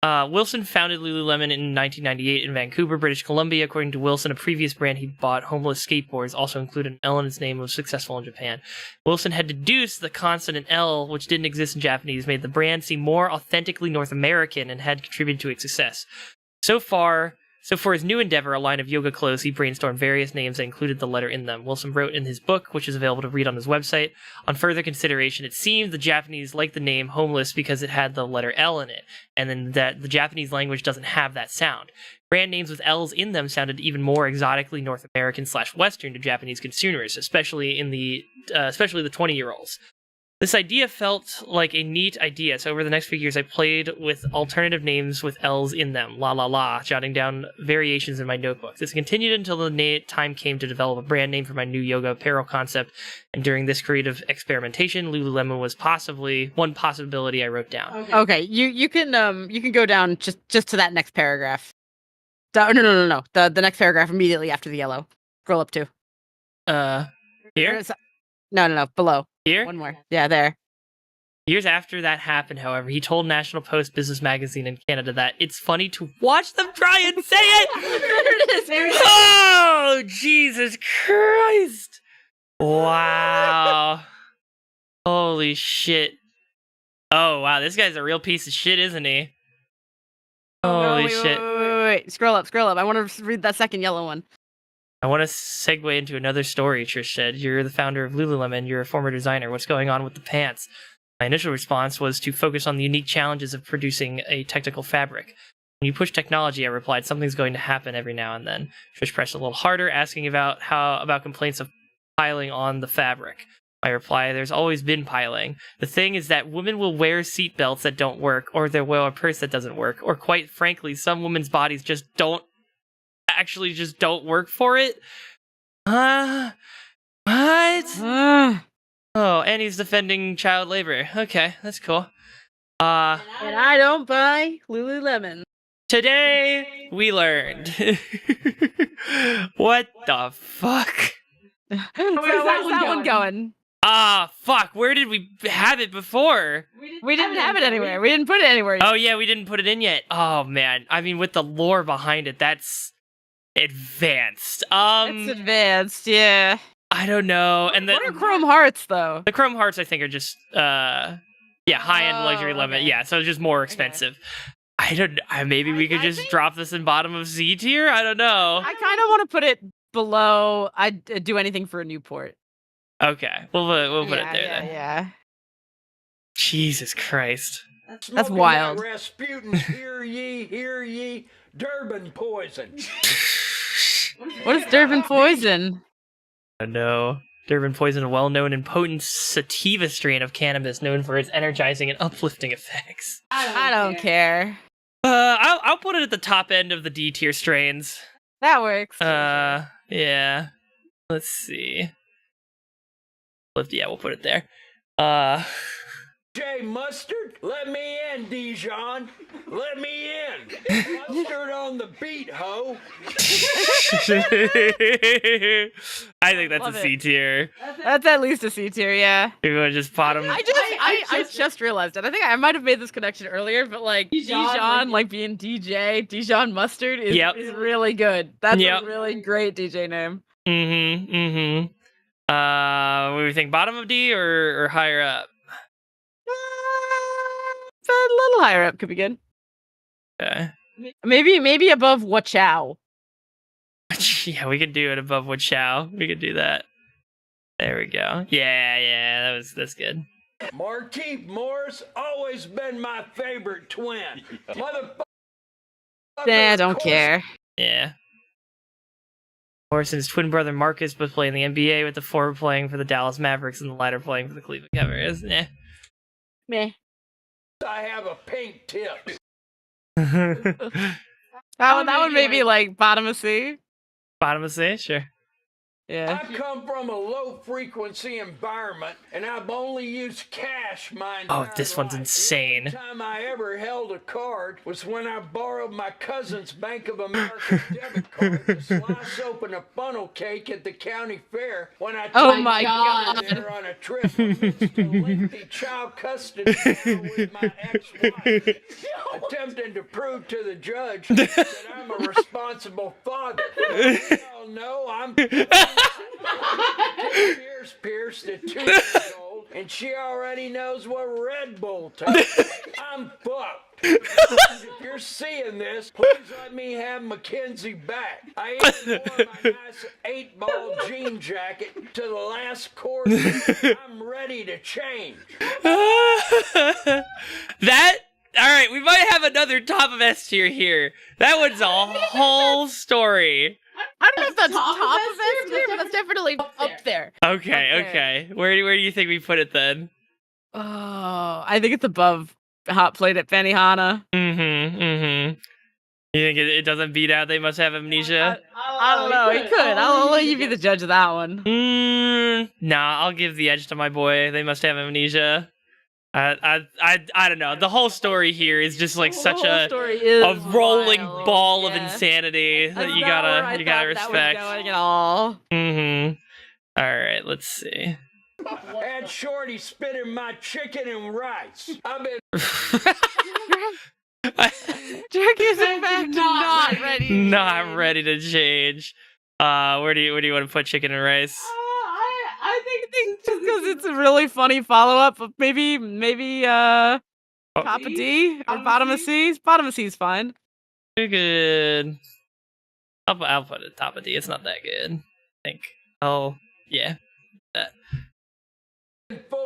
Wilson founded Lululemon in 1998 in Vancouver, British Columbia. According to Wilson, a previous brand he bought, Homeless Skateboards, also included an L in its name, was successful in Japan. Wilson had deduced the consonant L, which didn't exist in Japanese, made the brand seem more authentically North American and had contributed to its success. So for his new endeavor, a line of yoga clothes, he brainstormed various names that included the letter in them. Wilson wrote in his book, which is available to read on his website, on further consideration, it seemed the Japanese liked the name Homeless because it had the letter L in it, and then that the Japanese language doesn't have that sound. Brand names with L's in them sounded even more exotically North American/Western to Japanese consumers, especially the 20-year-olds. This idea felt like a neat idea, so over the next few years I played with alternative names with L's in them, la la la, jotting down variations in my notebook. This continued until the time came to develop a brand name for my new yoga apparel concept, and during this creative experimentation, Lululemon was one possibility I wrote down. Okay, you can go down just to that next paragraph. No. The next paragraph immediately after the yellow. Scroll up to. Here? No, below. Here? One more. Yeah, there. Years after that happened, however, he told National Post Business Magazine in Canada that it's funny to watch them try and say it! There it is! Oh, Jesus Christ! Wow. Holy shit. Oh, wow, this guy's a real piece of shit, isn't he? Holy shit. Wait. Scroll up. I want to read that second yellow one. I want to segue into another story, Trish said. You're the founder of Lululemon. You're a former designer. What's going on with the pants? My initial response was to focus on the unique challenges of producing a technical fabric. When you push technology, I replied, something's going to happen every now and then. Trish pressed a little harder, asking about complaints of piling on the fabric. I reply, there's always been piling. The thing is that women will wear seatbelts that don't work, or they'll wear a purse that doesn't work, or quite frankly, some women's bodies just don't work for it. What? Oh, and he's defending child labor. Okay, that's cool. And I don't buy Lululemon. Today we learned. What the fuck? Where's that one going? Fuck. Where did we have it before? We didn't have it anywhere. We didn't put it anywhere. Oh yeah, we didn't put it in yet. Oh man. I mean, with the lore behind it, that's advanced. It's advanced, yeah. I don't know. And what are Chrome Hearts though? The Chrome Hearts I think are just high-end luxury limit. Yeah, so it's just more expensive. I don't know. Maybe we could just drop this in bottom of C tier? I don't know. I kind of want to put it below I'd do anything for a Newport. Okay. We'll put it there then. Yeah. Jesus Christ. That's wild. Rasputin's hear ye, Durban poison. What is Durban poison? I don't know. Durban poison, a well-known and potent sativa strain of cannabis known for its energizing and uplifting effects. I don't care. I'll put it at the top end of the D tier strains. That works. Yeah. Let's see. Yeah, we'll put it there. J Mustard, Let me in, Dijon. Let me in. Mustard on the beat, ho. I think that's Love a it. C tier. That's at least a C tier, yeah. You're gonna just bottom. I just realized it. I think I might have made this connection earlier, but like Dijon, like being DJ, Dijon Mustard is really good. That's a really great DJ name. What do we think? Bottom of D or higher up? A little higher up could be good. Okay. Maybe above Wachow. Yeah, we could do it above what Chow. We could do that. There we go. Yeah, that's good. Markeith Morris, always been my favorite twin. Motherfucker. I don't care. Yeah. Morrison's twin brother Marcus both play in the NBA, with the former playing for the Dallas Mavericks and the latter playing for the Cleveland Cavaliers. Yeah. Meh. I have a pink tip. That one maybe like bottom of C. Bottom of C, sure. Yeah. I come from a low frequency environment, and I've only used cash my entire This one's life. insane. The only time I ever held a card was when I borrowed my cousin's Bank of America debit card to slice open a funnel cake at the county fair when I Oh took my God. God. there on a trip amidst a lengthy child custody battle with my ex-wife, attempting to prove to the judge that I'm a responsible father. Hell no, I'm ears pierced at 2 years old, and she already knows what Red Bull tastes. I'm fucked. If you're seeing this, please let me have Mackenzie back. I even wore my nice 8-ball jean jacket to the last course. I'm ready to change. All right, we might have another top of S tier here. That one's a whole story. I don't know if that's top of S tier, but that's definitely up there. Okay. Where do you think we put it then? Oh, I think it's above Hot Plate at Benihana. You think it doesn't beat out They Must Have Amnesia? I don't know. It could. I'll let you be the judge of that one. Nah, I'll give the edge to my boy. They Must Have Amnesia. I don't know. The whole story here is just like such a rolling ball of insanity that you gotta respect. All right, let's see. Had Shorty spitting my chicken and rice. I've been Jerky is in fact not ready. Not ready to change. Where do you want to put chicken and rice? I think just because it's a really funny follow up, maybe top of D or bottom of C. Bottom of C is fine. Too good. I'll put it top of D. It's not that good. I think. Oh yeah. That.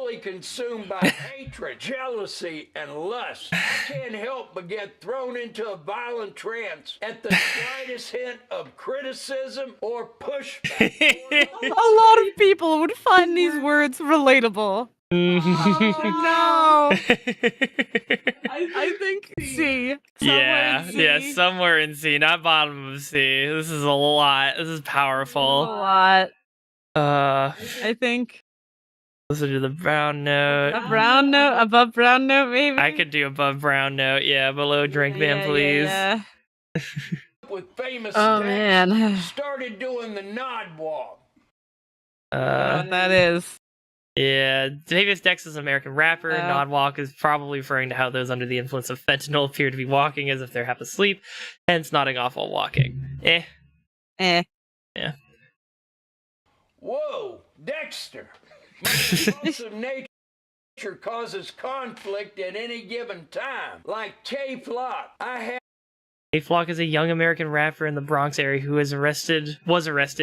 fully consumed by hatred, jealousy, and lust. I can't help but get thrown into a violent trance at the slightest hint of criticism or pushback. A lot of people would find these words relatable. Oh, no. I think C. Yeah, somewhere in C, not bottom of C. This is a lot. This is powerful. A lot. I think. Listen to the brown note. A brown note? Above brown note, maybe? I could do above brown note, yeah. Below drink man, please. Yeah. With famous man. Started doing the nod walk. I don't know what that is. Yeah, Davis Dex is an American rapper. Nod walk is probably referring to how those under the influence of fentanyl appear to be walking as if they're half asleep, hence nodding off while walking. Yeah. Whoa, Dexter. My impulsive nature causes conflict at any given time. Like K-Flock, K-Flock is a young American rapper in the Bronx area who was arrested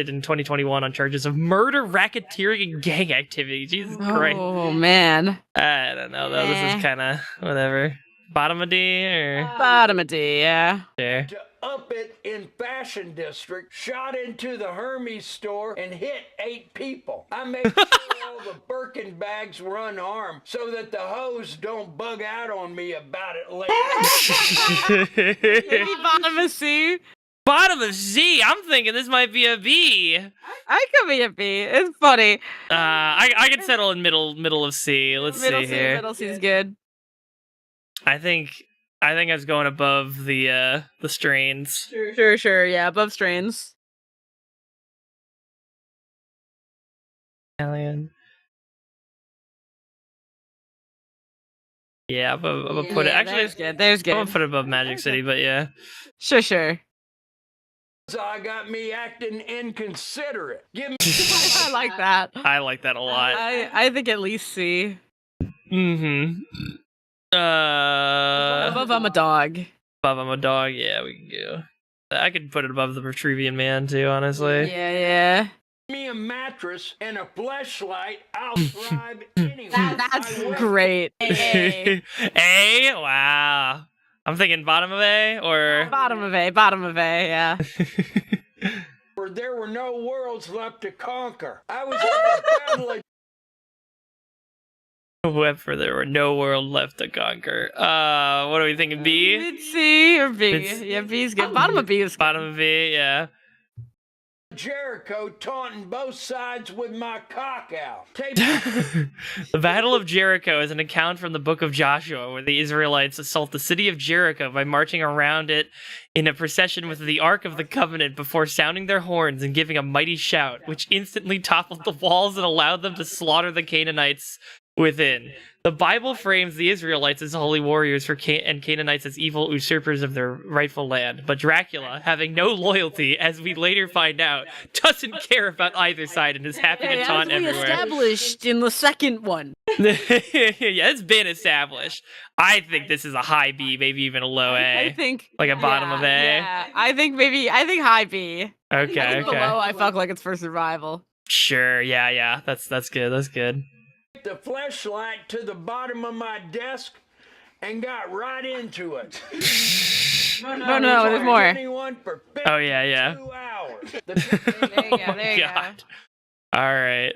in 2021 on charges of murder, racketeering, and gang activity. Jesus Christ. Oh, man. I don't know, though. This is kind of whatever. Bottom of D, or? Bottom of D, yeah. Sure. to up it in Fashion District, shot into the Hermes store and hit 8 people. I made sure all the Birkin bags were unarmed so that the hoes don't bug out on me about it later. Maybe bottom of C. Bottom of Z. I'm thinking this might be a B. I could be a B. It's funny. I could settle in middle of C. Let's see here. Middle C is good. I think I was going above the strains. Sure. Yeah, above strains. Alien. Yeah, I'm gonna put it. Actually, there's good. There's I'm good. gonna put it above Magic City, but yeah. Sure. I got me acting inconsiderate. Give me I like that. I like that a lot. I think at least C. Mm-hmm. Above I'm a dog. Above I'm a dog. Yeah, we can go. I could put it above the Vitruvian Man too, honestly. Yeah. me a mattress and a fleshlight. I'll thrive anywhere. That's great. A. A? Wow. I'm thinking bottom of A or Bottom of A, yeah. For there were no worlds left to conquer. I was at the battle of whoever there were no world left to conquer. What are we thinking? B? Mid C or B? It's- Yeah, B's good. Bottom of B is good. Bottom of B, yeah. Jericho, taunting both sides with my cock out. The Battle of Jericho is an account from the book of Joshua where the Israelites assault the city of Jericho by marching around it in a procession with the Ark of the Covenant before sounding their horns and giving a mighty shout, which instantly toppled the walls and allowed them to slaughter the Canaanites within. The Bible frames the Israelites as holy warriors and Canaanites as evil usurpers of their rightful land. But Dracula, having no loyalty, as we later find out, doesn't care about either side and is happy to taunt as we everywhere. established in the second one. Yeah, it's been established. I think this is a high B, maybe even a low A. I think Like a bottom of A? Yeah, I think high B. Okay, I think below I fuck like it's for survival. Sure, yeah. That's good. That's good. the fleshlight to the bottom of my desk and got right into it. No, there's more. 21 for Oh, yeah. 52 hours. There you go, there you go. God. All right.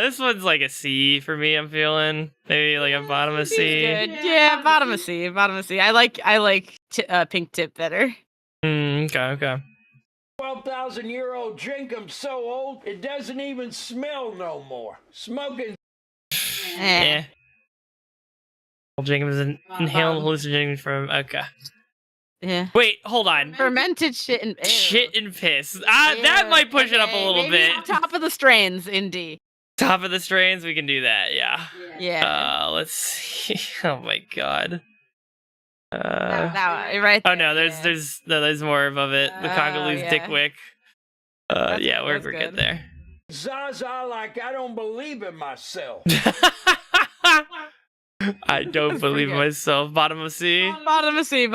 This one's like a C for me. I'm feeling maybe like a bottom of C. Good. Yeah, bottom of C. I like pink tip better. Okay. 12,000-year-old Jenkum's so old it doesn't even smell no more. Smoking. Eh. Well, Jacob's inhaling hallucinogens from. Okay. Yeah. Wait, hold on. Fermented shit and Shit and piss. That might push it up a little bit. Top of the strains in D. Top of the strains, we can do that. Yeah. Yeah. Let's see. Oh my god. That one, right. Oh no, there's more above it. The Congolese yeah. Dickwick. Yeah, we're good. good there. Zaza like I don't believe in myself. I don't believe good. myself. Bottom of C. Bottom of C.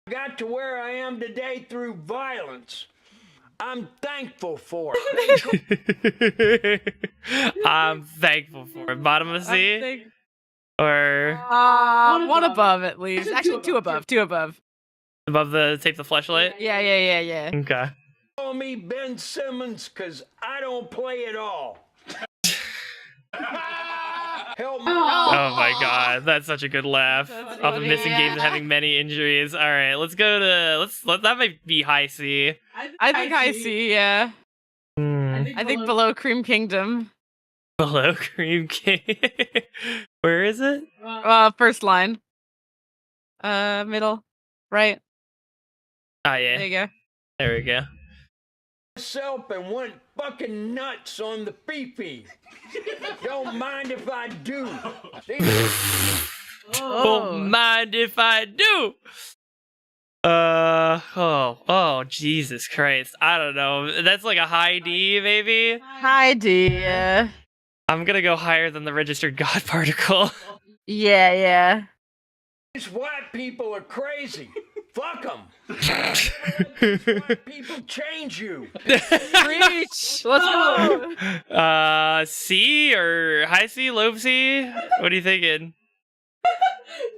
I got to where I am today through violence. I'm thankful for it. I'm thankful for it. Bottom of C? Or One above at least. Actually, two above. above the tape the fleshlight? Yeah. Okay. Call me Ben Simmons because I don't play at all. Help me. Oh my god, that's such a good laugh. Off of missing games and having many injuries. All right, let's go to that might be high C. I think high C, yeah. I think below Cream Kingdom. Below Cream King. Where is it? First line. Middle. Right. Oh yeah. There you go. There we go. Myself and went fucking nuts on the Fifi. Don't mind if I do. Don't mind if I do. Oh, Jesus Christ. I don't know. That's like a high D, maybe? Hi, D. I'm gonna go higher than the registered God particle. Yeah. These white people are crazy. Fuck them. White people change you. Preach. Let's go. C or high C, low C? What are you thinking?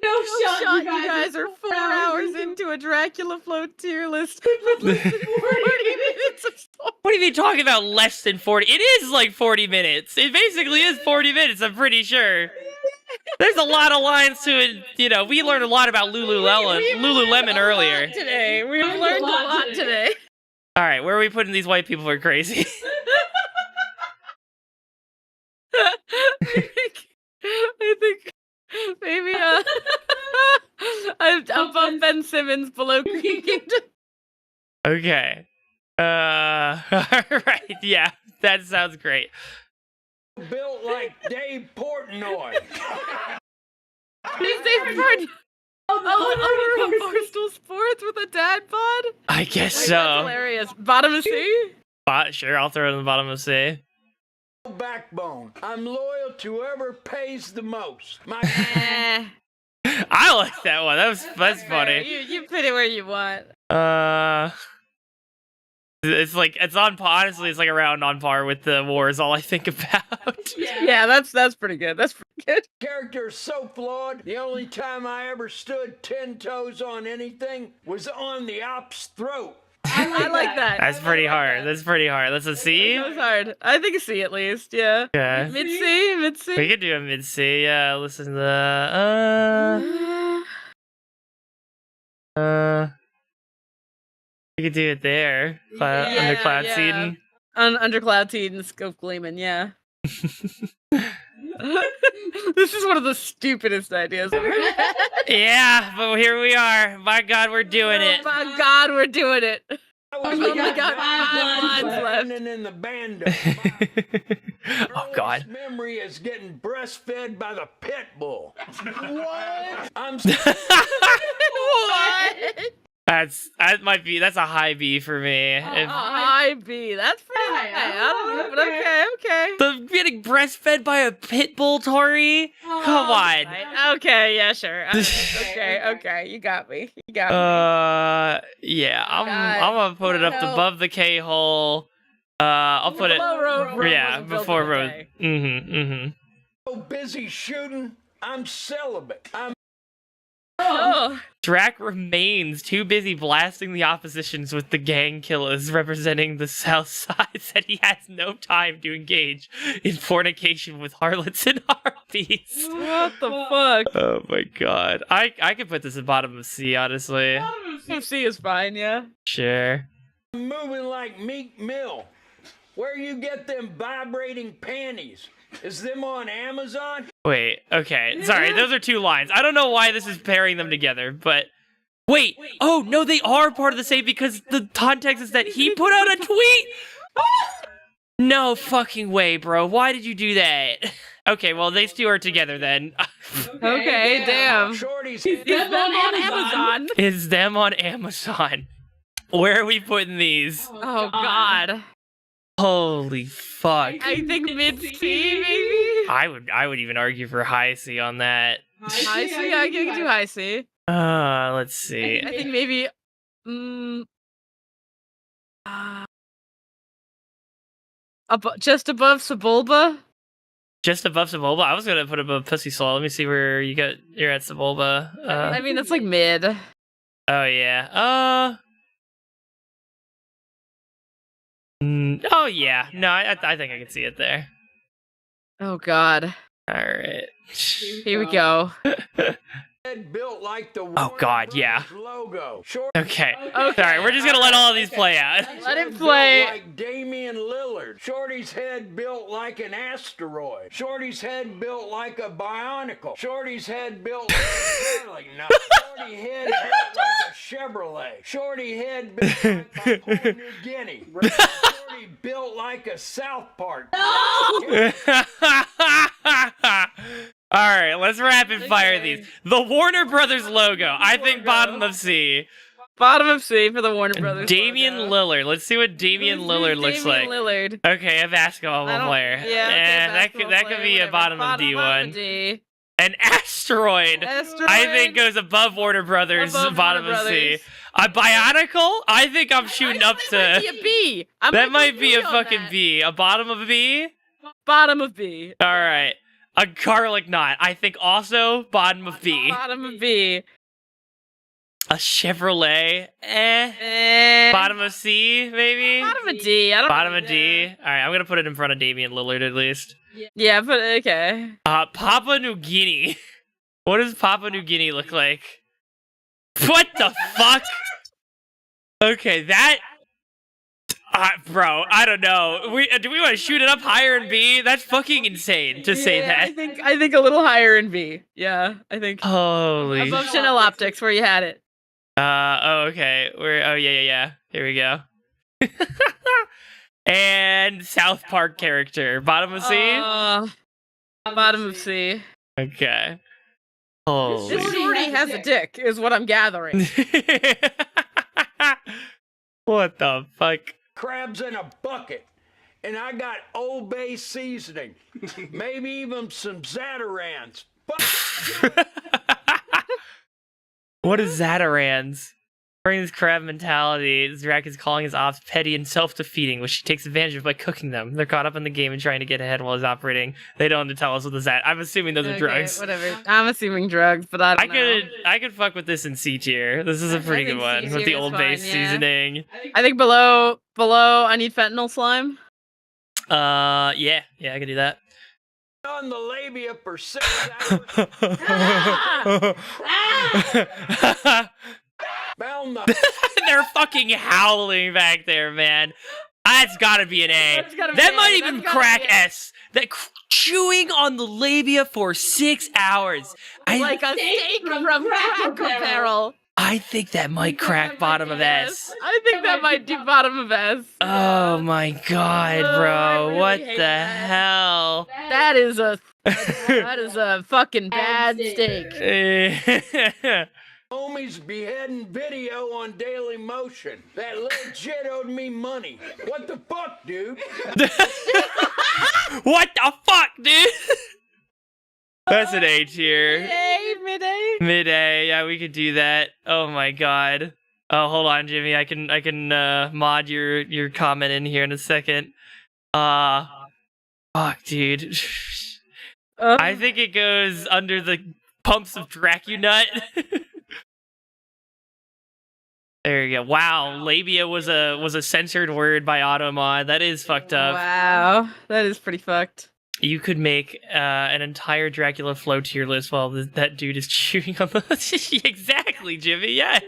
No shot, You guys are 4 hours into a Dracula float tier list with less than 40 minutes of story. What are you talking about less than 40? It is like 40 minutes. It basically is 40 minutes, I'm pretty sure. There's a lot of lines to it. You know, we learned a lot about Lululemon earlier. Today. We learned a lot today. All right, where are we putting these white people for crazy? I think maybe Ben Simmons below Green Kingdom. Okay. Alright, yeah, that sounds great. Built like Dave Portnoy. He's Dave Portnoy. Oh, Barstool Sports with a dad bod? I guess Wait, so. That's hilarious. Bottom of C? Sure, I'll throw it in the bottom of C. Backbone. I'm loyal to whoever pays the most. My I like that one. That's funny. You put it where you want. It's like honestly, it's like around on par with the war is all I think about. Yeah, that's pretty good. That's pretty good. character is so flawed. The only time I ever stood 10 toes on anything was on the op's throat. I like that. That's pretty hard. That's pretty hard. That's a C? That was hard. I think a C at least, yeah. Okay. Mid C, mid C. We could do a mid C, yeah. Listen to the we could do it there. Under Cloud Seeding. Under Cloud Seed and Scope Gleeman, yeah. This is one of the stupidest ideas ever. Yeah, but here we are. My God, we're doing it. My God, we're doing it. We only got 5 lines left. In the band. Oh God. Memory is getting breastfed by the pit bull. What? I'm What? That's a high B for me. High B. That's pretty high. I don't know, but okay. The getting breastfed by a pit bull, Tori? Come on. Right. Okay, yeah, sure. Okay. You got me. Yeah. I'm gonna put it up above the K hole. I'll put it. Before Road. so busy shooting. I'm celibate. Drac remains too busy blasting the oppositions with the gang killers representing the South Side that he has no time to engage in fornication with harlots and harpies. What the fuck? Oh my God. I could put this at bottom of C, honestly. Bottom of C is fine, yeah. Sure. I'm moving like Meek Mill. Where you get them vibrating panties? Is them on Amazon? Wait, okay. Sorry, those are 2 lines. I don't know why this is pairing them together, but... Wait! Oh, no, they are part of the same because the context is that he put out a tweet! No fucking way, bro. Why did you do that? Okay, well, these 2 are together then. Okay, damn. Shorty's Is them on Amazon? Is them on Amazon. Where are we putting these? Oh, God. Holy fuck. I think mid C, maybe? I would even argue for high C on that. High C? Yeah, I can do high C. Let's see. I think maybe... just above Sebulba? Just above Sebulba? I was gonna put above Pussy Slaw. Let me see where you're at Sebulba. I mean, that's like mid. Oh yeah. Oh yeah. No, I think I can see it there. Oh God. All right. Here we go. head built like the Oh God, yeah. logo. Okay. Sorry, we're just gonna let all of these play out. Let it play. Like Damian Lillard. Shorty's head built like an asteroid. Shorty's head built like a bionicle. Shorty's head built like no. Shorty head built like a Chevrolet. Shorty head built like Papua New Guinea. Shorty built like a South Park. All right, let's rapid fire these. The Warner Brothers logo. I think bottom of C. Bottom of C for the Warner Brothers. Damian Lillard. Let's see what Damian Lillard looks like. Lillard. Okay, a basketball player. Yeah, that could be a bottom of D one. D. An asteroid. I think goes above Warner Brothers. Bottom of C. A bionicle. I think I'm shooting up to. That might be a B. That might be a fucking B. A bottom of a B. Bottom of B. All right. A garlic knot. I think also bottom of B. Bottom of B. A Chevrolet. Bottom of C, maybe? Bottom of D. Bottom of D. All right, I'm going to put it in front of Damian Lillard at least. Yeah, but okay. Papua New Guinea. What does Papua New Guinea look like? What the fuck? Okay, that... bro, I don't know. Do we want to shoot it up higher in B? That's fucking insane to say that. I think a little higher in B. Yeah, I think. Holy. Above Chanel Optics, where you had it. Oh, okay. Oh, yeah. Here we go. And South Park character. Bottom of C? Bottom of C. Okay. Holy. This shorty has a dick, is what I'm gathering. What the fuck? Crabs in a bucket. And I got Old Bay seasoning. Maybe even some Zatarans. What is Zatarans? During this crab mentality, Drac is calling his ops petty and self-defeating, which he takes advantage of by cooking them. They're caught up in the game and trying to get ahead while he's operating. They don't have to tell us what the Zat. I'm assuming those are drugs. Whatever. I'm assuming drugs, but I don't know. I could fuck with this in C tier. This is a pretty good one with the Old Bay seasoning. I think below I need fentanyl slime. Yeah, I could do that. On the labia for 6 hours. Found the They're fucking howling back there, man. That's gotta be an A. That might even crack S. That chewing on the labia for 6 hours. Like a steak from Cracker Barrel. I think that might crack bottom of S. I think that might do bottom of S. Oh my god, bro. really What hate the that. hell? That is a fucking bad steak. homies beheading video on Daily Motion. That legit owed me money. What the fuck, dude? What the fuck, dude? That's an A tier. Mid-A. Mid-A, yeah, we could do that. Oh my god. Oh, hold on, Jimmy. I can mod your comment in here in a second. Fuck, dude. I think it goes under the pumps of Dracunut. There you go. Wow, labia was a censored word by Automod. That is fucked up. Wow, that is pretty fucked. You could make an entire Dracula flow tier list while that dude is chewing on the... Exactly, Jimmy, yes!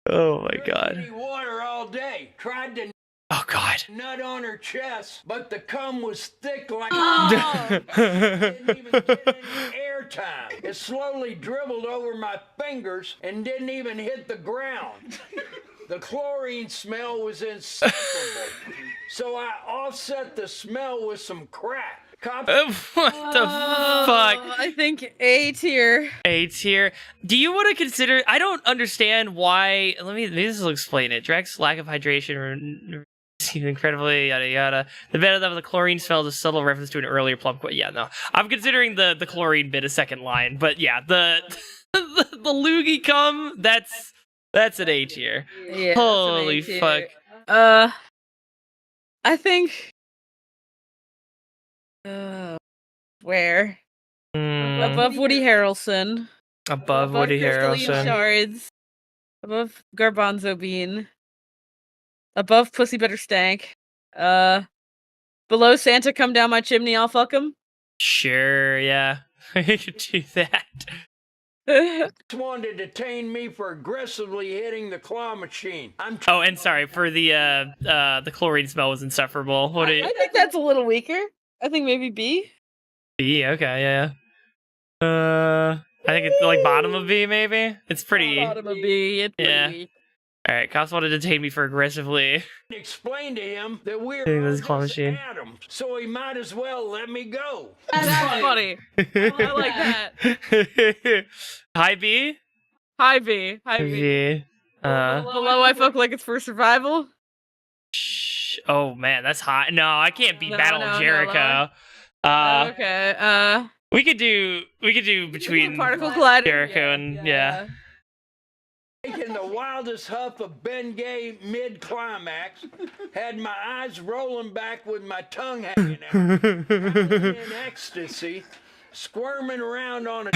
Oh my god. Water all day. Tried to Oh god. nut on her chest, but the cum was thick like didn't even get any air time. It slowly dribbled over my fingers and didn't even hit the ground. The chlorine smell was insufferable, so I offset the smell with some crack. What the fuck? I think A tier. A tier. Do you want to consider... I don't understand why... Maybe this will explain it. Drac's lack of hydration seems incredibly yada yada. The bed of the chlorine smell is a subtle reference to an earlier plump... Yeah, no. I'm considering the chlorine bit a second line, but yeah, the loogie cum, that's an A tier. Yeah, Holy fuck. I think... where? Above Woody Harrelson. Above Woody Crystalline Harrelson. Shards. Above Garbanzo Bean. Above Pussy Better Stank. Below Santa Come Down My Chimney, I'll fuck him. Sure, yeah. I could do that. Wanted to detain me for aggressively hitting the claw machine. Oh, and sorry for the chlorine smell was insufferable. What do you... I think that's a little weaker. I think maybe B. B, okay, yeah. I think it's like bottom of B, maybe? It's pretty... Bottom of B, it's yeah. pretty weak. Alright, cops wanted to detain me for aggressively... Explained to him that we're Hitting all this claw just machine. atoms, so he might as well let me go. That's funny. I like that. High B? High B. High B. B. Below I fuck like it's for survival. Oh man, that's high. No, I can't beat No, Battle no, of no, Jericho. Okay. We could do between Particle Collider. Jericho and yeah. Taking the wildest huff of Bengay mid-climax, had my eyes rolling back with my tongue hanging out. In ecstasy, squirming around on a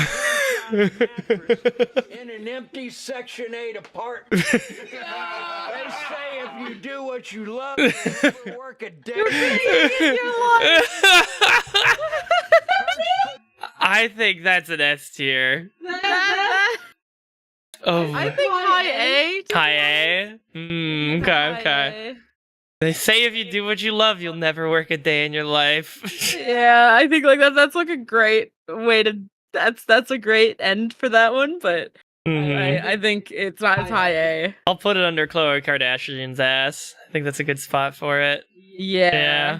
mattress in an empty Section 8 apartment. They say if you do what you love, you never work a day. I think that's an S tier. Oh, I think high A. high A. Okay. They say if you do what you love, you'll never work a day in your life. Yeah, I think like that's like a great way to that's a great end for that one, but I think it's high A. I'll put it under Khloe Kardashian's ass. I think that's a good spot for it. Yeah.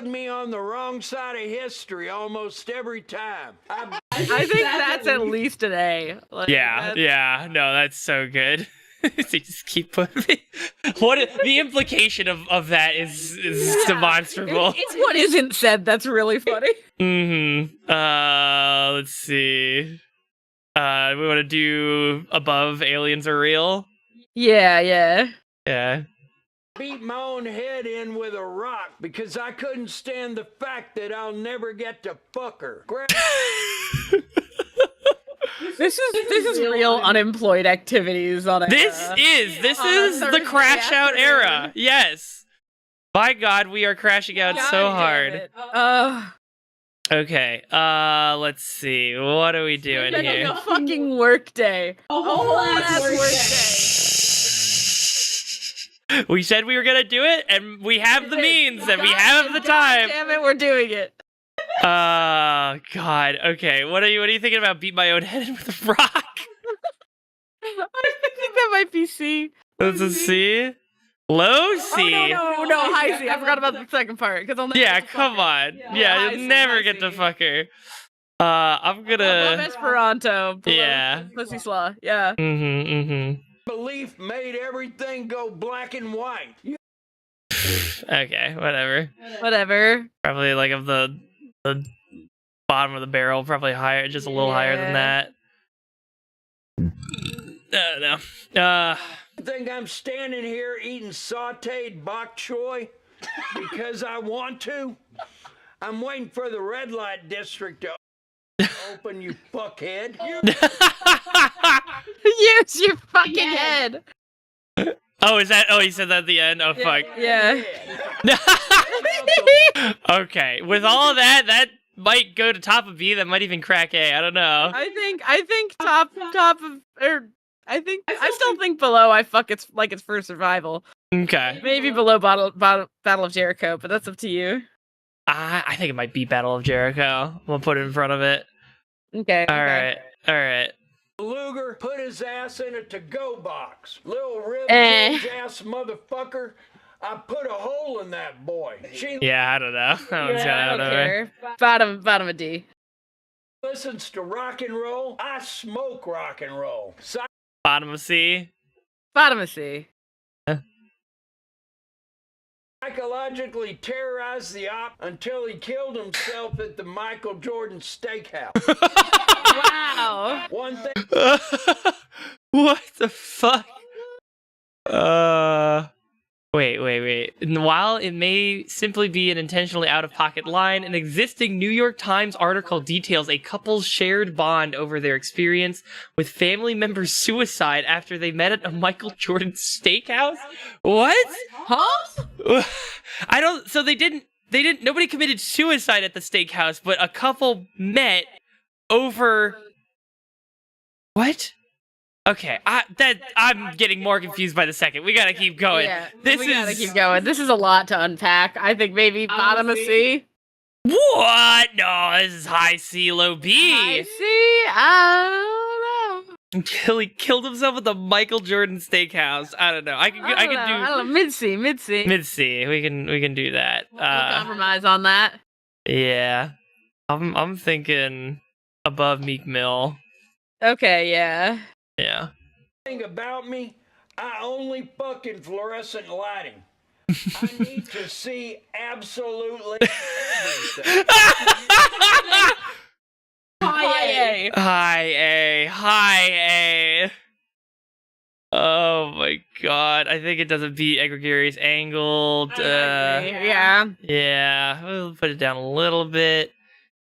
Me on the wrong side of history almost every time. I think that's at least an A. Like, Yeah. No, that's so good. They just keep putting me. The implication of that is demonstrable. It's what isn't said that's really funny. Let's see. We want to do above aliens are real. Yeah. Beat my own head in with a rock because I couldn't stand the fact that I'll never get to fuck her. This is real unemployed activities on it. This is the crash out era. Yes. By God, we are crashing out so hard. Okay. Let's see. What are we doing here? A fucking work day. A whole ass work day. We said we were gonna do it, and we have the means, and we have the time. Damn it, we're doing it. God. Okay. What are you thinking about? Beat my own head in with a rock. I think that might be C. That's a C. Low C. Oh, no, high C. I forgot about the second part. Yeah, come on. Yeah, you'll never get to fuck her. I'm gonna. Above Esperanto. Yeah. Pussy slaw. Yeah. Belief made everything go black and white. Okay, whatever. Probably like of the bottom of the barrel, probably higher, just a little higher than that. No. I think I'm standing here eating sauteed bok choy because I want to. I'm waiting for the red light district to open, you fuckhead. Use your fucking head. Oh, is that? Oh, he said that at the end. Oh, fuck. Yeah. Okay, with all of that, that might go to top of B. That might even crack A. I don't know. I think top of I still think below. I fuck it's for survival. Okay. Maybe below Battle of Jericho, but that's up to you. I think it might be Battle of Jericho. We'll put it in front of it. Okay. All right. Luger put his ass in a to-go box. Little rib cage ass motherfucker. I put a hole in that boy. Yeah, I don't know. That one's I don't care. Bottom of D. Listens to rock and roll. I smoke rock and roll. Bottom of C. Bottom of C. Psychologically terrorized the op until he killed himself at the Michael Jordan Steakhouse. Wow. One thing. What the fuck? Wait. And while it may simply be an intentionally out-of-pocket line, an existing New York Times article details a couple's shared bond over their experience with family members' suicide after they met at a Michael Jordan steakhouse. What? Huh? So nobody committed suicide at the steakhouse, but a couple met over... What? Okay, I'm getting more confused by the second. We gotta keep going. Yeah, we gotta keep going. This is a lot to unpack. I think maybe bottom of C. What? No, this is high C, low B. High C? I don't know. Until he killed himself at the Michael Jordan Steakhouse. I don't know. I can do mid C. Mid C. We can do that. We'll compromise on that. Yeah, I'm thinking above Meek Mill. Okay, yeah. Yeah. Thing about me, I only fucking fluorescent lighting. I need to see absolutely everything. High A. Oh my god. I think it doesn't beat Egregarious Angled. Yeah. Yeah. We'll put it down a little bit.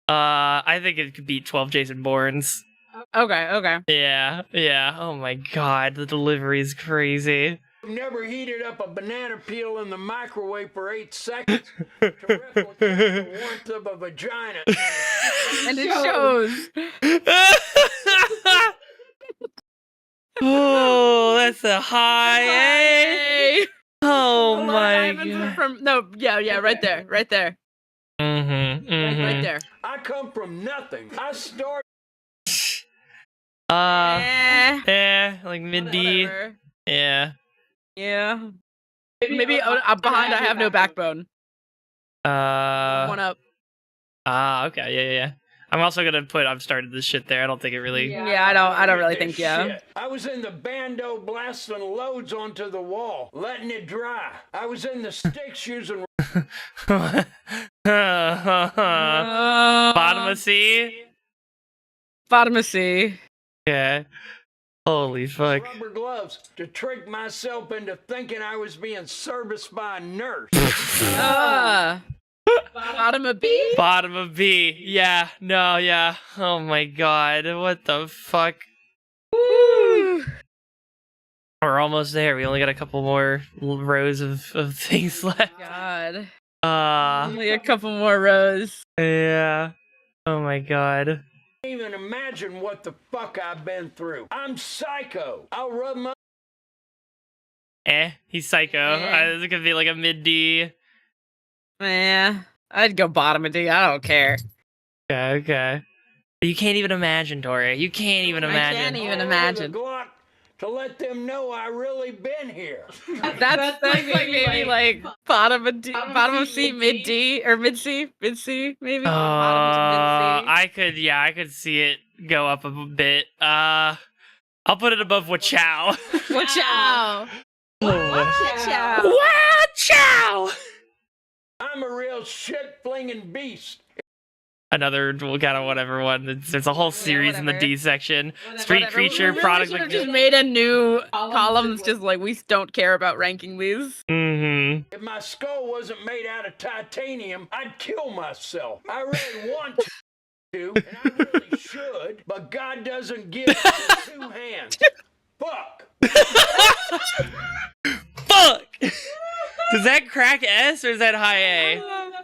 I think it could beat 12 Jason Bournes. Okay. Yeah. Oh my god, the delivery is crazy. I've never heated up a banana peel in the microwave for 8 seconds to replicate the warmth of a vagina. And it shows. Oh, that's a high A. Oh my god. Right there. Mm-hmm. Right there. I come from nothing. I started. Like mid D. Whatever. Yeah. Yeah. Maybe behind I have no backbone. One up. Okay. Yeah. I'm also gonna put I've started this shit there. I don't think it really. Yeah, I don't really think Shit. I was in the bando blasting loads onto the wall, letting it dry. I was in the sticks using Bottom of C. Bottom of C. Yeah. Holy fuck. rubber gloves to trick myself into thinking I was being serviced by a nurse. Bottom of B? Bottom of B. Yeah. No. Yeah. Oh my god. What the fuck? Woo. We're almost there. We only got a couple more rows of things left. God. Yeah. A couple more rows. Oh my god. Can't even imagine what the fuck I've been through. I'm psycho. I'll rub my He's psycho. This could be like a mid D. Yeah. I'd go bottom of D. I don't care. Okay. You can't even imagine, Tori. You can't even imagine. I can't even imagine. Glock to let them know I really been here. That's like maybe like bottom of D, bottom of C, mid D, or mid C, maybe. Bottom to mid C. I could see it go up a bit. I'll put it above Wachow. Wachow. Wachow. Wachow. I'm a real shit-flinging beast. Another kind of whatever one. There's a whole series in the D section. Street creature, We product. should have just made a new column. Just like we don't care about ranking these. Mm-hmm. If my skull wasn't made out of titanium, I'd kill myself. I really want to, and I really should, but God doesn't give me 2 hands. Fuck. Fuck. Does that crack S or is that high A?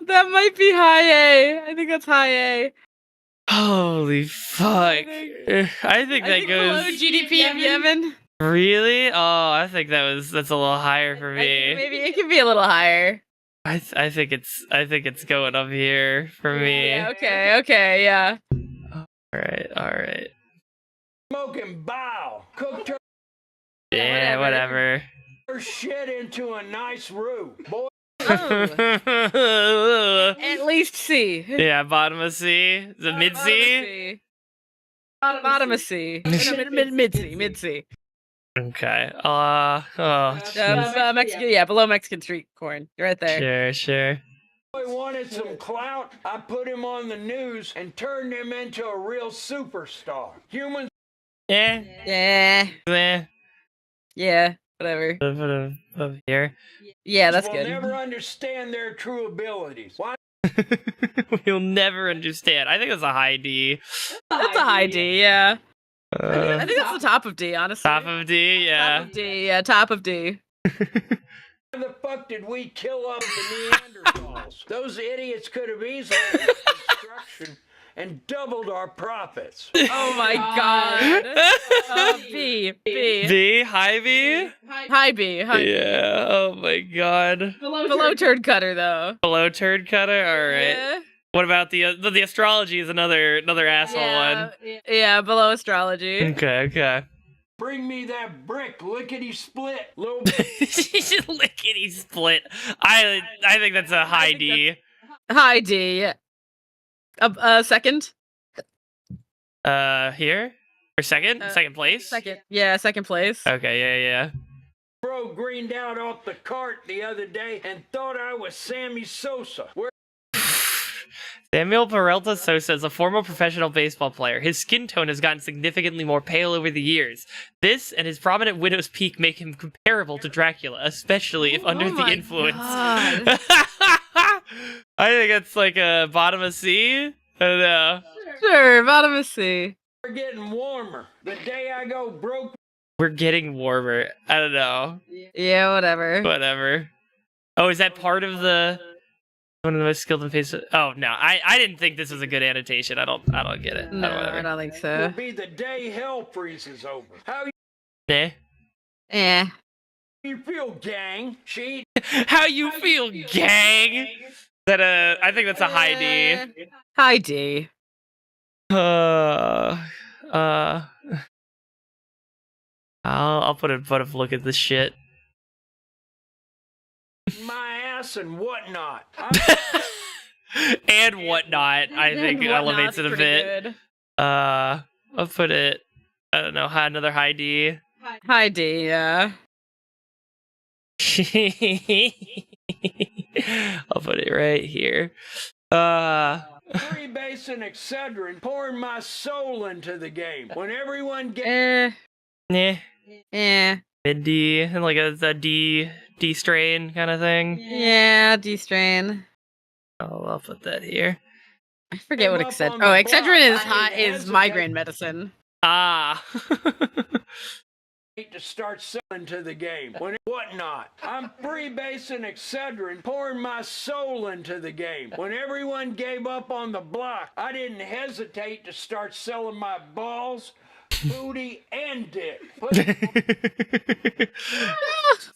That might be high A. I think that's high A. Holy fuck. I think that below goes. GDP of Yemen. Really? Oh, I think that's a little higher for me. Maybe it could be a little higher. I think it's going up here for me. Yeah, okay, yeah. All right. Smoking bile. Cooked her Yeah, whatever. shit into a nice roux. Boy, At least C. Yeah, bottom of C. The mid C. Bottom of C. Mid C. Okay. Jeez. Mexican, below Mexican street corn. You're right there. Sure. boy wanted some clout. I put him on the news and turned him into a real superstar. Humans Yeah. Whatever. Of here. Yeah, that's will good. never understand their true abilities. Why? You'll never understand. I think that's a high D. That's a high D, yeah. Uh, I think that's the top of D, honestly. top of D, yeah. Top of D, yeah, top of D. Why the fuck did we kill up the Neanderthals? Those idiots could have easily had construction and doubled our profits. Oh my god. B. B, high B? High B. Yeah, oh my god. Below turd cutter, though. Below turd cutter? Alright. Yeah. What about the astrology is another asshole one. Yeah, below astrology. Okay. Bring me that brick, lickety split, little Lickety split. I think that's a high D. High D. Second? Here? Or second? Second place? Second. Yeah, second place. Okay, yeah. bro greened out off the cart the other day and thought I was Sammy Sosa. Samuel Peralta Sosa is a former professional baseball player. His skin tone has gotten significantly more pale over the years. This and his prominent widow's peak make him comparable to Dracula, especially if under the influence. God. I think it's like a bottom of C. I don't know. Sure, bottom of C. We're getting warmer. The day I go broke. We're getting warmer. I don't know. Yeah, whatever. Whatever. Oh, is that part of the one of the most skilled in face? Oh no, I didn't think this was a good annotation. I don't get it. No, I don't think so. Will be the day hell freezes over. How Eh. you feel, gang? She. How you feel, gang? That I think that's a high D. High D. I'll put a look at this shit. My ass and whatnot. And whatnot, I think it elevates it a bit. Good. I'll put it, I don't know, another high D. High D, yeah. I'll put it right here. Freebasing Excedrin, pouring my soul into the game. When everyone gets Mid D, and like a D strain kind of thing. Yeah, D strain. I'll put that here. I forget what Excedrin. Oh, Excedrin is migraine medicine. Ah. to start selling to the game. When whatnot. I'm freebasing Excedrin, pouring my soul into the game. When everyone gave up on the block, I didn't hesitate to start selling my balls, booty, and dick.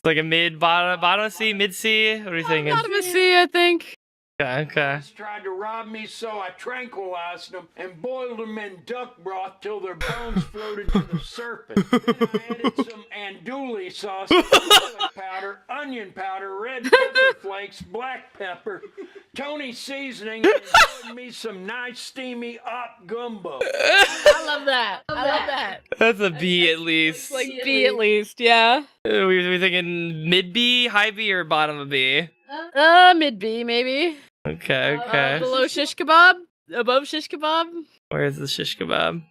Like a bottom C, mid C. What are you thinking? Bottom of C, I think. Okay. Tried to rob me, so I tranquilized them and boiled them in duck broth till their bones floated to the surface. Then I added some andouille sauce, garlic powder, onion powder, red pepper flakes, black pepper, Tony seasoning, and enjoyed me some nice steamy op gumbo. I love that. I love that. That's a B at least. Like B at least, yeah. We thinking mid B, high B, or bottom of B? Mid B maybe. Okay. Below shish kebab? Above shish kebab? Where's the shish kebab?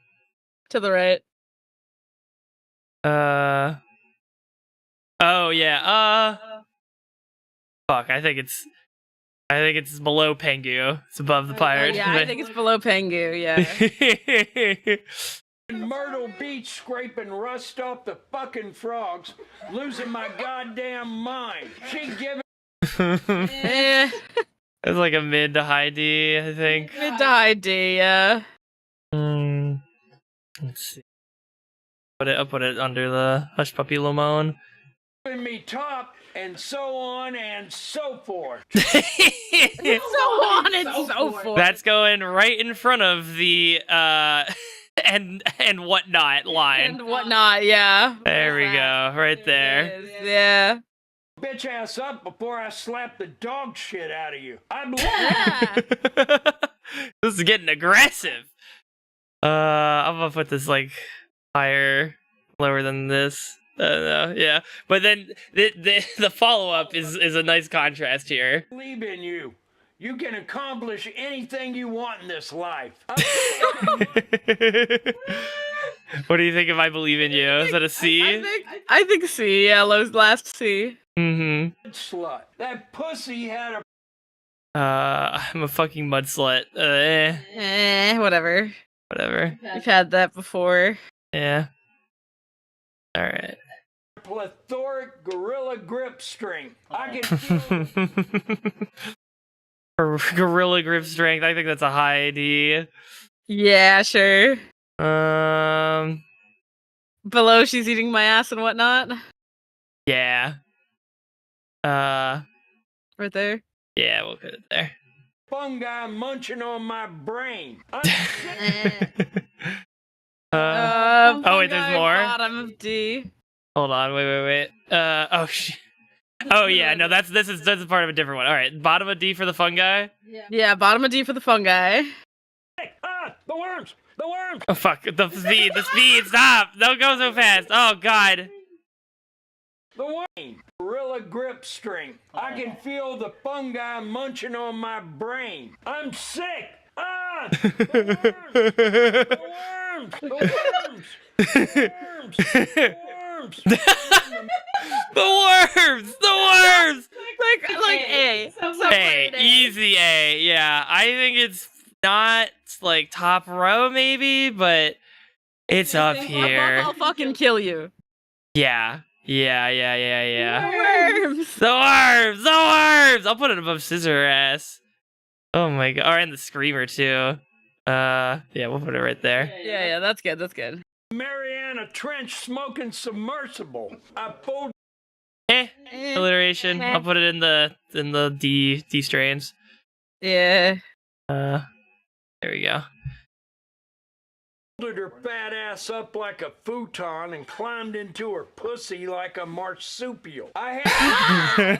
To the right. Oh yeah. Fuck. I think it's below Pengu. It's above the pirate. Yeah, I think it's below Pengu. Yeah. In Myrtle Beach, scraping rust off the fucking frogs, losing my goddamn mind. She giving. It's like a mid to high D, I think. Mid to high D, yeah. Let's see. I'll put it under the Hush Puppy Limon. Me top and so on and so forth. So on and so forth. That's going right in front of the and whatnot line. And whatnot, yeah. There we go, right there. Yeah. Bitch ass up before I slap the dog shit out of you. I'm This is getting aggressive. I'm gonna put this like higher, lower than this. Yeah, but then the follow up is a nice contrast here. believe in you. You can accomplish anything you want in this life. What do you think of I Believe in You? Is that a C? I think C, yeah, last C. Mm-hmm. Slut. That pussy had a. I'm a fucking mud slut. Whatever. Whatever. We've had that before. Yeah. All right. Plethoric gorilla grip strength. I can feel. Gorilla grip strength. I think that's a high D. Yeah, sure. Below, she's eating my ass and whatnot. Yeah. Right there. Yeah, we'll put it there. Fungi munching on my brain. Oh wait, there's more. Bottom of D. Hold on, wait. Oh shit. Oh yeah, no, that's a part of a different one. All right, bottom of D for the fungi. Yeah, bottom of D for the fungi. Hey, the worms! The worms! Oh fuck, the speed, stop! Don't go so fast. Oh god. The worm. Gorilla grip strength. I can feel the fungi munching on my brain. I'm sick. The worms! The worms! The worms! The worms! The worms! Like A. A, easy A. Yeah, I think it's not like top row maybe, but it's up here. I'll fucking kill you. Yeah. Worms. The worms! I'll put it above Scissor Ass. Oh my god. And the Screamer too. Yeah, we'll put it right there. Yeah, that's good. Mariana Trench smoking submersible. I pulled. Alliteration. I'll put it in the D strains. Yeah. There we go. her fat ass up like a futon and climbed into her pussy like a marsupial. I had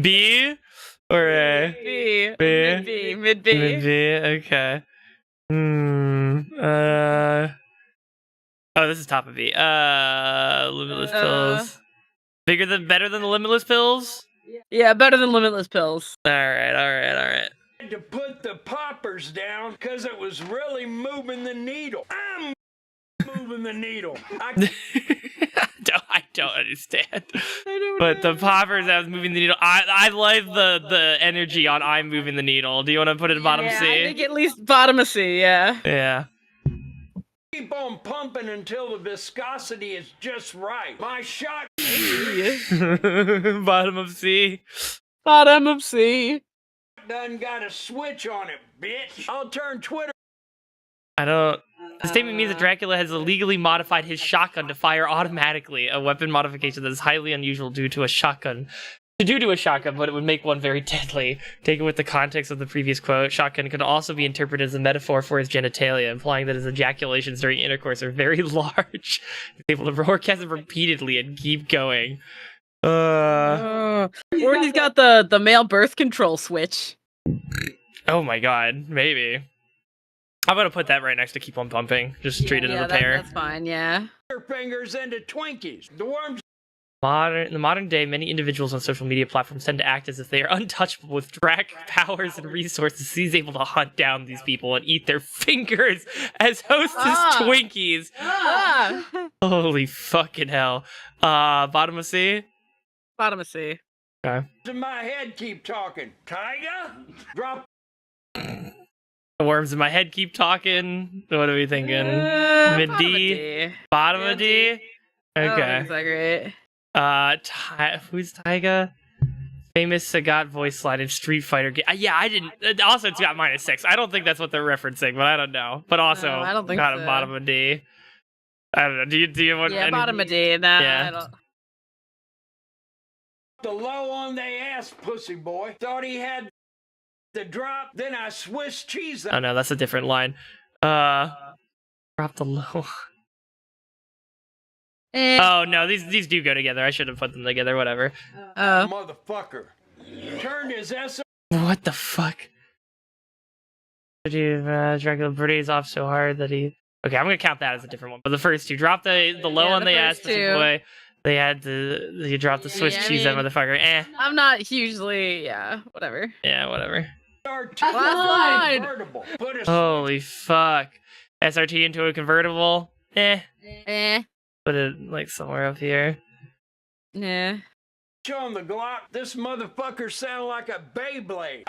B or A? B. B. Mid B. Mid B. Mid B. Okay. Oh, this is top of B. Limitless pills. Better than the limitless pills? Yeah, better than limitless pills. Alright. to put the poppers down because it was really moving the needle. I'm moving the needle. I don't understand. But the poppers that was moving the needle. I like the energy on I'm moving the needle. Do you want to put it at bottom C? I think at least bottom of C, yeah. Yeah. Keep on pumping until the viscosity is just right. My shot. Bottom of C. Bottom of C. Done got a switch on it, bitch. I'll turn Twitter. I don't. The statement means that Dracula has illegally modified his shotgun to fire automatically, a weapon modification that is highly unusual due to a shotgun, but it would make one very deadly. Taken with the context of the previous quote, shotgun could also be interpreted as a metaphor for his genitalia, implying that his ejaculations during intercourse are very large. He's able to orgasm repeatedly and keep going. Or he's got the male birth control switch. Oh my god, maybe. I'm gonna put that right next to keep on pumping. Just treat it as a pair. That's fine, yeah. Fingers into Twinkies. The worms. In the modern day, many individuals on social media platforms tend to act as if they are untouchable with Drac powers and resources. He's able to hunt down these people and eat their fingers as hostess Twinkies. Holy fucking hell. Bottom of C? Bottom of C. Okay. In my head keep talking. Tiger? Drop. The worms in my head keep talking. What are we thinking? Mid D? Bottom of D? Okay. That's great. Who's Taiga? Famous Sagat voice line in Street Fighter game. Yeah, I didn't. Also, it's got -6. I don't think that's what they're referencing, but I don't know. But also, I don't think got so. a bottom of D. I don't know. Do you want? Yeah, bottom of D. Nah, Yeah. I don't. The low on they ass, pussy boy. Thought he had the drop, then I Swiss cheese. Oh no, that's a different line. Drop the low. Oh no, these do go together. I should have put them together. Whatever. Motherfucker. Turned his ass. What the fuck? Dracula breathes off so hard that he. Okay, I'm gonna count that as a different one. But the first two, drop the low on the ass, pussy boy. They had you dropped the Swiss cheese, that motherfucker. I'm not hugely, whatever. Yeah, whatever. Convertible. Holy fuck. SRT into a convertible? Put it like somewhere up here. Yeah. On the Glock, this motherfucker sound like a Beyblade.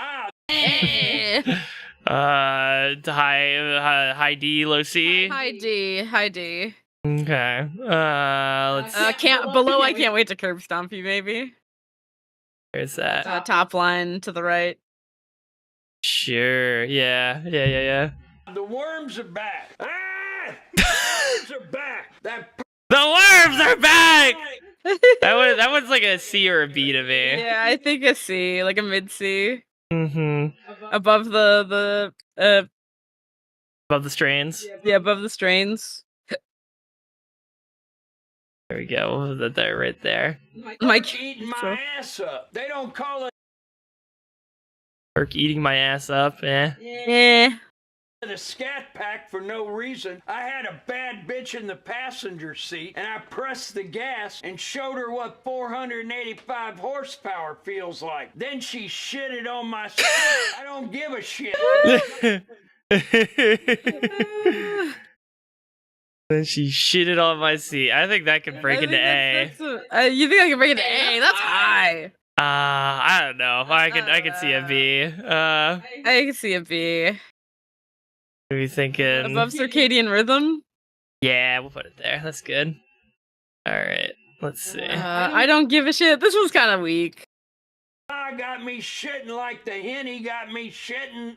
High D, low C. High D. Okay. Let's. I can't wait to curb stomp you, maybe. Where's that? Top line to the right. Sure. Yeah. The worms are back. The worms are back. The worms are back. That was like a C or a B to me. Yeah, I think a C, like a mid C. Mm-hmm. Above the above the strains. Yeah, above the strains. There we go. What was it there? Right there. Mike eating my ass up. They don't call it. Perk eating my ass up. Yeah. A scat pack for no reason. I had a bad bitch in the passenger seat and I pressed the gas and showed her what 485 horsepower feels like. Then she shitted on my seat. I don't give a shit. Then she shitted on my seat. I think that could break into A. You think I can break into A? That's high. I don't know. I could see a B. I can see a B. What are you thinking? Above circadian rhythm? Yeah, we'll put it there. That's good. All right. Let's see. I don't give a shit. This one's kind of weak. I got me shitting like the Henny got me shitting.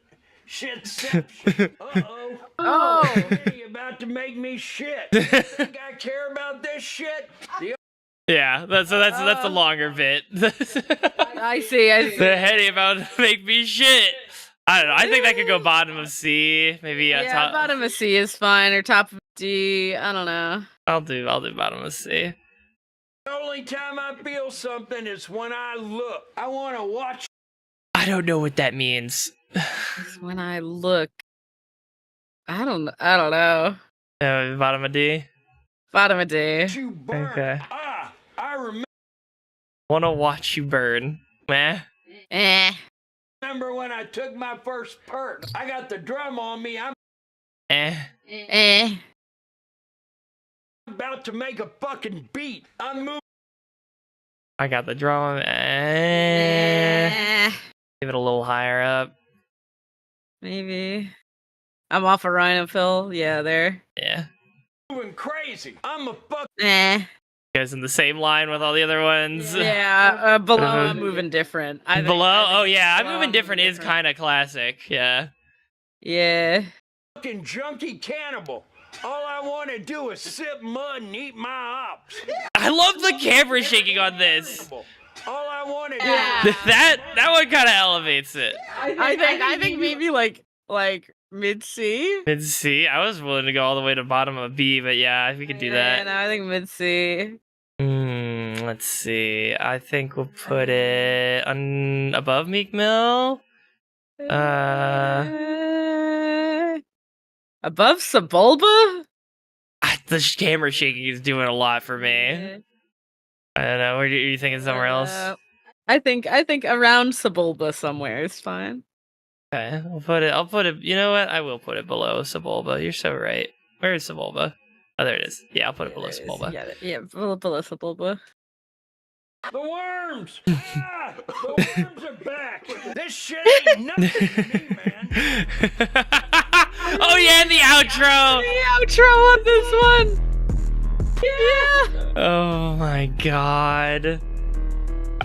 Shitception. Uh-oh. Oh. You about to make me shit. Think I care about this shit? Yeah, that's a longer bit. I see. The Henny about to make me shit. I don't know. I think that could go bottom of C. Maybe top. Bottom of C is fine, or top of D. I don't know. I'll do bottom of C. The only time I feel something is when I look. I want to watch. I don't know what that means. It's when I look. I don't know. Bottom of D. Bottom of D. You burn. Okay. I Wanna watch you burn. Meh. remember when I took my first perk. I got the drum on me. I'm about to make a fucking beat. I'm moving. I got the drum. Give it a little higher up. Maybe. I'm off a rhino pill. Yeah, there. Yeah. Moving crazy. I'm a fuck. You guys in the same line with all the other ones. Yeah, below I'm moving different. Below? Oh yeah, I'm moving different is kind of classic. Yeah. Yeah. Fucking junkie cannibal. All I want to do is sip mud and eat my ops. I love the camera shaking on this. All I want to do. That one kind of elevates it. I think maybe like mid C. Mid C. I was willing to go all the way to bottom of B, but yeah, we could do that. No, I think mid C. Let's see. I think we'll put it above Meek Mill. Above Sebulba? The camera shaking is doing a lot for me. I don't know. Are you thinking somewhere else? I think around Sebulba somewhere is fine. Okay, I'll put it. You know what? I will put it below Sebulba. You're so right. Where is Sebulba? Oh, there it is. Yeah, I'll put it below Sebulba. Yeah, below Sebulba. The worms! The worms are back! This shit ain't nothing to me, man. Oh yeah, the outro! The outro on this one! Yeah! Oh my god.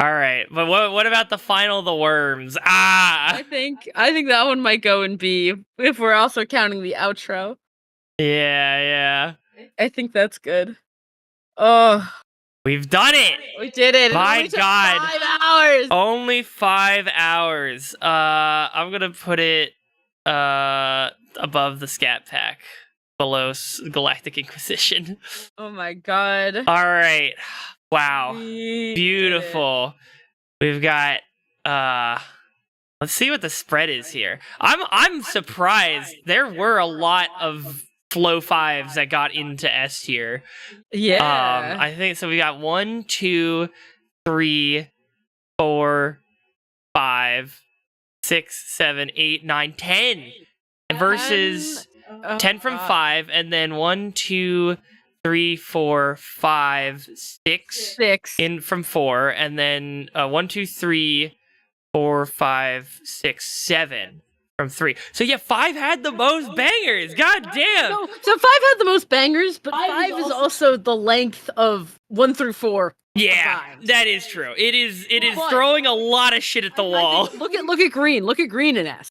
Alright, but what about the final The Worms? I think that one might go in B, if we're also counting the outro. Yeah. I think that's good. Oh. We've done it! We did it! My god. 5 hours! Only 5 hours. I'm gonna put it above the Scat Pack. Below Galactic Inquisition. Oh my god. Alright. Wow. Beautiful. We've got let's see what the spread is here. I'm surprised. There were a lot of flow 5s that got into S tier. Yeah. I think so. We got 1, 2, 3, 4, 5, 6, 7, 8, 9, 10. And versus 10 from 5, and then 1, 2, 3, 4, 5, 6 in from 4, and then 1, 2, 3, 4, 5, 6, 7 from 3. So yeah, 5 had the most bangers. God damn. So 5 had the most bangers, but 5 is also the length of 1 through 4. Yeah, that is true. It is throwing a lot of shit at the wall. Look at green. Look at green in S.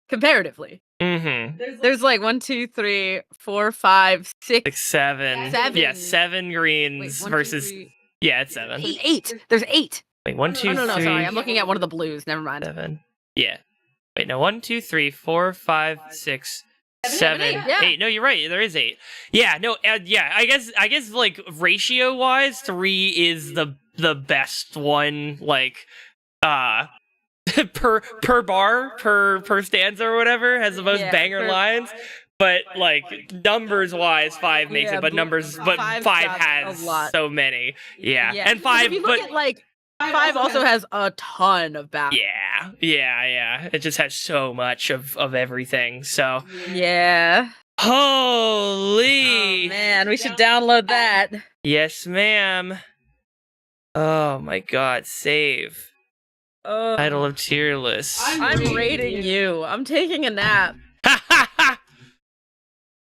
Comparatively. Mm-hmm. There's like 1, 2, 3, 4, 5, 6, 7. 7. Yeah, 7 greens. Wait, 1, versus 2, 3. Yeah, it's 7. 8. There's 8. Wait, 1, 2, no, 3. sorry. I'm looking at one of the blues. Never mind. 7. Yeah. Wait, no. 1, 2, 3, 4, 5, 6, 7, 8. No, you're right. There is 8. Yeah. No. Yeah. I guess like ratio wise, 3 is the best one. Like, per bar per stanza or whatever has the most banger lines. But like numbers wise, 5 makes it. But 5 has so many. Yeah. And 5. If you look at like 5 also has a ton of battles. Yeah. It just has so much of everything. So yeah. Holy. Oh, man, we should download that. Yes, ma'am. Oh my god, save. Title of tier list. I'm rating you. I'm taking a nap.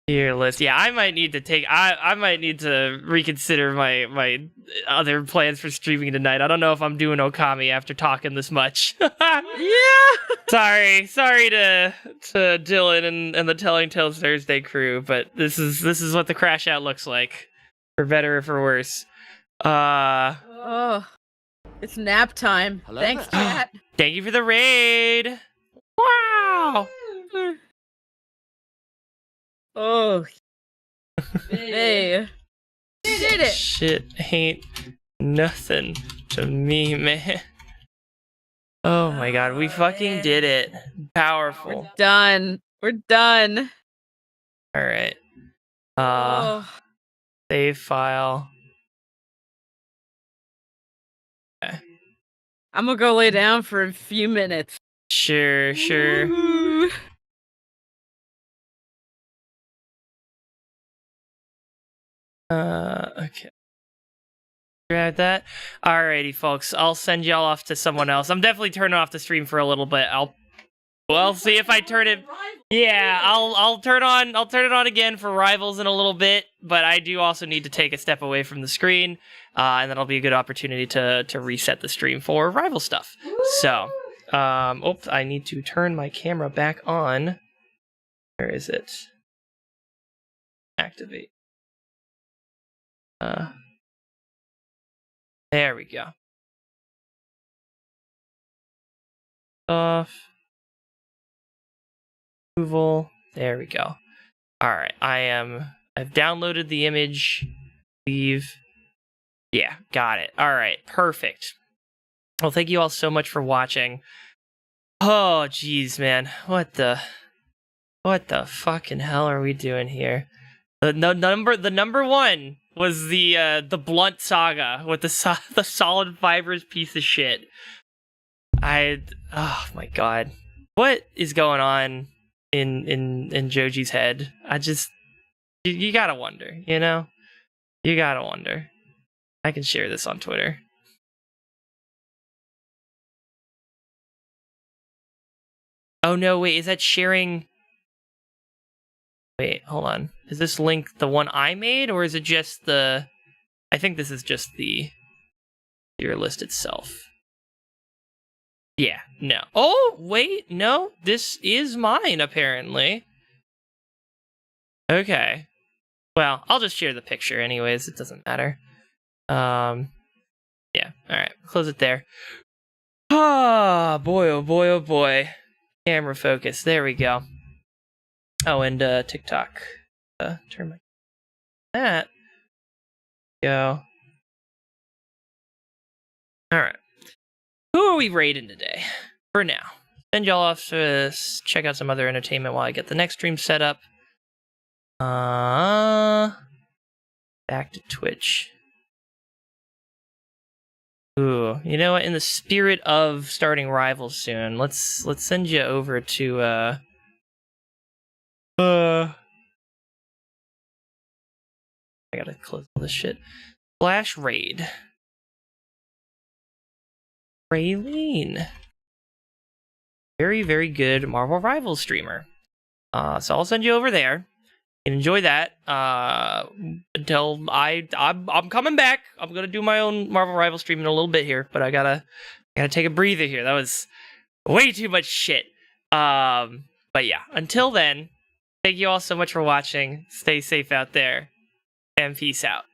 Tier list. Yeah, I might need to reconsider my other plans for streaming tonight. I don't know if I'm doing Okami after talking this much. Yeah. Sorry to Dylan and the Telling Tales Thursday crew, but this is what the crashout looks like, for better or for worse. It's nap time. Thanks, chat. Thank you for the raid. Wow. Wow. Oh. Hey. You did it. Shit ain't nothing to me, man. Oh my god, we fucking did it. Powerful. Done. We're done. Alright. Oh. Save file. Okay. I'm gonna go lay down for a few minutes. Sure. Ooh. Okay. Grab that. Alrighty, folks. I'll send y'all off to someone else. I'm definitely turning off the stream for a little bit. We'll see if I turn it. Yeah, I'll turn it on again for Rivals in a little bit, but I do also need to take a step away from the screen, and that'll be a good opportunity to reset the stream for Rival stuff. So, oops, I need to turn my camera back on. Where is it? Activate. There we go. Off. Approval. There we go. Alright, I've downloaded the image. Leave. Yeah, got it. Alright, perfect. Well, thank you all so much for watching. Oh, jeez, man. What the fucking hell are we doing here? The number one was the Blunt Saga with the Solid Fibers piece of shit. Oh my god. What is going on in Joji's head? You gotta wonder, you know? You gotta wonder. I can share this on Twitter. Oh no, wait, is that sharing? Wait, hold on. Is this link the one I made, or is it just the... I think this is just the tier list itself. Yeah, no. Oh, wait, no. This is mine, apparently. Okay. Well, I'll just share the picture anyways. It doesn't matter. Yeah, alright. Close it there. Ah, boy, oh boy, oh boy. Camera focus. There we go. Oh, and TikTok. Turn my... That. Go. Alright. Who are we raiding today? For now. Send y'all off to check out some other entertainment while I get the next stream set up. Back to Twitch. Ooh, you know what? In the spirit of starting Rivals soon, let's send you over to I gotta close all this shit. Flash raid. Raylene. Very, very good Marvel Rivals streamer. So I'll send you over there. You can enjoy that until I'm coming back. I'm gonna do my own Marvel Rivals stream in a little bit here, but I gotta take a breather here. That was way too much shit. But yeah, until then, thank you all so much for watching. Stay safe out there, and peace out.